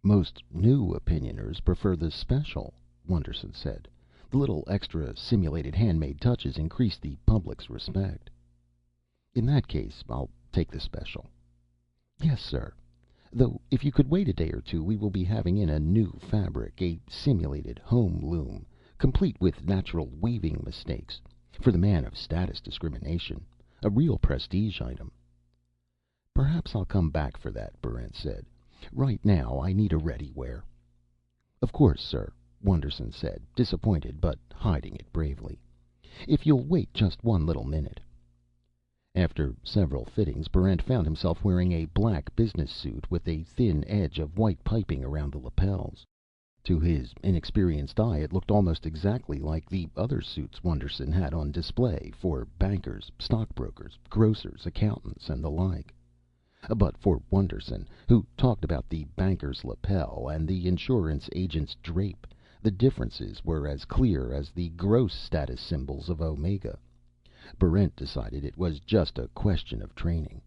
Most new opinioners prefer the special, Wonderson said. The little extra simulated handmade touches increase the public's respect. In that case, I'll take the special. Yes, sir. Though, if you could wait a day or two, we will be having in a new fabric, a simulated home loom, complete with natural weaving mistakes, for the man of status discrimination. A real prestige item. Perhaps I'll come back for that, Barrent said. Right now, I need a ready wear. Of course, sir, Wonderson said, disappointed but hiding it bravely. If you'll wait just one little minute. After several fittings, Barrent found himself wearing a black business suit with a thin edge of white piping around the lapels. To his inexperienced eye, it looked almost exactly like the other suits Wonderson had on display for bankers, stockbrokers, grocers, accountants, and the like. But for Wonderson, who talked about the banker's lapel and the insurance agent's drape, the differences were as clear as the gross status symbols of Omega. Barrent decided it was just a question of training.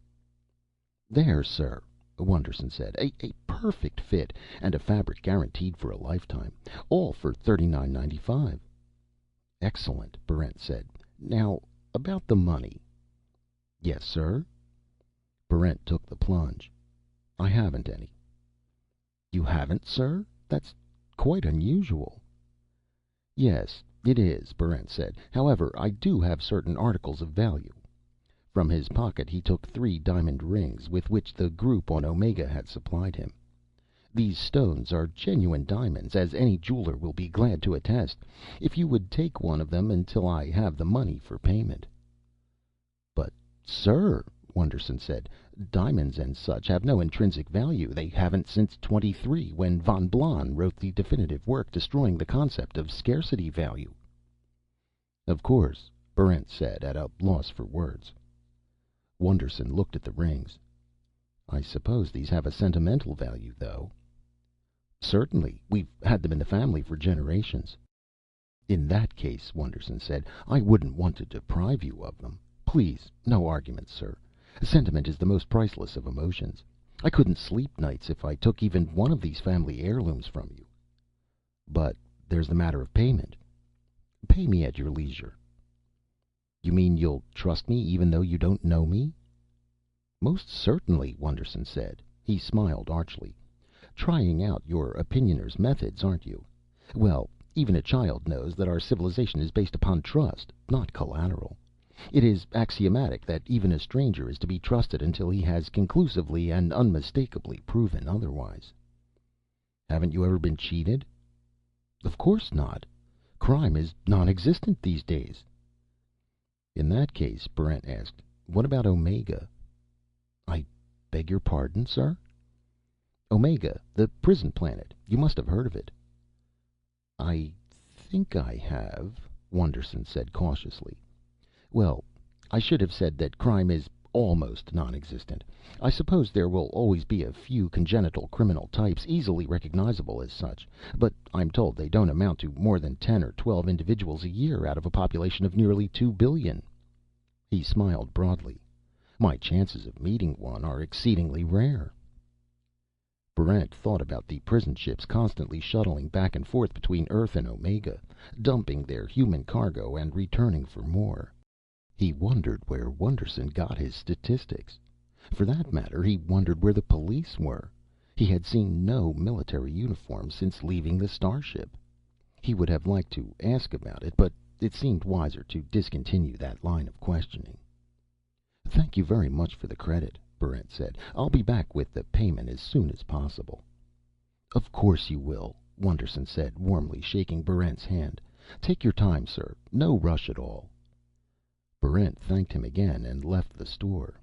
There, sir, Wonderson said. A perfect fit, and a fabric guaranteed for a lifetime. All for $39.95. Excellent, Barrent said. Now, about the money. Yes, sir? Barrent took the plunge. I haven't any. You haven't, sir? That's quite unusual. Yes, it is, Barrent said. However, I do have certain articles of value. From his pocket he took 3 diamond rings, with which the group on Omega had supplied him. These stones are genuine diamonds, as any jeweler will be glad to attest, if you would take one of them until I have the money for payment. But, sir, Wonderson said, diamonds and such have no intrinsic value. They haven't since '23, when von Blon wrote the definitive work destroying the concept of scarcity value. Of course, Barrent said, at a loss for words. Wonderson looked at the rings. I suppose these have a sentimental value, though. Certainly. We've had them in the family for generations. In that case, Wonderson said, I wouldn't want to deprive you of them. Please, no arguments, sir. Sentiment is the most priceless of emotions. I couldn't sleep nights if I took even one of these family heirlooms from you. But there's the matter of payment. Pay me at your leisure. You mean you'll trust me even though you don't know me? Most certainly, Wonderson said. He smiled archly. Trying out your opinioner's methods, aren't you? Well, even a child knows that our civilization is based upon trust, not collateral. It is axiomatic that even a stranger is to be trusted until he has conclusively and unmistakably proven otherwise. Haven't you ever been cheated? Of course not. Crime is non-existent these days. In that case, Barrent asked, what about Omega? I beg your pardon, sir? Omega, the prison planet. You must have heard of it. I think I have, Wonderson said cautiously. Well, I should have said that crime is almost non-existent. I suppose there will always be a few congenital criminal types easily recognizable as such, but I'm told they don't amount to more than 10 or 12 individuals a year out of a population of nearly 2 billion. He smiled broadly. My chances of meeting one are exceedingly rare. Barrent thought about the prison ships constantly shuttling back and forth between Earth and Omega, dumping their human cargo and returning for more. He wondered where Wonderson got his statistics. For that matter, he wondered where the police were. He had seen no military uniforms since leaving the starship. He would have liked to ask about it, but it seemed wiser to discontinue that line of questioning. Thank you very much for the credit, Barrent said. I'll be back with the payment as soon as possible. Of course you will, Wonderson said, warmly shaking Barrent's hand. Take your time, sir. No rush at all. Barrent thanked him again and left the store.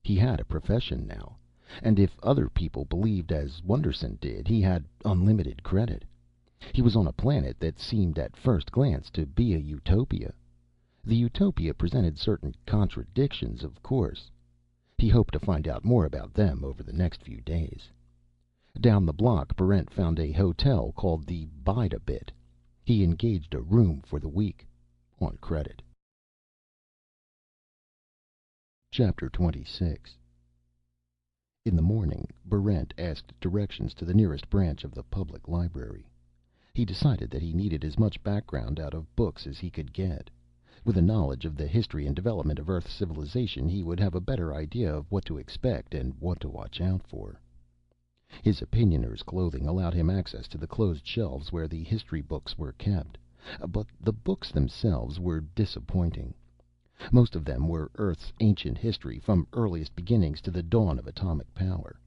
He had a profession now, and if other people believed as Wonderson did, he had unlimited credit. He was on a planet that seemed at first glance to be a utopia. The utopia presented certain contradictions, of course. He hoped to find out more about them over the next few days. Down the block, Barrent found a hotel called the Bide-A-Bit. He engaged a room for the week, on credit. Chapter 26. In the morning, Barrent asked directions to the nearest branch of the public library. He decided that he needed as much background out of books as he could get. With a knowledge of the history and development of Earth's civilization, he would have a better idea of what to expect and what to watch out for. His opinioner's clothing allowed him access to the closed shelves where the history books were kept, but the books themselves were disappointing. Most of them were Earth's ancient history, from earliest beginnings to the dawn of atomic power.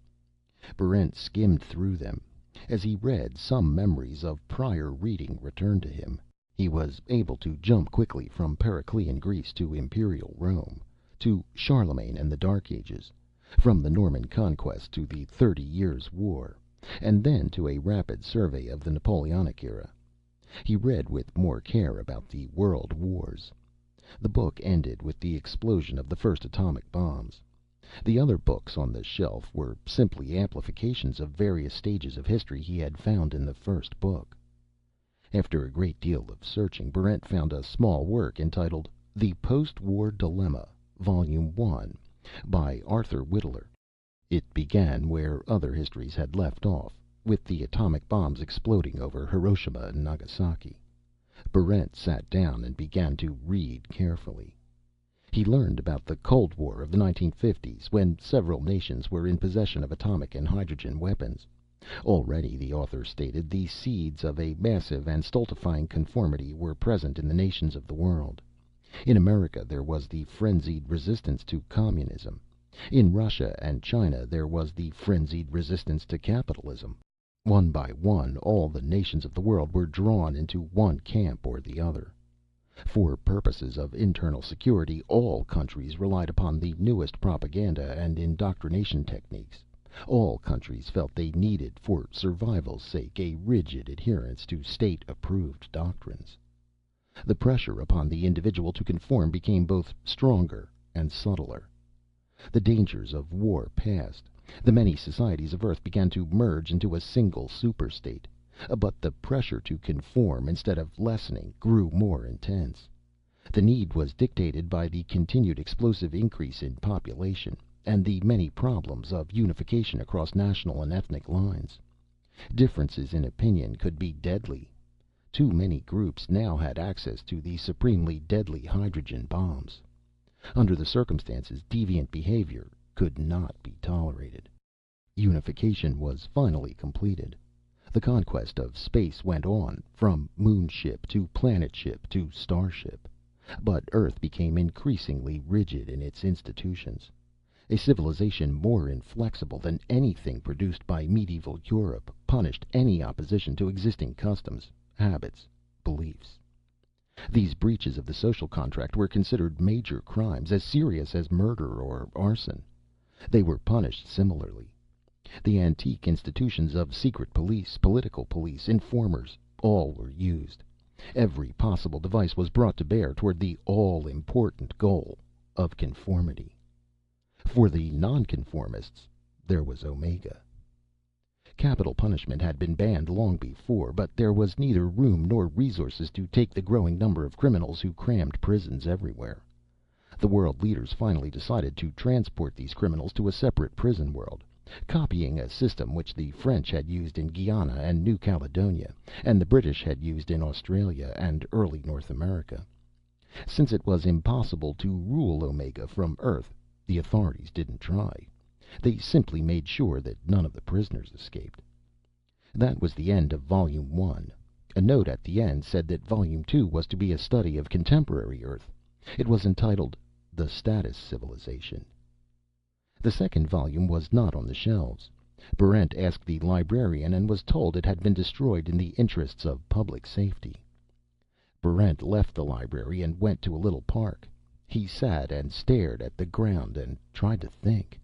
Barrent skimmed through them. As he read, some memories of prior reading returned to him. He was able to jump quickly from Periclean Greece to Imperial Rome, to Charlemagne and the Dark Ages, from the Norman Conquest to the 30 Years' War, and then to a rapid survey of the Napoleonic era. He read with more care about the world wars. The book ended with the explosion of the first atomic bombs. The other books on the shelf were simply amplifications of various stages of history he had found in the first book. After a great deal of searching, Barrent found a small work entitled The Post-War Dilemma, Volume 1, by Arthur Whittler. It began where other histories had left off, with the atomic bombs exploding over Hiroshima and Nagasaki. Barrent sat down and began to read carefully. He learned about the Cold War of the 1950s, when several nations were in possession of atomic and hydrogen weapons. Already, the author stated, the seeds of a massive and stultifying conformity were present in the nations of the world. In America there was the frenzied resistance to communism. In Russia and China there was the frenzied resistance to capitalism. One by one, all the nations of the world were drawn into one camp or the other. For purposes of internal security, all countries relied upon the newest propaganda and indoctrination techniques. All countries felt they needed, for survival's sake, a rigid adherence to state-approved doctrines. The pressure upon the individual to conform became both stronger and subtler. The dangers of war passed. The many societies of Earth began to merge into a single superstate. But the pressure to conform, instead of lessening, grew more intense. The need was dictated by the continued explosive increase in population, and the many problems of unification across national and ethnic lines. Differences in opinion could be deadly. Too many groups now had access to the supremely deadly hydrogen bombs. Under the circumstances, deviant behavior could not be tolerated. Unification was finally completed. The conquest of space went on, from moon ship to planet ship to starship. But Earth became increasingly rigid in its institutions. A civilization more inflexible than anything produced by medieval Europe punished any opposition to existing customs, habits, beliefs. These breaches of the social contract were considered major crimes, as serious as murder or arson. They were punished similarly. The antique institutions of secret police, political police, informers, all were used. Every possible device was brought to bear toward the all-important goal of conformity. For the nonconformists, there was Omega. Capital punishment had been banned long before, but there was neither room nor resources to take the growing number of criminals who crammed prisons everywhere. The world leaders finally decided to transport these criminals to a separate prison world, copying a system which the French had used in Guyana and New Caledonia, and the British had used in Australia and early North America. Since it was impossible to rule Omega from Earth, the authorities didn't try. They simply made sure that none of the prisoners escaped. That was the end of Volume 1. A note at the end said that Volume 2 was to be a study of contemporary Earth. It was entitled The Status Civilization. The second volume was not on the shelves. Barrent asked the librarian and was told it had been destroyed in the interests of public safety. Barrent left the library and went to a little park. He sat and stared at the ground and tried to think.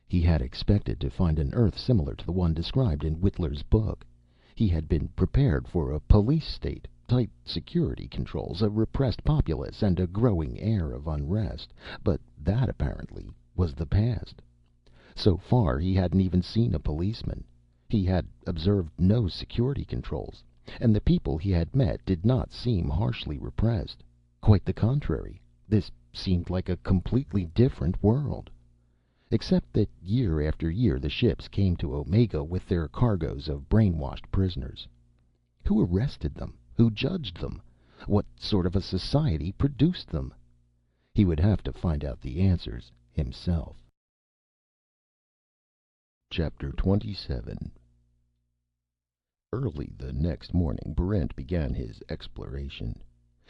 He had expected to find an Earth similar to the one described in Whittler's book. He had been prepared for a police state, tight security controls, a repressed populace, and a growing air of unrest. But that, apparently, was the past. So far, he hadn't even seen a policeman. He had observed no security controls, and the people he had met did not seem harshly repressed. Quite the contrary. This seemed like a completely different world. Except that year after year the ships came to Omega with their cargoes of brainwashed prisoners. Who arrested them? Who judged them? What sort of a society produced them? He would have to find out the answers himself. Chapter 27. Early the next morning, Barrent began his exploration.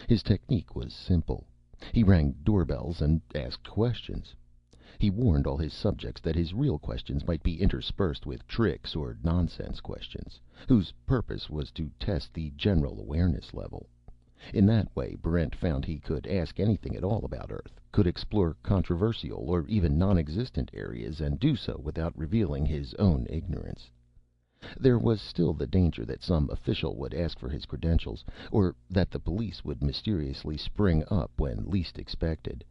His technique was simple. He rang doorbells and asked questions. He warned all his subjects that his real questions might be interspersed with tricks or nonsense questions, whose purpose was to test the general awareness level. In that way, Barrent found he could ask anything at all about Earth, could explore controversial or even non-existent areas, and do so without revealing his own ignorance. There was still the danger that some official would ask for his credentials, or that the police would mysteriously spring up when least expected.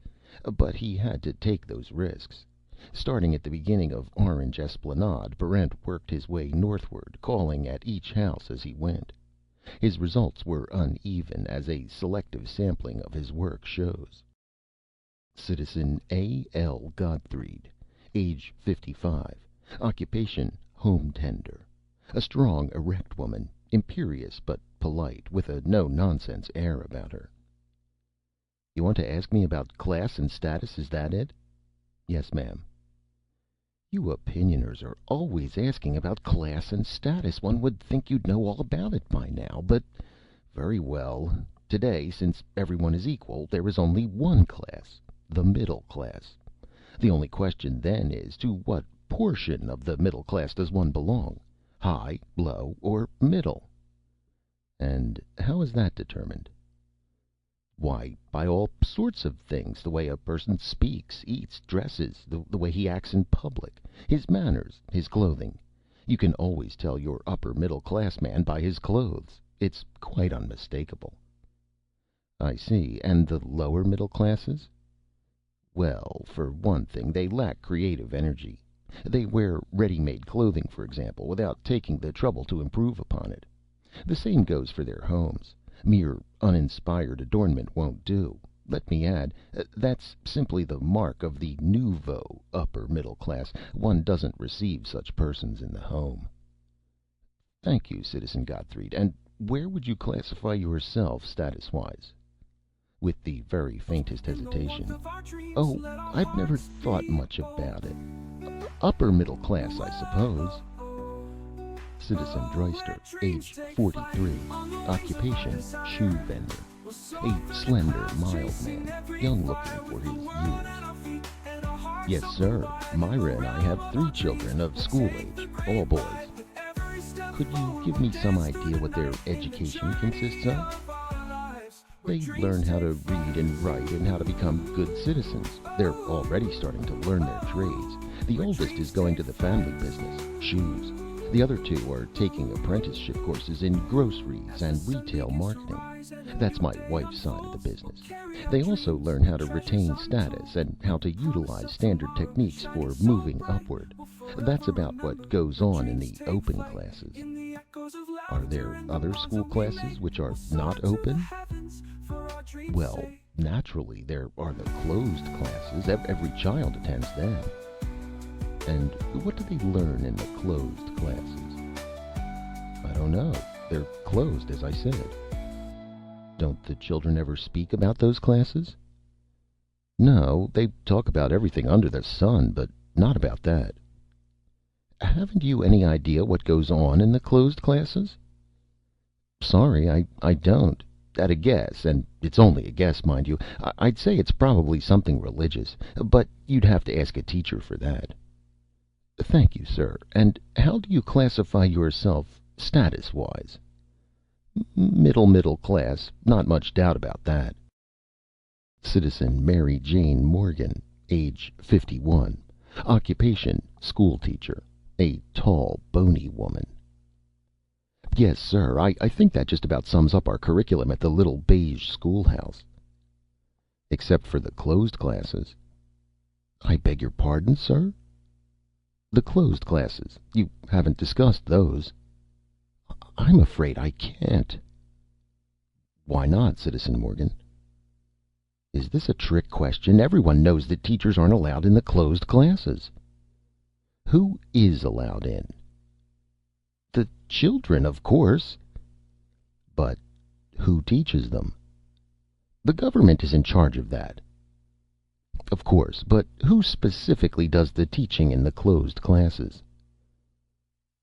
But he had to take those risks. Starting at the beginning of Orange Esplanade, Barrent worked his way northward, calling at each house as he went. His results were uneven, as a selective sampling of his work shows. Citizen A. L. Gottfried, age 55, occupation home tender. A strong, erect woman, imperious but polite, with a no-nonsense air about her. You want to ask me about class and status, is that it? Yes, ma'am. You opinioners are always asking about class and status. One would think you'd know all about it by now, but very well. Today, since everyone is equal, there is only one class, the middle class. The only question then is, to what portion of the middle class does one belong? High, low, or middle? And how is that determined? Why, by all sorts of things. The way a person speaks, eats, dresses, the way he acts in public, his manners, his clothing. You can always tell your upper middle class man by his clothes. It's quite unmistakable. I see. And the lower middle classes? Well, for one thing, they lack creative energy. They wear ready-made clothing, for example, without taking the trouble to improve upon it. The same goes for their homes. Mere uninspired adornment won't do. Let me add, that's simply the mark of the nouveau upper middle class. One doesn't receive such persons in the home. Thank you, Citizen Gottfried. And where would you classify yourself status-wise? With the very faintest hesitation. Oh, I've never thought much about it. Upper middle class, I suppose. Citizen Dreister, age 43. Occupation, shoe vendor. A slender, mild man, young looking for his years. Yes, sir. Myra and I have 3 children of school age, all boys. Could you give me some idea what their education consists of? They learn how to read and write and how to become good citizens. They're already starting to learn their trades. The oldest is going to the family business, shoes. The other 2 are taking apprenticeship courses in groceries and retail marketing. That's my wife's side of the business. They also learn how to retain status and how to utilize standard techniques for moving upward. That's about what goes on in the open classes. Are there other school classes which are not open? Well, naturally, there are the closed classes. Every child attends them. And what do they learn in the closed classes? I don't know. They're closed, as I said. Don't the children ever speak about those classes? No, they talk about everything under the sun, but not about that. Haven't you any idea what goes on in the closed classes? Sorry, I don't. At a guess, and it's only a guess, mind you, I'd say it's probably something religious, but you'd have to ask a teacher for that. Thank you, sir. And how do you classify yourself status-wise? Middle class. Not much doubt about that. Citizen Mary Jane Morgan, age 51. Occupation, school teacher. A tall, bony woman. Yes, sir. I think that just about sums up our curriculum at the little beige schoolhouse. Except for the closed classes. I beg your pardon, sir? The closed classes. You haven't discussed those. I'm afraid I can't. Why not, Citizen Morgan? Is this a trick question? Everyone knows that teachers aren't allowed in the closed classes. Who is allowed in? The children, of course. But who teaches them? The government is in charge of that. Of course, but who specifically does the teaching in the closed classes?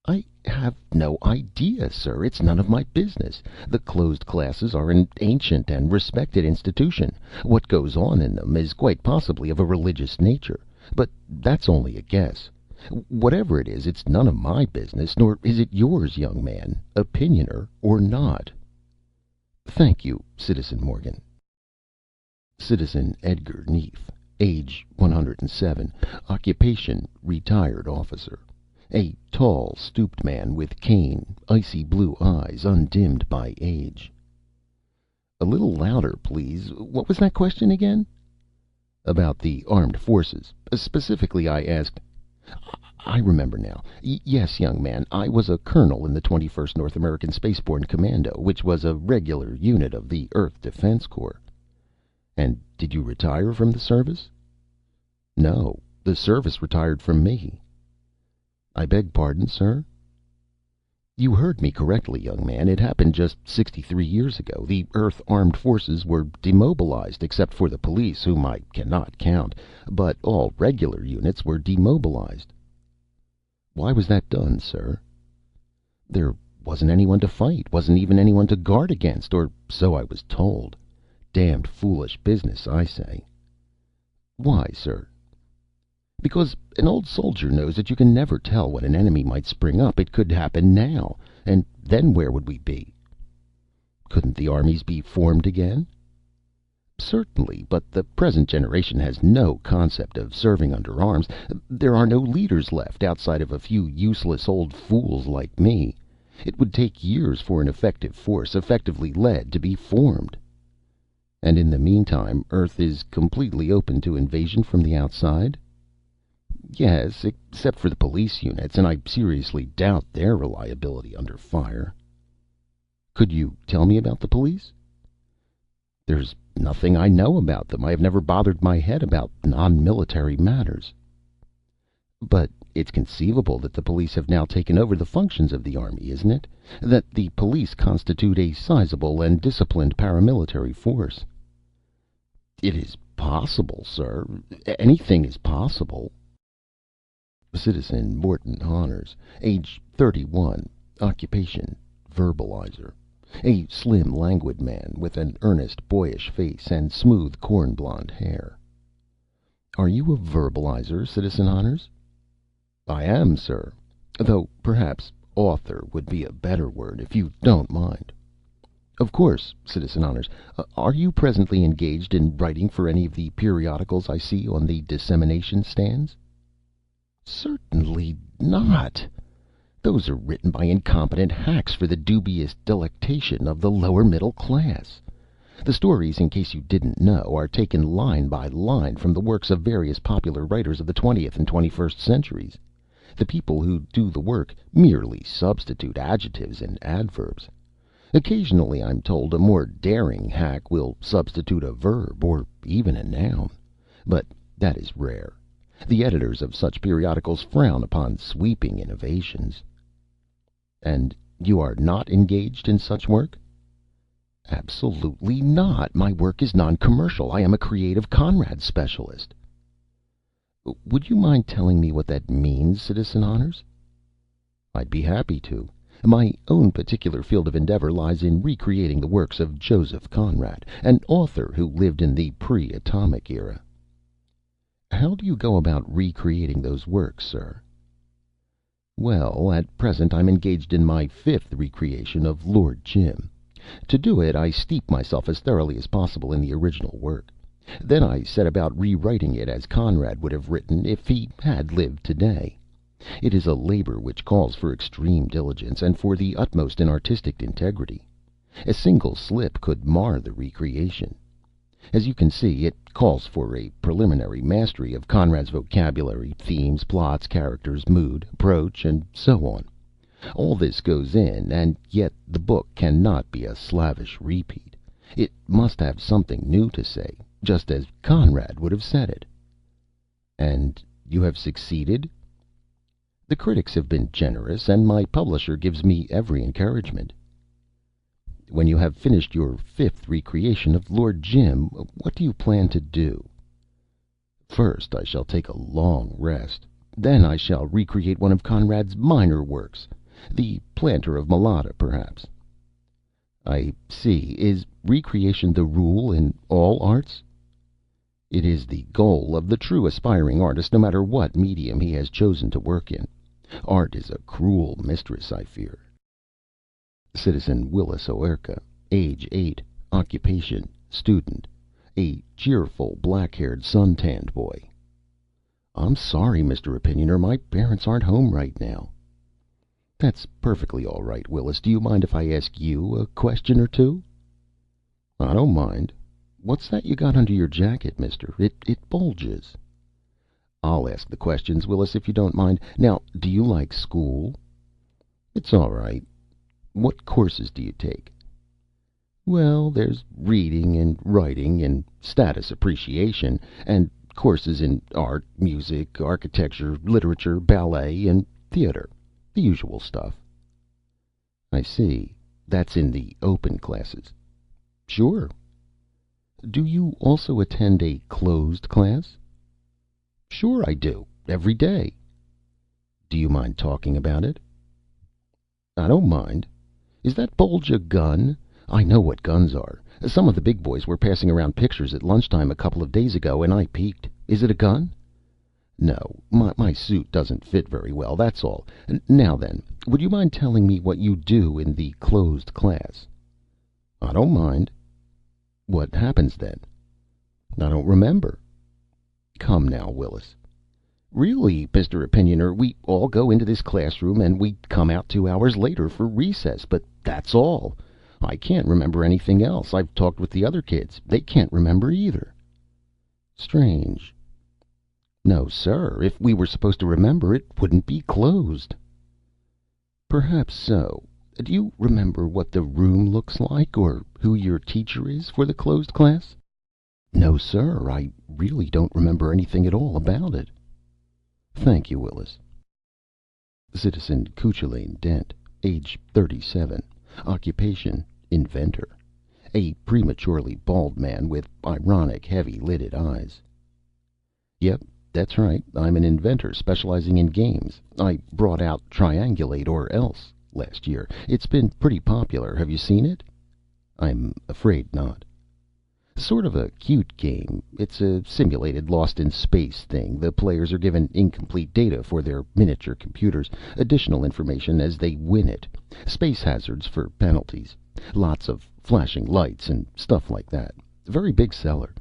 I have no idea, sir. It's none of my business. The closed classes are an ancient and respected institution. What goes on in them is quite possibly of a religious nature, but that's only a guess. Whatever it is, it's none of my business, nor is it yours, young man, opinioner or not. Thank you, Citizen Morgan. Citizen Edgar Neef, age 107, occupation retired officer. A tall, stooped man with cane, icy blue eyes undimmed by age. A little louder, please. What was that question again? About the armed forces. Specifically, I asked... I remember now. Yes, young man, I was a colonel in the 21st North American Spaceborne Commando, which was a regular unit of the Earth Defense Corps. And did you retire from the service? No, the service retired from me. I beg pardon, sir? You heard me correctly, young man. It happened just 63 years ago. The Earth Armed Forces were demobilized, except for the police, whom I cannot count, but all regular units were demobilized. Why was that done, sir? There wasn't anyone to fight, wasn't even anyone to guard against, or so I was told. Damned foolish business, I say. Why, sir? Because an old soldier knows that you can never tell when an enemy might spring up. It could happen now, and then where would we be? Couldn't the armies be formed again? Certainly, but the present generation has no concept of serving under arms. There are no leaders left outside of a few useless old fools like me. It would take years for an effective force, effectively led, to be formed. And in the meantime, Earth is completely open to invasion from the outside? Yes, except for the police units, and I seriously doubt their reliability under fire. Could you tell me about the police? There's nothing I know about them. I have never bothered my head about non-military matters. But It's conceivable that the police have now taken over the functions of the army, isn't it? That the police constitute a sizable and disciplined paramilitary force. It is possible, sir. Anything is possible. Citizen Morton Honners, age 31, occupation verbalizer. A slim, languid man with an earnest, boyish face and smooth, corn-blonde hair. Are you a verbalizer, Citizen Honners? I am, sir. Though perhaps author would be a better word, if you don't mind. Of course, Citizen Honners. Are you presently engaged in writing for any of the periodicals I see on the dissemination stands? Certainly not. Those are written by incompetent hacks for the dubious delectation of the lower middle class. The stories, in case you didn't know, are taken line by line from the works of various popular writers of the 20th and 21st centuries. The people who do the work merely substitute adjectives and adverbs. Occasionally, I'm told, a more daring hack will substitute a verb or even a noun. But that is rare. The editors of such periodicals frown upon sweeping innovations. And you are not engaged in such work? Absolutely not. My work is non-commercial. I am a creative Conrad specialist. Would you mind telling me what that means, Citizen Honners? I'd be happy to. My own particular field of endeavor lies in recreating the works of Joseph Conrad, an author who lived in the pre-atomic era. How do you go about recreating those works, sir? Well, at present I'm engaged in my 5th recreation of Lord Jim. To do it, I steep myself as thoroughly as possible in the original work. Then I set about rewriting it as Conrad would have written if he had lived today. It is a labor which calls for extreme diligence and for the utmost in artistic integrity. A single slip could mar the recreation. As you can see, it calls for a preliminary mastery of Conrad's vocabulary, themes, plots, characters, mood, approach, and so on. All this goes in, and yet the book cannot be a slavish repeat. It must have something new to say, just as Conrad would have said it. And you have succeeded? The critics have been generous, and my publisher gives me every encouragement. When you have finished your 5th recreation of Lord Jim, what do you plan to do? First, I shall take a long rest. Then I shall recreate one of Conrad's minor works, The Planter of Malata, perhaps. I see. Is recreation the rule in all arts? It is the goal of the true aspiring artist, no matter what medium he has chosen to work in. Art is a cruel mistress, I fear. Citizen Willis Oerka, age 8, occupation student, a cheerful, black-haired, sun-tanned boy. I'm sorry, Mr. Opinioner, my parents aren't home right now. That's perfectly all right, Willis. Do you mind if I ask you a question or two? I don't mind. What's that you got under your jacket, mister? It bulges. I'll ask the questions, Willis, if you don't mind. Now, do you like school? It's all right. What courses do you take? Well, there's reading and writing and status appreciation, and courses in art, music, architecture, literature, ballet, and theater. The usual stuff. I see. That's in the open classes. Sure. Do you also attend a closed class? Sure I do. Every day. Do you mind talking about it? I don't mind. Is that bulge a gun? I know what guns are. Some of the big boys were passing around pictures at lunchtime a couple of days ago, and I peeked. Is it a gun? No, my suit doesn't fit very well, that's all. Now then, would you mind telling me what you do in the closed class? I don't mind. What happens then? I don't remember. Come now, Willis. Really, Mr. Opinioner, we all go into this classroom and we come out 2 hours later for recess, but that's all. I can't remember anything else. I've talked with the other kids. They can't remember either. Strange. No, sir. If we were supposed to remember, it wouldn't be closed. Perhaps so. Do you remember what the room looks like, or who your teacher is for the closed class? No, sir. I really don't remember anything at all about it. Thank you, Willis. Citizen Cuchulain Dent, age 37, occupation inventor. A prematurely bald man with ironic, heavy-lidded eyes. Yep, that's right. I'm an inventor specializing in games. I brought out Triangulate or Else last year. It's been pretty popular. Have you seen it? I'm afraid not. Sort of a cute game. It's a simulated lost in space thing. The players are given incomplete data for their miniature computers, additional information as they win it. Space hazards for penalties. Lots of flashing lights and stuff like that. Very big seller.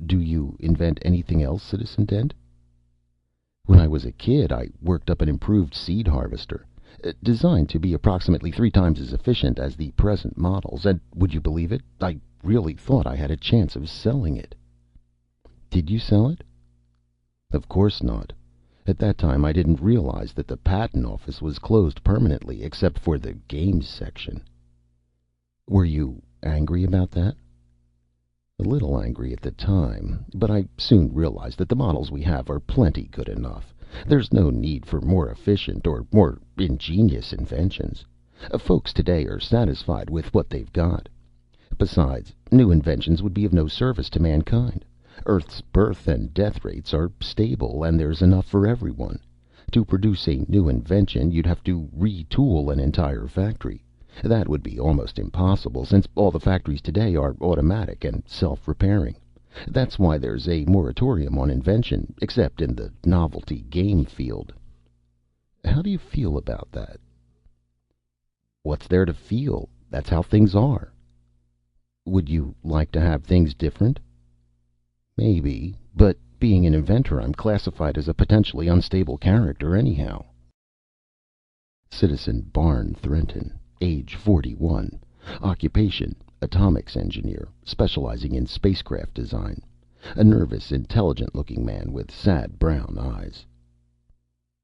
Do you invent anything else, Citizen Dent? When I was a kid, I worked up an improved seed harvester, designed to be approximately 3 times as efficient as the present models. And would you believe it? I really thought I had a chance of selling it. Did you sell it? Of course not. At that time, I didn't realize that the patent office was closed permanently, except for the games section. Were you angry about that? A little angry at the time, but I soon realized that the models we have are plenty good enough. There's no need for more efficient or more ingenious inventions. Folks today are satisfied with what they've got. Besides, new inventions would be of no service to mankind. Earth's birth and death rates are stable, and there's enough for everyone. To produce a new invention, you'd have to retool an entire factory. That would be almost impossible, since all the factories today are automatic and self-repairing. That's why there's a moratorium on invention, except in the novelty game field. How do you feel about that? What's there to feel? That's how things are. Would you like to have things different? Maybe, but being an inventor, I'm classified as a potentially unstable character anyhow. Citizen Barn Threnton, age 41, occupation atomics engineer, specializing in spacecraft design. A nervous, intelligent-looking man with sad brown eyes.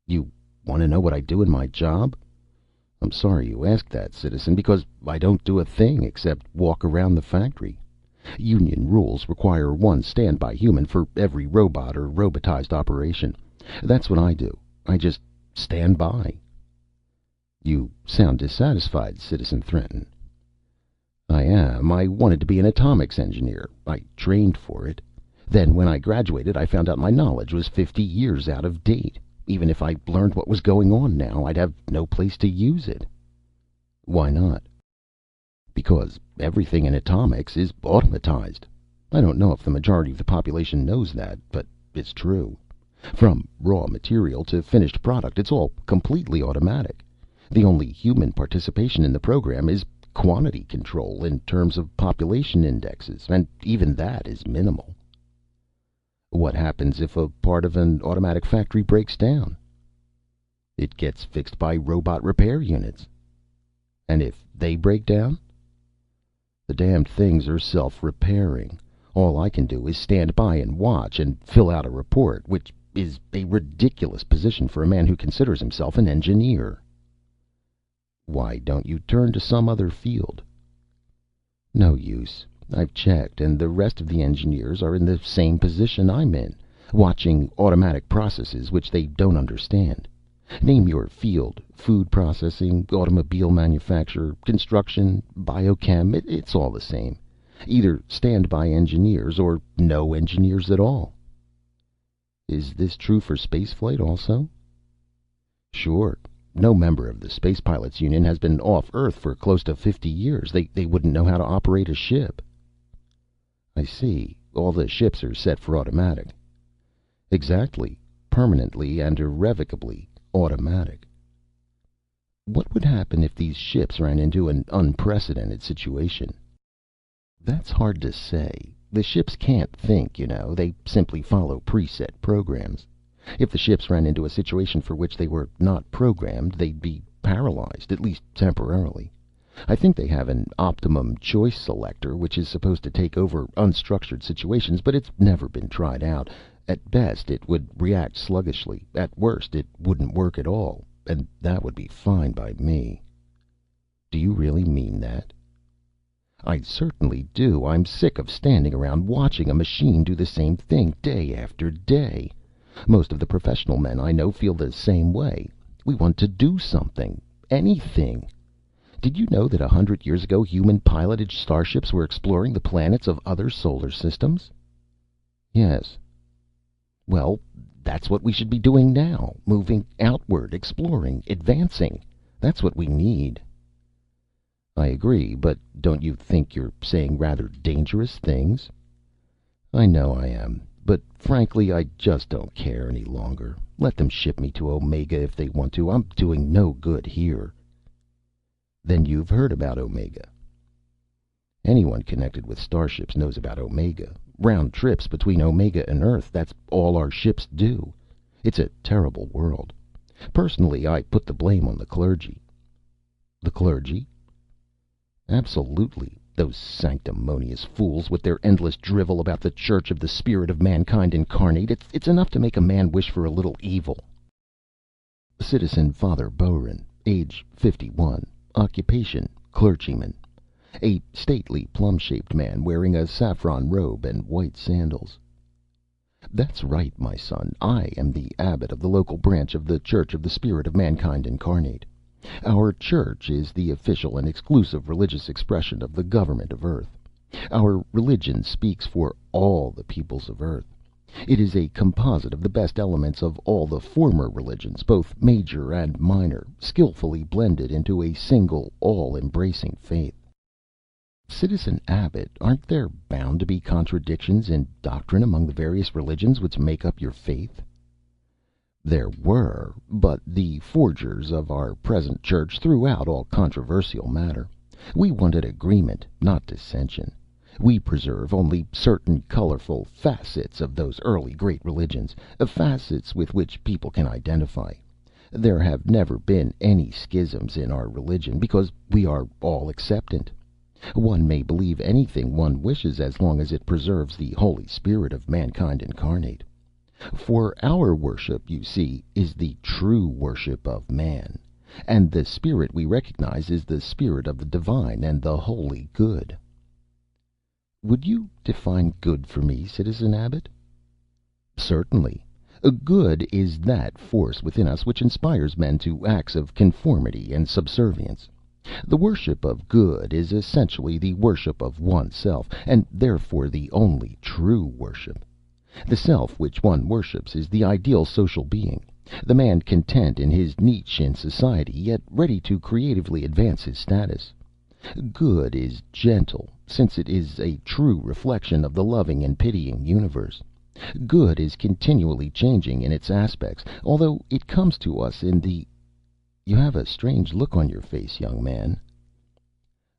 You want to know what I do in my job? I'm sorry you asked that, citizen, because I don't do a thing except walk around the factory. Union rules require 1 standby human for every robot or robotized operation. That's what I do. I just stand by. You sound dissatisfied, Citizen Threnton. I am. I wanted to be an atomics engineer. I trained for it. Then when I graduated, I found out my knowledge was 50 years out of date. Even if I learned what was going on now, I'd have no place to use it. Why not? Because everything in atomics is automatized. I don't know if the majority of the population knows that, but it's true. From raw material to finished product, it's all completely automatic. The only human participation in the program is quantity control in terms of population indexes, and even that is minimal. What happens if a part of an automatic factory breaks down? It gets fixed by robot repair units. And if they break down? The damned things are self-repairing. All I can do is stand by and watch and fill out a report, which is a ridiculous position for a man who considers himself an engineer. Why don't you turn to some other field? No use. I've checked, and the rest of the engineers are in the same position I'm in, watching automatic processes which they don't understand. Name your field: food processing, automobile manufacture, construction, biochem. It's all the same. Either standby engineers or no engineers at all. Is this true for spaceflight also? Sure. No member of the Space Pilots Union has been off Earth for close to 50 years. They wouldn't know how to operate a ship. I see. All the ships are set for automatic. Exactly. Permanently and irrevocably automatic. What would happen if these ships ran into an unprecedented situation? That's hard to say. The ships can't think, you know. They simply follow preset programs. If the ships ran into a situation for which they were not programmed, they'd be paralyzed, at least temporarily. I think they have an optimum choice selector, which is supposed to take over unstructured situations, but it's never been tried out. At best, it would react sluggishly. At worst, it wouldn't work at all, and that would be fine by me. Do you really mean that? I certainly do. I'm sick of standing around watching a machine do the same thing day after day. Most of the professional men I know feel the same way. We want to do something. Anything. Did you know that 100 years ago human-piloted starships were exploring the planets of other solar systems? Yes. Well, that's what we should be doing now. Moving outward, exploring, advancing. That's what we need. I agree, but don't you think you're saying rather dangerous things? I know I am, but frankly, I just don't care any longer. Let them ship me to Omega if they want to. I'm doing no good here. Then you've heard about Omega. Anyone connected with starships knows about Omega. Round trips between Omega and Earth, that's all our ships do. It's a terrible world. Personally, I put the blame on the clergy. The clergy? Absolutely. Those sanctimonious fools with their endless drivel about the Church of the Spirit of Mankind Incarnate. It's enough to make a man wish for a little evil. Citizen Father Bohren, age 51. Occupation, clergyman. A stately, plum-shaped man wearing a saffron robe and white sandals. That's right, my son. I am the abbot of the local branch of the Church of the Spirit of Mankind Incarnate. Our church is the official and exclusive religious expression of the government of Earth. Our religion speaks for all the peoples of Earth. It is a composite of the best elements of all the former religions, both major and minor, skillfully blended into a single, all-embracing faith. Citizen Abbot, aren't there bound to be contradictions in doctrine among the various religions which make up your faith? There were, but the forgers of our present church threw out all controversial matter. We wanted agreement, not dissension. We preserve only certain colorful facets of those early great religions, facets with which people can identify. There have never been any schisms in our religion because we are all acceptant. One may believe anything one wishes as long as it preserves the Holy Spirit of Mankind Incarnate. For our worship, you see, is the true worship of man, and the spirit we recognize is the spirit of the divine and the holy good. Would you define good for me, Citizen Abbot? Certainly. Good is that force within us which inspires men to acts of conformity and subservience. The worship of good is essentially the worship of oneself, and therefore the only true worship. The self which one worships is the ideal social being, the man content in his niche in society, yet ready to creatively advance his status. Good is gentle, since it is a true reflection of the loving and pitying universe. Good is continually changing in its aspects, although it comes to us in the... You have a strange look on your face, young man.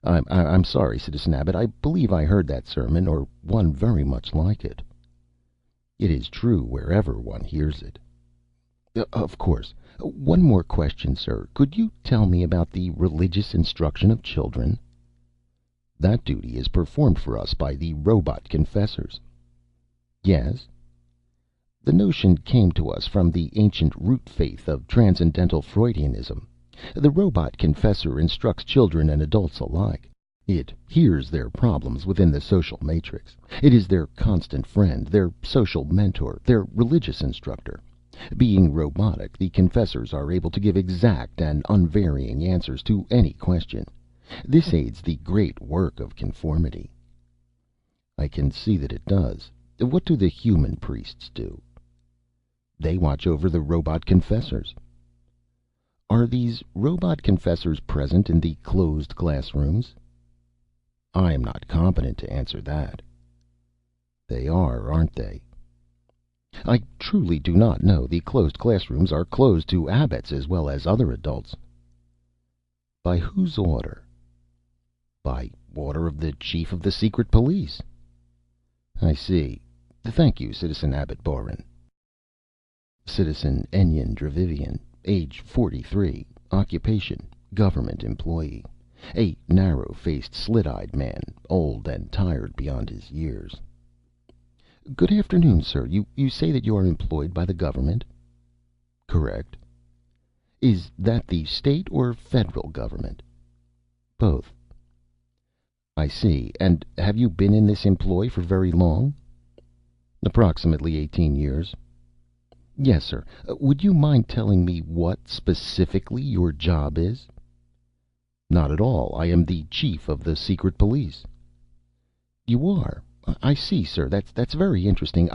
I'm sorry, Citizen Abbot. I believe I heard that sermon, or one very much like it. It is true wherever one hears it. Of course. One more question, sir. Could you tell me about the religious instruction of children? That duty is performed for us by the robot confessors. Yes? The notion came to us from the ancient root faith of transcendental Freudianism. The robot confessor instructs children and adults alike. It hears their problems within the social matrix. It is their constant friend, their social mentor, their religious instructor. Being robotic, the confessors are able to give exact and unvarying answers to any question. This aids the great work of conformity. I can see that it does. What do the human priests do? They watch over the robot confessors. Are these robot confessors present in the closed classrooms? I am not competent to answer that. They are, aren't they? I truly do not know. The closed classrooms are closed to abbots as well as other adults. By whose order? By order of the chief of the secret police. I see. Thank you, Citizen Abbot Bohren. Citizen Enyon Dravivian, age 43, occupation, government employee. A narrow-faced, slit-eyed man, old and tired beyond his years. Good afternoon, sir. You say that you are employed by the government? Correct. Is that the state or federal government? Both. I see. And have you been in this employ for very long? Approximately 18 years. Yes, sir. Would you mind telling me what specifically your job is? Not at all. I am the chief of the secret police. You are? I see, sir. That's very interesting.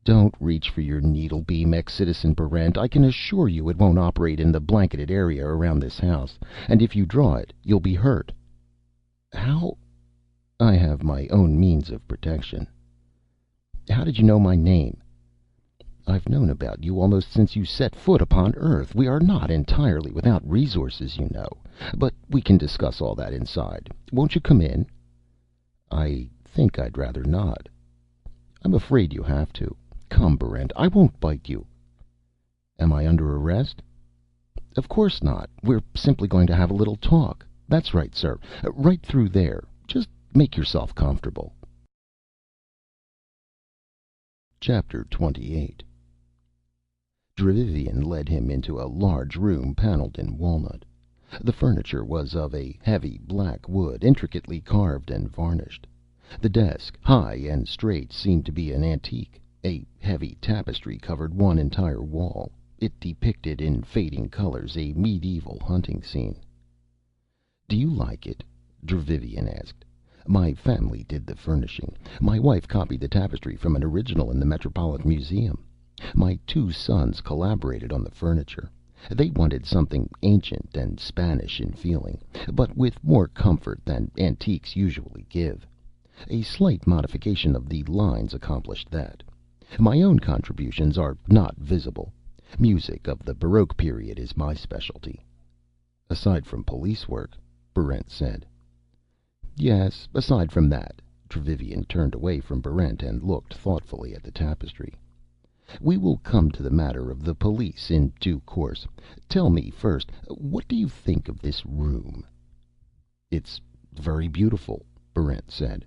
Don't reach for your needle beam, ex-citizen Barrent. I can assure you it won't operate in the blanketed area around this house. And if you draw it, you'll be hurt. How? I have my own means of protection. How did you know my name? I've known about you almost since you set foot upon Earth. We are not entirely without resources, you know. But we can discuss all that inside. Won't you come in? I think I'd rather not. I'm afraid you have to. Come, Barrent. I won't bite you. Am I under arrest? Of course not. We're simply going to have a little talk. That's right, sir. Right through there. Just make yourself comfortable. Chapter 28. Dravivian led him into a large room paneled in walnut. The furniture was of a heavy black wood, intricately carved and varnished. The desk, high and straight, seemed to be an antique. A heavy tapestry covered one entire wall. It depicted in fading colors a medieval hunting scene. Do you like it? Dravivian asked. My family did the furnishing. My wife copied the tapestry from an original in the Metropolitan Museum. My two sons collaborated on the furniture. They wanted something ancient and Spanish in feeling, but with more comfort than antiques usually give. A slight modification of the lines accomplished that. My own contributions are not visible. Music of the Baroque period is my specialty. Aside from police work, Barrent said. Yes, aside from that. Dravivian turned away from Barrent and looked thoughtfully at the tapestry. We will come to the matter of the police in due course. Tell me first, what do you think of this room? It's very beautiful, Barrent said.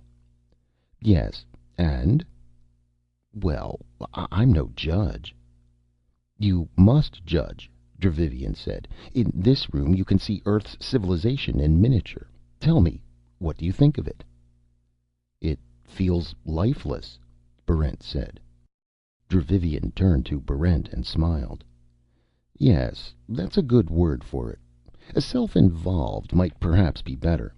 Yes, and? Well, I'm no judge. You must judge, Dravivian said. In this room you can see Earth's civilization in miniature. Tell me, what do you think of it? It feels lifeless, Barrent said. Dravivian turned to Barrent and smiled. Yes, that's a good word for it. Self-involved might perhaps be better.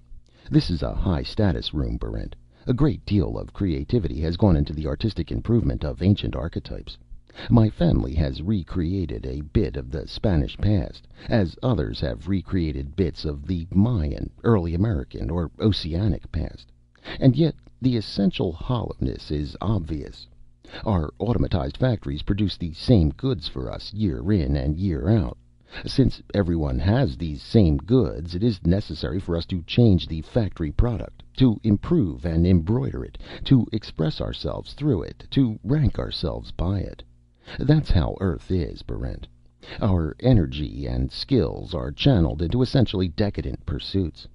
This is a high-status room, Barrent. A great deal of creativity has gone into the artistic improvement of ancient archetypes. My family has recreated a bit of the Spanish past, as others have recreated bits of the Mayan, early American, or Oceanic past. And yet the essential hollowness is obvious. Our automatized factories produce the same goods for us year in and year out. Since everyone has these same goods, it is necessary for us to change the factory product, to improve and embroider it, to express ourselves through it, to rank ourselves by it. That's how Earth is, Barrent. Our energy and skills are channeled into essentially decadent pursuits.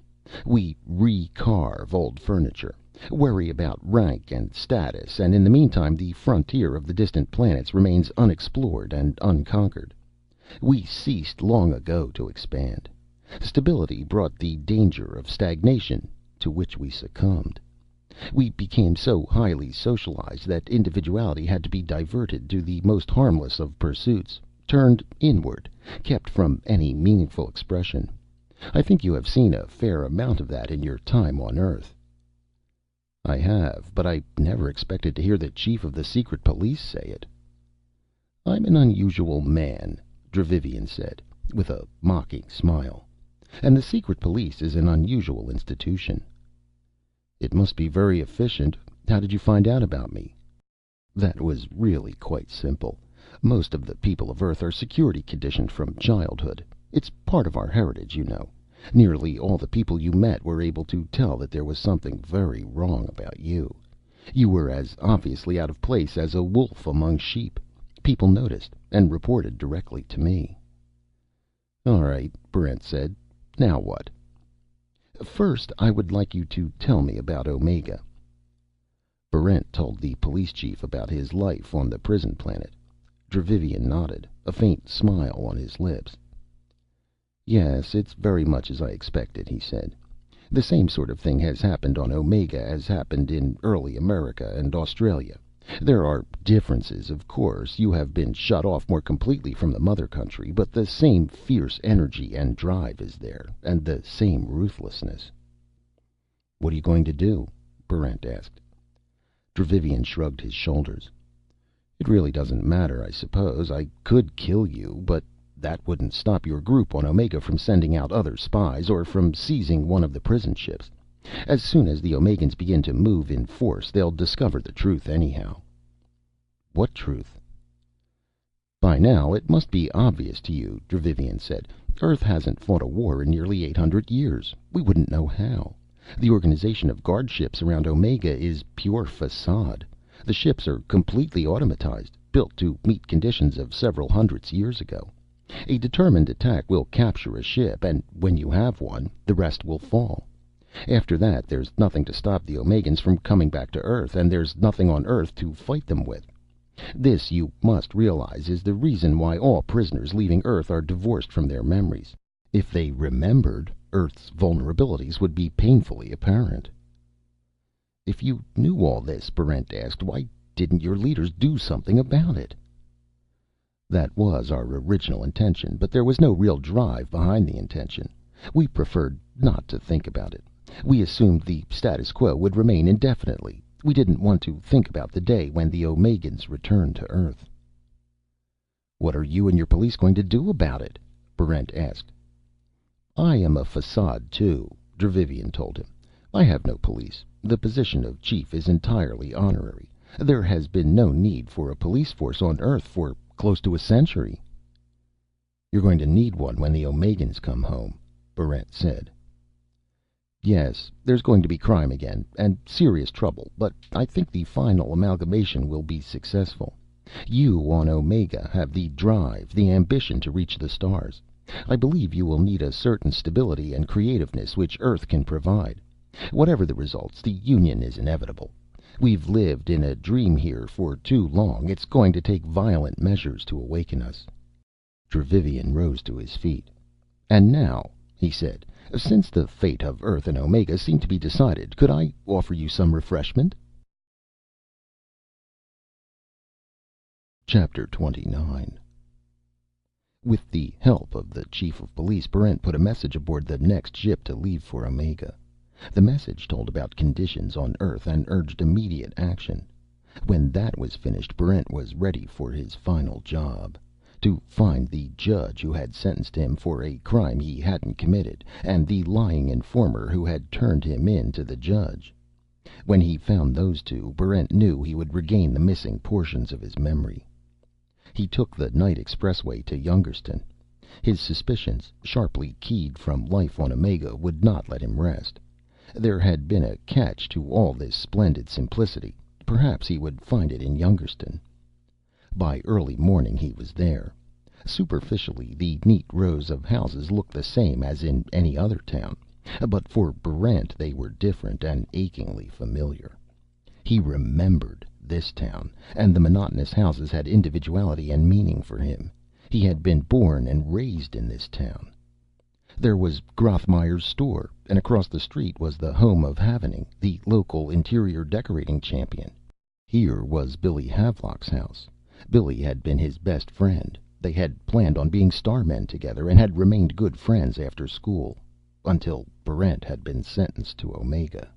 We recarve old furniture, worry about rank and status, and in the meantime the frontier of the distant planets remains unexplored and unconquered. We ceased long ago to expand. Stability brought the danger of stagnation, to which we succumbed. We became so highly socialized that individuality had to be diverted to the most harmless of pursuits, turned inward, kept from any meaningful expression. I think you have seen a fair amount of that in your time on Earth. I have, but I never expected to hear the chief of the secret police say it. I'm an unusual man, Dravivian said, with a mocking smile. And the secret police is an unusual institution. It must be very efficient. How did you find out about me? That was really quite simple. Most of the people of Earth are security conditioned from childhood. It's part of our heritage, you know. Nearly all the people you met were able to tell that there was something very wrong about you. You were as obviously out of place as a wolf among sheep. People noticed and reported directly to me. All right, Barrent said. Now what? First, I would like you to tell me about Omega. Barrent told the police chief about his life on the prison planet. Dravivian nodded, a faint smile on his lips. Yes, it's very much as I expected, he said. The same sort of thing has happened on Omega as happened in early America and Australia. There are Differences, of course. You have been shut off more completely from the mother country, but the same fierce energy and drive is there, and the same ruthlessness." "What are you going to do?" Barrent asked. Dravivian shrugged his shoulders. "It really doesn't matter, I suppose. I could kill you, but that wouldn't stop your group on Omega from sending out other spies, or from seizing one of the prison ships. As soon as the Omegans begin to move in force, they'll discover the truth anyhow." "What truth?" "By now it must be obvious to you," Dravivian said. "Earth hasn't fought a war in nearly 800 years. We wouldn't know how. The organization of guard ships around Omega is pure facade. The ships are completely automatized, built to meet conditions of several hundreds years ago. A determined attack will capture a ship, and when you have one, the rest will fall. After that, there's nothing to stop the Omegans from coming back to Earth, and there's nothing on Earth to fight them with. This, you must realize, is the reason why all prisoners leaving Earth are divorced from their memories. If they remembered, Earth's vulnerabilities would be painfully apparent." "If you knew all this," Barrent asked, "why didn't your leaders do something about it?" "That was our original intention, but there was no real drive behind the intention. We preferred not to think about it. We assumed the status quo would remain indefinitely. We didn't want to think about the day when the Omegans returned to Earth." "What are you and your police going to do about it?" Barrent asked. "I am a facade, too," Dravivian told him. "I have no police. The position of chief is entirely honorary. There has been no need for a police force on Earth for close to a century." "You're going to need one when the Omegans come home," Barrent said. "Yes, there's going to be crime again, and serious trouble, but I think the final amalgamation will be successful. You on Omega have the drive, the ambition to reach the stars. I believe you will need a certain stability and creativeness which Earth can provide. Whatever the results, the union is inevitable. We've lived in a dream here for too long. It's going to take violent measures to awaken us." Dravivian rose to his feet. "And now," he said, "since the fate of Earth and Omega seem to be decided, could I offer you some refreshment?" Chapter 29. With the help of the chief of police, Barrent put a message aboard the next ship to leave for Omega. The message told about conditions on Earth and urged immediate action. When that was finished, Barrent was ready for his final job: to find the judge who had sentenced him for a crime he hadn't committed, and the lying informer who had turned him in to the judge. When he found those two, Barrent knew he would regain the missing portions of his memory. He took the night expressway to Youngerston. His suspicions, sharply keyed from life on Omega, would not let him rest. There had been a catch to all this splendid simplicity. Perhaps he would find it in Youngerston. By early morning he was there. Superficially, the neat rows of houses looked the same as in any other town, but for Barrent they were different and achingly familiar. He remembered this town, and the monotonous houses had individuality and meaning for him. He had been born and raised in this town. There was Grothmeyer's store, and across the street was the home of Havening, the local interior decorating champion. Here was Billy Havelock's house. Billy had been his best friend. They had planned on being starmen together, and had remained good friends after school, until Barrent had been sentenced to Omega.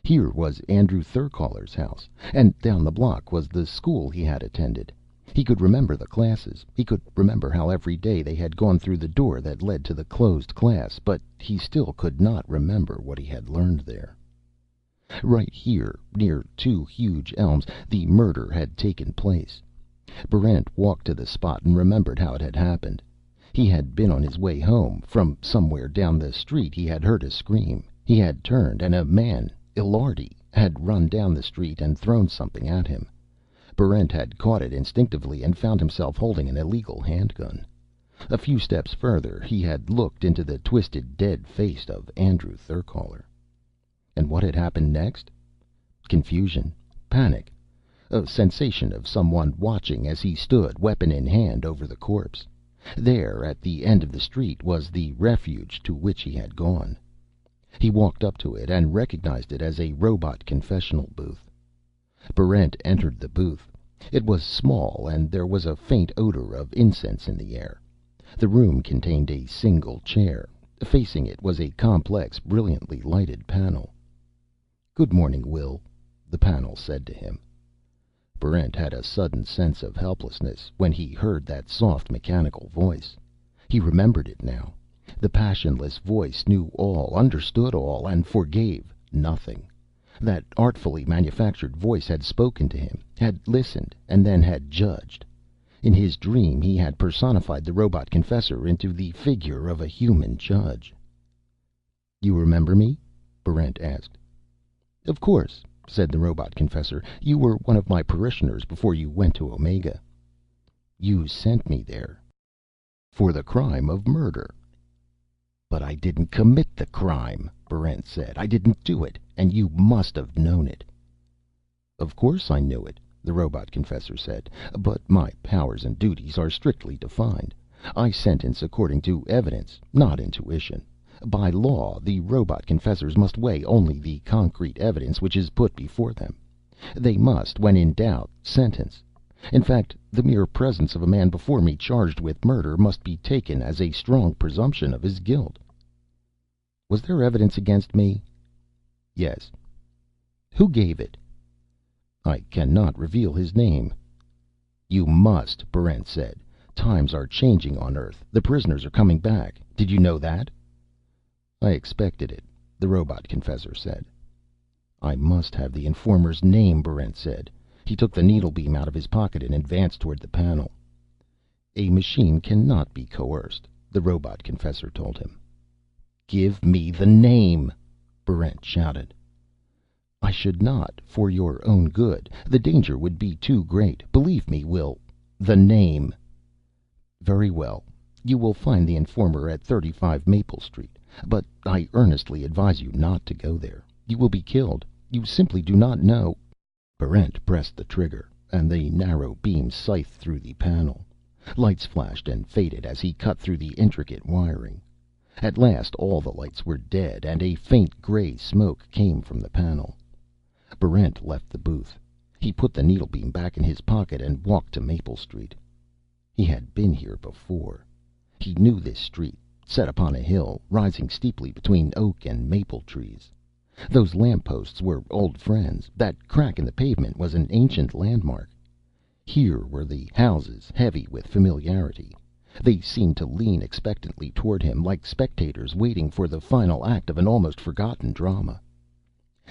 Here was Andrew Thurcoller's house, and down the block was the school he had attended. He could remember the classes. He could remember how every day they had gone through the door that led to the closed class, but he still could not remember what he had learned there. Right here, near two huge elms, the murder had taken place. Barrent walked to the spot and remembered how it had happened. He had been on his way home. From somewhere down the street he had heard a scream. He had turned, and a man, Ilardi, had run down the street and thrown something at him. Barrent had caught it instinctively and found himself holding an illegal handgun. A few steps further, he had looked into the twisted, dead face of Andrew Thurcoller. And what had happened next? Confusion, panic, a sensation of someone watching as he stood, weapon in hand, over the corpse. There, at the end of the street, was the refuge to which he had gone. He walked up to it, and recognized it as a robot confessional booth. Barrent entered the booth. It was small, and there was a faint odor of incense in the air. The room contained a single chair. Facing it was a complex, brilliantly lighted panel. "Good morning, Will," the panel said to him. Barrent had a sudden sense of helplessness when he heard that soft, mechanical voice. He remembered it now. The passionless voice knew all, understood all, and forgave nothing. That artfully manufactured voice had spoken to him, had listened, and then had judged. In his dream, he had personified the robot confessor into the figure of a human judge. "You remember me?" Barrent asked. "Of course," said the robot confessor. "You were one of my parishioners before you went to Omega." "You sent me there." "For the crime of murder." "But I didn't commit the crime," Barrent said. "I didn't do it, and you must have known it." "Of course I knew it," the robot confessor said. "But my powers and duties are strictly defined. I sentence according to evidence, not intuition. By law, the robot confessors must weigh only the concrete evidence which is put before them. They must, when in doubt, sentence. In fact, the mere presence of a man before me charged with murder must be taken as a strong presumption of his guilt." "Was there evidence against me?" "Yes." "Who gave it?" "I cannot reveal his name." "You must," Barrent said. "Times are changing on Earth. The prisoners are coming back. Did you know that?" "I expected it," the robot confessor said. "I must have the informer's name," Barrent said. He took the needlebeam out of his pocket and advanced toward the panel. "A machine cannot be coerced," the robot confessor told him. "Give me the name!" Barrent shouted. "I should not, for your own good. The danger would be too great. Believe me, Will. The name." "Very well. You will find the informer at 35 Maple Street. But I earnestly advise you not to go there. You will be killed. You simply do not know—" Barrent pressed the trigger, and the narrow beam scythed through the panel. Lights flashed and faded as he cut through the intricate wiring. At last all the lights were dead, and a faint gray smoke came from the panel. Barrent left the booth. He put the needlebeam back in his pocket and walked to Maple Street. He had been here before. He knew this street, set upon a hill, rising steeply between oak and maple trees. Those lampposts were old friends. That crack in the pavement was an ancient landmark. Here were the houses, heavy with familiarity. They seemed to lean expectantly toward him, like spectators waiting for the final act of an almost forgotten drama.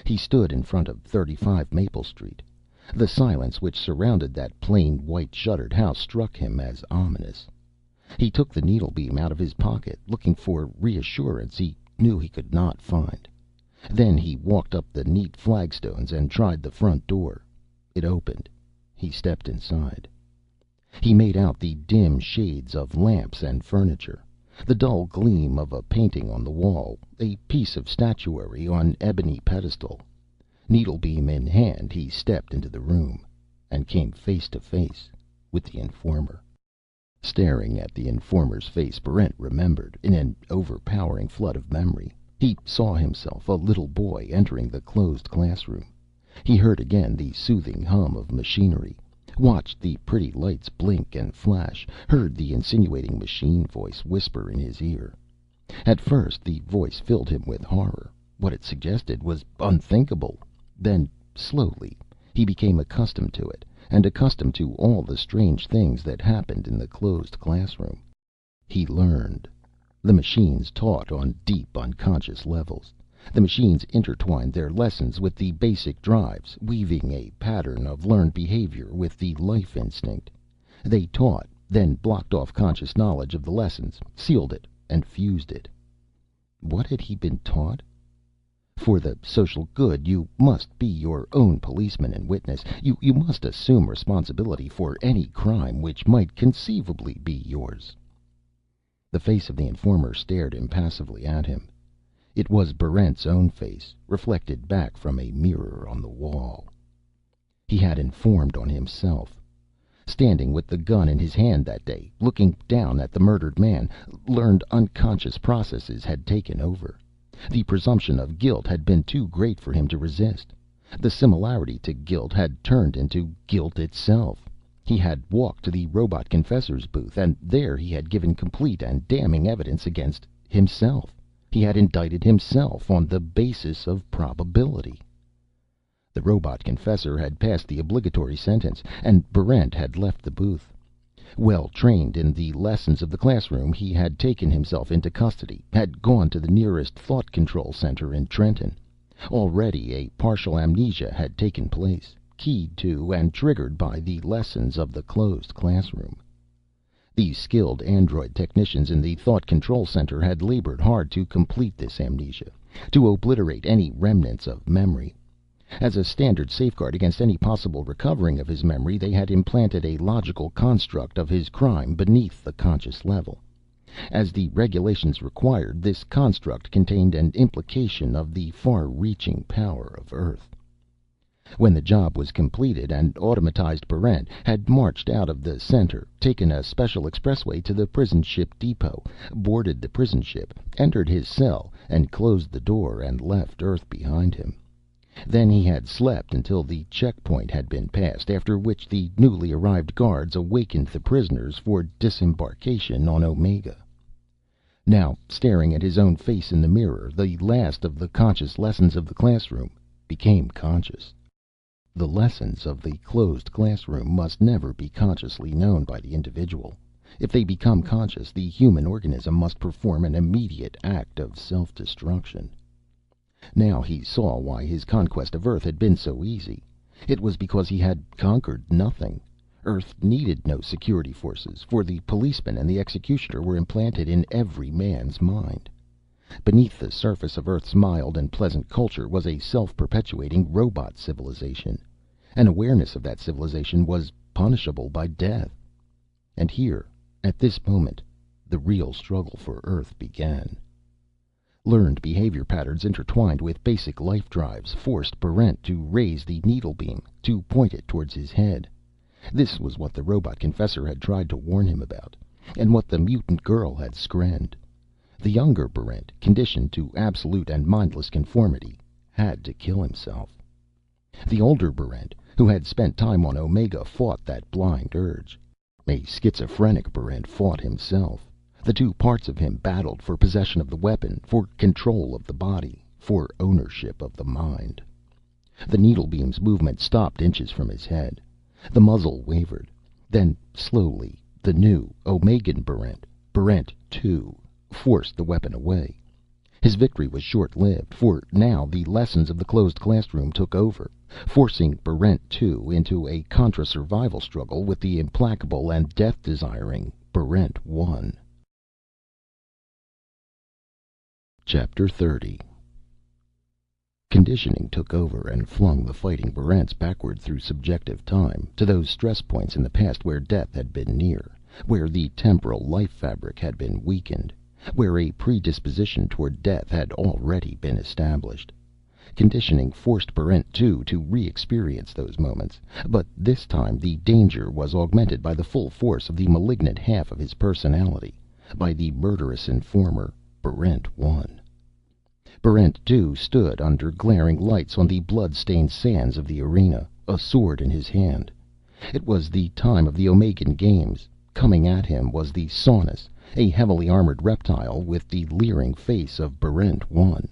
He stood in front of 35 Maple Street. The silence which surrounded that plain, white-shuttered house struck him as ominous. He took the needlebeam out of his pocket, looking for reassurance he knew he could not find. Then he walked up the neat flagstones and tried the front door. It opened. He stepped inside. He made out the dim shades of lamps and furniture, the dull gleam of a painting on the wall, a piece of statuary on ebony pedestal. Needlebeam in hand, he stepped into the room and came face to face with the informer. Staring at the informer's face, Barrent remembered, in an overpowering flood of memory. He saw himself, a little boy, entering the closed classroom. He heard again the soothing hum of machinery, watched the pretty lights blink and flash, heard the insinuating machine voice whisper in his ear. At first the voice filled him with horror. What it suggested was unthinkable. Then, slowly, he became accustomed to it, and accustomed to all the strange things that happened in the closed classroom. He learned. The machines taught on deep, unconscious levels. The machines intertwined their lessons with the basic drives, weaving a pattern of learned behavior with the life instinct. They taught, then blocked off conscious knowledge of the lessons, sealed it, and fused it. What had he been taught? For the social good, you must be your own policeman and witness. You must assume responsibility for any crime which might conceivably be yours. The face of the informer stared impassively at him. It was Barrent's own face, reflected back from a mirror on the wall. He had informed on himself. Standing with the gun in his hand that day, looking down at the murdered man, learned unconscious processes had taken over. The presumption of guilt had been too great for him to resist. The similarity to guilt had turned into guilt itself. He had walked to the robot confessor's booth, and there he had given complete and damning evidence against himself. He had indicted himself on the basis of probability. The robot confessor had passed the obligatory sentence, and Barrent had left the booth. Well trained in the lessons of the classroom, he had taken himself into custody, had gone to the nearest thought control center in Trenton. Already a partial amnesia had taken place, keyed to and triggered by the lessons of the closed classroom. The skilled android technicians in the thought control center had labored hard to complete this amnesia, to obliterate any remnants of memory. As a standard safeguard against any possible recovering of his memory, they had implanted a logical construct of his crime beneath the conscious level. As the regulations required, this construct contained an implication of the far-reaching power of Earth. When the job was completed, an automatized Barrent had marched out of the center, taken a special expressway to the prison ship depot, boarded the prison ship, entered his cell, and closed the door and left Earth behind him. Then he had slept until the checkpoint had been passed, after which the newly arrived guards awakened the prisoners for disembarkation on Omega. Now, staring at his own face in the mirror, the last of the conscious lessons of the classroom became conscious. The lessons of the closed classroom must never be consciously known by the individual. If they become conscious, the human organism must perform an immediate act of self-destruction. Now he saw why his conquest of Earth had been so easy. It was because he had conquered nothing. Earth needed no security forces, for the policeman and the executioner were implanted in every man's mind. Beneath the surface of Earth's mild and pleasant culture was a self-perpetuating robot civilization. An awareness of that civilization was punishable by death. And here, at this moment, the real struggle for Earth began. Learned behavior patterns intertwined with basic life drives forced Barrent to raise the needle beam, to point it towards his head. This was what the robot confessor had tried to warn him about, and what the mutant girl had skrenned. The younger Barrent, conditioned to absolute and mindless conformity, had to kill himself. The older Barrent, who had spent time on Omega, fought that blind urge. A schizophrenic Barrent fought himself. The two parts of him battled for possession of the weapon, for control of the body, for ownership of the mind. The needlebeam's movement stopped inches from his head. The muzzle wavered. Then, slowly, the new Omegan Barrent, Barrent 2, forced the weapon away. His victory was short-lived, for now the lessons of the closed classroom took over, forcing Barrent 2 into a contra-survival struggle with the implacable and death-desiring Barrent 1. Chapter 30. Conditioning took over and flung the fighting Barrents backward through subjective time, to those stress points in the past where death had been near, where the temporal life fabric had been weakened, where a predisposition toward death had already been established. Conditioning forced Barrent 2 to re-experience those moments, but this time the danger was augmented by the full force of the malignant half of his personality, by the murderous informer, Barrent 1. Barrent 2 stood under glaring lights on the blood-stained sands of the arena, a sword in his hand. It was the time of the Omegan Games. Coming at him was the Saunus, a heavily armored reptile with the leering face of Barrent 1.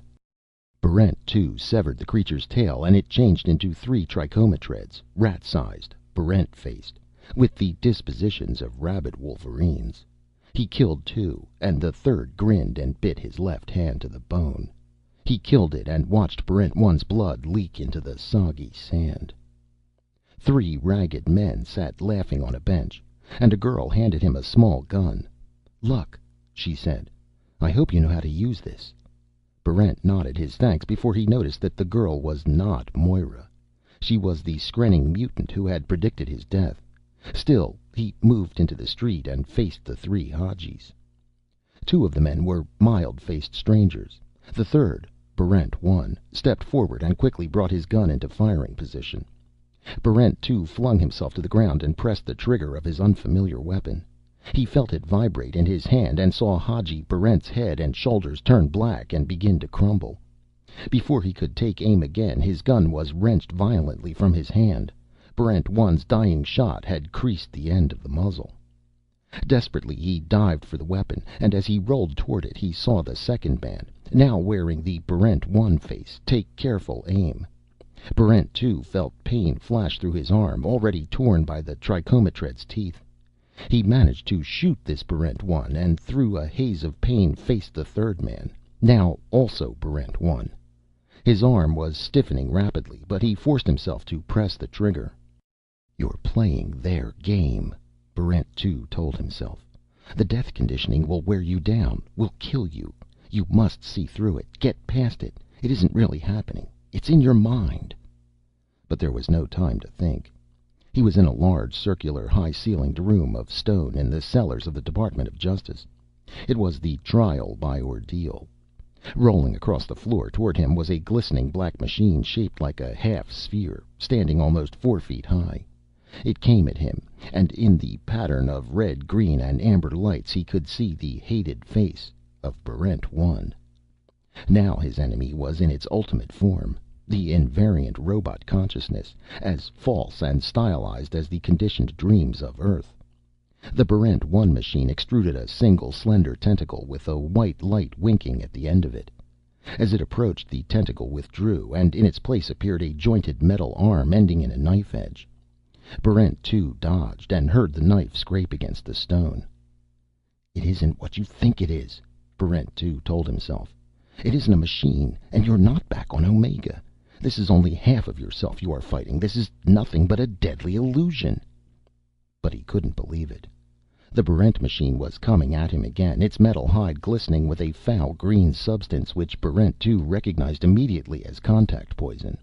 Barrent 2 severed the creature's tail, and it changed into 3 trichomotreds, rat-sized, Barrent-faced, with the dispositions of rabid wolverines. He killed 2, and the third grinned and bit his left hand to the bone. He killed it and watched Barrent 1's blood leak into the soggy sand. 3 ragged men sat laughing on a bench, and a girl handed him a small gun. "Luck," she said. "I hope you know how to use this." Barrent nodded his thanks before he noticed that the girl was not Moira. She was the skrenning mutant who had predicted his death. Still, he moved into the street and faced the 3 Hadjis. 2 of the men were mild-faced strangers. The third, Barrent 1, stepped forward and quickly brought his gun into firing position. Barrent 2 flung himself to the ground and pressed the trigger of his unfamiliar weapon. He felt it vibrate in his hand and saw Hadji Barrent's head and shoulders turn black and begin to crumble. Before he could take aim again, his gun was wrenched violently from his hand. Barrent 1's dying shot had creased the end of the muzzle. Desperately, he dived for the weapon, and as he rolled toward it, he saw the second man, now wearing the Barrent 1 face, take careful aim. Barrent 2 felt pain flash through his arm, already torn by the trichometred's teeth. He managed to shoot this Barrent 1, and through a haze of pain faced the third man, now also Barrent 1. His arm was stiffening rapidly, but he forced himself to press the trigger. "You're playing their game," Barrent 2 told himself. "The death conditioning will wear you down, will kill you. You must see through it, get past it. It isn't really happening. It's in your mind." But there was no time to think. He was in a large, circular, high-ceilinged room of stone in the cellars of the Department of Justice. It was the trial by ordeal. Rolling across the floor toward him was a glistening black machine shaped like a half sphere, standing almost 4 feet high. It came at him, and in the pattern of red, green, and amber lights he could see the hated face of Barrent 1. Now his enemy was in its ultimate form, the invariant robot consciousness, as false and stylized as the conditioned dreams of Earth. The Barrent 1 machine extruded a single slender tentacle with a white light winking at the end of it. As it approached, the tentacle withdrew, and in its place appeared a jointed metal arm ending in a knife edge. Barrent 2 dodged, and heard the knife scrape against the stone. "It isn't what you think it is," Barrent 2 told himself. "It isn't a machine, and you're not back on Omega. This is only half of yourself you are fighting. This is nothing but a deadly illusion." But he couldn't believe it. The Barrent machine was coming at him again, its metal hide glistening with a foul green substance which Barrent 2 recognized immediately as contact poison.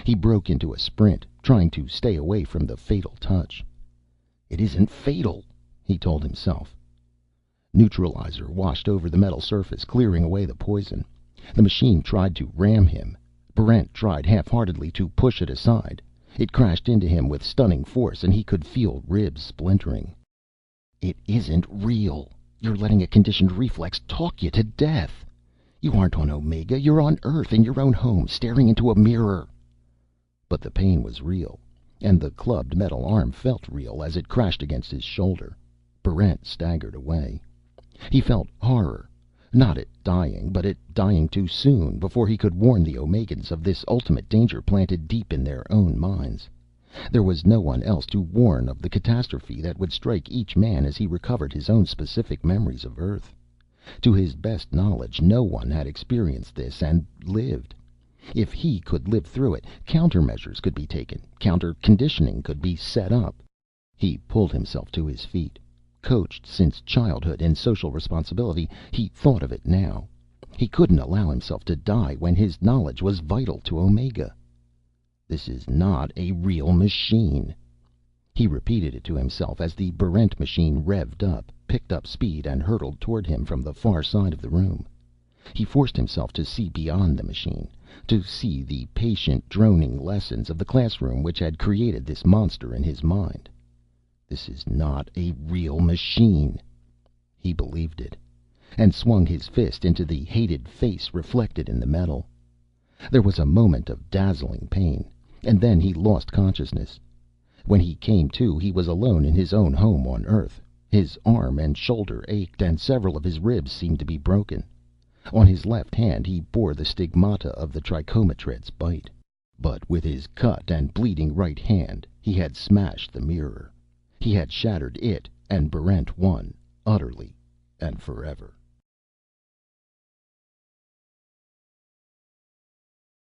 He broke into a sprint, trying to stay away from the fatal touch. "It isn't fatal," he told himself. Neutralizer washed over the metal surface, clearing away the poison. The machine tried to ram him. Barrent tried half-heartedly to push it aside. It crashed into him with stunning force, and he could feel ribs splintering. "It isn't real. You're letting a conditioned reflex talk you to death. You aren't on Omega. You're on Earth, in your own home, staring into a mirror." But the pain was real, and the clubbed metal arm felt real as it crashed against his shoulder. Barrent staggered away. He felt horror, not at dying, but at dying too soon, before he could warn the Omegans of this ultimate danger planted deep in their own minds. There was no one else to warn of the catastrophe that would strike each man as he recovered his own specific memories of Earth. To his best knowledge, no one had experienced this and lived. If he could live through it, countermeasures could be taken, counter-conditioning could be set up. He pulled himself to his feet. Coached since childhood in social responsibility, he thought of it now. He couldn't allow himself to die when his knowledge was vital to Omega. "This is not a real machine." He repeated it to himself as the Barrent machine revved up, picked up speed, and hurtled toward him from the far side of the room. He forced himself to see beyond the machine, to see the patient, droning lessons of the classroom which had created this monster in his mind. This is not a real machine. He believed it, and swung his fist into the hated face reflected in the metal. There was a moment of dazzling pain, and then he lost consciousness. When he came to, he was alone in his own home on Earth. His arm and shoulder ached, and several of his ribs seemed to be broken. On his left hand he bore the stigmata of the trichometred's bite. But with his cut and bleeding right hand he had smashed the mirror. He had shattered it and Barrent 1 utterly and forever.